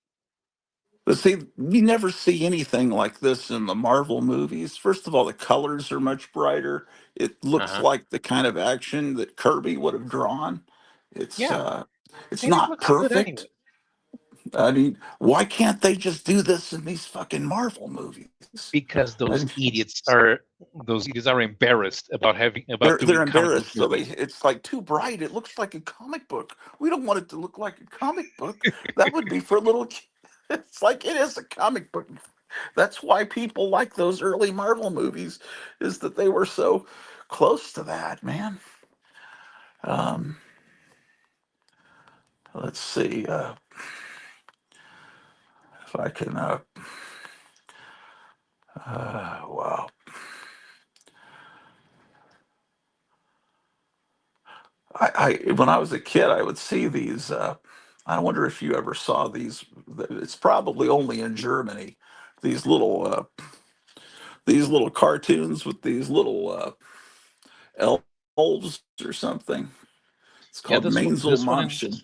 But see, you never see anything like this in the Marvel movies. First of all, the colors are much brighter. It looks Uh-huh. like the kind of action that Kirby would have drawn. It's Yeah, it's and it not looks good perfect. anyway. I mean, why can't they just do this in these fucking Marvel movies? Because I mean, those idiots are embarrassed about they're doing comic book embarrassed, so movies. it's like too bright. It looks like a comic book. We don't want it to look like a comic book. That would be for little kids. It's like it is a comic book. That's why people like those early Marvel movies, is that they were so close to that, man. Um, let's see if I can. Wow. When I was a kid, I would see these. I wonder if you ever saw these. It's probably only in Germany. These little cartoons with these little elves or something. It's Yeah, called Mainzelmännchen.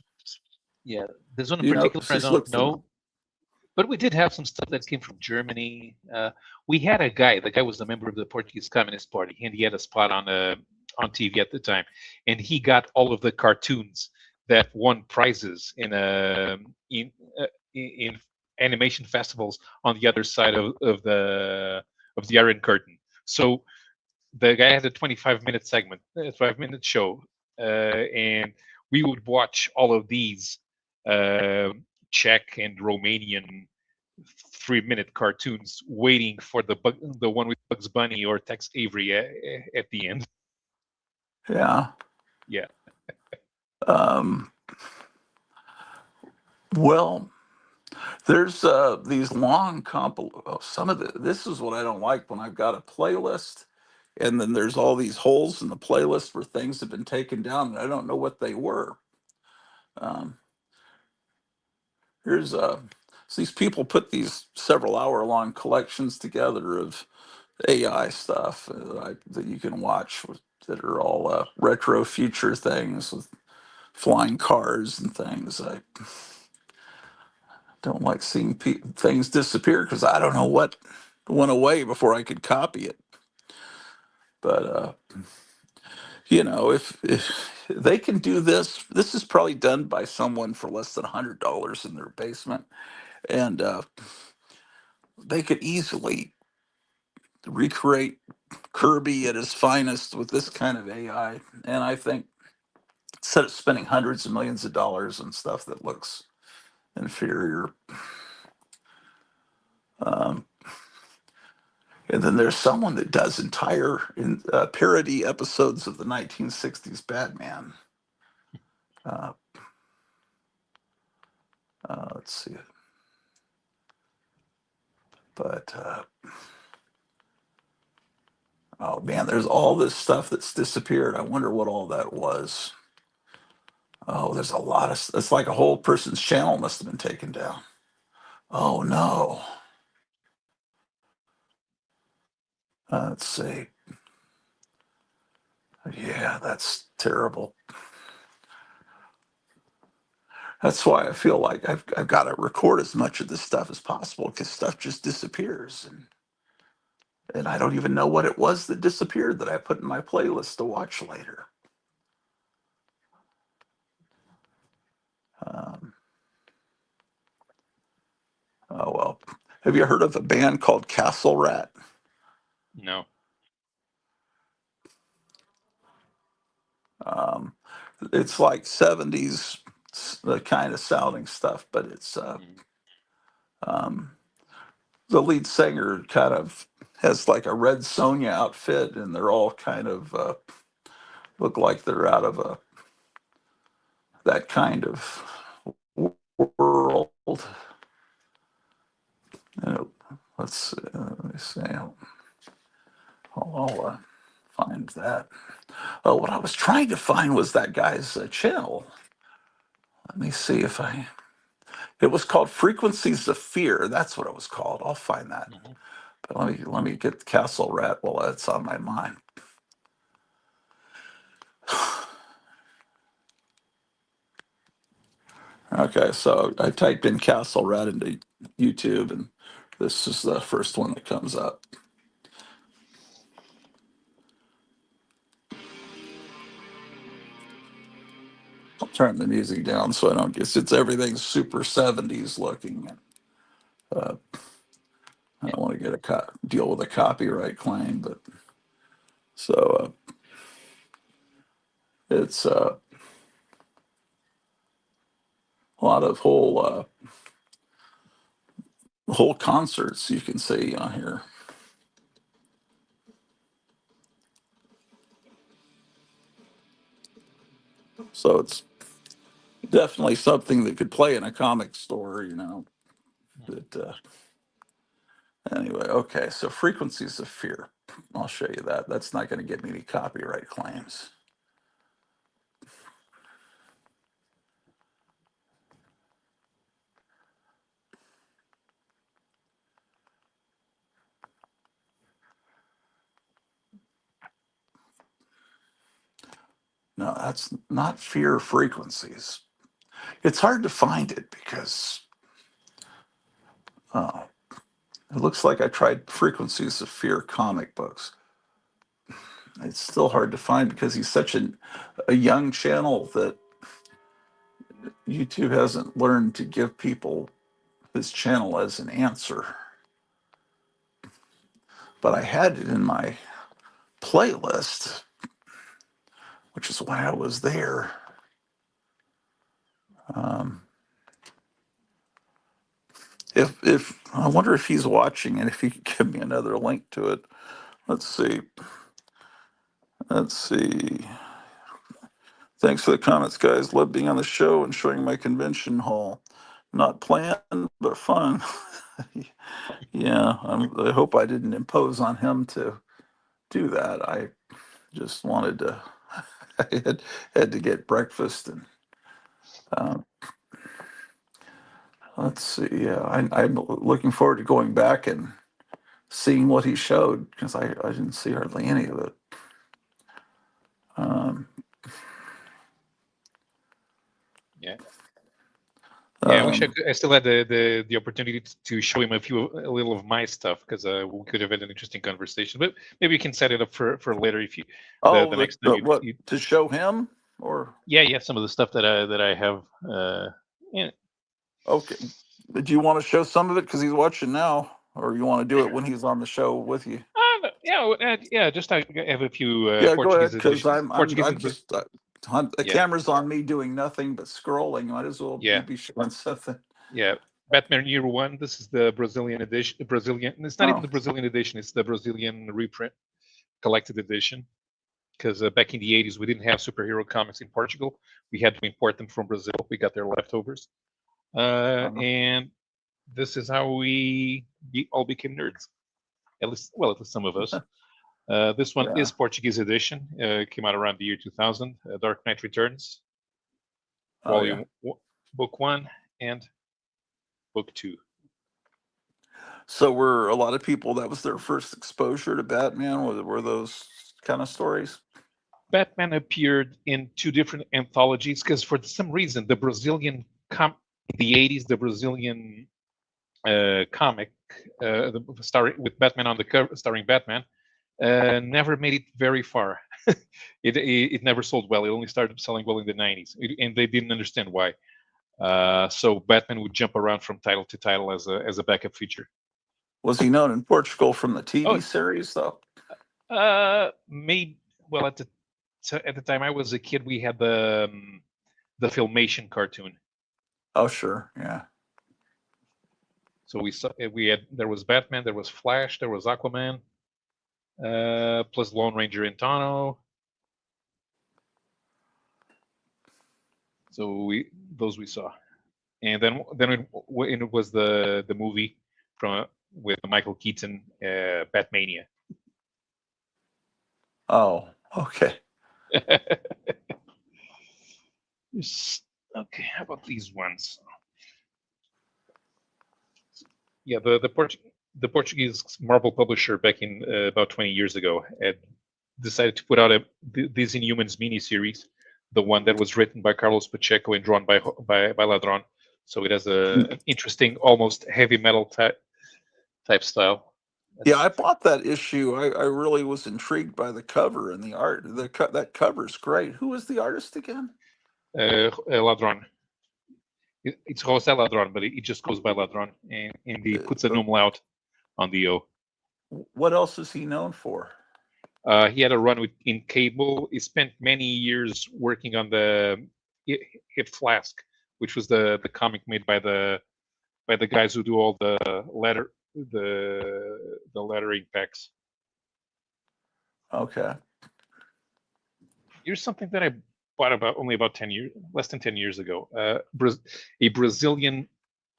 yeah, this one in You know, particular, I just don't look for know. them. But we did have some stuff that came from Germany. We had a guy. The guy was a member of the Portuguese Communist Party, and he had a spot on TV at the time. And he got all of the cartoons that won prizes in animation festivals on the other side of the Iron Curtain. So the guy had a 25-minute segment, a 5-minute show, and we would watch all of these uh, Czech and Romanian 3-minute cartoons, waiting for the one with Bugs Bunny or Tex Avery at the end. Yeah. Yeah, Um, well, there's these long some of this is what I don't like when I've got a playlist, and then there's all these holes in the playlist where things have been taken down, and I don't know what they were. Um, here's so these people put these several hour long collections together of AI stuff that you can watch that are all retro future things with flying cars and things. I don't like seeing things disappear because I don't know what went away before I could copy it. But if they can do this is probably done by someone for less than $100 in their basement, and they could easily recreate Kirby at his finest with this kind of AI. And I think instead of spending hundreds of millions of dollars on stuff that looks inferior. Um, and then there's someone that does entire parody episodes of the 1960s Batman. Uh, let's see it. But, oh man, there's all this stuff that's disappeared. I wonder what all that was. Oh, there's a lot of, it's like a whole person's channel must have been taken down. Oh no. Let's see. Yeah, that's terrible. That's why I feel like I've got to record as much of this stuff as possible because stuff just disappears. And I don't even know what it was that disappeared that I put in my playlist to watch later. Um, oh, well. Have you heard of a band called Castle Rat? no. Um, it's like 70s kind of sounding stuff, but it's Mm. um, the lead singer kind of has like a red Sonia outfit, and they're all kind of look like they're out of that kind of world. You know, let me see. I'll find that. Oh, what I was trying to find was that guy's channel. Let me see if I. It was called Frequencies of Fear. That's what it was called. I'll find that. Mhm. But let me get Castle Rat while it's on my mind. Okay, so I typed in Castle Rat into YouTube, and this is the first one that comes up. turn the music down so I don't guess it's everything's super 70s looking. Uh, I don't want to get deal with a copyright claim, but so it's a lot of whole concerts you can see on here. So it's definitely something that could play in a comic store, But anyway, okay. So frequencies of fear. I'll show you that. That's not going to get me any copyright claims. No, that's not fear frequencies. It's hard to find it because it looks like I tried frequencies of fear comic books. It's still hard to find because he's such a young channel that YouTube hasn't learned to give people his channel as an answer. But I had it in my playlist, which is why I was there. Um, if I wonder if he's watching and if he could give me another link to it. Let's see. Let's see. Thanks for the comments, guys. Love being on the show and showing my convention hall. Not planned, but fun. Yeah, I hope I didn't impose on him to do that. I just wanted to. I had to get breakfast and um, let's see. Yeah, I'm looking forward to going back and seeing what he showed because I didn't see hardly any of it. Um, Yeah. Yeah, I wish um, I still had the opportunity to show him a little of my stuff because we could have had an interesting conversation. But maybe we can set it up for later if you the next time what you to show him or yeah some of the stuff that I have yeah. okay? Do you want to show some of it because he's watching now, or you want to do it when he's on the show with you? Yeah, just I have a few Yeah, go ahead Portuguese because edition, I'm Portuguese I'm and just the yeah, camera's on me doing nothing but scrolling. Might as well yeah, be showing something. yeah. Batman Year One. This is the Brazilian edition. Brazilian. It's not even Oh, the Brazilian edition. It's the Brazilian reprint, collected edition. Because back in the 80s, we didn't have superhero comics in Portugal. We had to import them from Brazil. We got their leftovers. uh, And this is how we all became nerds. At least some of us. This one yeah. is Portuguese edition. Came out around the year 2000. Dark Knight Returns, Oh, yeah. Book 1 and Book 2. So were a lot of people that was their first exposure to Batman? Were those kind of stories? Batman appeared in 2 different anthologies because for some reason the Brazilian in the 80s, the Brazilian comic with Batman on the cover, starring Batman, never made it very far. It never sold well. It only started selling well in the 90s, and they didn't understand why. So Batman would jump around from title to title as a backup feature. Was he known in Portugal from the Oh, TV series though? made well at the time I was a kid. We had the Filmation cartoon. Oh, sure, yeah. So there was Batman, there was Flash, there was Aquaman, plus Lone Ranger and Tano. So those we saw, and then it was the movie with Michael Keaton, Batmania. Oh, okay. Okay, how about these ones? Yeah, the Portuguese Marvel publisher back in about 20 years ago had decided to put out this Inhumans miniseries, the one that was written by Carlos Pacheco and drawn by Ladron. So it has an interesting, almost heavy metal type style. Yeah, I bought that issue. I really was intrigued by the cover and the art. That cover's great. Who was the artist again? Ladron. It's José Ladron, but it just goes by Ladron, and he puts a umlaut on the O. What else is he known for? He had a run in cable. He spent many years working on the Hip Flask, which was the comic made by the guys who do all the lettering packs. Okay. Here's something that I bought only about 10 years, less than 10 years ago. A Brazilian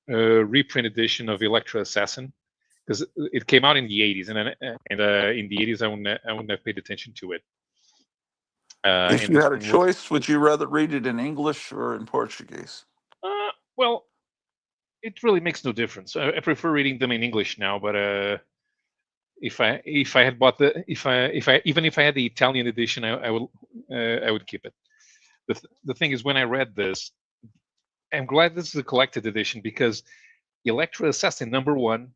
reprint edition of Electra Assassin, because it came out in the 80s, and in the 80s I wouldn't have paid attention to it. If you had a choice, would you rather read it in English or in Portuguese? Well, it really makes no difference. I prefer reading them in English now, but if I had bought even if I had the Italian edition, I would keep it. The thing is, when I read this, I'm glad this is a collected edition, because Electra Assassin #1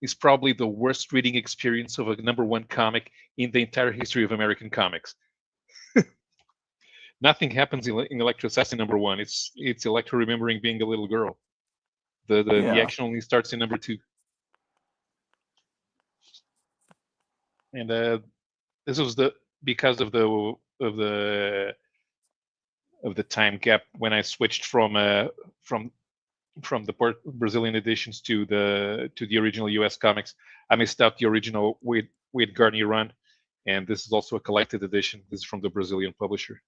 is probably the worst reading experience of a #1 comic in the entire history of American comics. Nothing happens in Electra Assassin #1. It's Electra remembering being a little girl. The action only starts in #2. And this was because of the time gap when I switched from the Brazilian editions to the original US comics. I missed out the original Wade Garnier run, and this is also a collected edition. This is from the Brazilian publisher.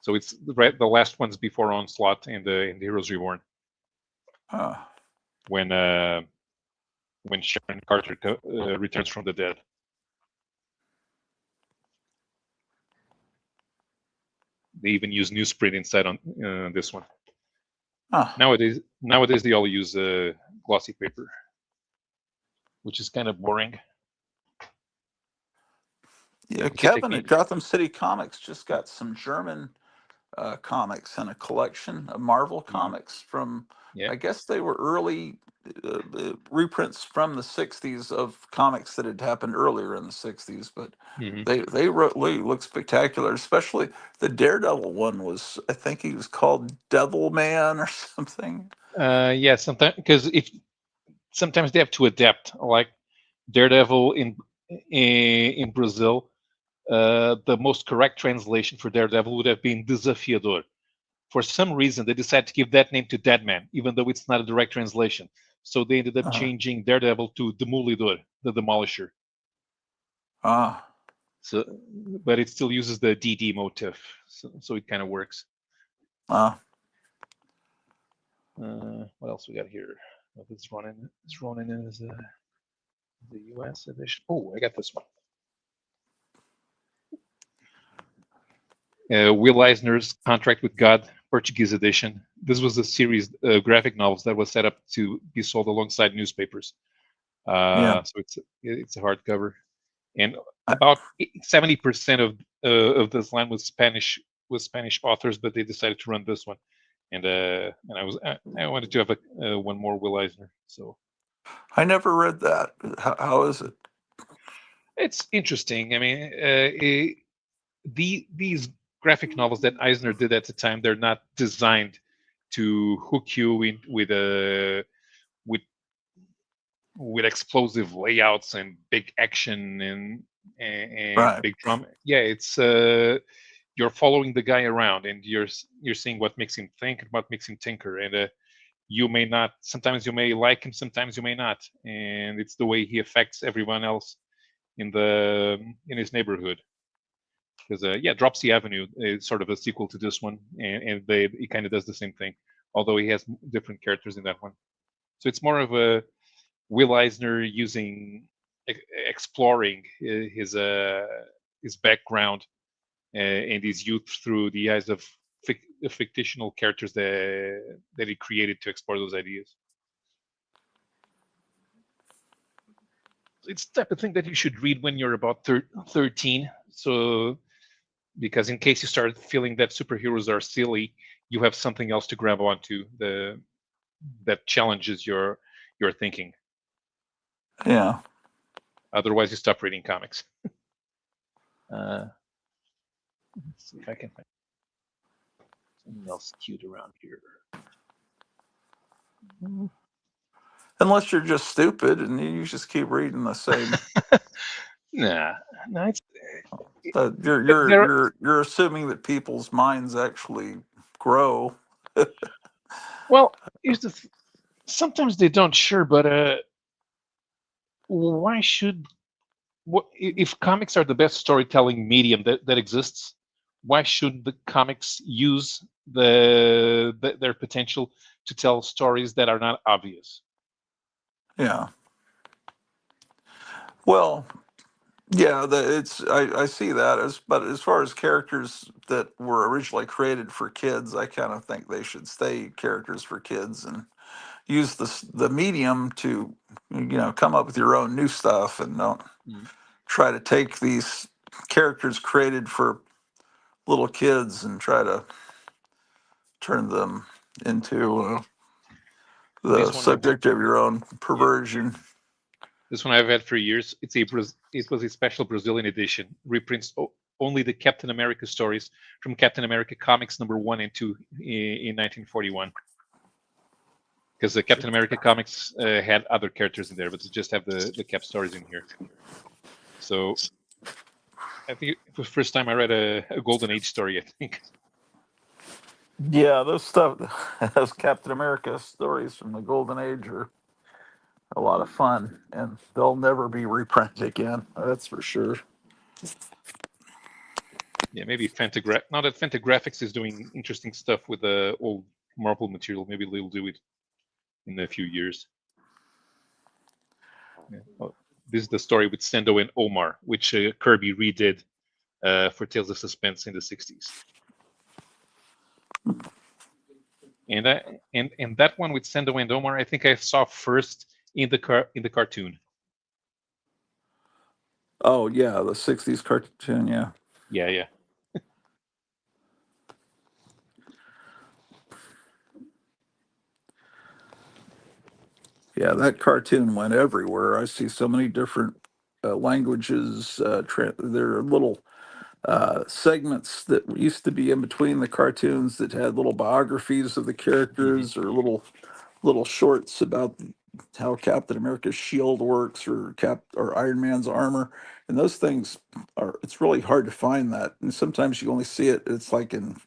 So it's the last ones before Onslaught and the Heroes Reborn. When Sharon Carter returns from the dead. They even use newsprint inside on this one. Nowadays they all use glossy paper, which is kind of boring. Yeah, Kevin at Gotham City Comics just got some German comics and a collection of Marvel comics from, I guess they were early reprints from the 60s of comics that had happened earlier in the 60s, but they really look spectacular, especially the Daredevil one was, I think he was called Devil Man or something. Yeah, sometimes, because sometimes they have to adapt, like Daredevil in Brazil. The most correct translation for Daredevil would have been Desafiador. For some reason, they decided to give that name to Deadman, even though it's not a direct translation. So they ended up changing Daredevil to Demolidor, the Demolisher. So, but it still uses the DD motif, so it kind of works. What else we got here? Oh, this Ronin is the US edition. Oh, I got this one. Will Eisner's Contract with God, Portuguese edition. This was a series of graphic novels that was set up to be sold alongside newspapers. So it's a hardcover, and about 70% of this line was Spanish authors, but they decided to run this one, and I wanted to have one more Will Eisner. So I never read that. How is it? It's interesting. I mean, these graphic novels that Eisner did at the time, they're not designed to hook you in with explosive layouts and big action and big drama. Yeah, it's you're following the guy around, and you're seeing what makes him think and what makes him tinker, and you may not. Sometimes you may like him, sometimes you may not, and it's the way he affects everyone else in his neighborhood. Because Dropsy Avenue is sort of a sequel to this one, and he kind of does the same thing, although he has different characters in that one. So it's more of a Will Eisner exploring his background and his youth through the eyes of fictional characters that he created to explore those ideas. It's the type of thing that you should read when you're about 13. So, because in case you start feeling that superheroes are silly, you have something else to grab onto that challenges your thinking. Yeah. Otherwise, you stop reading comics. Let's see if I can find. Something else cute around here. Unless you're just stupid and you just keep reading the same. Nah, no, it's You're assuming that people's minds actually grow. well. Here's the sometimes they don't, sure, but why should if comics are the best storytelling medium that exists, why should the comics use their potential to tell stories that are not obvious? Yeah. Well, yeah, I see that but as far as characters that were originally created for kids, I kind of think they should stay characters for kids and use the medium to come up with your own new stuff and don't Mm. try to take these characters created for little kids and try to turn them into the This one I've subject of your own perversion. This one I've had for years. It was a special Brazilian edition. Reprints only the Captain America stories from Captain America comics number 1 and 2 in 1941. Because the Captain America comics had other characters in there, but they just have the Cap stories in here. So I think it was the first time I read a Golden Age story, I think. Yeah, those Captain America stories from the Golden Age are a lot of fun, and they'll never be reprinted again. That's for sure. Yeah, maybe Fantagraphics. Now that Fantagraphics is doing interesting stuff with the old Marvel material, maybe they'll do it in a few years. Yeah. Well, this is the story with Sendo and Omar, which Kirby redid for Tales of Suspense in the 60s. And that one with Sendo and Omar, I think I saw first in the cartoon. Oh yeah, the '60s cartoon. Yeah. Yeah. Yeah, that cartoon went everywhere. I see so many different languages. There are little segments that used to be in between the cartoons that had little biographies of the Hmm. characters or little shorts about how Captain America's shield works or Iron Man's armor. And those things it's really hard to find that. And sometimes you only see it's like in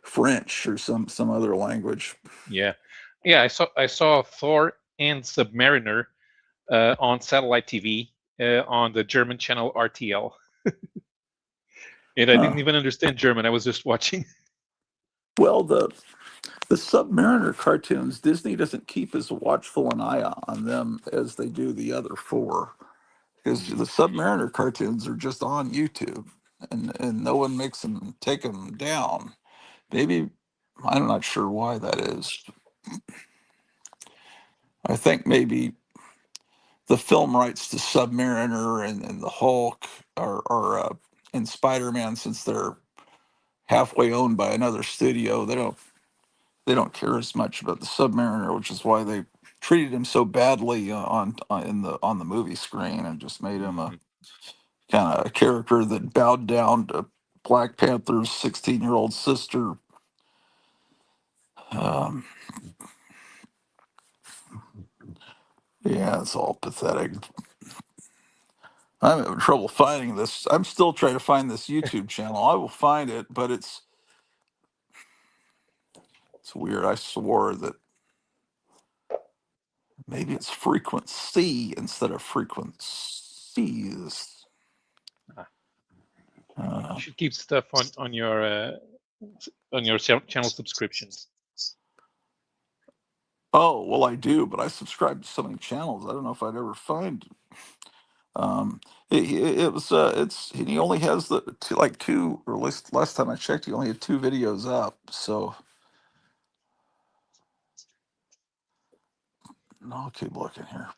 French or some other language. Yeah. I saw Thor and Submariner on satellite TV on the German channel RTL, and I Uh, didn't even understand German. I was just watching. well, the Submariner cartoons, Disney doesn't keep as watchful an eye on them as they do the other four. Because Mm. the Submariner cartoons are just on YouTube, and no one makes them take them down. Maybe I'm not sure why that is. I think maybe the film rights to Submariner and the Hulk are in Spider-Man, since they're halfway owned by another studio. They don't care as much about the Submariner, which is why they treated him so badly on the movie screen and just made him a Mhm. kind of a character that bowed down to Black Panther's 16-year-old sister. Um, yeah, it's all pathetic. I'm having trouble finding this. I'm still trying to find this YouTube channel. I will find it, but it's weird. I swore that maybe it's frequency instead of frequencies. Ah, you Uh, should keep stuff on your channel subscriptions. oh, well, I do, but I subscribe to so many channels. I don't know if I'd ever find. Um, it was he only has like two, or at least last time I checked, he only had two videos up. So no, I'll keep looking here.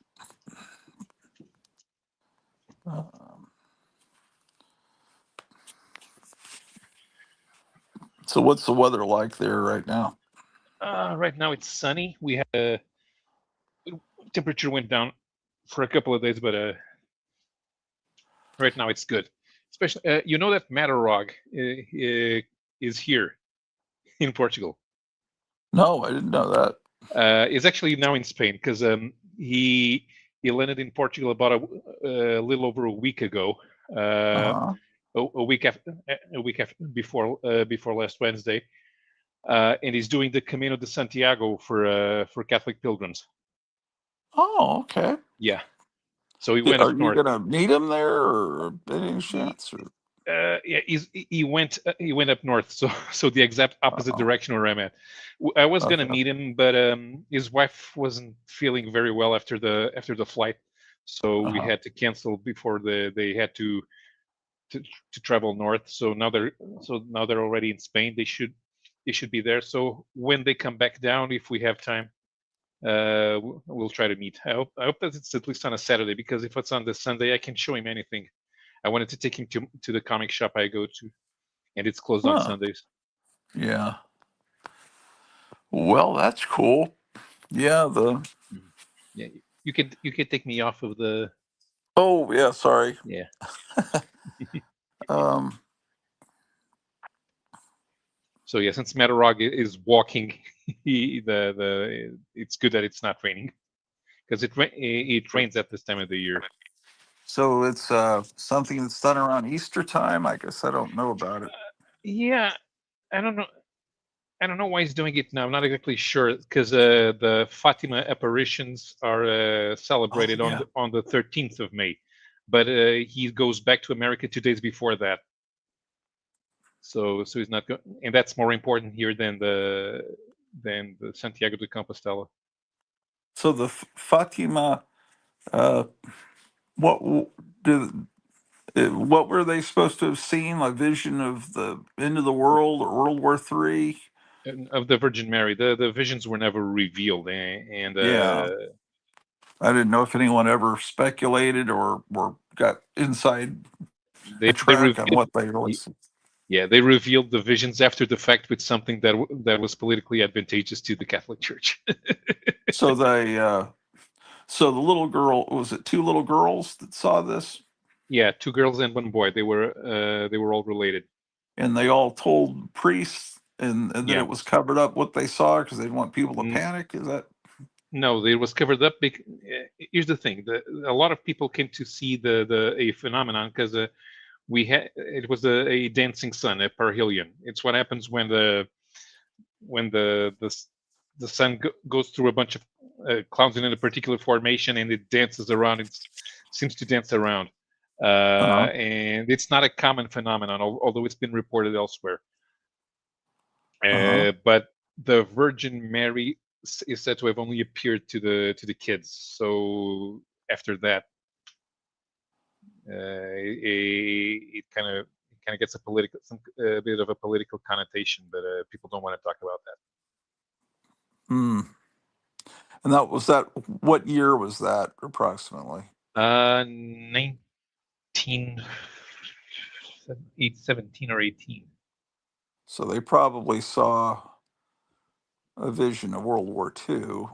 Um, so what's the weather like there right now? Right now it's sunny. We had temperature went down for a couple of days, but right now it's good. Especially, you know that Matterhorn is here. in Portugal. No, I didn't know that. He's actually now in Spain because he landed in Portugal about a little over a week ago. Uh-huh. A week after, before last Wednesday, and he's doing the Camino de Santiago for Catholic pilgrims. Oh, okay. Yeah, so he went Are up you north. gonna meet him there, or any chance? Or? Yeah, he went up north, so the exact opposite Oh, direction where I'm at. I was gonna okay. meet him, but his wife wasn't feeling very well after the flight, so we Uh-huh. had to cancel before they had to travel north. So now they're already in Spain. They should be there. So when they come back down, if we have time, we'll try to meet. I hope that it's at least on a Saturday, because if it's on the Sunday, I can show him anything. I wanted to take him to the comic shop I go to, and it's closed on Huh. Sundays. Yeah. Well, that's cool. Yeah. Yeah, you could take me off of the. Oh, yeah. Sorry. Yeah. Um. So yeah, since Matarog is walking, it's good that it's not raining, because it rains at this time of the year. So it's something that's done around Easter time. I guess I don't know about it. Yeah, I don't know. I don't know why he's doing it now. I'm not exactly sure, because the Fatima apparitions are celebrated Oh, yeah. on the 13th of May, but he goes back to America 2 days before that. So he's not, and that's more important here than the Santiago de Compostela. So the Fatima, uh, what did what were they supposed to have seen? A vision of the end of the world or World War III? Of the Virgin Mary. The visions were never revealed, and Yeah. I didn't know if anyone ever speculated or got inside they track on revealed. what they really see. Yeah, they revealed the visions after the fact with something that was politically advantageous to the Catholic Church. So so the little girl, was it two little girls that saw this? Yeah, 2 girls and 1 boy. They were all related. And they all told priests, and then Yeah. it was covered up what they saw because they didn't want people to N- panic. Is that? No, it was covered up. Here's the thing: a lot of people came to see a phenomenon because it was a dancing sun, a parhelion. It's what happens when the sun goes through a bunch of clouds in a particular formation, and it dances around. It seems to dance around, Uh-huh. and it's not a common phenomenon, although it's been reported elsewhere. Uh-huh. But the Virgin Mary is said to have only appeared to the kids. So after that, it kind of gets a bit of a political connotation, but people don't want to talk about that. Hmm. And what year was that approximately? 17 or 18. So they probably saw a vision of World War II.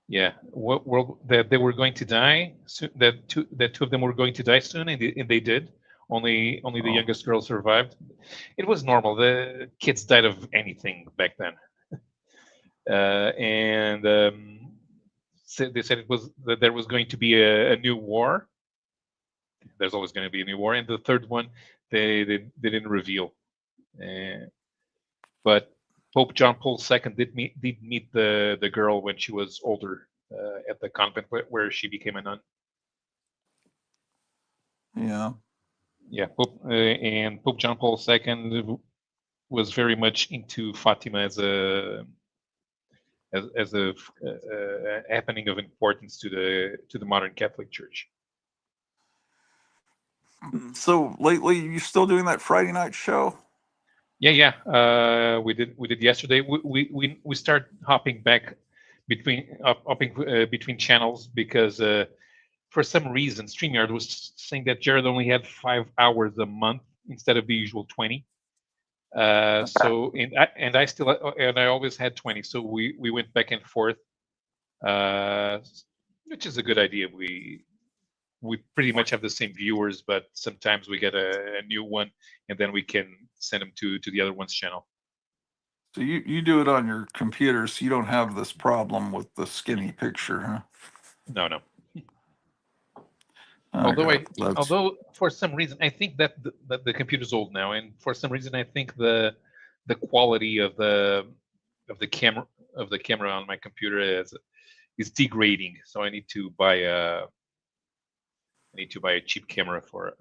Yeah, that they were going to die. That two of them were going to die soon, and they did. Only the Oh. youngest girl survived. It was normal. The kids died of anything back then, and they said that there was going to be a new war. There's always going to be a new war, and the third one they didn't reveal. But Pope John Paul II did meet the girl when she was older at the convent where she became a nun. Yeah. Yeah, and Pope John Paul II was very much into Fatima as a happening of importance to the modern Catholic Church. So lately, you still doing that Friday night show? Yeah. We did yesterday. We start hopping back between channels because for some reason Streamyard was saying that Jared only had 5 hours a month instead of the usual 20. So I always had 20. So we went back and forth, which is a good idea. We pretty much have the same viewers, but sometimes we get a new one, and then we can send them to the other one's channel. So you do it on your computer, so you don't have this problem with the skinny picture, huh? No. Okay, that's Although for some reason I think that the computer's old now, and for some reason I think the quality of the camera on my computer is degrading. So I need to buy a cheap camera for it.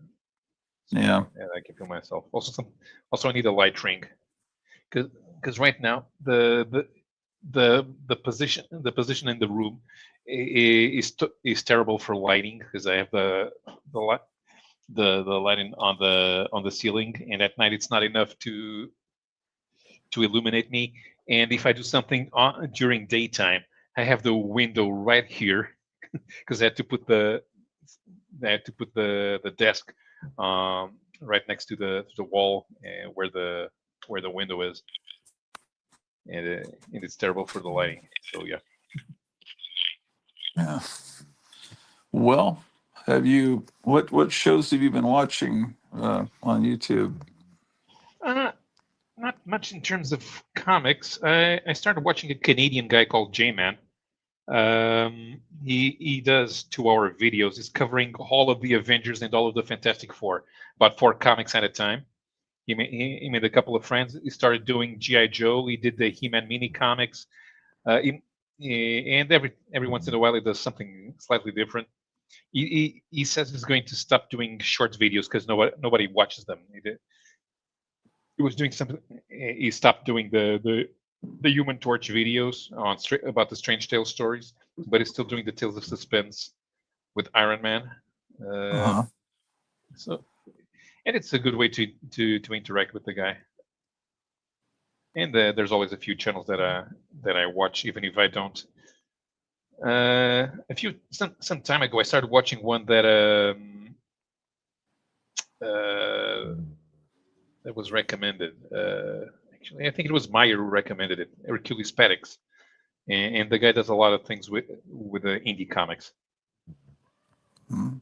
So, yeah. and I can film myself. Also I need a light ring, because right now the position in the room is terrible for lighting, because I have the lighting on the ceiling, and at night it's not enough to illuminate me. And if I do something during daytime, I have the window right here, because I had to put the desk right next to the wall, where the window is, and it's terrible for the lighting. So yeah. Yeah. Well, what shows have you been watching on YouTube? Not much in terms of comics. I started watching a Canadian guy called J-Man. He does 2-hour videos. He's covering all of the Avengers and all of the Fantastic Four, about 4 comics at a time. He made a couple of friends. He started doing G.I. Joe. He did the He-Man mini comics. And every once in a while he does something slightly different. He says he's going to stop doing short videos because nobody watches them. He was doing something. He stopped doing the Human Torch videos about the Strange Tales stories, but he's still doing the Tales of Suspense with Iron Man. Uh-huh. So, and it's a good way to interact with the guy. And there's always a few channels that I watch, even if I don't. Some time ago, I started watching one that that was recommended. Actually, I think it was Meyer who recommended it. Hercules Petix, and the guy does a lot of things with the indie comics. Hmm.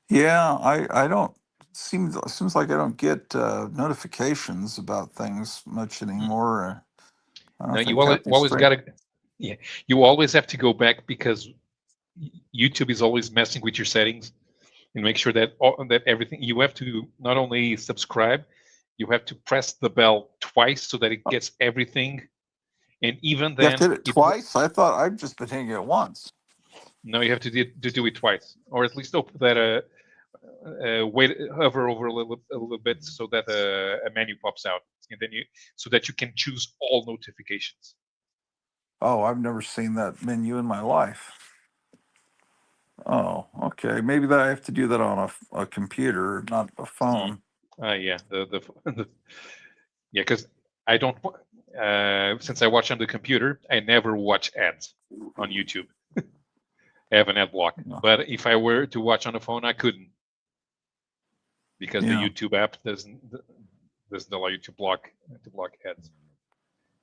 Yeah, I don't seems like I don't get notifications about things much anymore. I don't No, think always got to. Yeah, you always have to go back, because YouTube is always messing with your settings, and make sure that everything, you have to not only subscribe, you have to press the bell twice so that it gets everything. And even You have to then, hit it twice. I thought I've just been hitting it once. no, you have to do it twice, or at least open that hover over a little bit, so that a menu pops out, and then so that you can choose all notifications. Oh, I've never seen that menu in my life. Oh, okay. Maybe that I have to do that on a computer, not a phone. Yeah, yeah, because I don't. Since I watch on the computer, I never watch ads on YouTube. I have an ad block. No. But if I were to watch on the phone, I couldn't, because the Yeah. YouTube app doesn't allow you to block ads.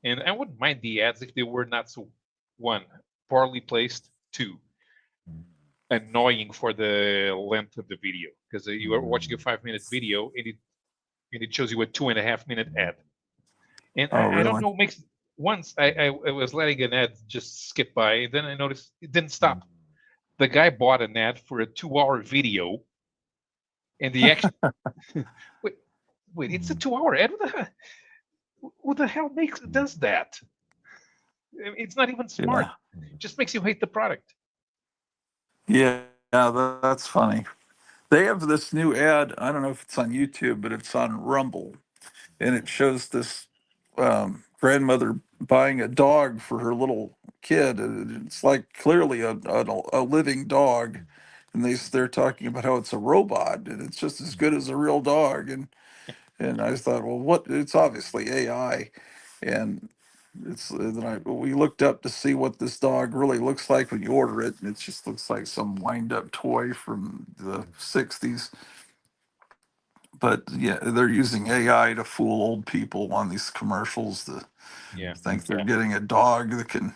And I wouldn't mind the ads if they were not so, 1, poorly placed, 2, annoying for the length of the video, because you are watching a 5-minute video and it shows you a 2.5-minute ad. And Oh, I don't really? know, makes once I was letting an ad just skip by, and then I noticed it didn't stop. The guy bought an ad for a 2-hour video, and the action. wait, it's a 2-hour ad. What the hell does that? It's not even smart. Yeah. It just makes you hate the product. Yeah, that's funny. They have this new ad. I don't know if it's on YouTube, but it's on Rumble, and it shows this grandmother buying a dog for her little kid. And it's like clearly a living dog, and they're talking about how it's a robot and it's just as good as a real dog. And I thought, well, what? It's obviously AI, and we looked up to see what this dog really looks like when you order it, and it just looks like some wind-up toy from the '60s. But yeah, they're using AI to fool old people on these commercials to Yeah. think they're getting a dog that can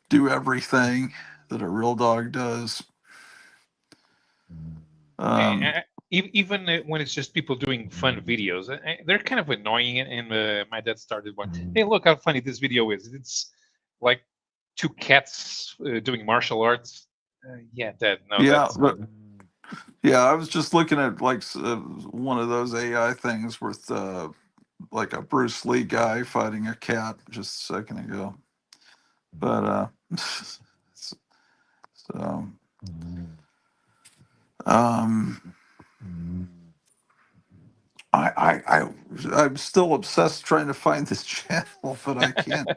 do everything that a real dog does. And even when it's just people doing fun videos, they're kind of annoying. And my dad started one. Hey, look how funny this video is! It's like two cats doing martial arts. Yeah, Dad. No, Yeah, that's but yeah, I was just looking at like one of those AI things with like a Bruce Lee guy fighting a cat just a second ago. But so um, I'm still obsessed trying to find this channel, but I can't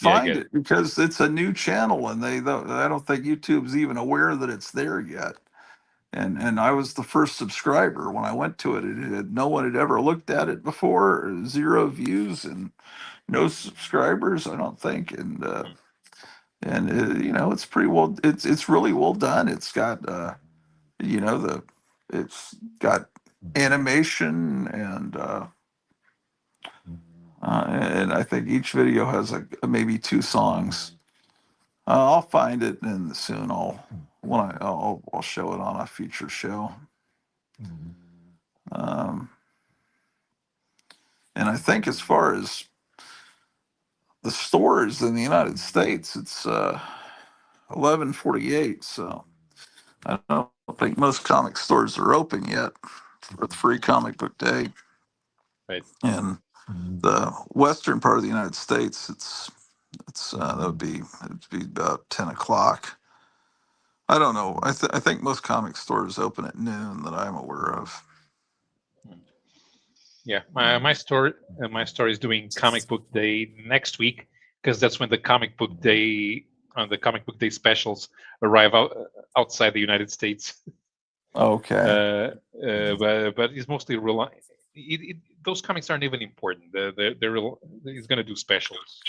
yeah, I find get it. it because it's a new channel, and I don't think YouTube's even aware that it's there yet. And I was the first subscriber when I went to it. No one had ever looked at it before. 0 views and no subscribers, I don't think. And it's pretty well. It's really well done. It's got it's got animation and I think each video has maybe 2 songs. I'll find it and soon I'll show it on a future show. Um, and I think as far as the stores in the United States, it's 11:48. So I don't think most comic stores are open yet for the free comic book day. Right. And the western part of the United States, it'd be about 10 o'clock. I don't know. I think most comic stores open at noon that I'm aware of. Yeah, my store is doing comic book day next week because that's when the comic book day specials arrive outside the United States. Okay. But it's mostly those comics aren't even important. He's going to do specials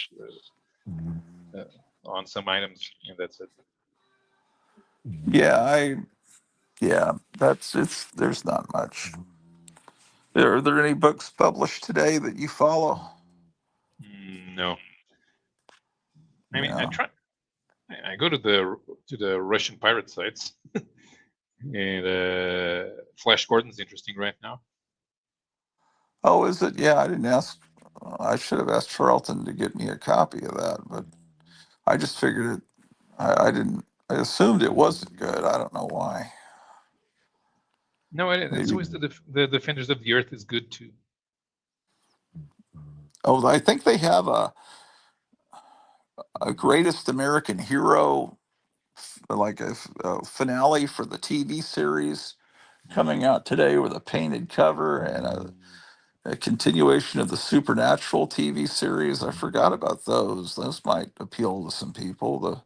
on some items, and that's it. Yeah, that's it's. There's not much. Are there any books published today that you follow? No, I mean I Yeah. try. I go to the Russian pirate sites, and Flash Gordon's interesting right now. Oh, is it? Yeah, I didn't ask. I should have asked Charlton to get me a copy of that, but I just figured it. I didn't. I assumed it wasn't good. I don't know why. No, it's Maybe. always the Defenders of the Earth is good too. Oh, I think they have a Greatest American Hero, like a finale for the TV series coming out today with a painted cover and a continuation of the Supernatural TV series. I forgot about those. Those might appeal to some people.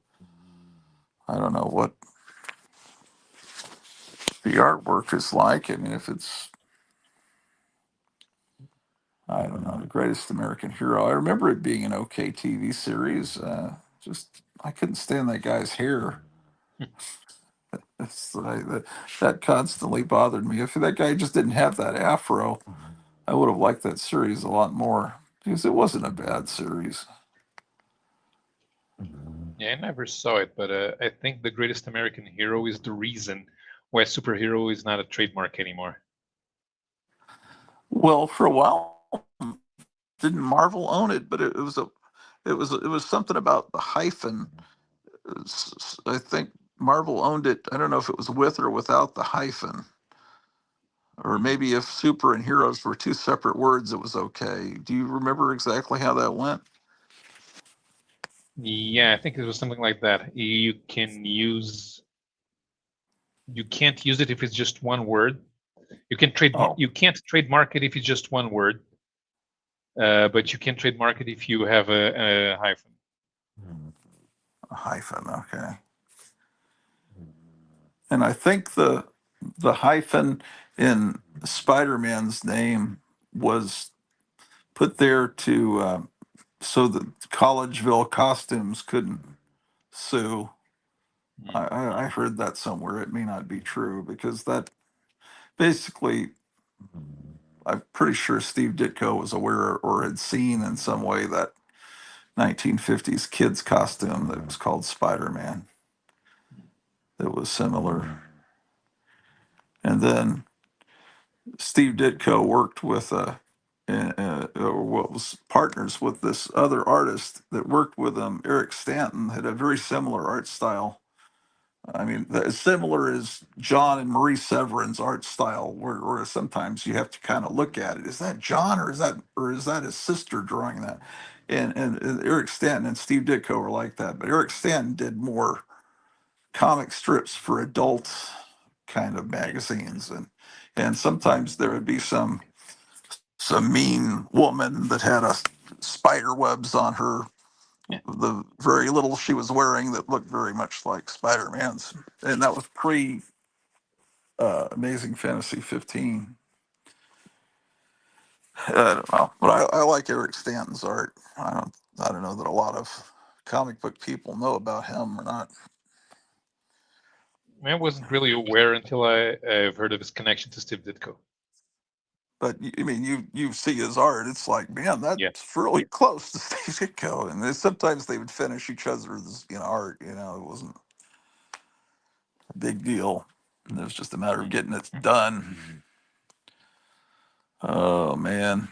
I don't know what the artwork is like. I mean, if it's, I don't know, the Greatest American Hero. I remember it being an okay TV series. Just I couldn't stand that guy's hair. That constantly bothered me. If that guy just didn't have that afro, I would have liked that series a lot more because it wasn't a bad series. Yeah, I never saw it, but I think the Greatest American Hero is the reason why superhero is not a trademark anymore. Well, for a while, didn't Marvel own it? But it was something about the hyphen. I think Marvel owned it. I don't know if it was with or without the hyphen, or maybe if super and heroes were 2 separate words, it was okay. Do you remember exactly how that went? Yeah, I think it was something like that. You can't use it if it's just one word. You can Oh, you can't trademark it if it's just one word, but you can trademark it if you have a hyphen. a hyphen. Okay. And I think the hyphen in Spider-Man's name was put there to so that Collegeville Costumes couldn't sue. I heard that somewhere. It may not be true because that basically, I'm pretty sure Steve Ditko was aware or had seen in some way that 1950s kids costume that was called Spider-Man that was similar. And then Steve Ditko worked with or was partners with this other artist that worked with him. Eric Stanton had a very similar art style. I mean, as similar as John and Marie Severin's art style, where sometimes you have to kind of look at it. Is that John, or is that his sister drawing that? And Eric Stanton and Steve Ditko were like that, but Eric Stanton did more comic strips for adult kind of magazines, and sometimes there would be some mean woman that had a spider webs on her, the very little she was wearing that looked very much like Spider-Man's, and that was pre Amazing Fantasy 15. I don't know, but I like Eric Stanton's art. I don't know that a lot of comic book people know about him or not. I wasn't really aware until I've heard of his connection to Steve Ditko. But I mean, you see his art. It's like, man, Yeah. that's really close to Steve Ditko. And sometimes they would finish each other's art. It wasn't a big deal. It was just a matter of getting it done. Oh man,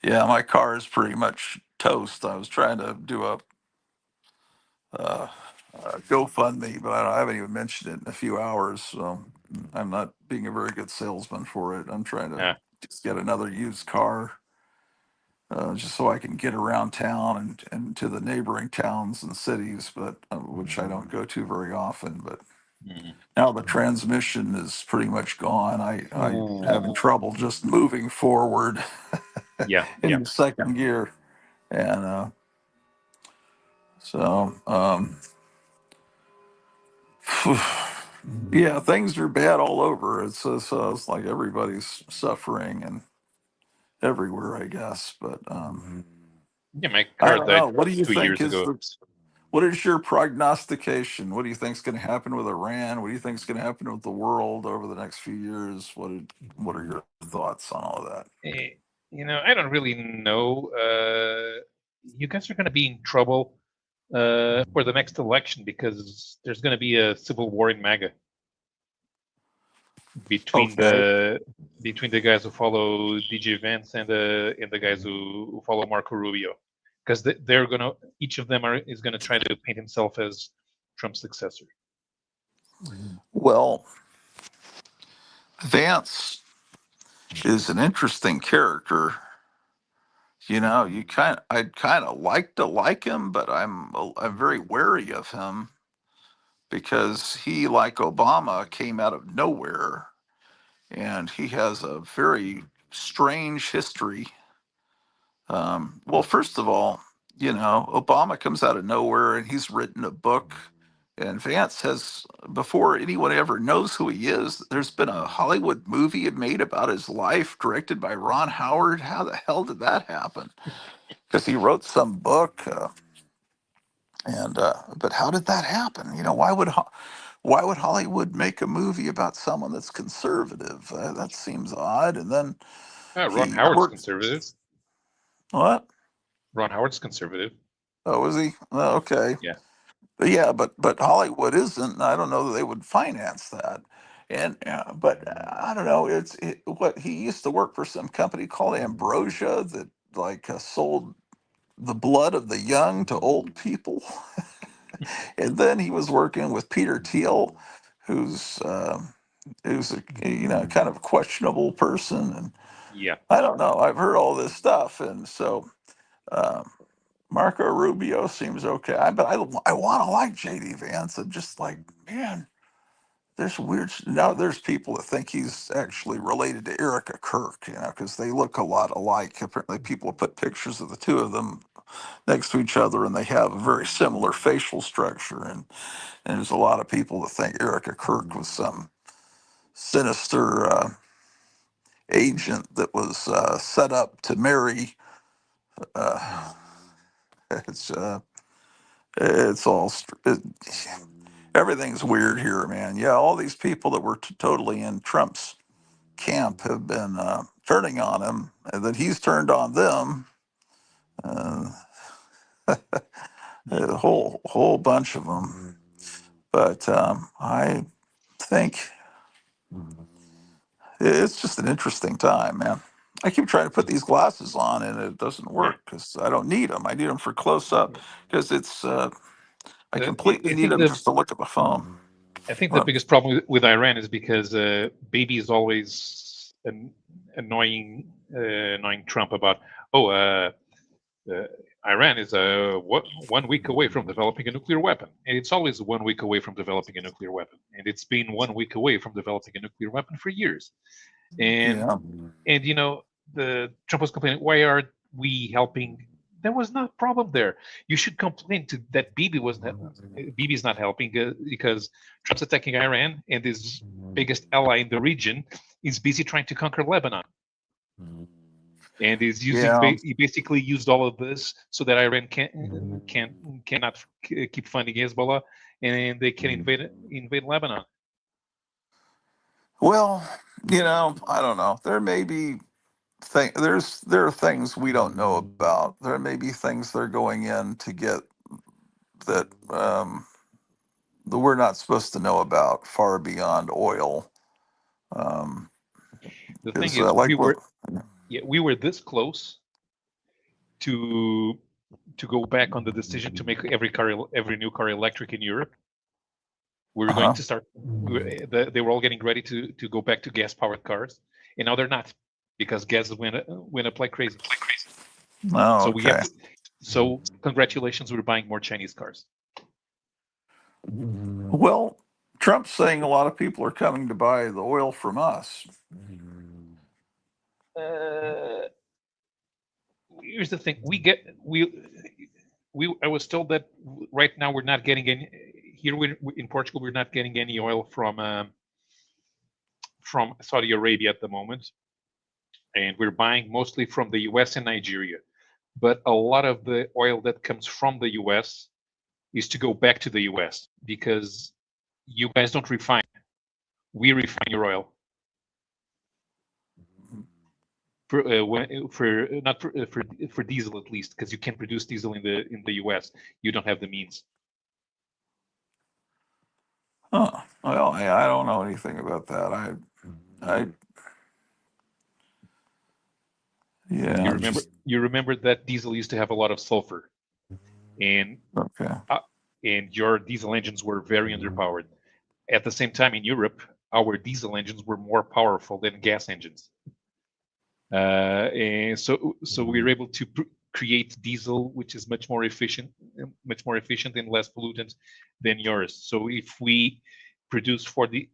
yeah, my car is pretty much toast. I was trying to do uh, a GoFundMe, but I haven't even mentioned it in a few hours. So I'm not being a very good salesman for it. I'm trying to just get another used car. Just so I can get around town and to the neighboring towns and cities, but which I don't go to very often. But now the transmission is pretty much gone. I'm having trouble just moving forward Yeah. in the second gear, and so yeah, things are bad all over. It's like everybody's suffering and everywhere, I guess. But Yeah, my I car don't died know. What do you 2 think years is ago. the What is your prognostication? What do you think is going to happen with Iran? What do you think is going to happen with the world over the next few years? What are your thoughts on all of that? I don't really know. You guys are going to be in trouble for the next election because there's going to be a civil war in MAGA between Okay. the guys who follow DJ Vance and the guys who follow Marco Rubio, because they're gonna each of them is gonna try to paint himself as Trump's successor. Well, Vance is an interesting character. I'd kind of like to like him, but I'm very wary of him because he, like Obama, came out of nowhere, and he has a very strange history. Well, first of all, Obama comes out of nowhere and he's written a book. And Vance has, before anyone ever knows who he is, there's been a Hollywood movie made about his life, directed by Ron Howard. How the hell did that happen? Because he wrote some book, but how did that happen? Why would Hollywood make a movie about someone that's conservative? That seems odd. And then Ron he Howard's worked. conservative. What? Ron Howard's conservative. Oh, was he? Oh, okay. Yeah. But yeah, but Hollywood isn't. I don't know that they would finance that. And but I don't know. What he used to work for some company called Ambrosia that like sold the blood of the young to old people. And then he was working with Peter Thiel, who's who's a kind of questionable person. And Yeah. I don't know. I've heard all this stuff, and so. Um, Marco Rubio seems okay, but I want to like JD Vance. I'm just like, man, there's weird. Now there's people that think he's actually related to Erica Kirk, because they look a lot alike. Apparently, people put pictures of the two of them next to each other, and they have a very similar facial structure. And there's a lot of people that think Erica Kirk was some sinister agent that was set up to marry. Uh, it's it's all. Everything's weird here, man. Yeah, all these people that were totally in Trump's camp have been turning on him, and then he's turned on them. Uh, a whole bunch of them. But I think it's just an interesting time, man. I keep trying to put these glasses on and it doesn't work because I don't need them. I need them for close up because it's I completely I need think them just to look at the phone. the Well, biggest problem with Iran is because Baby is always annoying Trump about Iran is 1 week away from developing a nuclear weapon, and it's always 1 week away from developing a nuclear weapon, and it's been 1 week away from developing a nuclear weapon for years. And yeah, the Trump was complaining, why are we helping? There was no problem there. You should complain to that Bibi's not helping because Trump's attacking Iran, and his biggest ally in the region is busy trying to conquer Lebanon. And he basically used all of this so that Iran cannot keep funding Hezbollah, and they can invade Lebanon. well, I don't know. There may be there are things we don't know about. There may be things they're going in to get that that we're not supposed to know about, far beyond oil. The thing is, we were this close to go back on the decision to make every new car electric in Europe. We were going to start. They were all getting ready to go back to gas-powered cars, and now they're not because gas went up like crazy. Oh, so okay. we have to, so congratulations, we're buying more Chinese cars. Well, Trump's saying a lot of people are coming to buy the oil from us. Here's the thing: I was told that right now we're not getting any here in Portugal. We're not getting any oil from Saudi Arabia at the moment, and we're buying mostly from the U.S. and Nigeria. But a lot of the oil that comes from the U.S. is to go back to the U.S. because you guys don't refine. We refine your oil. For diesel at least, because you can produce diesel in the U.S. You don't have the means. Well, I don't know anything about that. You remember that diesel used to have a lot of sulfur, and your diesel engines were very underpowered. At the same time, in Europe, our diesel engines were more powerful than gas engines. And so we were able to create diesel, which is much more efficient and less pollutant than yours. So if we produce for the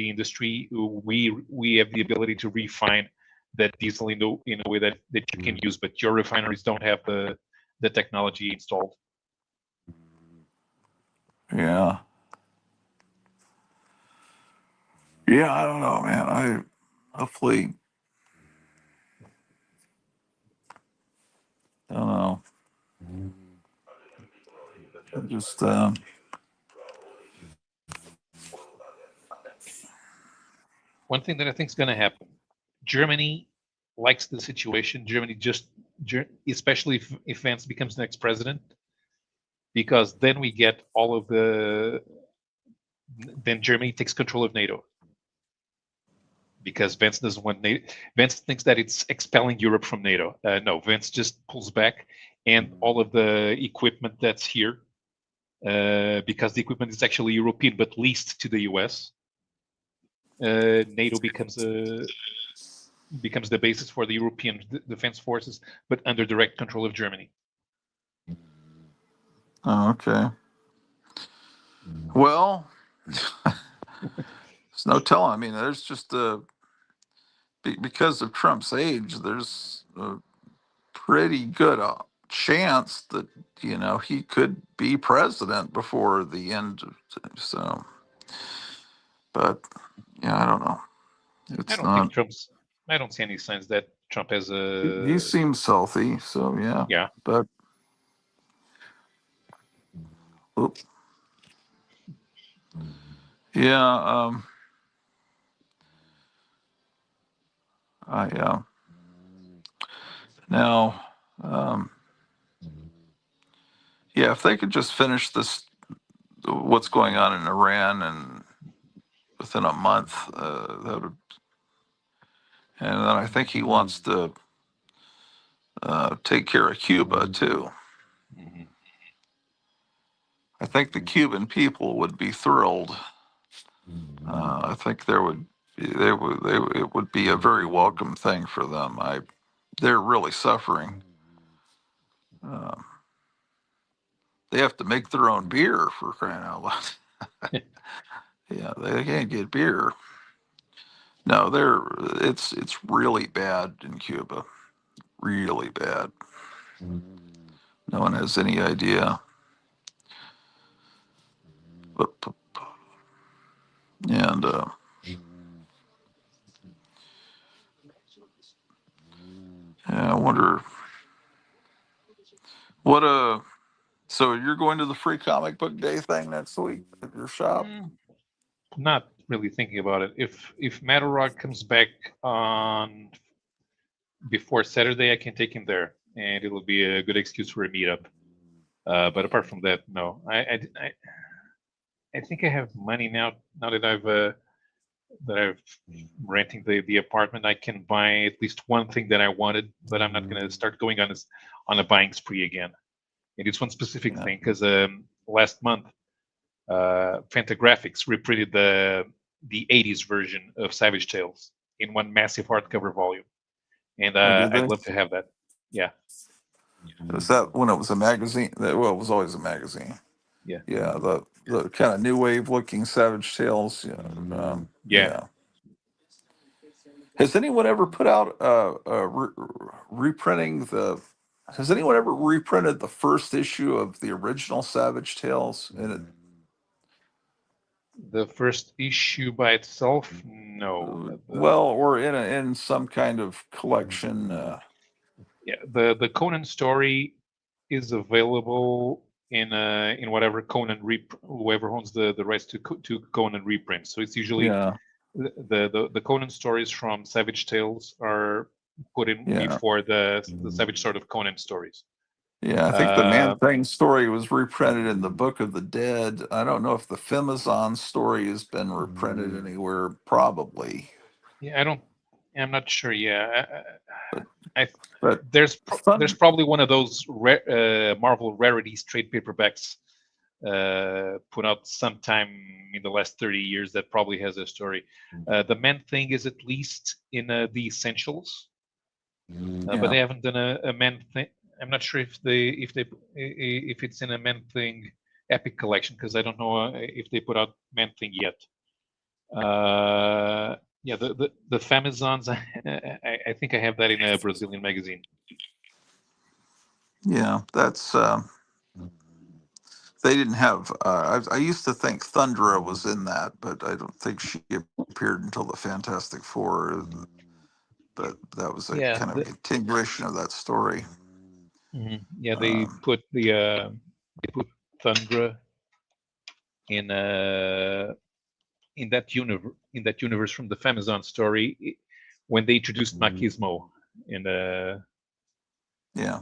industry, we have the ability to refine that diesel in a way that you can use, but your refineries don't have the technology installed. Yeah, I don't know, man. Hopefully, I don't know. Just one thing that I think is going to happen. Germany likes the situation. Germany especially if Vance becomes the next president, because then we get all of then Germany takes control of NATO. Because Vance doesn't want NATO. Vance thinks that it's expelling Europe from NATO. No, Vance just pulls back, and all of the equipment that's here, because the equipment is actually European but leased to the US, NATO becomes the basis for the European defense forces, but under direct control of Germany. Oh, okay. Well, there's no telling. I mean, there's just because of Trump's age, there's a pretty good chance that he could be president before the end of so. But I don't know. I don't see any signs that Trump has a. He seems healthy, so yeah. Yeah. But yeah. Now, if they could just finish what's going on in Iran and within a month. That would, and then I think he wants to take care of Cuba too. Mhm. I think the Cuban people would be thrilled. I think there would it would be a very welcome thing for them. They're really suffering. Um, they have to make their own beer, for crying out loud. Yeah, they can't get beer. No, it's really bad in Cuba. Really bad. No one has any idea. But and yeah, I wonder what so you're going to the free comic book day thing next week at your shop? Not really thinking about it. If Matterrock comes back on before Saturday, I can take him there, and it'll be a good excuse for a meetup. But apart from that, no. I think I have money now. Now that I've renting the apartment, I can buy at least one thing that I wanted. But I'm not gonna start going on a buying spree again. And it's one specific Yeah. thing because last month, Fantagraphics reprinted the '80s version of Savage Tales in one massive hardcover volume, and Oh, did I'd they? love to have that. Yeah, Was that when it was a magazine? Well, it was always a magazine. yeah, Yeah, the kind of new wave looking Savage Tales. Yeah, yeah. yeah. Has anyone ever put out reprinting the? Has anyone ever reprinted the first issue of the original Savage Tales? The first issue by itself, no. Well, or in some kind of collection. Yeah, the Conan story is available in whatever whoever owns the rights to Conan reprints. So it's usually Yeah, the Conan stories from Savage Tales are put in yeah, before the Savage Sword of Conan stories. yeah. I think the Man Uh, Thing story was reprinted in the Book of the Dead. I don't know if the Femizon story has been reprinted anywhere. Probably, yeah, I'm not sure. Yeah, but I but there's Thun, probably one of those Marvel rarities trade paperbacks put out sometime in the last 30 years that probably has a story. The Man Thing is at least in the essentials, but yeah, they haven't done a Man Thing. I'm not sure if it's in a Man Thing Epic collection because I don't know if they put out Man Thing yet. Yeah, the Famazons. I think I have that in a Brazilian magazine. yeah. That's they didn't have. I used to think Thundra was in that, but I don't think she appeared until the Fantastic Four. But that was a Yeah, kind of continuation of that story. yeah. Um, They put Thundra in in that universe from the Famazon story when they introduced Machismo in the yeah,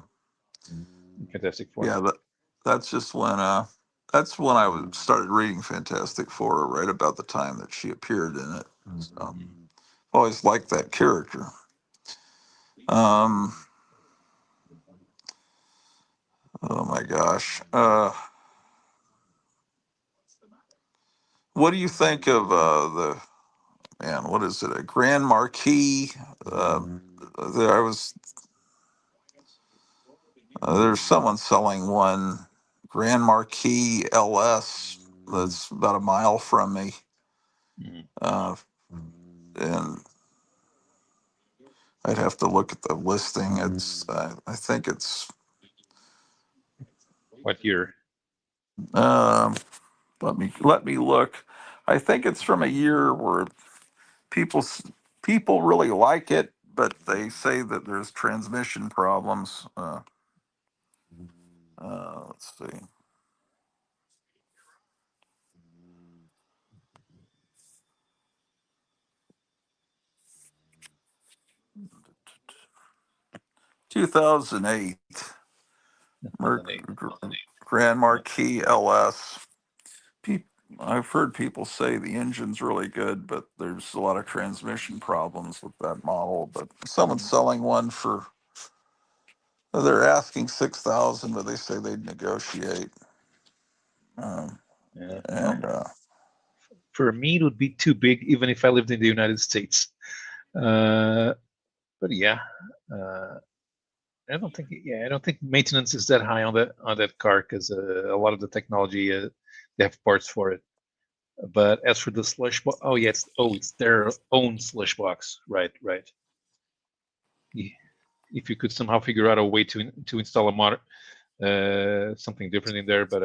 Fantastic Four. yeah. That's just that's when started reading Fantastic Four, right about the time that she appeared in it. So, always liked that character. Um, oh my gosh. What do you think of the man? What is it? A Grand Marquis? I was there's someone selling one Grand Marquis LS that's about a mile from me, Mhm. uh, and I'd have to look at the listing. I think it's What year? um, let me look. I think it's from a year where people people really like it, but they say that there's transmission problems. Let's see. 2008 2008. Grand Marquis LS. I've heard people say the engine's really good, but there's a lot of transmission problems with that model. But someone's selling one for, they're asking 6,000, but they say they'd negotiate. Um, Yeah. and For me, it would be too big, even if I lived in the United States. But yeah, I don't think. Yeah, I don't think maintenance is that high on that car because a lot of the technology they have parts for it. But as for the slush box, oh yeah, it's their own slush box. Right, right. Yeah. If you could somehow figure out a way to install a mod, something different in there, but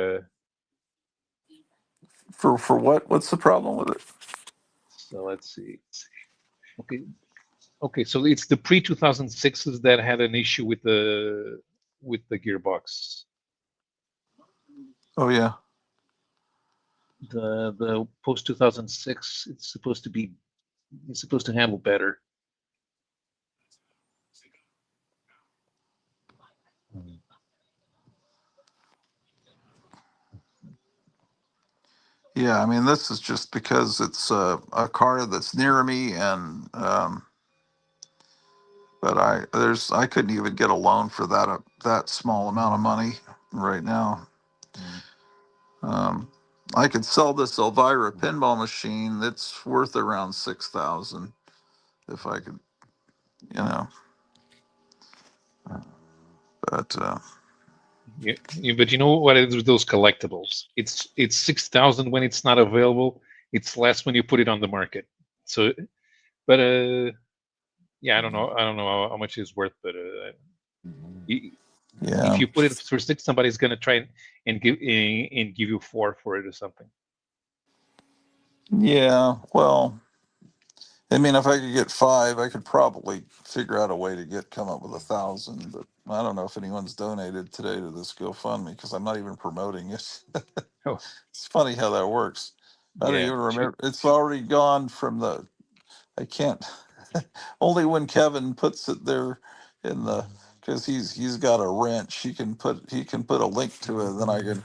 for what? What's the problem with it? so let's see. Okay, okay, so it's the pre 2006s that had an issue with the gearbox. Oh yeah, The post 2006, it's supposed to handle better. yeah. I mean, this is just because it's a car that's near me, and but I couldn't even get a loan for that small amount of money right now. Mm. Um, I could sell this Elvira pinball machine. It's worth around 6,000 if I could, you know. But Yeah, but you know what it is with those collectibles? It's 6,000 when it's not available. It's less when you put it on the market. So, but yeah, I don't know how much it's worth, but if yeah, you put it for six, somebody's gonna try and give you four for it or something. yeah. Well, I mean, if I could get five, I could probably figure out a way to come up with 1,000. But I don't know if anyone's donated today to this GoFundMe because I'm not even promoting it. Oh, It's funny how that works. I don't yeah. even remember. It's already gone from the. I can't. Only when Kevin puts it there in the, because he's got a wrench. He can put a link to it. Then I can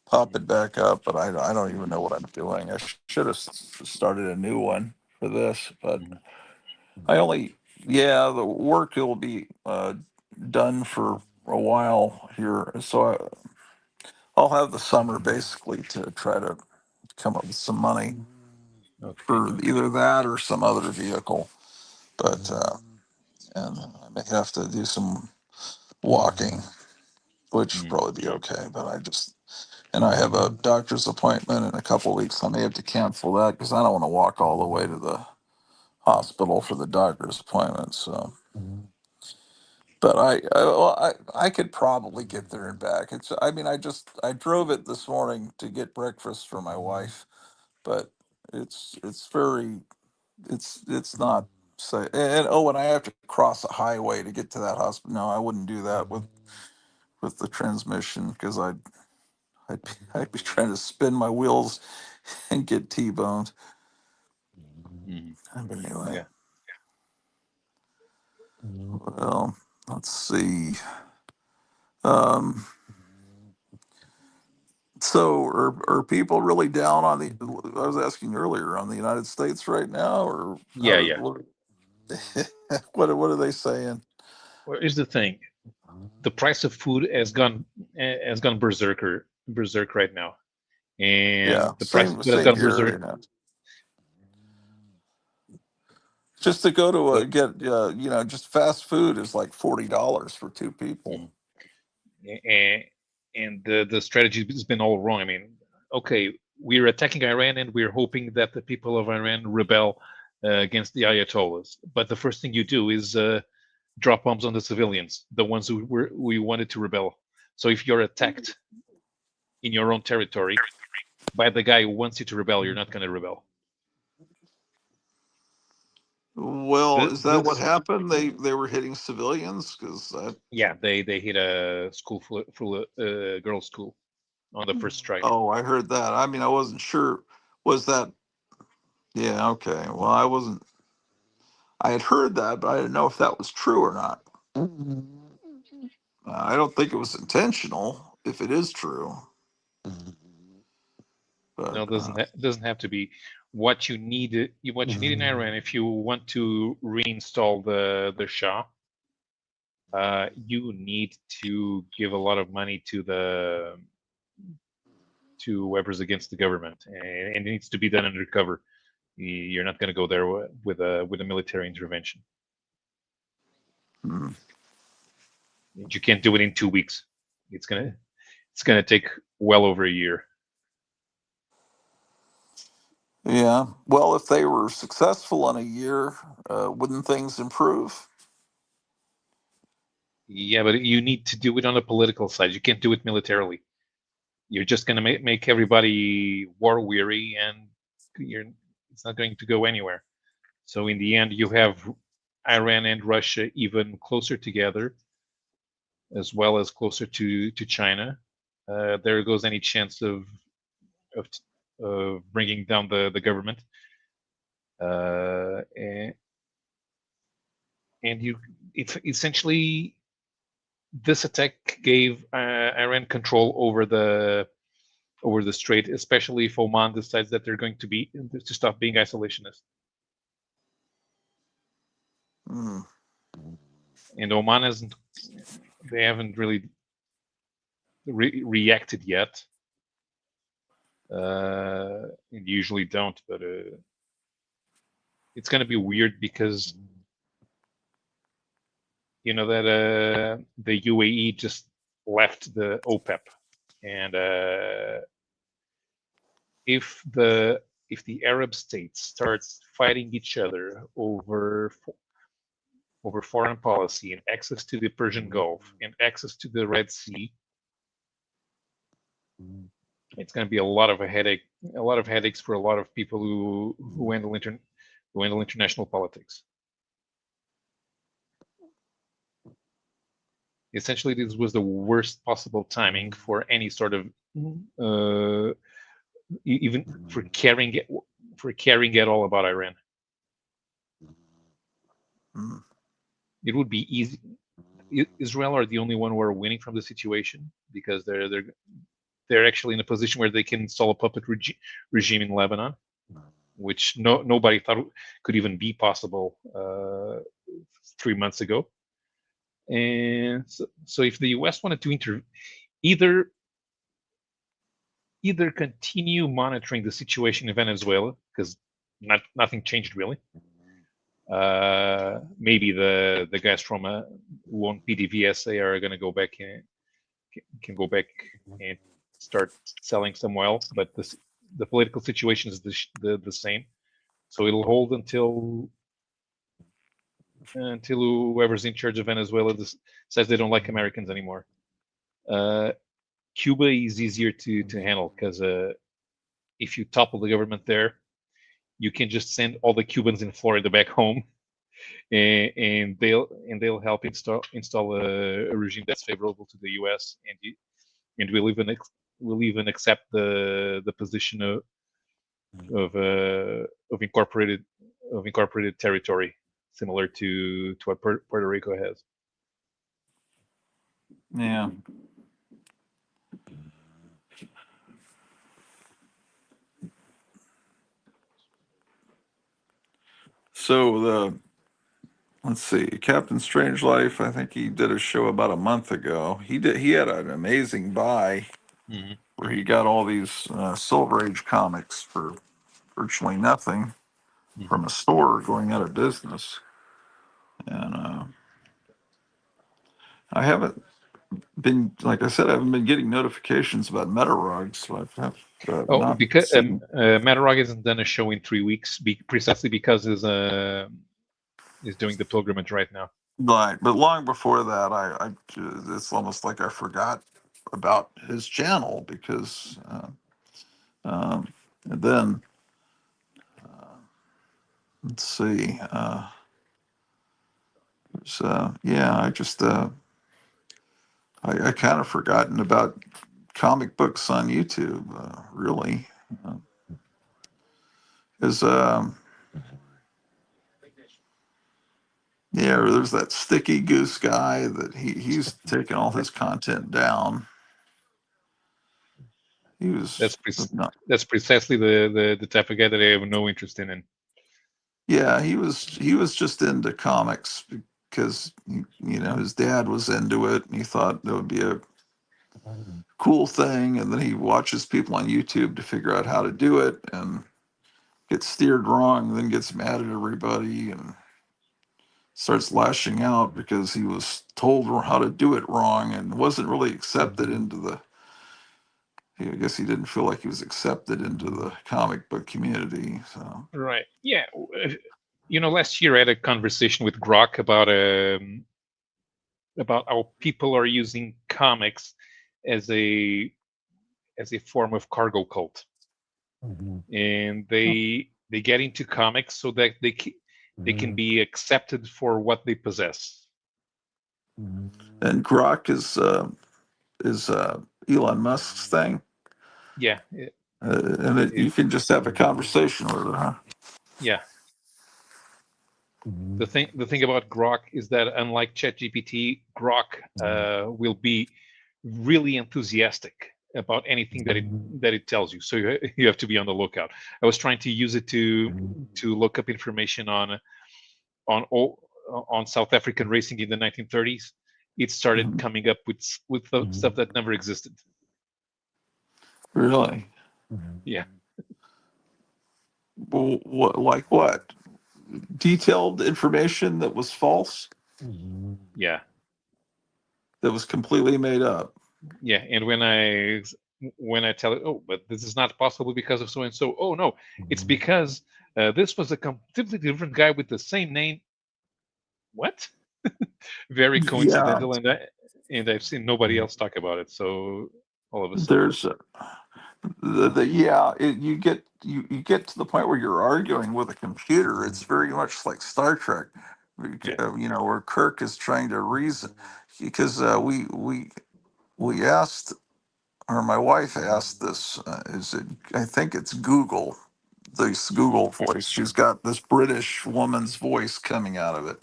pop it back up. But I don't even know what I'm doing. I should have started a new one for this. But Mhm. I only, yeah, the work will be done for a while here. So I'll have the summer basically to try to come up with some money Okay. for either that or some other vehicle. But and I may have to do some walking, which will Mm. probably be okay. But and I have a doctor's appointment in a couple of weeks. I may have to cancel that because I don't want to walk all the way to the hospital for the doctor's appointment. So, but I could probably get there and back. I mean, I drove it this morning to get breakfast for my wife, but it's very it's not safe. And I have to cross a highway to get to that hospital. No, I wouldn't do that with the transmission because I'd be trying to spin my wheels and get T-boned. Mhm. But anyway, Yeah. well, let's see. Um, so are people really down on the? I was asking earlier on the United States right now, or how Yeah, does yeah. what are they saying? Well, here's the thing: the price of food has gone berserk right now, Yeah, and the price of same food has same gone here. berserk. You know, just to go to So, get just fast food is like $40 for two people. mhm. And the strategy has been all wrong. I mean, okay, we're attacking Iran and we're hoping that the people of Iran rebel against the Ayatollahs. But the first thing you do is drop bombs on the civilians, the ones we wanted to rebel. So if you're attacked in your own territory by the guy who wants you to rebel, you're not going to rebel. Well, The, is that what this, happened? They were hitting civilians because yeah, they hit a school full of girls' school on the first strike. oh, I heard that. I mean, I wasn't sure. Was that? Yeah, okay. Well, I wasn't. I had heard that, but I didn't know if that was true or not. I don't think it was intentional. If it is true, But, No, it doesn't have to be. What you need in Iran, if you want to reinstall the Shah, you need to give a lot of money to whoever's against the government, and it needs to be done undercover. You're not going to go there with a military intervention. hmm. You can't do it in 2 weeks. It's gonna take well over a year. Yeah. Well, if they were successful in a year, wouldn't things improve? Yeah, but you need to do it on the political side. You can't do it militarily. You're just going to make everybody war weary, and it's not going to go anywhere. So in the end, you have Iran and Russia even closer together, as well as closer to China. There goes any chance of, bringing down the government. And it's essentially, this attack gave Iran control over the strait, especially if Oman decides that they're going to stop being isolationist. Hmm. And Oman they haven't really reacted yet. And usually don't, but it's going to be weird because you know that the UAE just left the OPEP, and if the Arab states start fighting each other over foreign policy and access to the Persian Gulf and access to the Red Sea, it's going to be a lot of headaches for a lot of people who handle international politics. Essentially, this was the worst possible timing for any sort of even for caring at all about Iran. Hmm. It would be easy. Israel are the only one who are winning from the situation because they're actually in a position where they can install a puppet regime in Lebanon, which nobody thought could even be possible 3 months ago. And so if the U.S. wanted to either continue monitoring the situation in Venezuela, because nothing changed really. Maybe the guys from who own PDVSA are going to go back and can go back and start selling some oil, but the political situation is the same. So it'll hold until whoever's in charge of Venezuela says they don't like Americans anymore. Cuba is easier to handle because if you topple the government there, you can just send all the Cubans in Florida back home, and they'll help install a regime that's favorable to the U.S. and we'll even accept the position of incorporated territory, similar to what Puerto Rico has. Yeah. So let's see, Captain Strangeliffe, I think he did a show about a month ago. He had an amazing buy where he got all these Silver Age comics for virtually nothing from a store going out of business. And I haven't been, like I said, I haven't been getting notifications about Metarugs, so I've not because seen. Matarog hasn't done a show in 3 weeks, precisely because he's doing the pilgrimage right now. Right, but long before that, it's almost like I forgot about his channel because, and then let's see, yeah, I kind of forgotten about comic books on YouTube, really, is yeah, there's that Sticky Goose guy that he's taken all his content down. He was not. That's precisely the type of guy that I have no interest in. Yeah, he was just into comics because his dad was into it, and he thought it would be a cool thing. And then he watches people on YouTube to figure out how to do it, and gets steered wrong, and then gets mad at everybody and starts lashing out because he was told how to do it wrong and wasn't really accepted into the. I guess he didn't feel like he was accepted into the comic book community. So Right. Yeah. Last year I had a conversation with Grok about how people are using comics as a form of cargo cult, and they get into comics so that they can be accepted for what they possess. and Grok is Elon Musk's thing. Yeah. And you can just have a conversation with it, huh? Yeah. The thing about Grok is that unlike ChatGPT, Grok will be really enthusiastic about anything that it tells you. So you have to be on the lookout. I was trying to use it to look up information on South African racing in the 1930s. It started coming up with stuff that never existed. Really? Yeah. Well, like what? Detailed information that was false? Yeah. That was completely made up? Yeah. And when I tell it, oh, but this is not possible because of so and so. Oh no, it's because this was a completely different guy with the same name. What? Very Yeah. coincidental, and I've seen nobody else talk about it. So all of a sudden, There's you get to the point where you're arguing with a computer. It's very much like Star Trek, yeah, where Kirk is trying to reason, because we asked, or my wife asked this, I think it's Google, this Google voice. She's got this British woman's voice coming out of it,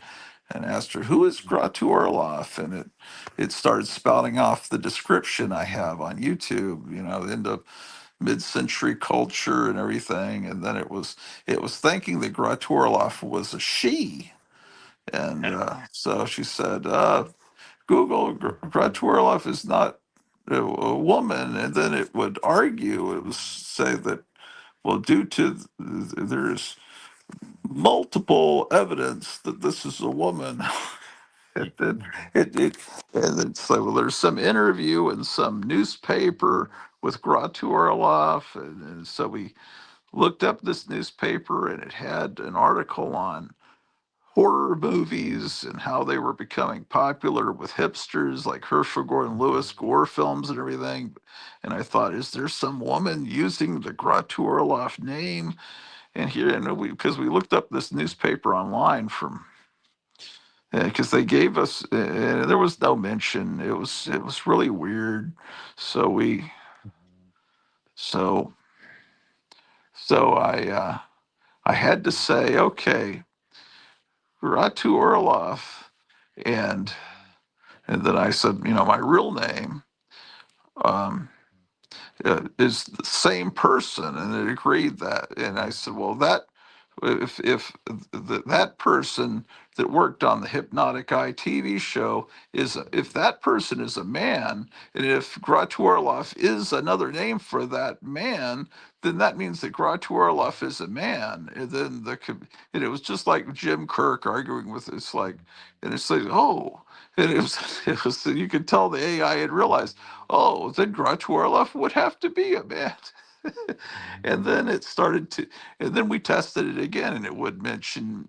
and asked her, "Who is Grottu Orloff?" And it started spouting off the description I have on YouTube, into mid-century culture and everything. And then it was thinking that Grottu Orloff was a she, and so she said, "Google, Grottu Orloff is not a woman," and then it would argue. It would say that, well, due to there's multiple evidence that this is a woman. And it's like, well, there's some interview in some newspaper with Grottu Orloff, and so we looked up this newspaper, and it had an article on horror movies and how they were becoming popular with hipsters like Herschel Gordon Lewis gore films and everything. And I thought, is there some woman using the Grottu Orloff name? And here, because we looked up this newspaper online from, because they gave us, there was no mention. It was really weird. So so I had to say, okay, Grottu Orloff, and then I said, my real name is the same person, and it agreed that. And I said, well, that if that person that worked on the Hypnotic Eye TV show if that person is a man, and if Grottu Orloff is another name for that man, then that means that Grottu Orloff is a man. And then and it was just like Jim Kirk arguing with, it's like, and it's like, oh, and it was you could tell the AI had realized, oh, then Grottu Orloff would have to be a man. And then and then we tested it again, and it would mention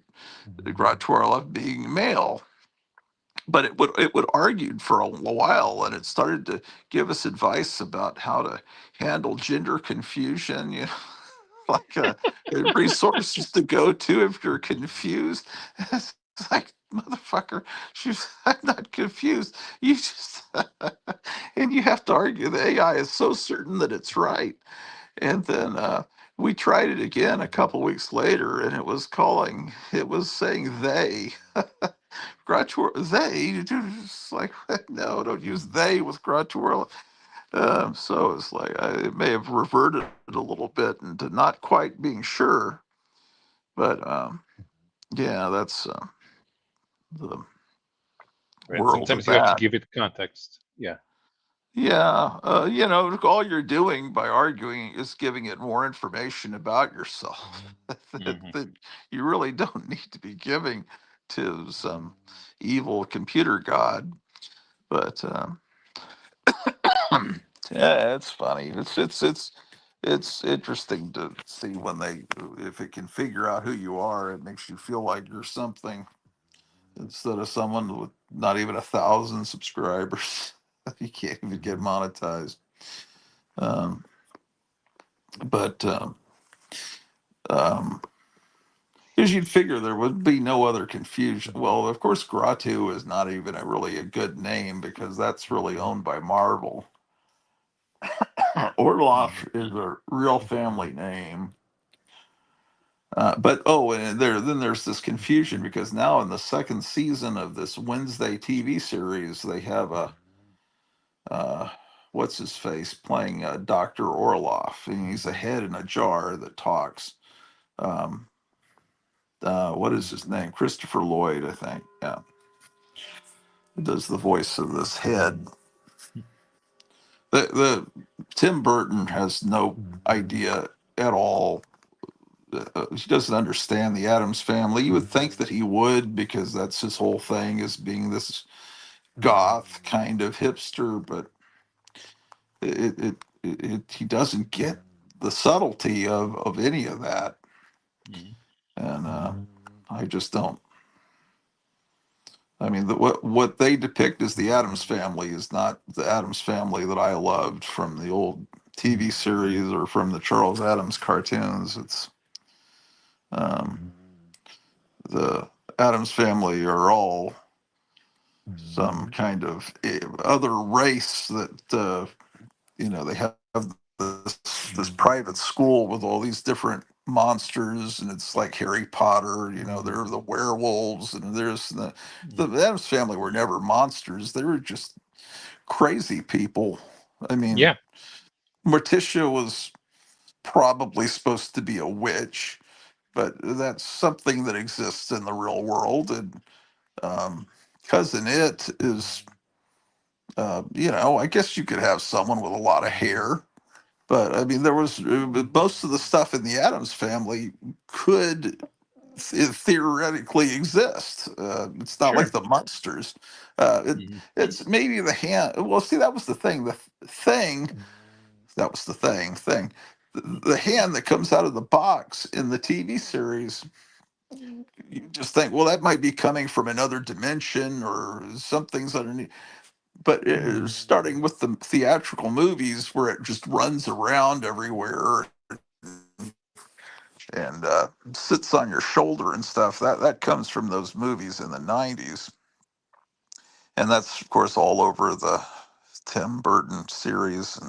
Grottu Orloff being male. But it would argue for a while, and it started to give us advice about how to handle gender confusion, like resources to go to if you're confused. It's like, motherfucker, I'm not confused. You just and you have to argue. The AI is so certain that it's right. And then we tried it again a couple weeks later, and it was saying they. Grottu, they. It's like, no, don't use they with Grottu. So it's like it may have reverted a little bit into not quite being sure, but yeah, that's the Right. world of Sometimes you have to that. give it context. Yeah. Yeah, all you're doing by arguing is giving it more information about yourself that, Hmm. that you really don't need to be giving to some evil computer god. But yeah, it's funny. It's interesting to see when if it can figure out who you are, it makes you feel like you're something instead of someone with not even 1,000 subscribers. You can't even get monetized. Um, but um, Because you'd figure there would be no other confusion. Well, of course, Grottu is not even really a good name because that's really owned by Marvel. Orloff is a real family name. But and then there's this confusion because now in the second season of this Wednesday TV series, they have a uh, what's his face playing Dr. Orloff, and he's a head in a jar that talks. Um, what is his name? Christopher Lloyd, I think. Yeah, does the voice of this head. The Tim Burton has no idea at all. He doesn't understand the Addams family. You would think that he would because that's his whole thing is being this goth kind of hipster, but he doesn't get the subtlety of any of that, Hmm. and I just don't. I mean, what they depict as the Addams family is not the Addams family that I loved from the old TV series or from the Charles Addams cartoons. It's um, the Addams family are all some kind of other race that they have this private school with all these different monsters, and it's like Harry Potter. There are the werewolves, and there's the Addams family were never monsters. They were just crazy people. I mean, Yeah. Morticia was probably supposed to be a witch, but that's something that exists in the real world. And Cousin It is, I guess you could have someone with a lot of hair. But I mean, there was most of the stuff in the Adams family could theoretically exist. It's not like Sure. the monsters. Hmm. It's maybe the hand. Well, see, that was the thing. The thing that was the thing. The hand that comes out of the box in the TV series, you just think, well, that might be coming from another dimension or something's underneath. But starting with the theatrical movies where it just runs around everywhere and sits on your shoulder and stuff, that comes from those movies in the 90s. And that's, of course, all over the Tim Burton series.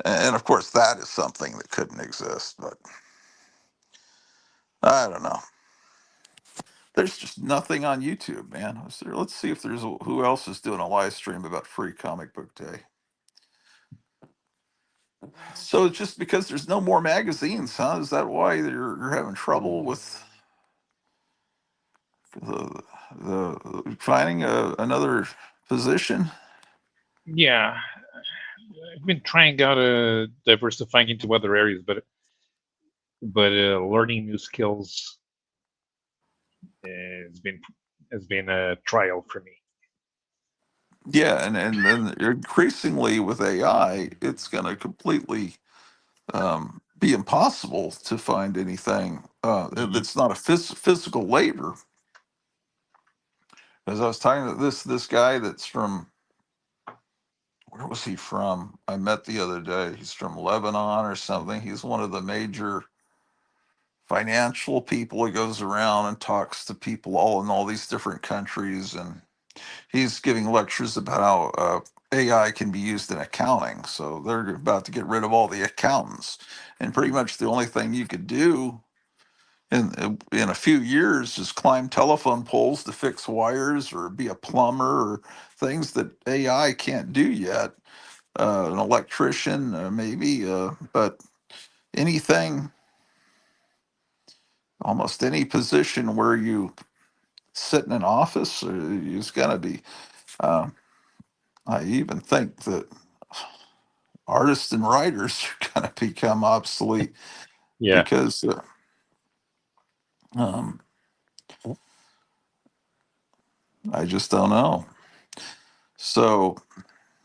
And of course, that is something that couldn't exist. But I don't know. There's just nothing on YouTube, man. Let's see if there's who else is doing a live stream about Free Comic Book Day. So it's just because there's no more magazines, huh? Is that why you're having trouble with the finding another position? Yeah. I've been trying out diversifying into other areas, but learning new skills has been a trial for me. Yeah, and then increasingly with AI, it's going to completely be impossible to find anything Hmm. that's not a physical labor. As I was talking to this guy that's from, where was he from? I met the other day. He's from Lebanon or something. He's one of the major financial people. He goes around and talks to people all in all these different countries, and he's giving lectures about how AI can be used in accounting. So they're about to get rid of all the accountants, and pretty much the only thing you could do in a few years is climb telephone poles to fix wires or be a plumber or things that AI can't do yet. an electrician, maybe, but anything, almost any position where you sit in an office is going to be. Uh, I even think that artists and writers are going to become obsolete Yeah. because um, I just don't know. So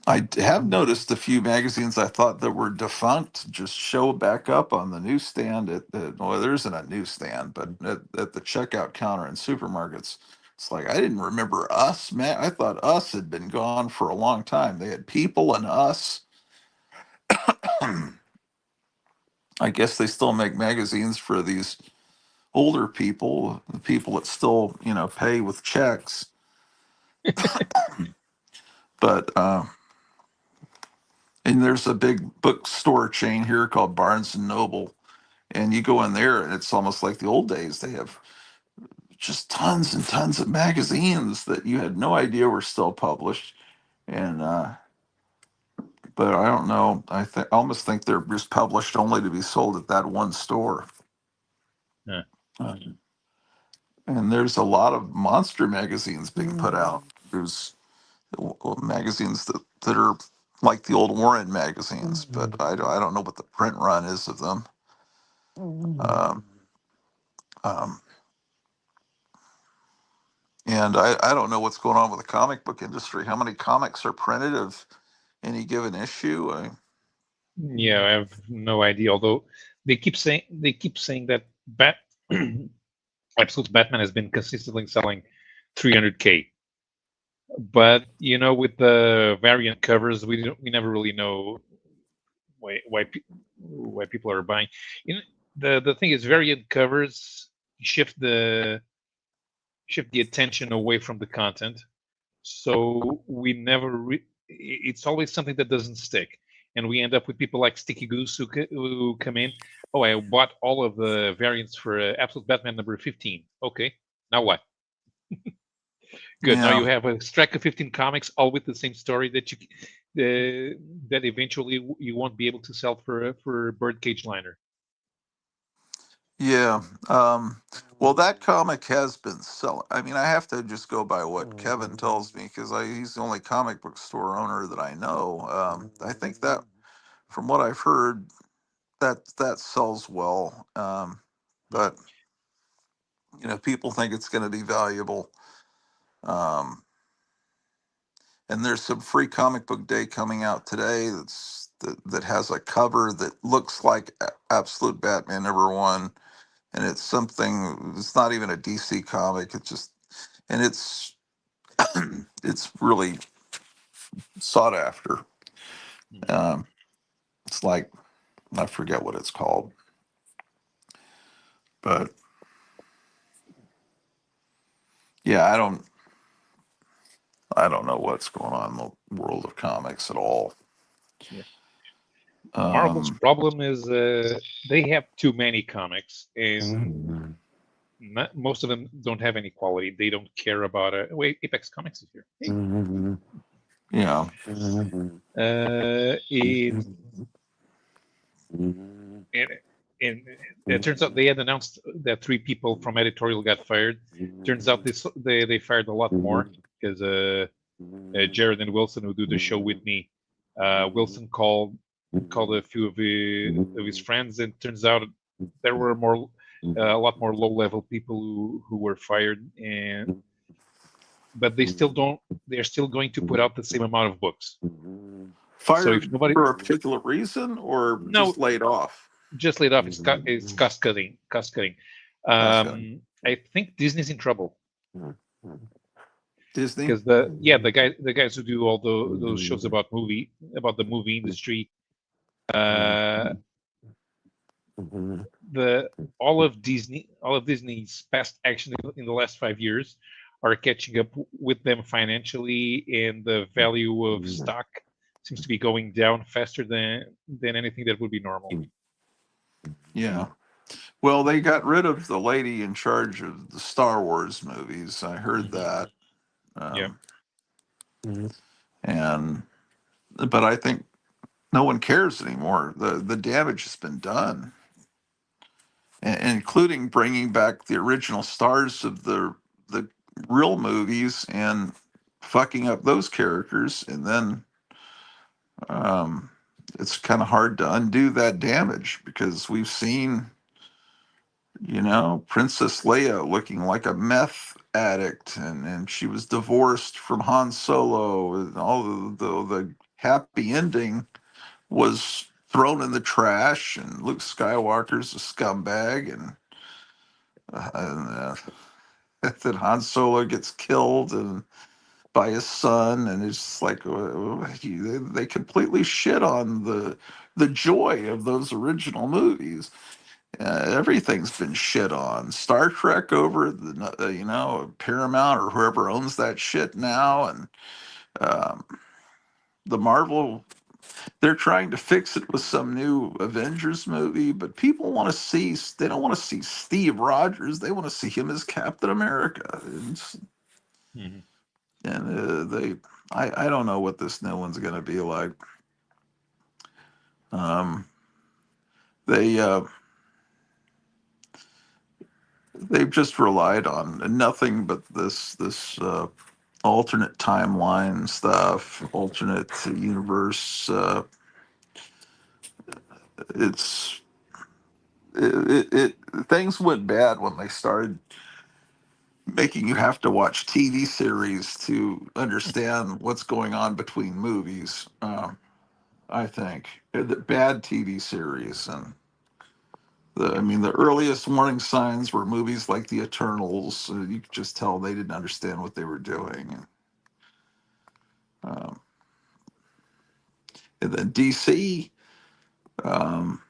I have noticed a few magazines I thought that were defunct just show back up on the newsstand well, there isn't a newsstand, but at the checkout counter in supermarkets. It's like I didn't remember Us, man. I thought Us had been gone for a long time. They had People and Us. I guess they still make magazines for these older people, the people that still, pay with checks. But and there's a big bookstore chain here called Barnes and Noble, and you go in there, and it's almost like the old days. They have just tons and tons of magazines that you had no idea were still published, and but I don't know. I almost think they're just published only to be sold at that one store. Yeah. Uh, and there's a lot of monster magazines being put out. There's magazines that are like the old Warren magazines, but I don't know what the print run is of them. Um, um, and I don't know what's going on with the comic book industry. How many comics are printed of any given issue? Yeah, I have no idea. Although they keep saying that Absolute Batman has been consistently selling 300K. But with the variant covers, we never really know why people are buying. The thing is, variant covers shift the attention away from the content, so we never. It's always something that doesn't stick, and we end up with people like Sticky Goose who come in. Oh, I bought all of the variants for Absolute Batman number 15. Okay, now what? Good. Now you Yeah, have a stack of 15 comics, all with the same story that eventually you won't be able to sell for Birdcage Liner. yeah. Well, that comic has been selling. I mean, I have to just go by what Kevin tells me because he's the only comic book store owner that I know. I think that, from what I've heard, that sells well. But people think it's going to be valuable. Um, and there's some free comic book day coming out today that has a cover that looks like Absolute Batman #1, and it's something. It's not even a DC comic. It's just, and it's it's really sought after. Um, it's like, I forget what it's called, but yeah, I don't know what's going on in the world of comics at all. Yeah. Marvel's Um, problem is they have too many comics, and most of them don't have any quality. They don't care about it. Wait, Apex Comics is here. Hey. yeah, And, and it turns out they had announced that 3 people from editorial got fired. Turns out they fired a lot more because Jared and Wilson, who do the show with me, Wilson called a few of his friends, and turns out there were a lot more low-level people who were fired, but they still don't. They're still going to put out the same amount of books. So if fired nobody, for a particular reason or no, just laid off? just laid off. It's cost cutting. Cost cutting. Okay. I think Disney's in trouble Disney. because the guys who do all those shows about the movie industry, uh, all of Disney's past action in the last 5 years are catching up with them financially, and the value of stock seems to be going down faster than anything that would be normal. Yeah. Well, they got rid of the lady in charge of the Star Wars movies. I heard that. Yeah. And but I think no one cares anymore. The damage has been done, including bringing back the original stars of the real movies and fucking up those characters, and then it's kind of hard to undo that damage because we've seen, Princess Leia looking like a meth addict, and she was divorced from Han Solo, and all the happy ending was thrown in the trash, and Luke Skywalker's a scumbag, and that Han Solo gets killed and by his son, and it's just like they completely shit on the joy of those original movies. Everything's been shit on. Star Trek over at Paramount or whoever owns that shit now, and um, the Marvel. They're trying to fix it with some new Avengers movie, but people want to see. They don't want to see Steve Rogers. They want to see him as Captain America. Mhm. And I don't know what this new one's going to be like. Um, they they've just relied on nothing but this alternate timeline stuff, alternate universe. It's it things went bad when they started making you have to watch TV series to understand what's going on between movies. I think the bad TV series, and the earliest warning signs were movies like The Eternals. You could just tell they didn't understand what they were doing. Um, and then DC, um,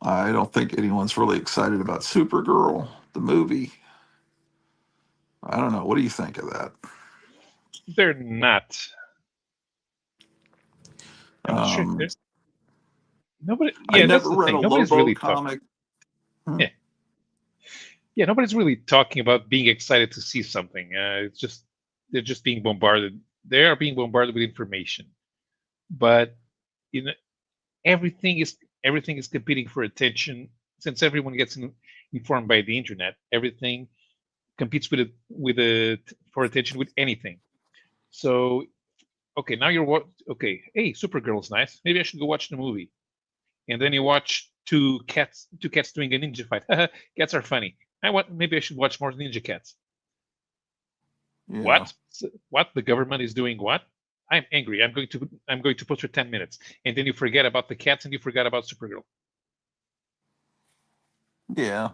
I don't think anyone's really excited about Supergirl, the movie. I don't know. What do you think of that? They're not. I'm not sure. Um, Nobody. I Yeah, that's never the read thing. a Nobody's Lobo really talking. comic. Hmm. Yeah, yeah. Nobody's really talking about being excited to see something. It's just they're just being bombarded. They are being bombarded with information, but you know, everything is competing for attention. Since everyone gets informed by the internet, everything competes with it for attention with anything. So okay, now you're what? Okay, hey, Supergirl's nice. Maybe I should go watch the movie. And then you watch two cats doing a ninja fight. Cats are funny. Maybe I should watch more Ninja Cats. Yeah. What? What? The government is doing what? I'm angry. I'm going to put for 10 minutes, and then you forget about the cats and you forget about Supergirl. Yeah.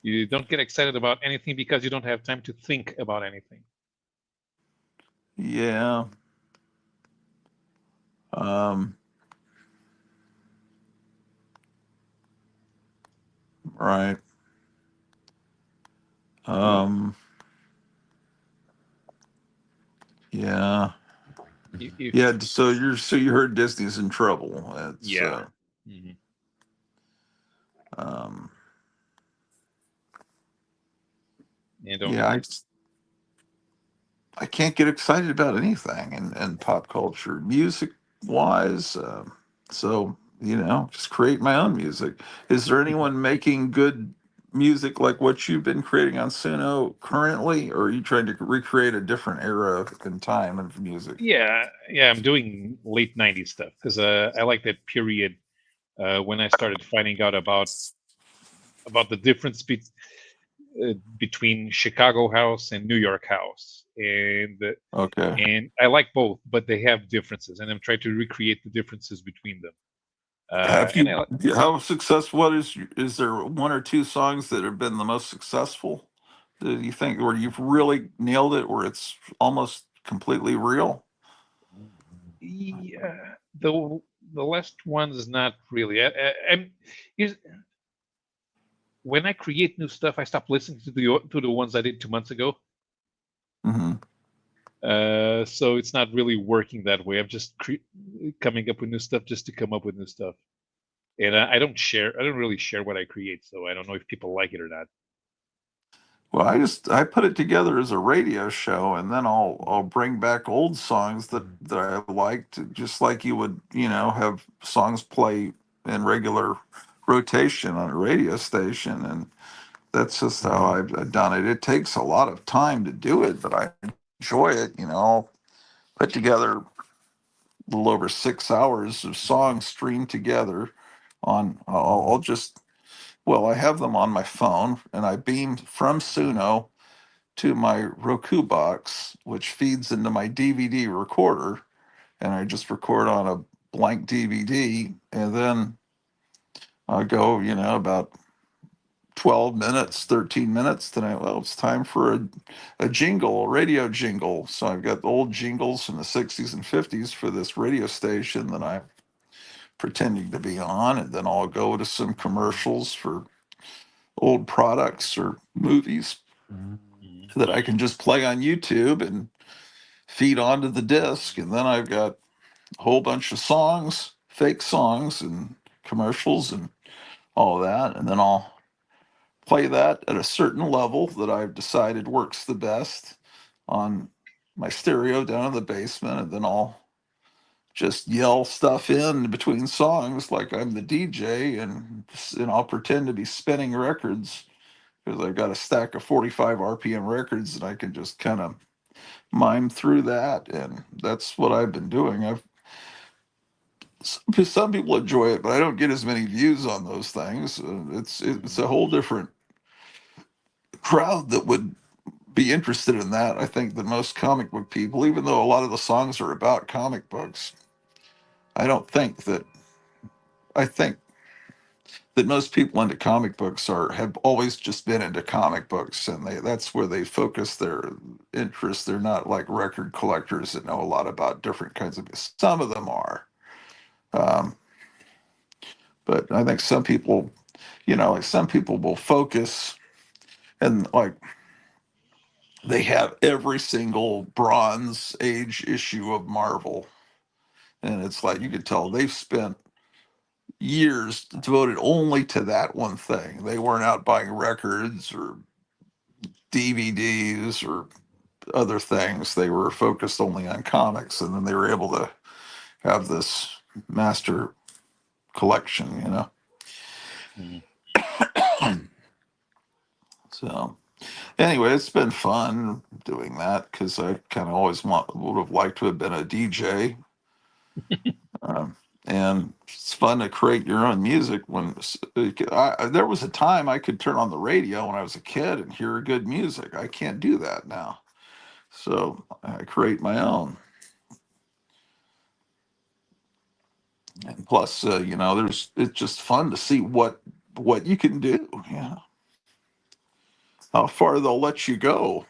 You don't get excited about anything because you don't have time to think about anything. Yeah. Um, right. Um, yeah. Yeah. If So you heard Disney's in trouble. It's yeah. Mhm. um, And yeah. I can't get excited about anything in pop culture, music wise. So just create my own music. Is there anyone making good music like what you've been creating on Suno currently, or are you trying to recreate a different era in time of music? Yeah. I'm doing late '90s stuff because I like that period when I started finding out about the difference between Chicago house and New York house, Okay. and I like both, but they have differences, and I'm trying to recreate the differences between them. Have And you how successful? Is there one or two songs that have been the most successful? Do you think where you've really nailed it, where it's almost completely real? yeah, the last one is not really. I'm here's, when I create new stuff, I stop listening to the ones I did 2 months ago. Hmm. So it's not really working that way. I'm just coming up with new stuff just to come up with new stuff, and I don't share. I don't really share what I create, so I don't know if people like it or not. Well, I put it together as a radio show, and then I'll bring back old songs that I liked, just like you would, have songs play in regular rotation on a radio station, and that's just how I've done it. It takes a lot of time to do it, but I enjoy it. I'll put together a little over 6 hours of songs streamed together on. I'll just well, I have them on my phone, and I beam from Suno to my Roku box, which feeds into my DVD recorder, and I just record on a blank DVD, and then I go, about 12 minutes, 13 minutes. Then it's time for a jingle, a radio jingle. So I've got old jingles from the 60s and 50s for this radio station that I'm pretending to be on, and then I'll go to some commercials for old products or movies that I can just play on YouTube and feed onto the disc. And then I've got a whole bunch of songs, fake songs and commercials and all of that. And then I'll play that at a certain level that I've decided works the best on my stereo down in the basement. And then I'll just yell stuff in between songs like I'm the DJ, and I'll pretend to be spinning records because I've got a stack of 45 RPM records, and I can just kind of mime through that, and that's what I've been doing. Some people enjoy it, but I don't get as many views on those things. It's a whole different crowd that would be interested in that, I think, than most comic book people. Even though a lot of the songs are about comic books, I don't think that I think that most people into comic books have always just been into comic books, and that's where they focus their interest. They're not like record collectors that know a lot about different kinds of. Some of them are, um, but I think some people, like some people will focus, and like they have every single Bronze Age issue of Marvel, and it's like you could tell they've spent years devoted only to that one thing. They weren't out buying records or DVDs or other things. They were focused only on comics, and then they were able to have this master collection. So anyway, it's been fun doing that because I kind of always would have liked to have been a DJ. And it's fun to create your own music. There was a time I could turn on the radio when I was a kid and hear good music. I can't do that now, so I create my own. And plus, it's just fun to see what you can do. How far they'll let you go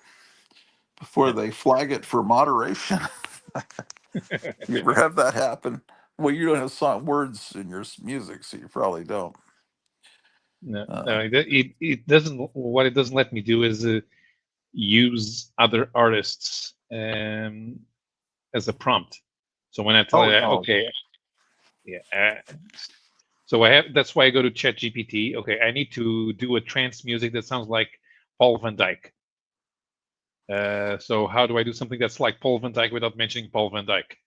before Yeah. they flag it for moderation. You ever have that happen? Well, you don't have words in your music, so you probably don't. No, Uh, no, it doesn't. What it doesn't let me do is use other artists as a prompt. So when I tell oh you, no, okay, yeah, so I have. That's why I go to ChatGPT. Okay, I need to do a trance music that sounds like Paul van Dyk. So how do I do something that's like Paul van Dyk without mentioning Paul van Dyk?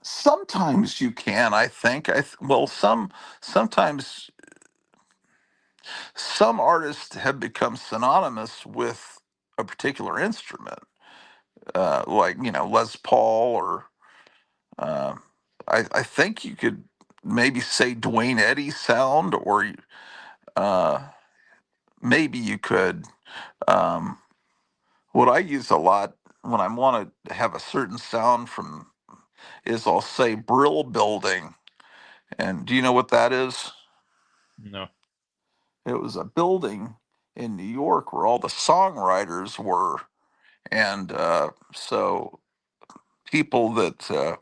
sometimes you can. I think. Sometimes some artists have become synonymous with a particular instrument, like Les Paul, or uh, I think you could maybe say Dwayne Eddy sound, or uh, maybe you could. Um, what I use a lot when I want to have a certain sound from is I'll say Brill Building. And do you know what that is? No. It was a building in New York where all the songwriters were, and so people that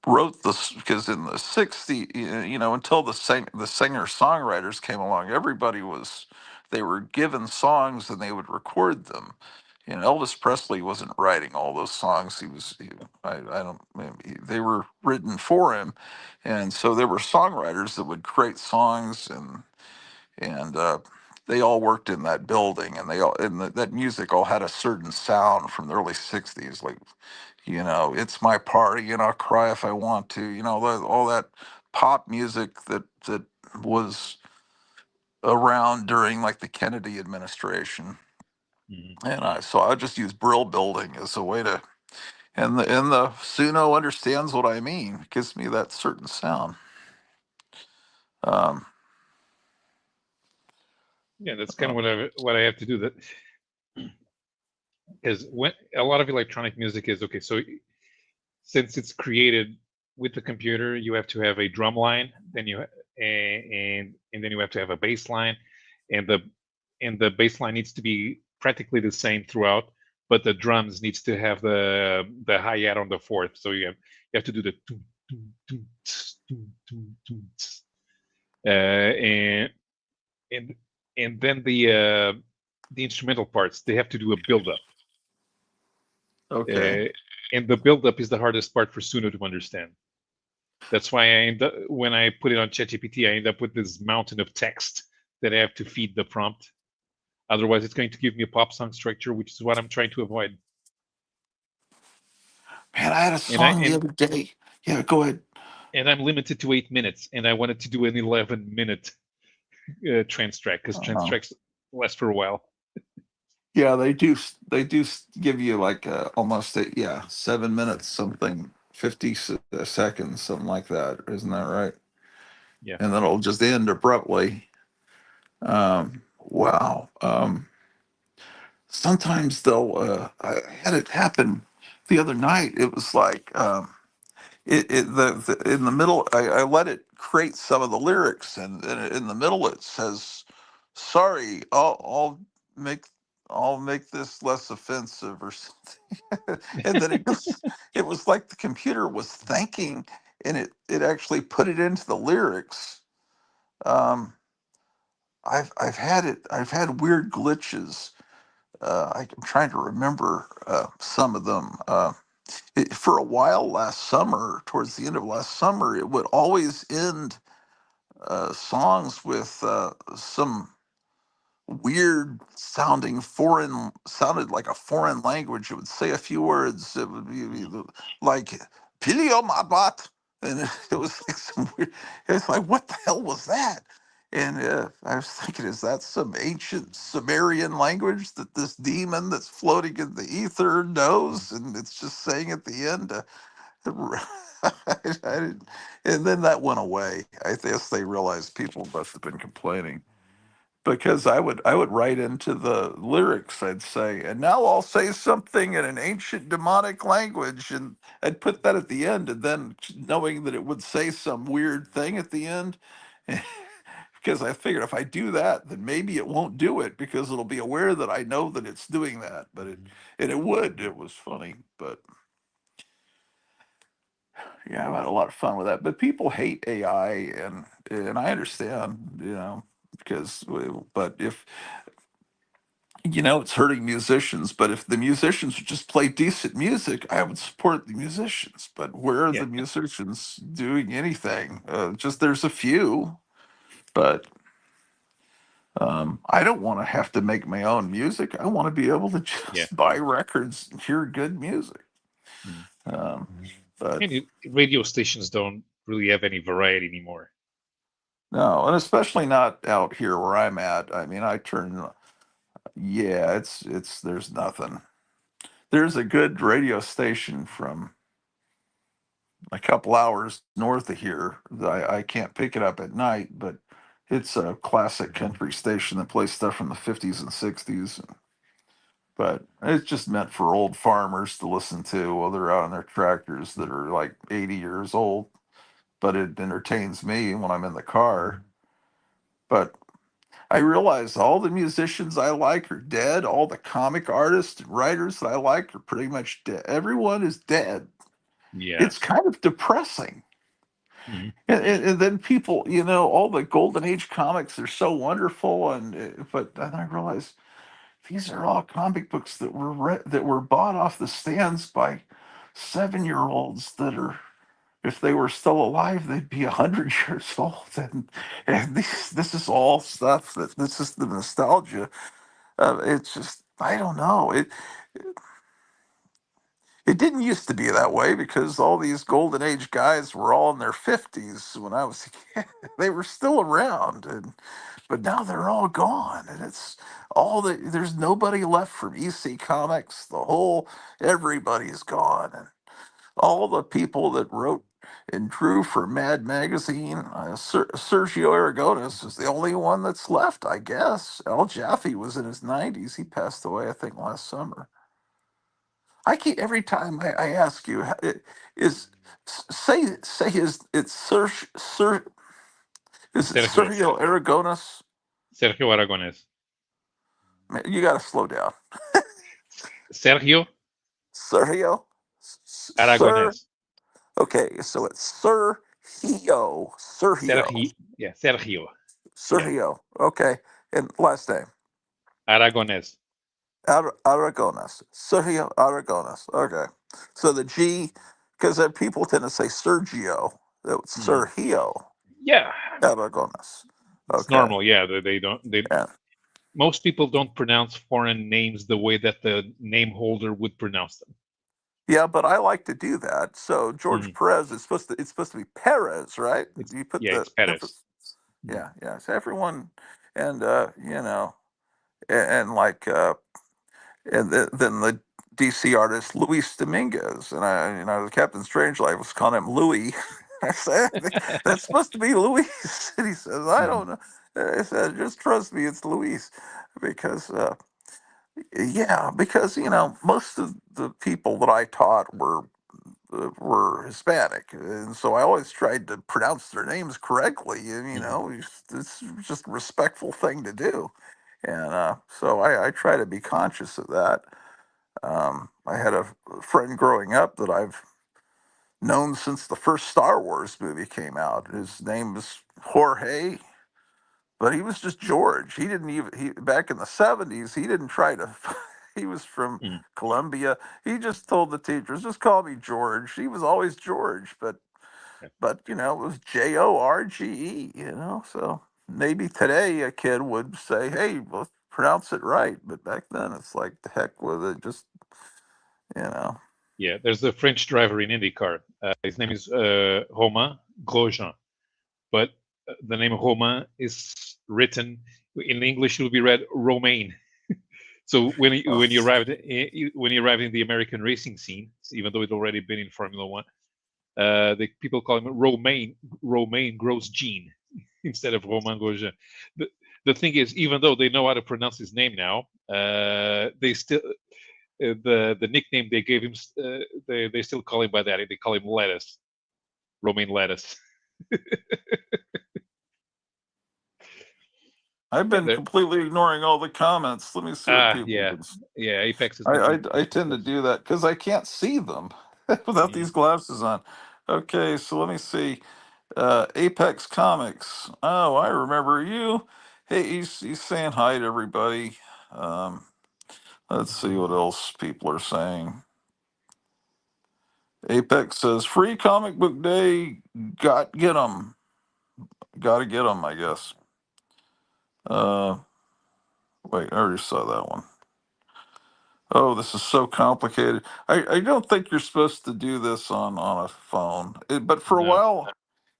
wrote this, because in the 60s, until the singer songwriters came along, everybody was they were given songs and they would record them. Elvis Presley wasn't writing all those songs. I don't, maybe they were written for him. And so there were songwriters that would create songs, and and they all worked in that building, and that music all had a certain sound from the early '60s, like, "It's my party and I'll cry if I want to," all that pop music that was around during like the Kennedy administration. Mhm. And I just use Brill building as a way to, and the Suno understands what I mean. It gives me that certain sound. Um, Yeah, that's kind uh, of what I have to do. That because when a lot of electronic music is okay, so since it's created with the computer, you have to have a drum line, then and then you have to have a bass line, and the bass line needs to be practically the same throughout, but the drums needs to have the hi-hat on the fourth. So you have to do the tum, tum, tum, tss, tum, tum, tum, tss. And and then the instrumental parts, they have to do a build up. okay. Uh, and the build up is the hardest part for Suno to understand. That's why when I put it on ChatGPT, I end up with this mountain of text that I have to feed the prompt. Otherwise, it's going to give me a pop song structure, which is what I'm trying to avoid. Man, I had a And I song the other day. Yeah, go ahead. and I'm limited to 8 minutes, and I wanted to do an 11-minute trans track because trans Uh, tracks last for a while. yeah, they do give you like almost 7 minutes, something, 50 seconds, something like that. Isn't that right? Yeah, And then it'll just end abruptly. Wow. Sometimes they'll. I had it happen the other night. It was like the in the middle. I let it create some of the lyrics, and in the middle it says, "Sorry, make I'll make this less offensive," or something. And then it was like the computer was thinking, and it actually put it into the lyrics. Um, I've had weird glitches. I'm trying to remember some of them. For a while last summer, towards the end of last summer, it would always end songs with some weird sounding sounded like a foreign language. It would say a few words. It would be like "Pilio Mabat," and it was like some weird. It's like, what the hell was that? And I was thinking, is that some ancient Sumerian language that this demon that's floating in the ether knows, and it's just saying at the end? I didn't, and then that went away. I guess they realized people must have been complaining, because I would write into the lyrics. I'd say, "And now I'll say something in an ancient demonic language," and I'd put that at the end, and then knowing that it would say some weird thing at the end, because I figured if I do that, then maybe it won't do it, because it'll be aware that I know that it's doing that. But it would. It was funny, but yeah, I had a lot of fun with that. But people hate AI, and I understand, because but if it's hurting musicians. But if the musicians would just play decent music, I would support the musicians. But where are yeah, the musicians doing anything? Just there's a few, but I don't want to have to make my own music. I want to be able to yeah. just buy records and hear good music. Mm. Um, but And radio stations don't really have any variety anymore. no, and especially not out here where I'm at. I mean, yeah, it's there's nothing. There's a good radio station from a couple hours north of here. I can't pick it up at night, but it's a classic country station that plays stuff from the 50s and 60s. But it's just meant for old farmers to listen to while they're out on their tractors that are like 80 years old. But it entertains me when I'm in the car. But I realize all the musicians I like are dead. All the comic artists and writers that I like are pretty much dead. Everyone is dead. Yeah. It's kind of depressing. Mhm. And then people, all the golden age comics are so wonderful, but then I realize these are all comic books that were bought off the stands by 7-year-olds that are if they were still alive, they'd be 100 years old. And this is all stuff that this is the nostalgia. It's just I don't know. It didn't used to be that way because all these golden age guys were all in their 50s when I was a kid. They were still around, but now they're all gone, and it's there's nobody left from EC Comics. Everybody's gone, and all the people that wrote and drew for Mad Magazine. Sergio Aragonis is the only one that's left, I guess. Al Jaffe was in his 90s. He passed away, I think, last summer. I keep every time I ask you, is say his it's is it Sergio. Sergio Aragonis? Sergio Aragonés. Man, you got to slow down. Sergio Sergio, Sir. Aragonés. Okay, so it's Sergio. Sergio. Yeah, Sergio. Yeah. Sergio. Okay, and last name Aragonés. Aragonis. Sergio Aragonis. Okay, so the G, because people tend to say Sergio. It's Sergio Yeah. Aragonis. It's Okay. normal. Yeah, they don't. Yeah. Most people don't pronounce foreign names the way that the name holder would pronounce them. Yeah, but I like to do that. So George Perez is it's supposed to be Perez, right? You put it's Perez. Yeah. So everyone, and and like and then the DC artist Luis Dominguez, and the Captain Strangelove was calling him Louis. I said that's supposed to be Luis, and he says I don't know. I said just trust me, it's Luis, because because most of the people that I taught were Hispanic, and so I always tried to pronounce their names correctly. And it's just a respectful thing to do, and so I try to be conscious of that. I had a friend growing up that I've known since the first Star Wars movie came out. His name was Jorge, but he was just George. He didn't even back in the 70s. He didn't try to. He was from Colombia. He just told the teachers, "Just call me George." He was always George, but it was Jorge. So maybe today a kid would say, "Hey, well, pronounce it right," but back then it's like the heck with it. Just Yeah, there's a French driver in IndyCar. His name is Romain Grosjean, but the name Romain is written in English. It will be read Romain. So when he arrived in the American racing scene, even though he'd already been in Formula One, the people call him Romain Grosjean instead of Romain Grosjean. The thing is, even though they know how to pronounce his name now, they still the nickname they gave him, they still call him by that. They call him Lettuce, Romain Lettuce. I've been completely ignoring all the comments. Let me see what people. Yeah. Apex is. I tend to do that because I can't see them without these glasses on. Okay, so let me see. Apex Comics. Oh, I remember you. Hey, he's saying hi to everybody. Let's see what else people are saying. Apex says free comic book day. Get them. Got to get them, I guess. Wait, I already saw that one. Oh, this is so complicated. I don't think you're supposed to do this on a phone. But for a while,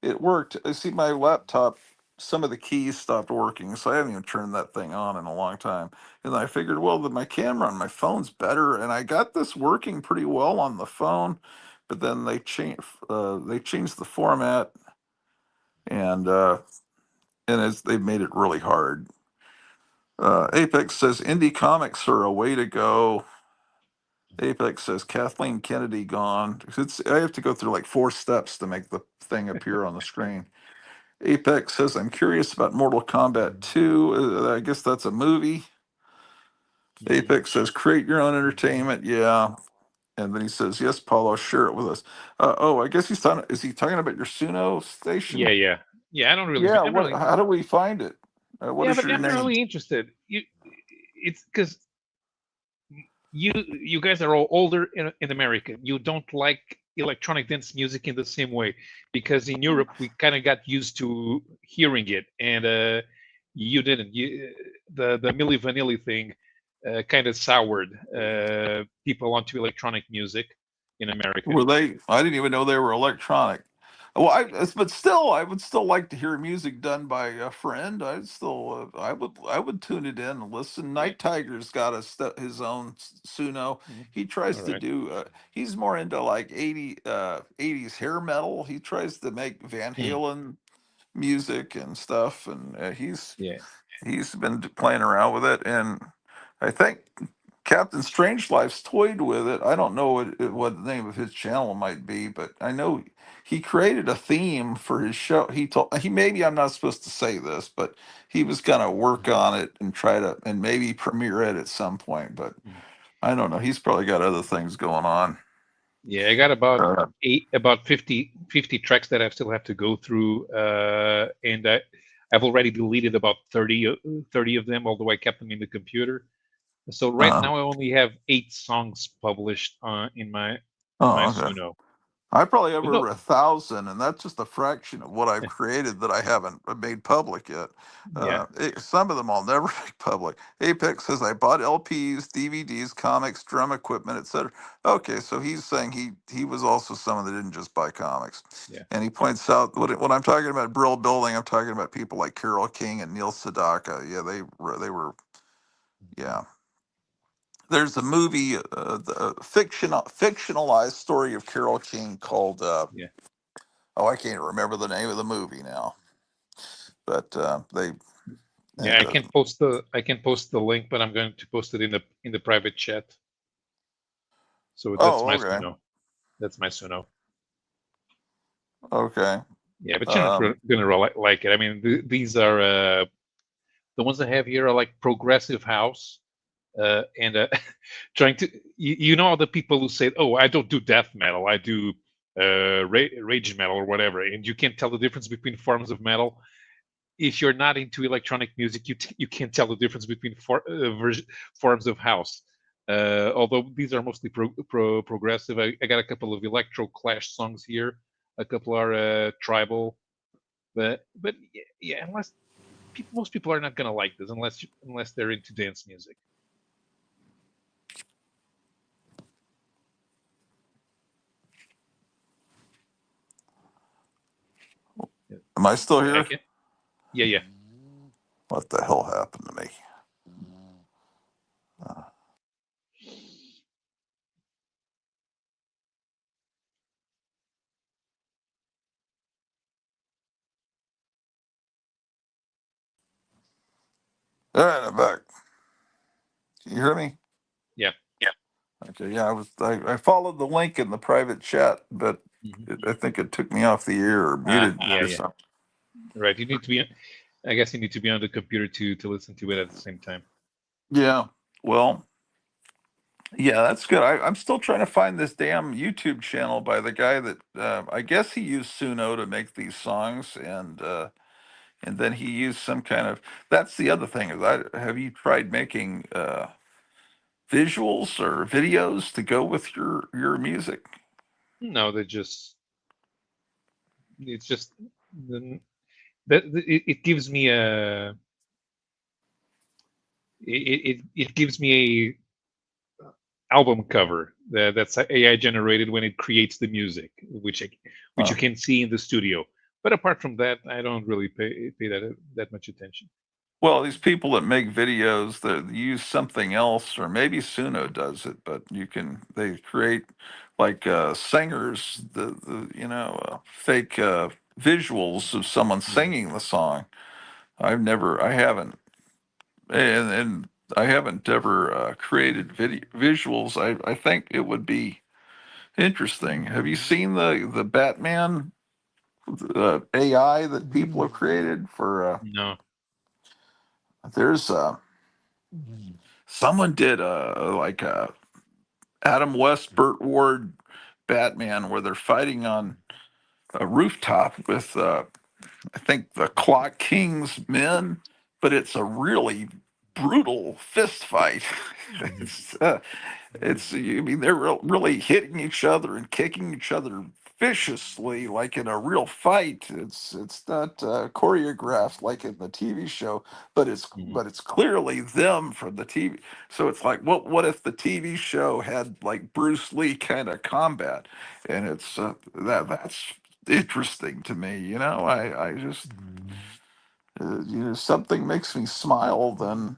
it worked. I see my laptop, some of the keys stopped working, so I haven't even turned that thing on in a long time. And I figured, well, my camera on my phone's better, and I got this working pretty well on the phone. But then they changed the format, and they've made it really hard. Apex says indie comics are a way to go. Apex says Kathleen Kennedy gone. I have to go through like 4 steps to make the thing appear on the screen. Apex says I'm curious about Mortal Kombat 2. I guess that's a movie. Apex says create your own entertainment. Yeah. And then he says, yes, Paulo, share it with us. I guess he's talking. Is he talking about your Suno station? Yeah. I don't really. Yeah. How do we find it? What is your I'm name? not really interested. It's because you guys are all older in America. You don't like electronic dance music in the same way, because in Europe we kind of got used to hearing it, and you didn't. The Milli Vanilli thing kind of soured people onto electronic music in America. Were they? I didn't even know they were electronic. Well, but still, I would still like to hear music done by a friend. I would tune it in and listen. Yeah. Night Tiger's got his own Suno. Mhm. He tries All to right. do. He's more into like 80s hair metal. He tries to make Van Hmm. Halen music and stuff, and Yeah. he's been playing around with it, and I think Captain Strangelife's toyed with it. I don't know what the name of his channel might be, but I know he created a theme for his show. He maybe I'm not supposed to say this, but he was gonna work on it and try to and maybe premiere it at some point. But Mhm. I don't know. He's probably got other things going on. Yeah, I got about Uh, about 50 tracks that I still have to go through, and I've already deleted about 30 of them, although I kept them in the computer. So right uh, now I only have 8 songs published in my oh, okay. Suno. I probably have But no, over 1,000, and that's just a fraction of what I've created that I haven't made public yet. yeah, Some of them I'll never make public. Apex says I bought LPs, DVDs, comics, drum equipment, etc. Okay, so he's saying he was also someone that didn't just buy comics, yeah, and he points out when I'm talking about Brill Building, I'm talking about people like Carole King and Neil Sedaka. Yeah, they were yeah. There's a movie, the fictionalized story of Carole King called. yeah. Oh, I can't remember the name of the movie now, but they Yeah, and I can post the link, but I'm going to post it in the private chat. So that's oh, my okay, Suno. That's my Suno. okay, Yeah, but you're not um, gonna like it. I mean, these are the ones I have here are like progressive house, and trying to you know the people who say, "Oh, I don't do death metal, I do rage metal or whatever," and you can't tell the difference between forms of metal. If you're not into electronic music, you can't tell the difference between forms of house. Although these are mostly progressive, I got a couple of electro clash songs here. A couple are tribal, but yeah, unless most people are not gonna like this unless they're into dance music. Yeah. am I still I here? can. Yeah, yeah. What the hell happened to me? Uh, all right, I'm back. Can you hear me? Yeah. Okay, yeah, I followed the link in the private chat, but Mhm. I think it took me off the air or muted me Yeah, or yeah. something. Right. You need to be. I guess you need to be on the computer to listen to it at the same time. Yeah, well, yeah, that's good. I'm still trying to find this damn YouTube channel by the guy that I guess he used Suno to make these songs, and then he used some kind of. That's the other thing is, have you tried making visuals or videos to go with your music? No, they just. It's just. It gives me a. It gives me a album cover that's AI generated when it creates the music, which you Uh, can see in the studio. But apart from that, I don't really pay that much attention. well, these people that make videos that use something else, or maybe Suno does it, but they create like singers, fake visuals of someone Mhm. singing the song. I haven't, and I haven't ever created video visuals. I think it would be interesting. Have you seen the Batman AI that people have created for? No. There's someone did like a Adam West, Burt Ward Batman where they're fighting on a rooftop with I think the Clock King's men, but it's a really brutal fist fight. it's, uh, I mean, they're really hitting each other and kicking each other viciously, like in a real fight. It's not choreographed like in the TV show, Mhm. but it's clearly them from the TV. So it's like, what if the TV show had like Bruce Lee kind of combat? And it's that's interesting to me. I just something makes me smile, then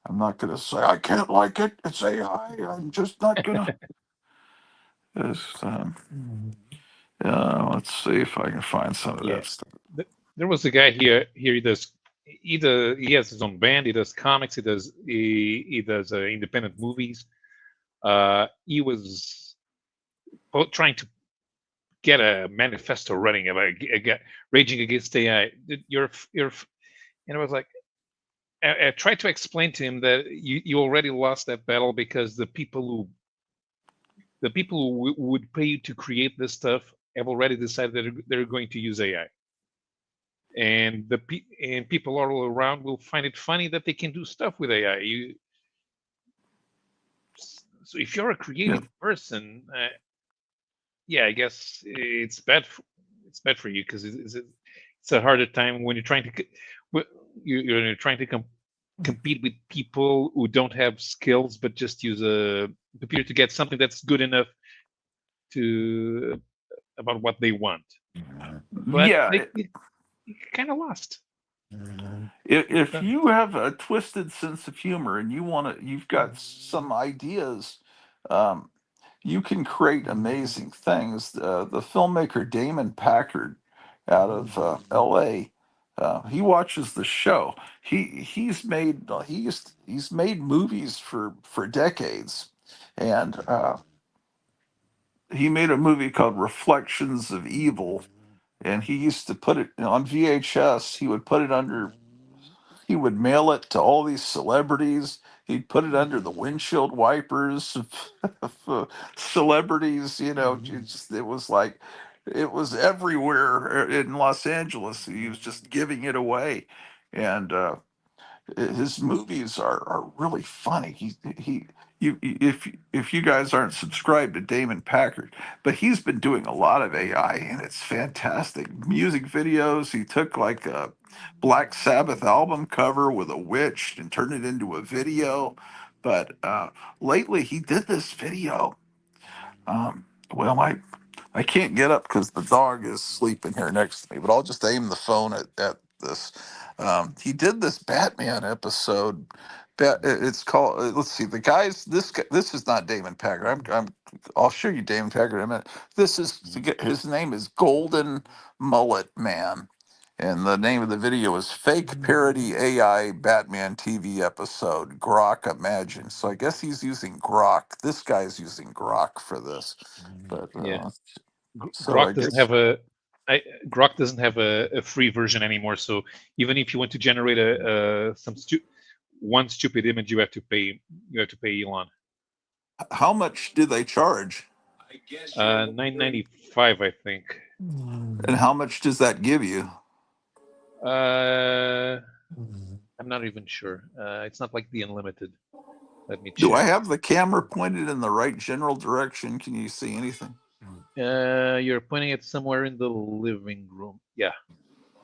I'm not going to say I can't like it. It's AI. I'm just not going to. Just, let's see if I can find some of Yeah. that stuff. There was a guy here. He does either he has his own band. He does comics. He does independent movies. He was trying to get a manifesto running about raging against AI. And I was like, I tried to explain to him that you already lost that battle because the people who would pay you to create this stuff have already decided that they're going to use AI, and people all around will find it funny that they can do stuff with AI. So if you're a Yeah. creative person, yeah, I guess it's bad for you because it's a harder time when you're trying to you're trying to compete with people who don't have skills but just use a computer to get something that's good enough to about what they want. But Yeah. they kind of lost. If you have a twisted sense of humor and you've got some ideas, um, you can create amazing things. The filmmaker Damon Packard out of L.A. He watches the show. He's made movies for decades, and he made a movie called Reflections of Evil, and he used to put it on VHS. He would mail it to all these celebrities. He'd put it under the windshield wipers of celebrities. It was everywhere in Los Angeles. He was just giving it away, and his movies are really funny. If you guys aren't subscribed to Damon Packard, but he's been doing a lot of AI and it's fantastic. Music videos. He took like a Black Sabbath album cover with a witch and turned it into a video. But lately he did this video. Well, I can't get up because the dog is sleeping here next to me, but I'll just aim the phone at this. He did this Batman episode. It's called. Let's see. The guys. This is not Damon Packard. I'll show you Damon Packard in a minute. His name is Golden Mullet Man, and the name of the video is Fake Parody AI Batman TV Episode Grok Imagine. So I guess he's using Grok. This guy's using Grok for this. But Yeah, so I Grok doesn't guess have Grok doesn't have a free version anymore. So even if you want to generate one stupid image, you have to pay. You have to pay Elon. how much do they charge? $9.95, I think. And how much does that give you? I'm not even sure. It's not like the unlimited. Let me Do I check. have the camera pointed in the right general direction? Can you see anything? You're pointing it somewhere in the living room. Yeah,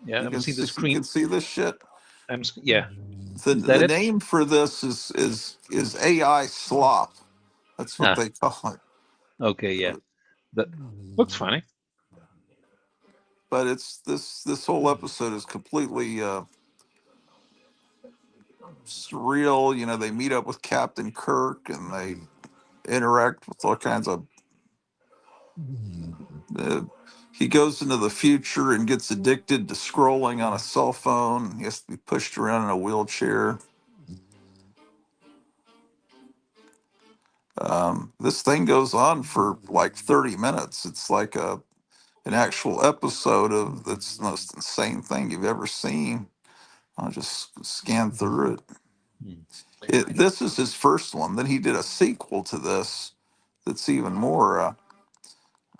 yeah. I'm seeing the You can screen. see this shit. Yeah. Is that The it? name for this is AI slop. That's what Ah, they call it. okay. Yeah. That looks funny. But it's this whole episode is completely surreal. They meet up with Captain Kirk and they interact with all kinds of. Uh, he goes into the future and gets addicted to scrolling on a cell phone. He has to be pushed around in a wheelchair. This thing goes on for like 30 minutes. It's like an actual episode of that's the most insane thing you've ever seen. I'll just scan through it. Hmm. This is his first one. Then he did a sequel to this that's even more.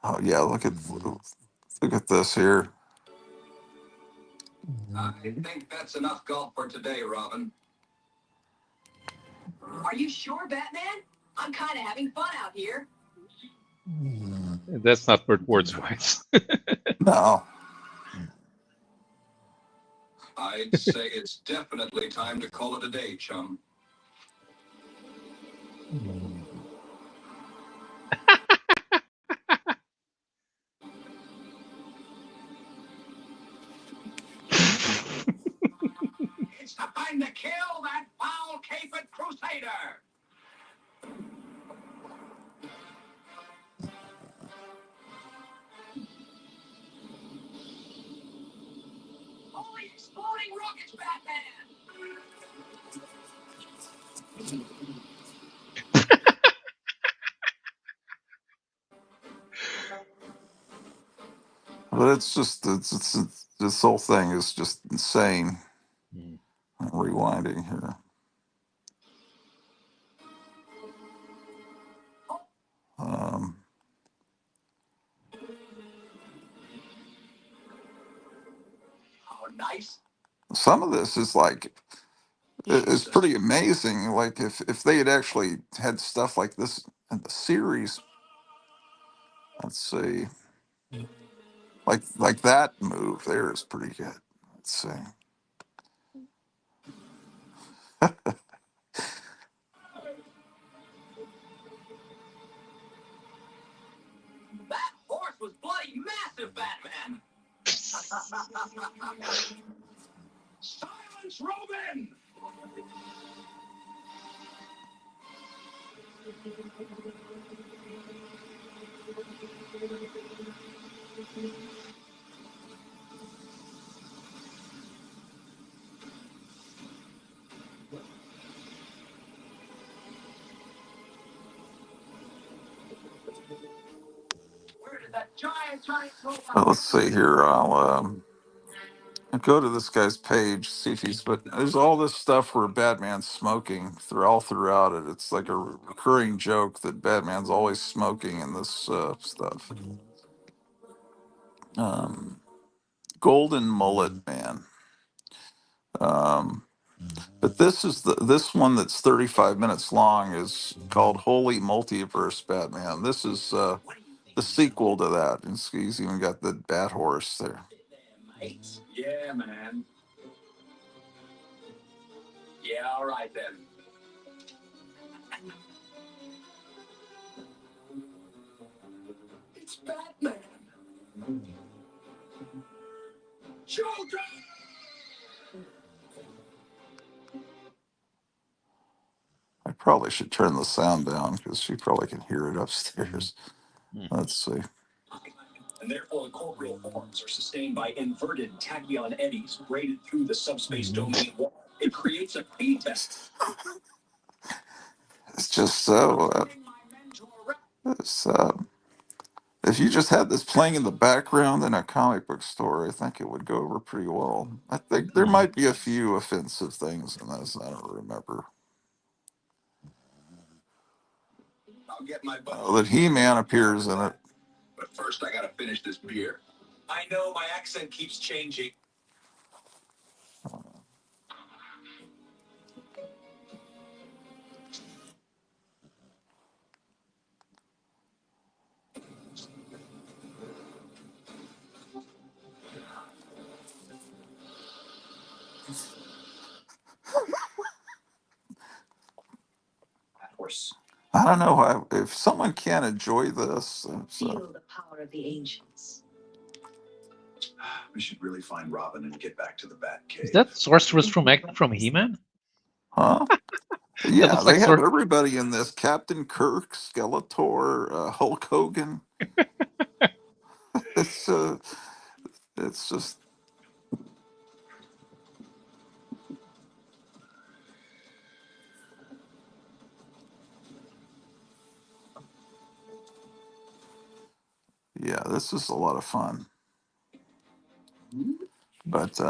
Oh yeah, look at this here. I think that's enough golf for today, Robin. Are you sure, Batman? I'm kind of having fun out here. That's not Burt Ward's voice. No. I'd say it's definitely time to call it a day, chum. It's time to kill that foul-caped crusader! Holy exploding rockets, Batman! But it's just, this whole thing is just insane. I'm rewinding here. Um, Oh, nice. some of this is like, it's pretty amazing. Like if they had actually had stuff like this in the series, let's see, like that move there is pretty good. Let's see. That horse was bloody massive, Batman! Silence, Robin! Where did that giant robot? Let's see here. I'll go to this guy's page, see if he's. But there's all this stuff where Batman's smoking throughout it. It's like a recurring joke that Batman's always smoking in this stuff. Um, Golden Mullet Man. Um, but this one that's 35 minutes long is called Holy Multiverse Batman. This is the sequel to that. He's even got the Bat Horse there. Yeah, man. Yeah, all right then. It's Batman. Joker! I probably should turn the sound down because she probably can hear it upstairs. Let's see. And therefore, corporeal forms are sustained by inverted tachyon eddies braided through the subspace domain wall. It creates a feedback. It's just so. It's, if you just had this playing in the background in a comic book store, I think it would go over pretty well. I think there might be a few offensive things in this. I don't remember. I'll get my Oh, that He-Man appears in it. But first, I gotta finish this beer. I know my accent keeps changing. Horse. I don't know if someone can't enjoy this. Feel the power of the ancients. We should really find Robin and get back to the Bat Cave. Is that Sorceress from He-Man? Huh? Yeah, looks they like have everybody in this. Captain Kirk, Skeletor, Hulk Hogan. It's just. Yeah, this is a lot of fun. But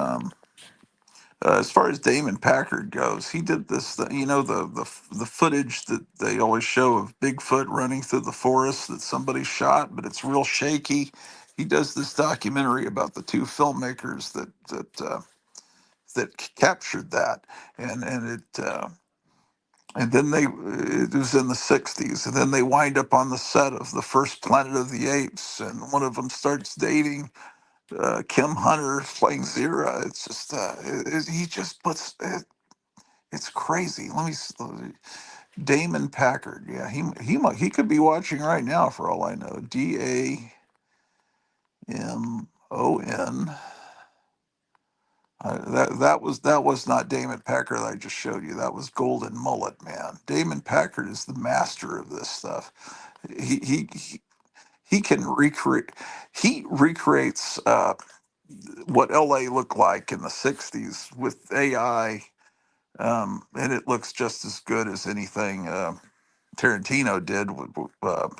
as far as Damon Packard goes, he did this. The footage that they always show of Bigfoot running through the forest that somebody shot, but it's real shaky. He does this documentary about the two filmmakers that captured that, and it and then it was in the 60s, and then they wind up on the set of the first Planet of the Apes, and one of them starts dating Kim Hunter playing Zira. It's just he just puts it, it's crazy. Damon Packard. Yeah, he could be watching right now for all I know. Damon. That was not Damon Packard that I just showed you. That was Golden Mullet Man. Damon Packard is the master of this stuff. He he he, he can recreate. He recreates what LA looked like in the '60s with AI, and it looks just as good as anything Tarantino did with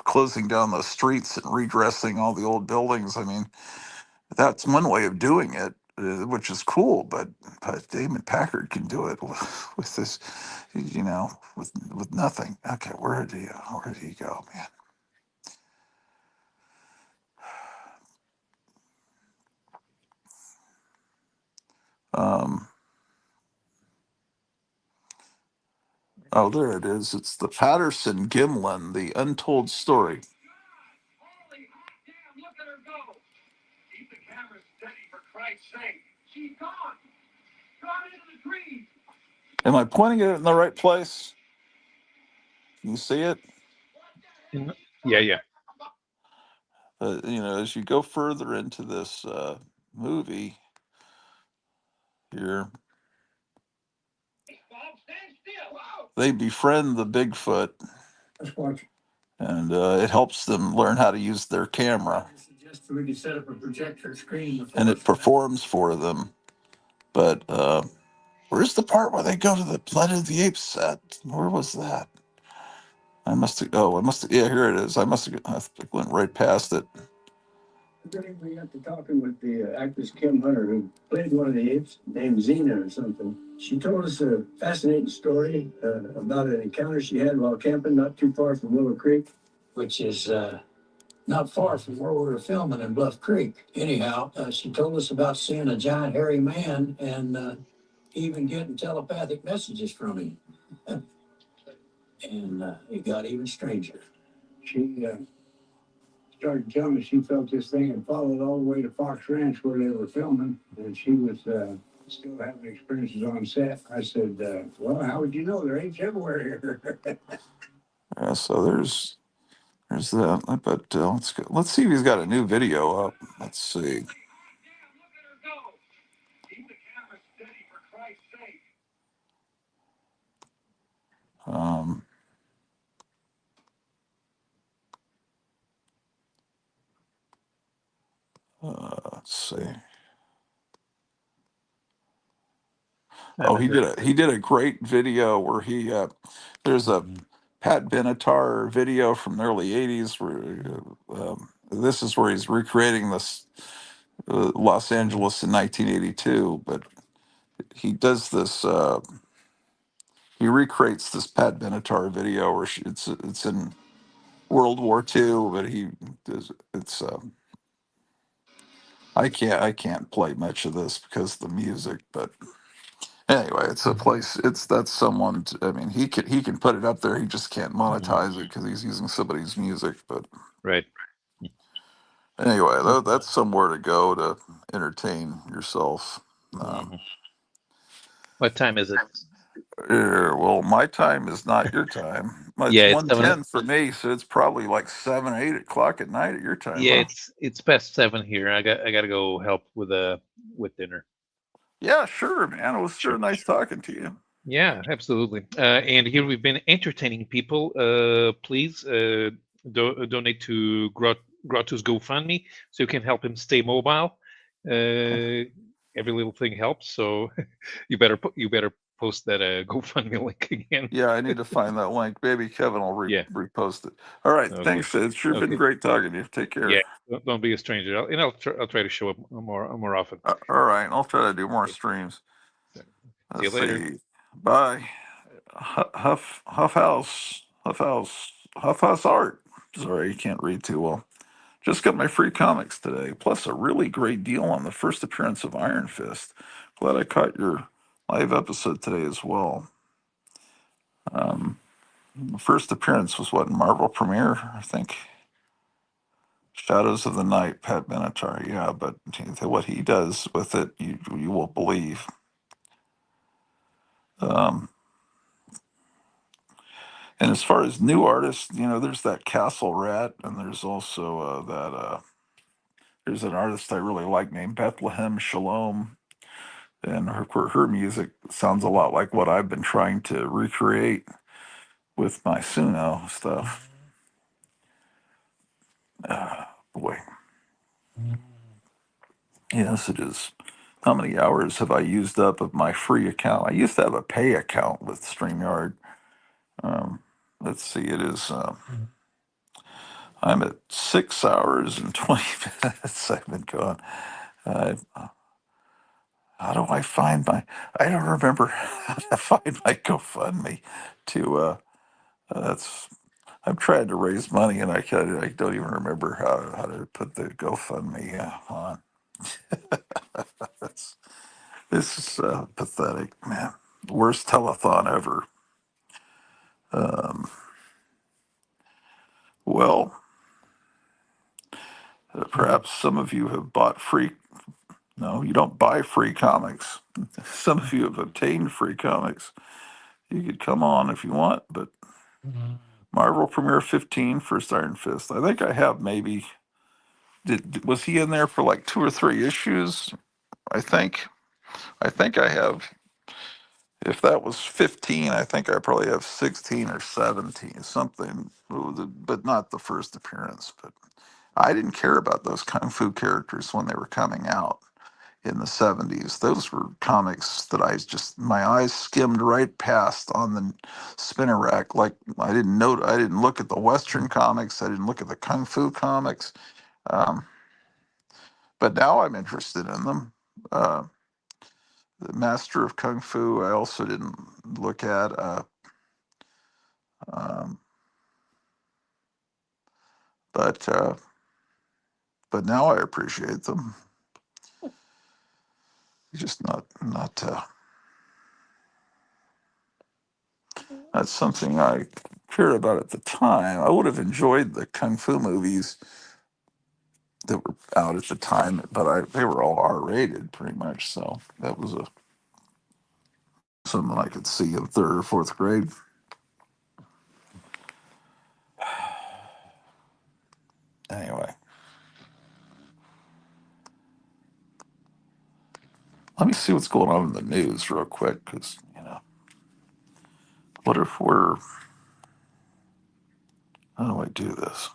closing down those streets and redressing all the old buildings. I mean, that's one way of doing it, which is cool. But Damon Packard can do it with this, with nothing. Okay, where did he go, man? Um, oh, there it is. It's the Patterson Gimlin, the Untold Story. Holy hot damn, look at her go. Keep the camera steady, for Christ's sake. She's gone. Gone into the trees. Am I pointing it in the right place? Can you see it? Yeah. As you go further into this movie here, Bob, stand still. Wow. they befriend the Bigfoot, Let's watch. and it helps them learn how to use their camera, I suggest we could set up a projector screen and it performs for them. But where's the part where they go to the Planet of the Apes set? Where was that? Yeah, here it is. I went right past it. We got to talking with the actress Kim Hunter, who played one of the apes named Xena or something. She told us a fascinating story about an encounter she had while camping not too far from Willow Creek, which is not far from where we were filming in Bluff Creek. Anyhow, she told us about seeing a giant hairy man and even getting telepathic messages from him. And it got even stranger. She started telling me she felt this thing and followed all the way to Fox Ranch where they were filming, and she was still having experiences on set. I said, well, how would you know? There ain't everywhere here. Yeah, so there's that. But let's see if he's got a new video up. Let's see. Damn, look at her go. Keep the camera steady, for Christ's sake. Um, let's see. Oh, he did a great video where there's a Pat Benatar video from the early '80s where this is where he's recreating this Los Angeles in 1982, but he does this. He recreates this Pat Benatar video where it's in World War II, but he does it's. I can't play much of this because of the music, but anyway, it's a place. That's someone. I mean, he can put it up there. He just can't monetize it because he's using somebody's music. But Right. anyway, that's somewhere to go to entertain yourself. What time is it? Well, my time is not your time. It's Yeah, it's 1:10 for me, so it's probably like 7, 8 o'clock at night at your time. Yeah, Huh? it's past 7 here. I got to go help with dinner. Yeah, sure, man. It was sure Sure. nice talking to you. Yeah, absolutely. And here we've been entertaining people. Please donate to Grottu's GoFundMe so you can help him stay mobile. Every little thing helps. So you better post that GoFundMe link again. Yeah, I need to find that link. Maybe Kevin will Yeah. repost it. All right, Okay. thanks. It's sure been Okay. great talking to you. Take care. Yeah, don't be a stranger. I'll try to show up more often. All right, I'll try to do more streams. See you Let's later. see. Bye. Huff House Art. Sorry, you can't read too well. Just got my free comics today, plus a really great deal on the first appearance of Iron Fist. Glad I caught your live episode today as well. The first appearance was what, in Marvel Premiere, I think. Shadows of the Night, Pat Benatar. Yeah, but what he does with it, you won't believe. Um, and as far as new artists, there's that Castle Rat, and there's also there's an artist I really like named Bethlehem Shalom, and her music sounds a lot like what I've been trying to recreate with my Suno stuff. Boy, yes, it is. How many hours have I used up of my free account? I used to have a pay account with Streamyard. Um, let's see, it is. I'm at 6 hours and 20 minutes. I've been going. Uh, how do I find my? I don't remember how to find my GoFundMe. To that's. I'm trying to raise money and I don't even remember how to put the GoFundMe on. That's This is pathetic, man. Worst telethon ever. Um, well, perhaps some of you have bought free. No, you don't buy free comics. Some of you have obtained free comics. You could come on if you want, but Marvel Premiere 15, First Iron Fist. I think I have maybe. Was he in there for like 2 or 3 issues? I think. I think I have. If that was 15, I think I probably have 16 or 17, something, but not the first appearance. But I didn't care about those Kung Fu characters when they were coming out in the 70s. Those were comics that my eyes skimmed right past on the spinner rack. Like I didn't look at the Western comics. I didn't look at the Kung Fu comics. Um, but now I'm interested in them. The Master of Kung Fu, I also didn't look at. Um, but now I appreciate them. Just not something I cared about at the time. I would have enjoyed the kung fu movies that were out at the time, but they were all R-rated pretty much. So that was something I could see in third or fourth grade. Anyway, let me see what's going on in the news real quick, because what if we're? How do I do this?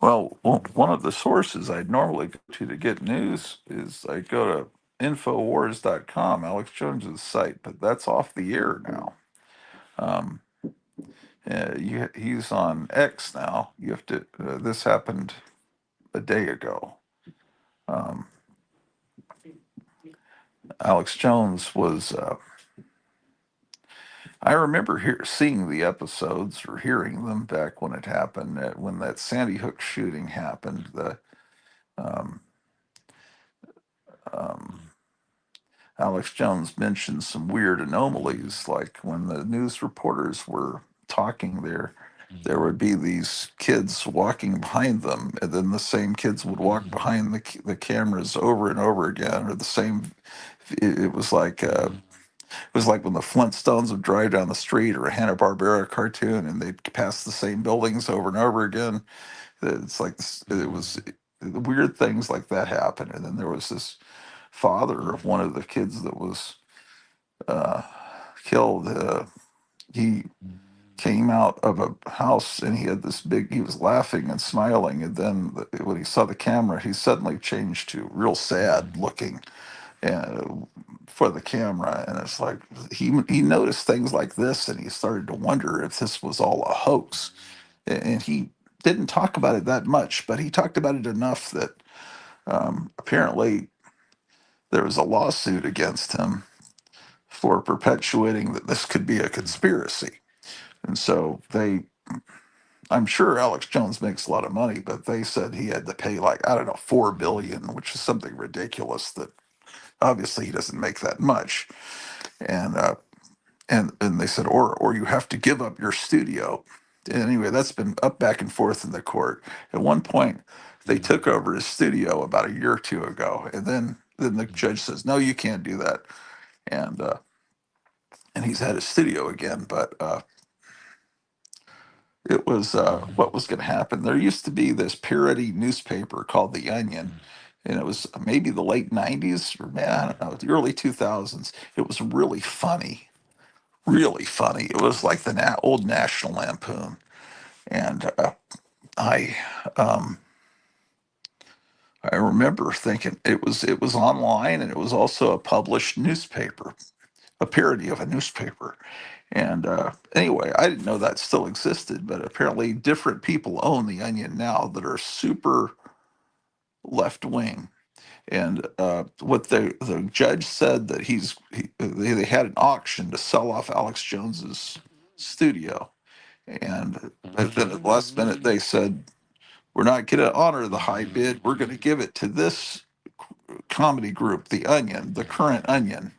Well, one of the sources I'd normally go to get news is I go to Infowars.com, Alex Jones's site, but that's off the air now. He's on X now. You have to. This happened a day ago. Alex Jones was. I remember seeing the episodes or hearing them back when it happened. When that Sandy Hook shooting happened, um, um, Alex Jones mentioned some weird anomalies, like when the news reporters were talking there would be these kids walking behind them, and then the same kids would walk behind the cameras over and over again, or the same. It was like when the Flintstones would drive down the street, or a Hanna-Barbera cartoon, and they'd pass the same buildings over and over again. It's like it was weird things like that happen, and then there was this father of one of the kids that was uh, killed. He came out of a house and he had this he was laughing and smiling. And then when he saw the camera, he suddenly changed to real sad looking. And for the camera, and it's like he noticed things like this, and he started to wonder if this was all a hoax. And he didn't talk about it that much, but he talked about it enough that apparently there was a lawsuit against him for perpetuating that this could be a conspiracy. And so I'm sure Alex Jones makes a lot of money, but they said he had to pay like, I don't know, 4 billion, which is something ridiculous that obviously he doesn't make that much. And and they said, or you have to give up your studio. Anyway, that's been up back and forth in the court. At one point, they took over his studio about a year or two ago, and then the judge says, no, you can't do that. And and he's had his studio again, but it was what was going to happen. There used to be this parody newspaper called The Onion, and it was maybe the late '90s or man, I don't know, the early 2000s. It was really funny, really funny. It was like the old National Lampoon, and I um, I remember thinking it was online, and it was also a published newspaper, a parody of a newspaper. And anyway, I didn't know that still existed, but apparently different people own the Onion now that are super left wing. And what the judge said that they had an auction to sell off Alex Jones's studio, and then at the last minute they said, we're not going to honor the high bid. We're going to give it to this comedy group, the Onion, the current Onion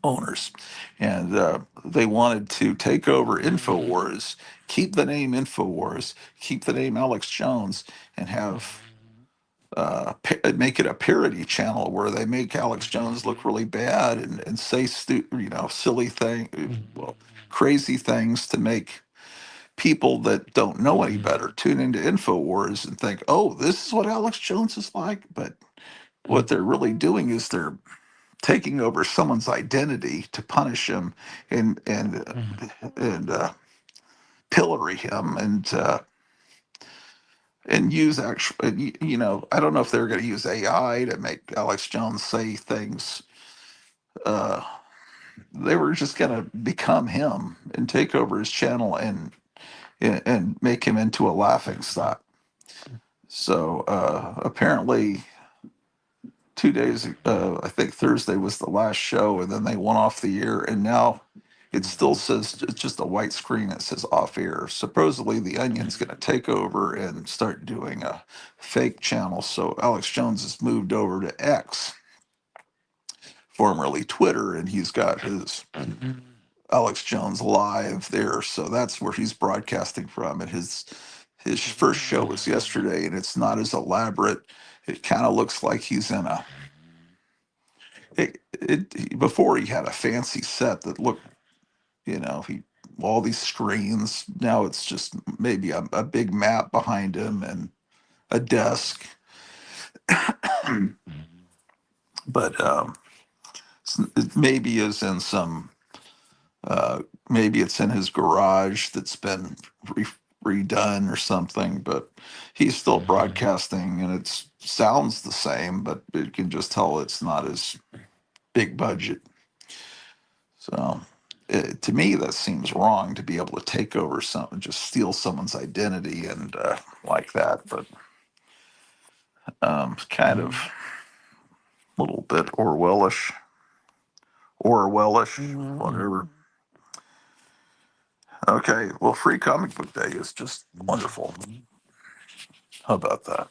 owners. And they wanted to take over InfoWars, keep the name InfoWars, keep the name Alex Jones, and have make it a parody channel where they make Alex Jones look really bad and say silly well, crazy things to make people that don't know any better tune into InfoWars and think, oh, this is what Alex Jones is like. But what they're really doing is they're taking over someone's identity to punish him and pillory him and use actual, I don't know if they're going to use AI to make Alex Jones say things. Uh, they were just going to become him and take over his channel and make him into a laughing stock. So apparently 2 days, I think Thursday was the last show, and then they went off the air, and now it still says it's just a white screen that says off air. Supposedly, the Onion's going to take over and start doing a fake channel. So Alex Jones has moved over to X, formerly Twitter, and he's got his Alex Jones Live there. So that's where he's broadcasting from. And his first show was yesterday, and it's not as elaborate. It kind of looks like he's in a before he had a fancy set that looked, he all these screens. Now it's just maybe a big map behind him and a desk. But it maybe is in some, maybe it's in his garage that's been redone or something. But he's still broadcasting, and it sounds the same, but you can just tell it's not as big budget. So to me, that seems wrong to be able to take over something, just steal someone's identity and like that. But kind of a little bit Orwellish, whatever. Okay, well, Free Comic Book Day is just wonderful. How about that?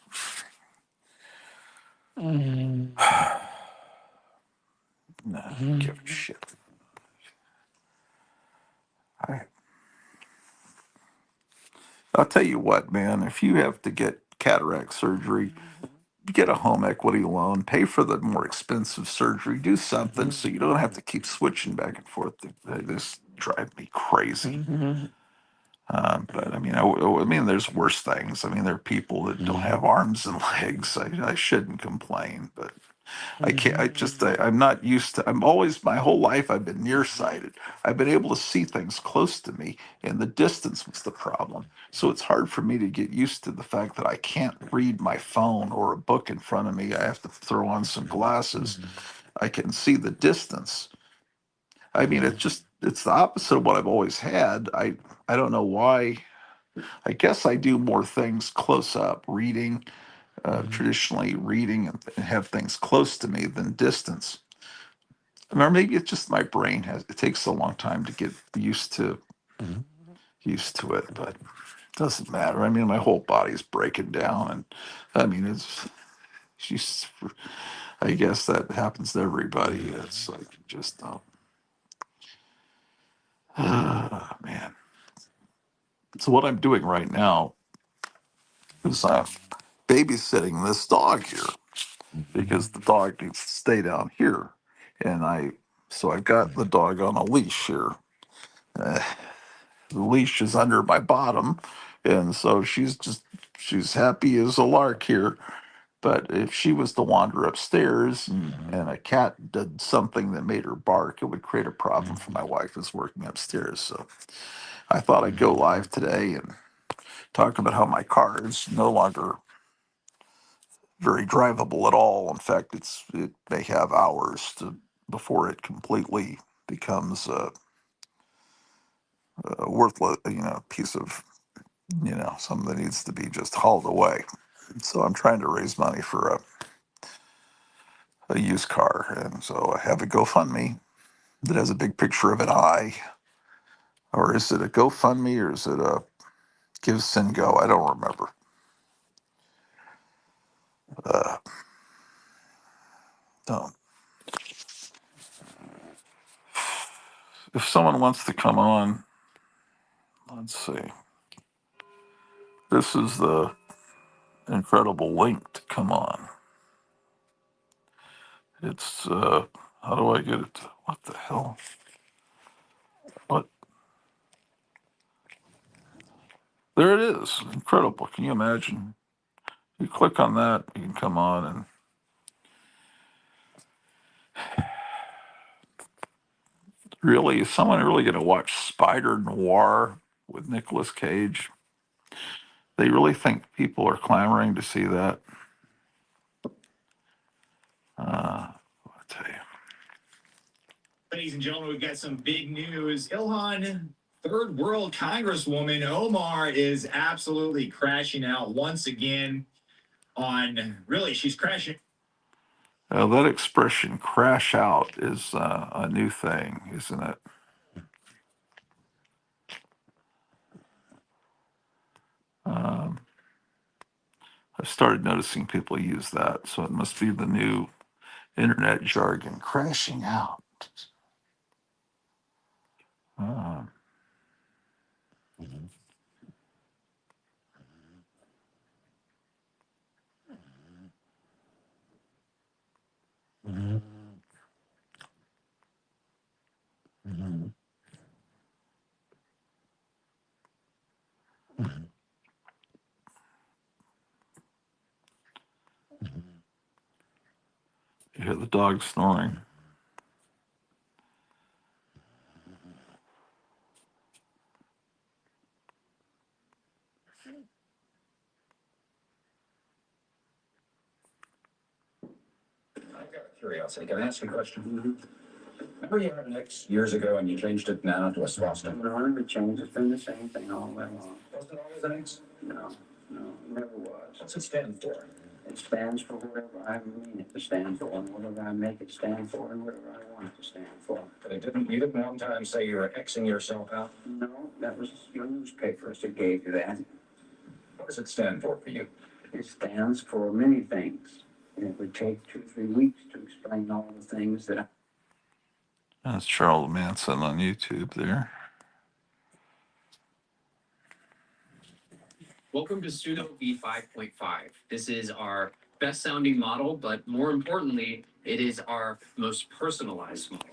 Nah, give a shit. I'll tell you what, man, if you have to get cataract surgery, get a home equity loan, pay for the more expensive surgery, do something so you don't have to keep switching back and forth. They just drive me crazy. But I mean, there's worse things. I mean, there are people that don't have arms and legs. I shouldn't complain, but I can't. I'm not used to. I'm always my whole life. I've been nearsighted. I've been able to see things close to me, and the distance was the problem. So it's hard for me to get used to the fact that I can't read my phone or a book in front of me. I have to throw on some glasses, I can see the distance. I mean, it's the opposite of what I've always had. I don't know why. I guess I do more things close up, reading, traditionally reading and have things close to me than distance. Or maybe it's just my brain it takes a long time to get used to it, but it doesn't matter. I mean, my whole body's breaking down, and I mean, she's, I guess that happens to everybody. It's like just, man. So what I'm doing right now is I'm babysitting this dog here because the dog needs to stay down here, and so I've got the dog on a leash here. Uh, the leash is under my bottom, and so she's happy as a lark here. But if she was to wander upstairs and a cat did something that made her bark, it would create a problem for my wife who's working upstairs. So I thought I'd go live today and talk about how my car is no longer very drivable at all. In fact, it may have hours before it completely becomes a worthless, piece of, something that needs to be just hauled away. So I'm trying to raise money for a used car, and so I have a GoFundMe that has a big picture of an eye. Or is it a GoFundMe or is it a Give Send Go? I don't remember. Uh, no. If someone wants to come on, let's see. This is the incredible link to come on. It's how do I get it? What the hell? What? There it is. Incredible. Can you imagine? You click on that, you can come on, and really, is someone really going to watch Spider Noir with Nicolas Cage? They really think people are clamoring to see that? I'll tell you. Ladies and gentlemen, we've got some big news. Ilhan, third world Congresswoman Omar is absolutely crashing out once again she's crashing. That expression "crash out" is a new thing, isn't it? Um, I've started noticing people use that, so it must be the new internet jargon. Crashing out. Uh, you hear the dog snoring. I've got a curiosity. Can I ask you a question? Remember you had an X years ago and you changed it now to a swastika? No, I never changed. It's been the same thing all the way long. Wasn't it always an X? No, it never was. What's it stand for? It stands for whatever I mean it to stand for, and whatever I make it stand for, and whatever I want it to stand for. But you didn't one time say you were Xing yourself out? No, that was your newspapers that gave you that. What does it stand for you? It stands for many things. And it would take 2 or 3 weeks to explain all the things that That's Charles Manson on YouTube there. Welcome to Pseudo V5.5. This is our best sounding model, but more importantly, it is our most personalized model.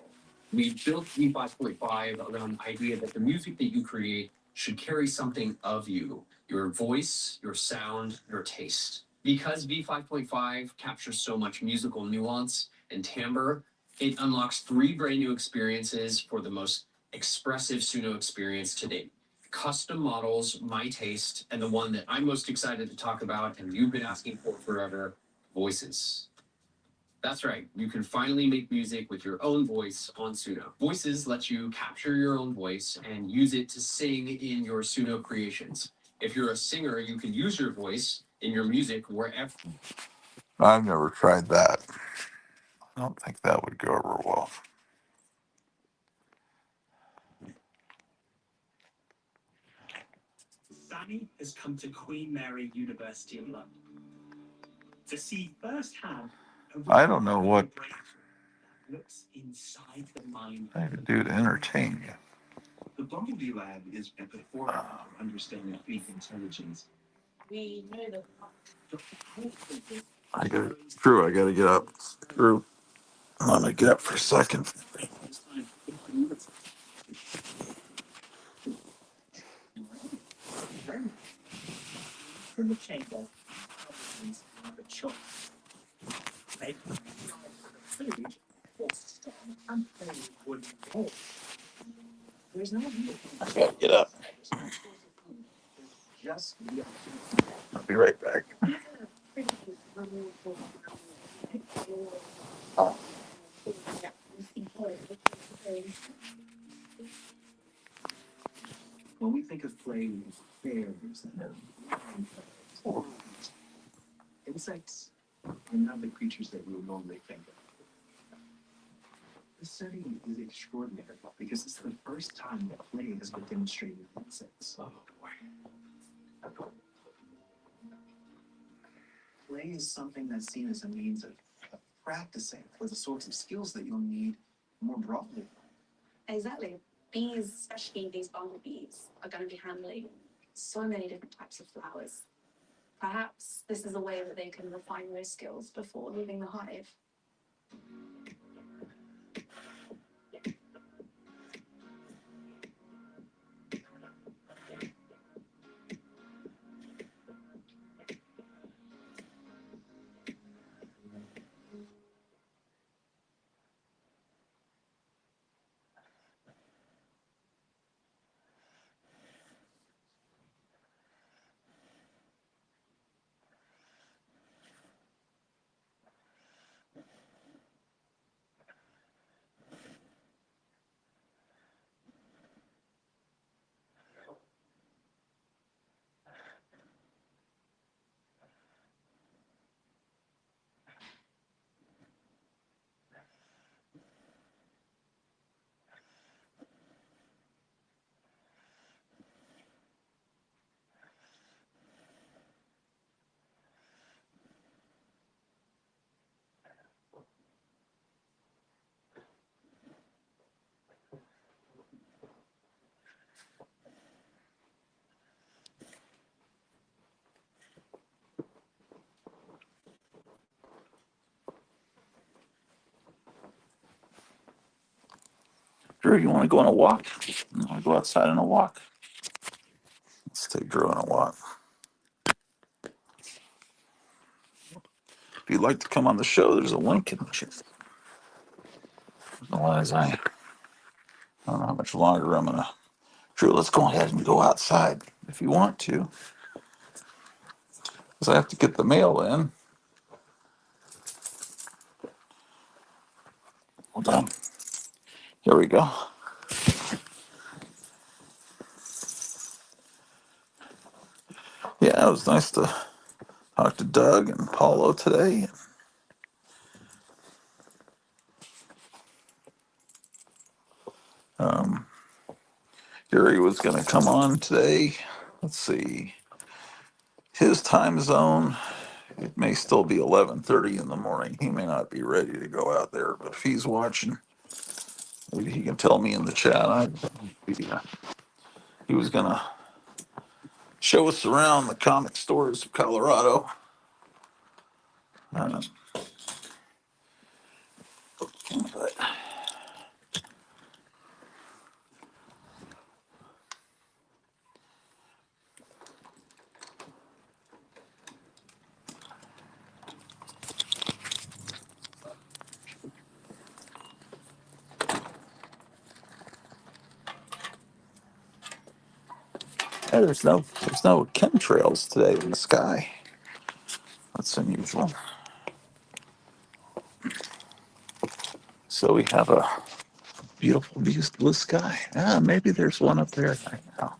We built V5.5 around the idea that the music that you create should carry something of you, your voice, your sound, your taste. Because V5.5 captures so much musical nuance and timbre, it unlocks 3 brand new experiences for the most expressive Suno experience to date. Custom models, my taste, and the one that I'm most excited to talk about and you've been asking for forever, voices. That's right. You can finally make music with your own voice on Suno. Voices let you capture your own voice and use it to sing in your Suno creations. If you're a singer, you can use your voice in your music wherever. I've never tried that. I don't think that would go over well. Sammy has come to Queen Mary University of London to see firsthand I don't know what looks inside the mind. I have to do to entertain you. The Bumblebee Lab is at the forefront of understanding fleet intelligence. We know that. Drew, I gotta get up. Drew, I'm gonna get up for a second. In the chamber, the choice. They food or stone and play would roll. There's no real. I gotta get up. Just I'll be right back. when we think of playing bears and insects are not the creatures that we would normally think of. The study is extraordinary because it's the first time that play has been demonstrated with insects. Oh boy. Play is something that's seen as a means of practicing for the sorts of skills that you'll need more broadly. Exactly. Bees, especially these bumblebees, are going to be handling so many different types of flowers. Perhaps this is a way that they can refine those skills before leaving the hive. Drew, you want to go on a walk? You want to go outside on a walk? Let's take Drew on a walk. If you'd like to come on the show, there's a link in the chat. Otherwise, I don't know how much longer I'm gonna. Drew, let's go ahead and go outside if you want to, because I have to get the mail in. Hold on. Here we go. Yeah, it was nice to talk to Doug and Paulo today. Um, Gary was going to come on today. Let's see. His time zone, it may still be 11:30 in the morning. He may not be ready to go out there, but if he's watching, maybe he can tell me in the chat. He was going to show us around the comic stores of Colorado. But yeah, there's no chemtrails today in the sky. That's unusual. So we have a beautiful blue sky. Ah, maybe there's one up there right now.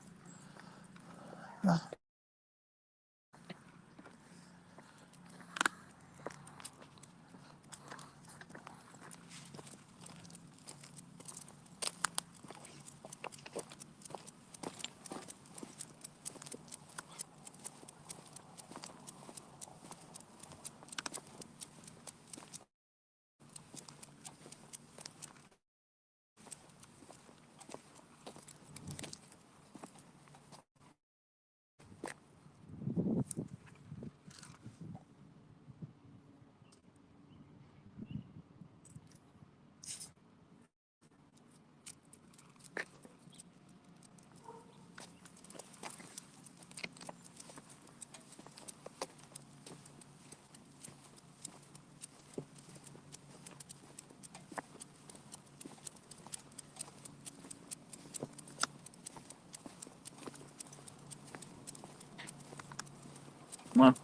Come on,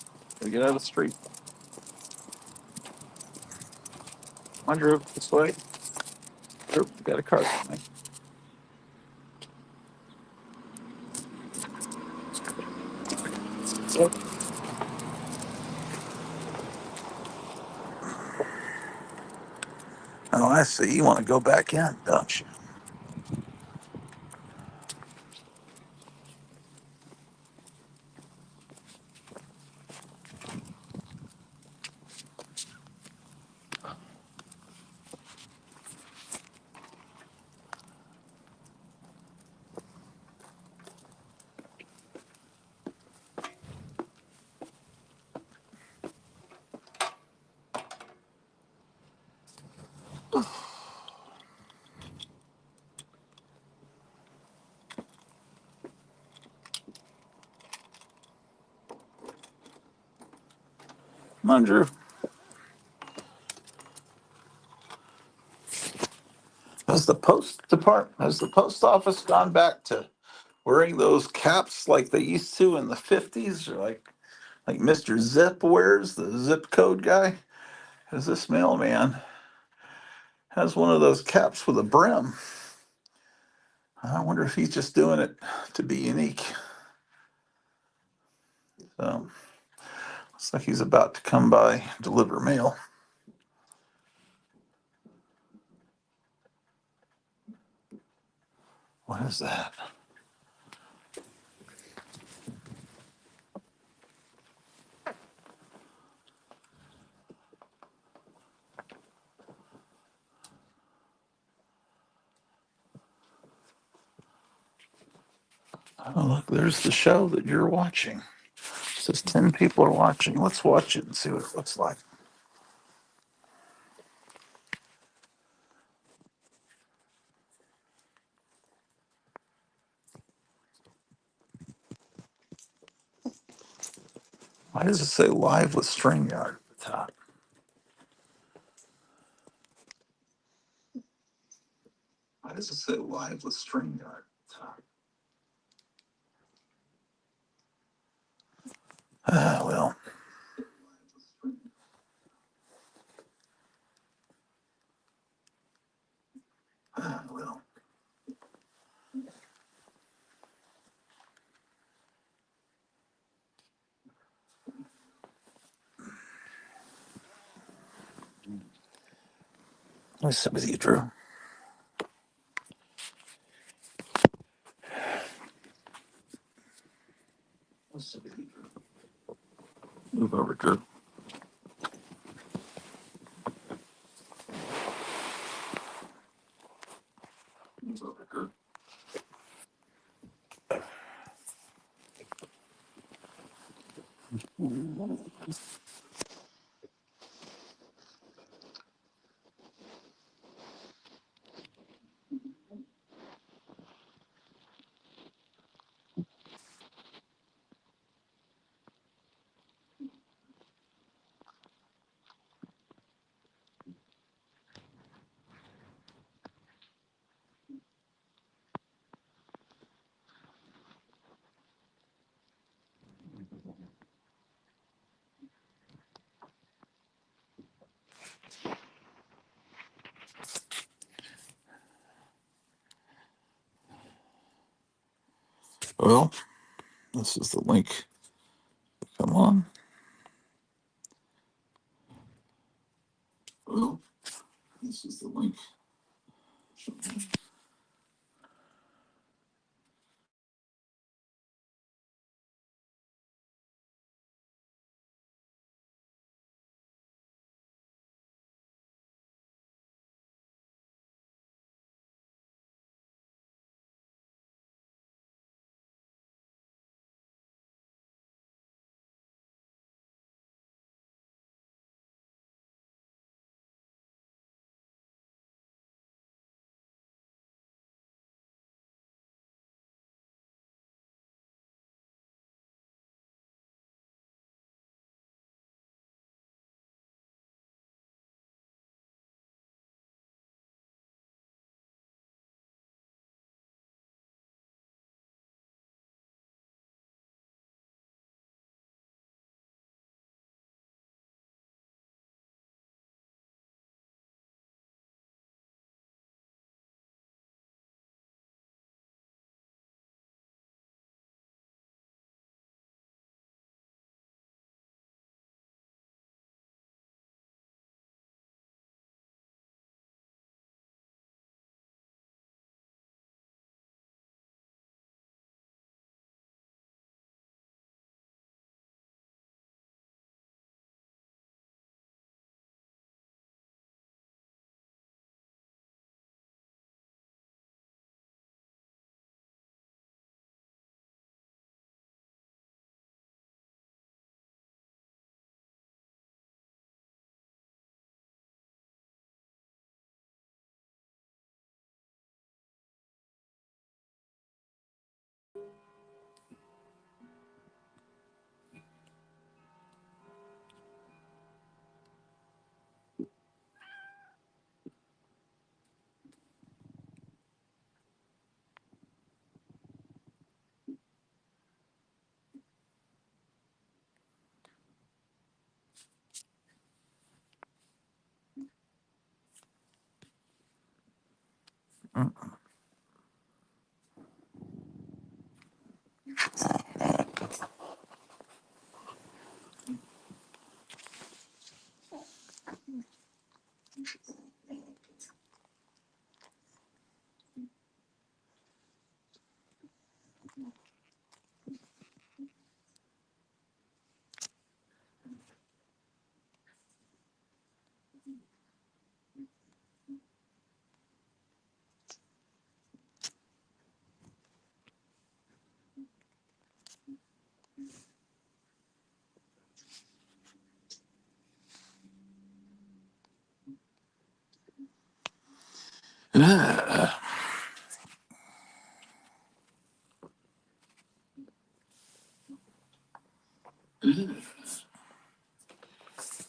we get out of the street. Come on, Drew, this way. Drew, we got a car coming. Yep. Oh, I see. You want to go back in, don't you? Come on, Drew. Has the post office gone back to wearing those caps like they used to in the 50s, or like Mr. Zip wears, the zip code guy? Because this mailman has one of those caps with a brim. I wonder if he's just doing it to be unique. So looks like he's about to come by, deliver mail. What is that? Oh, look, there's the show that you're watching. It says 10 people are watching. Let's watch it and see what it looks like. Why does it say live with Streamyard at the top? Why does it say live with Streamyard at the top? Ah, well. Ah, well. Let me sit with you, Drew. Let's sit with you, Drew. Move over, Drew. Move over, Drew. Well, this is the link. Come on. Well, this is the link.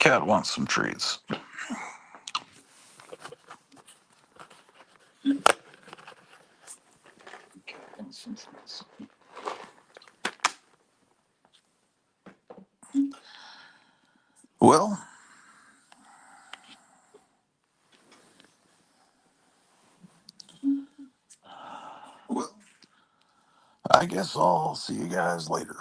Cat wants some treats. Well, I guess I'll see you guys later.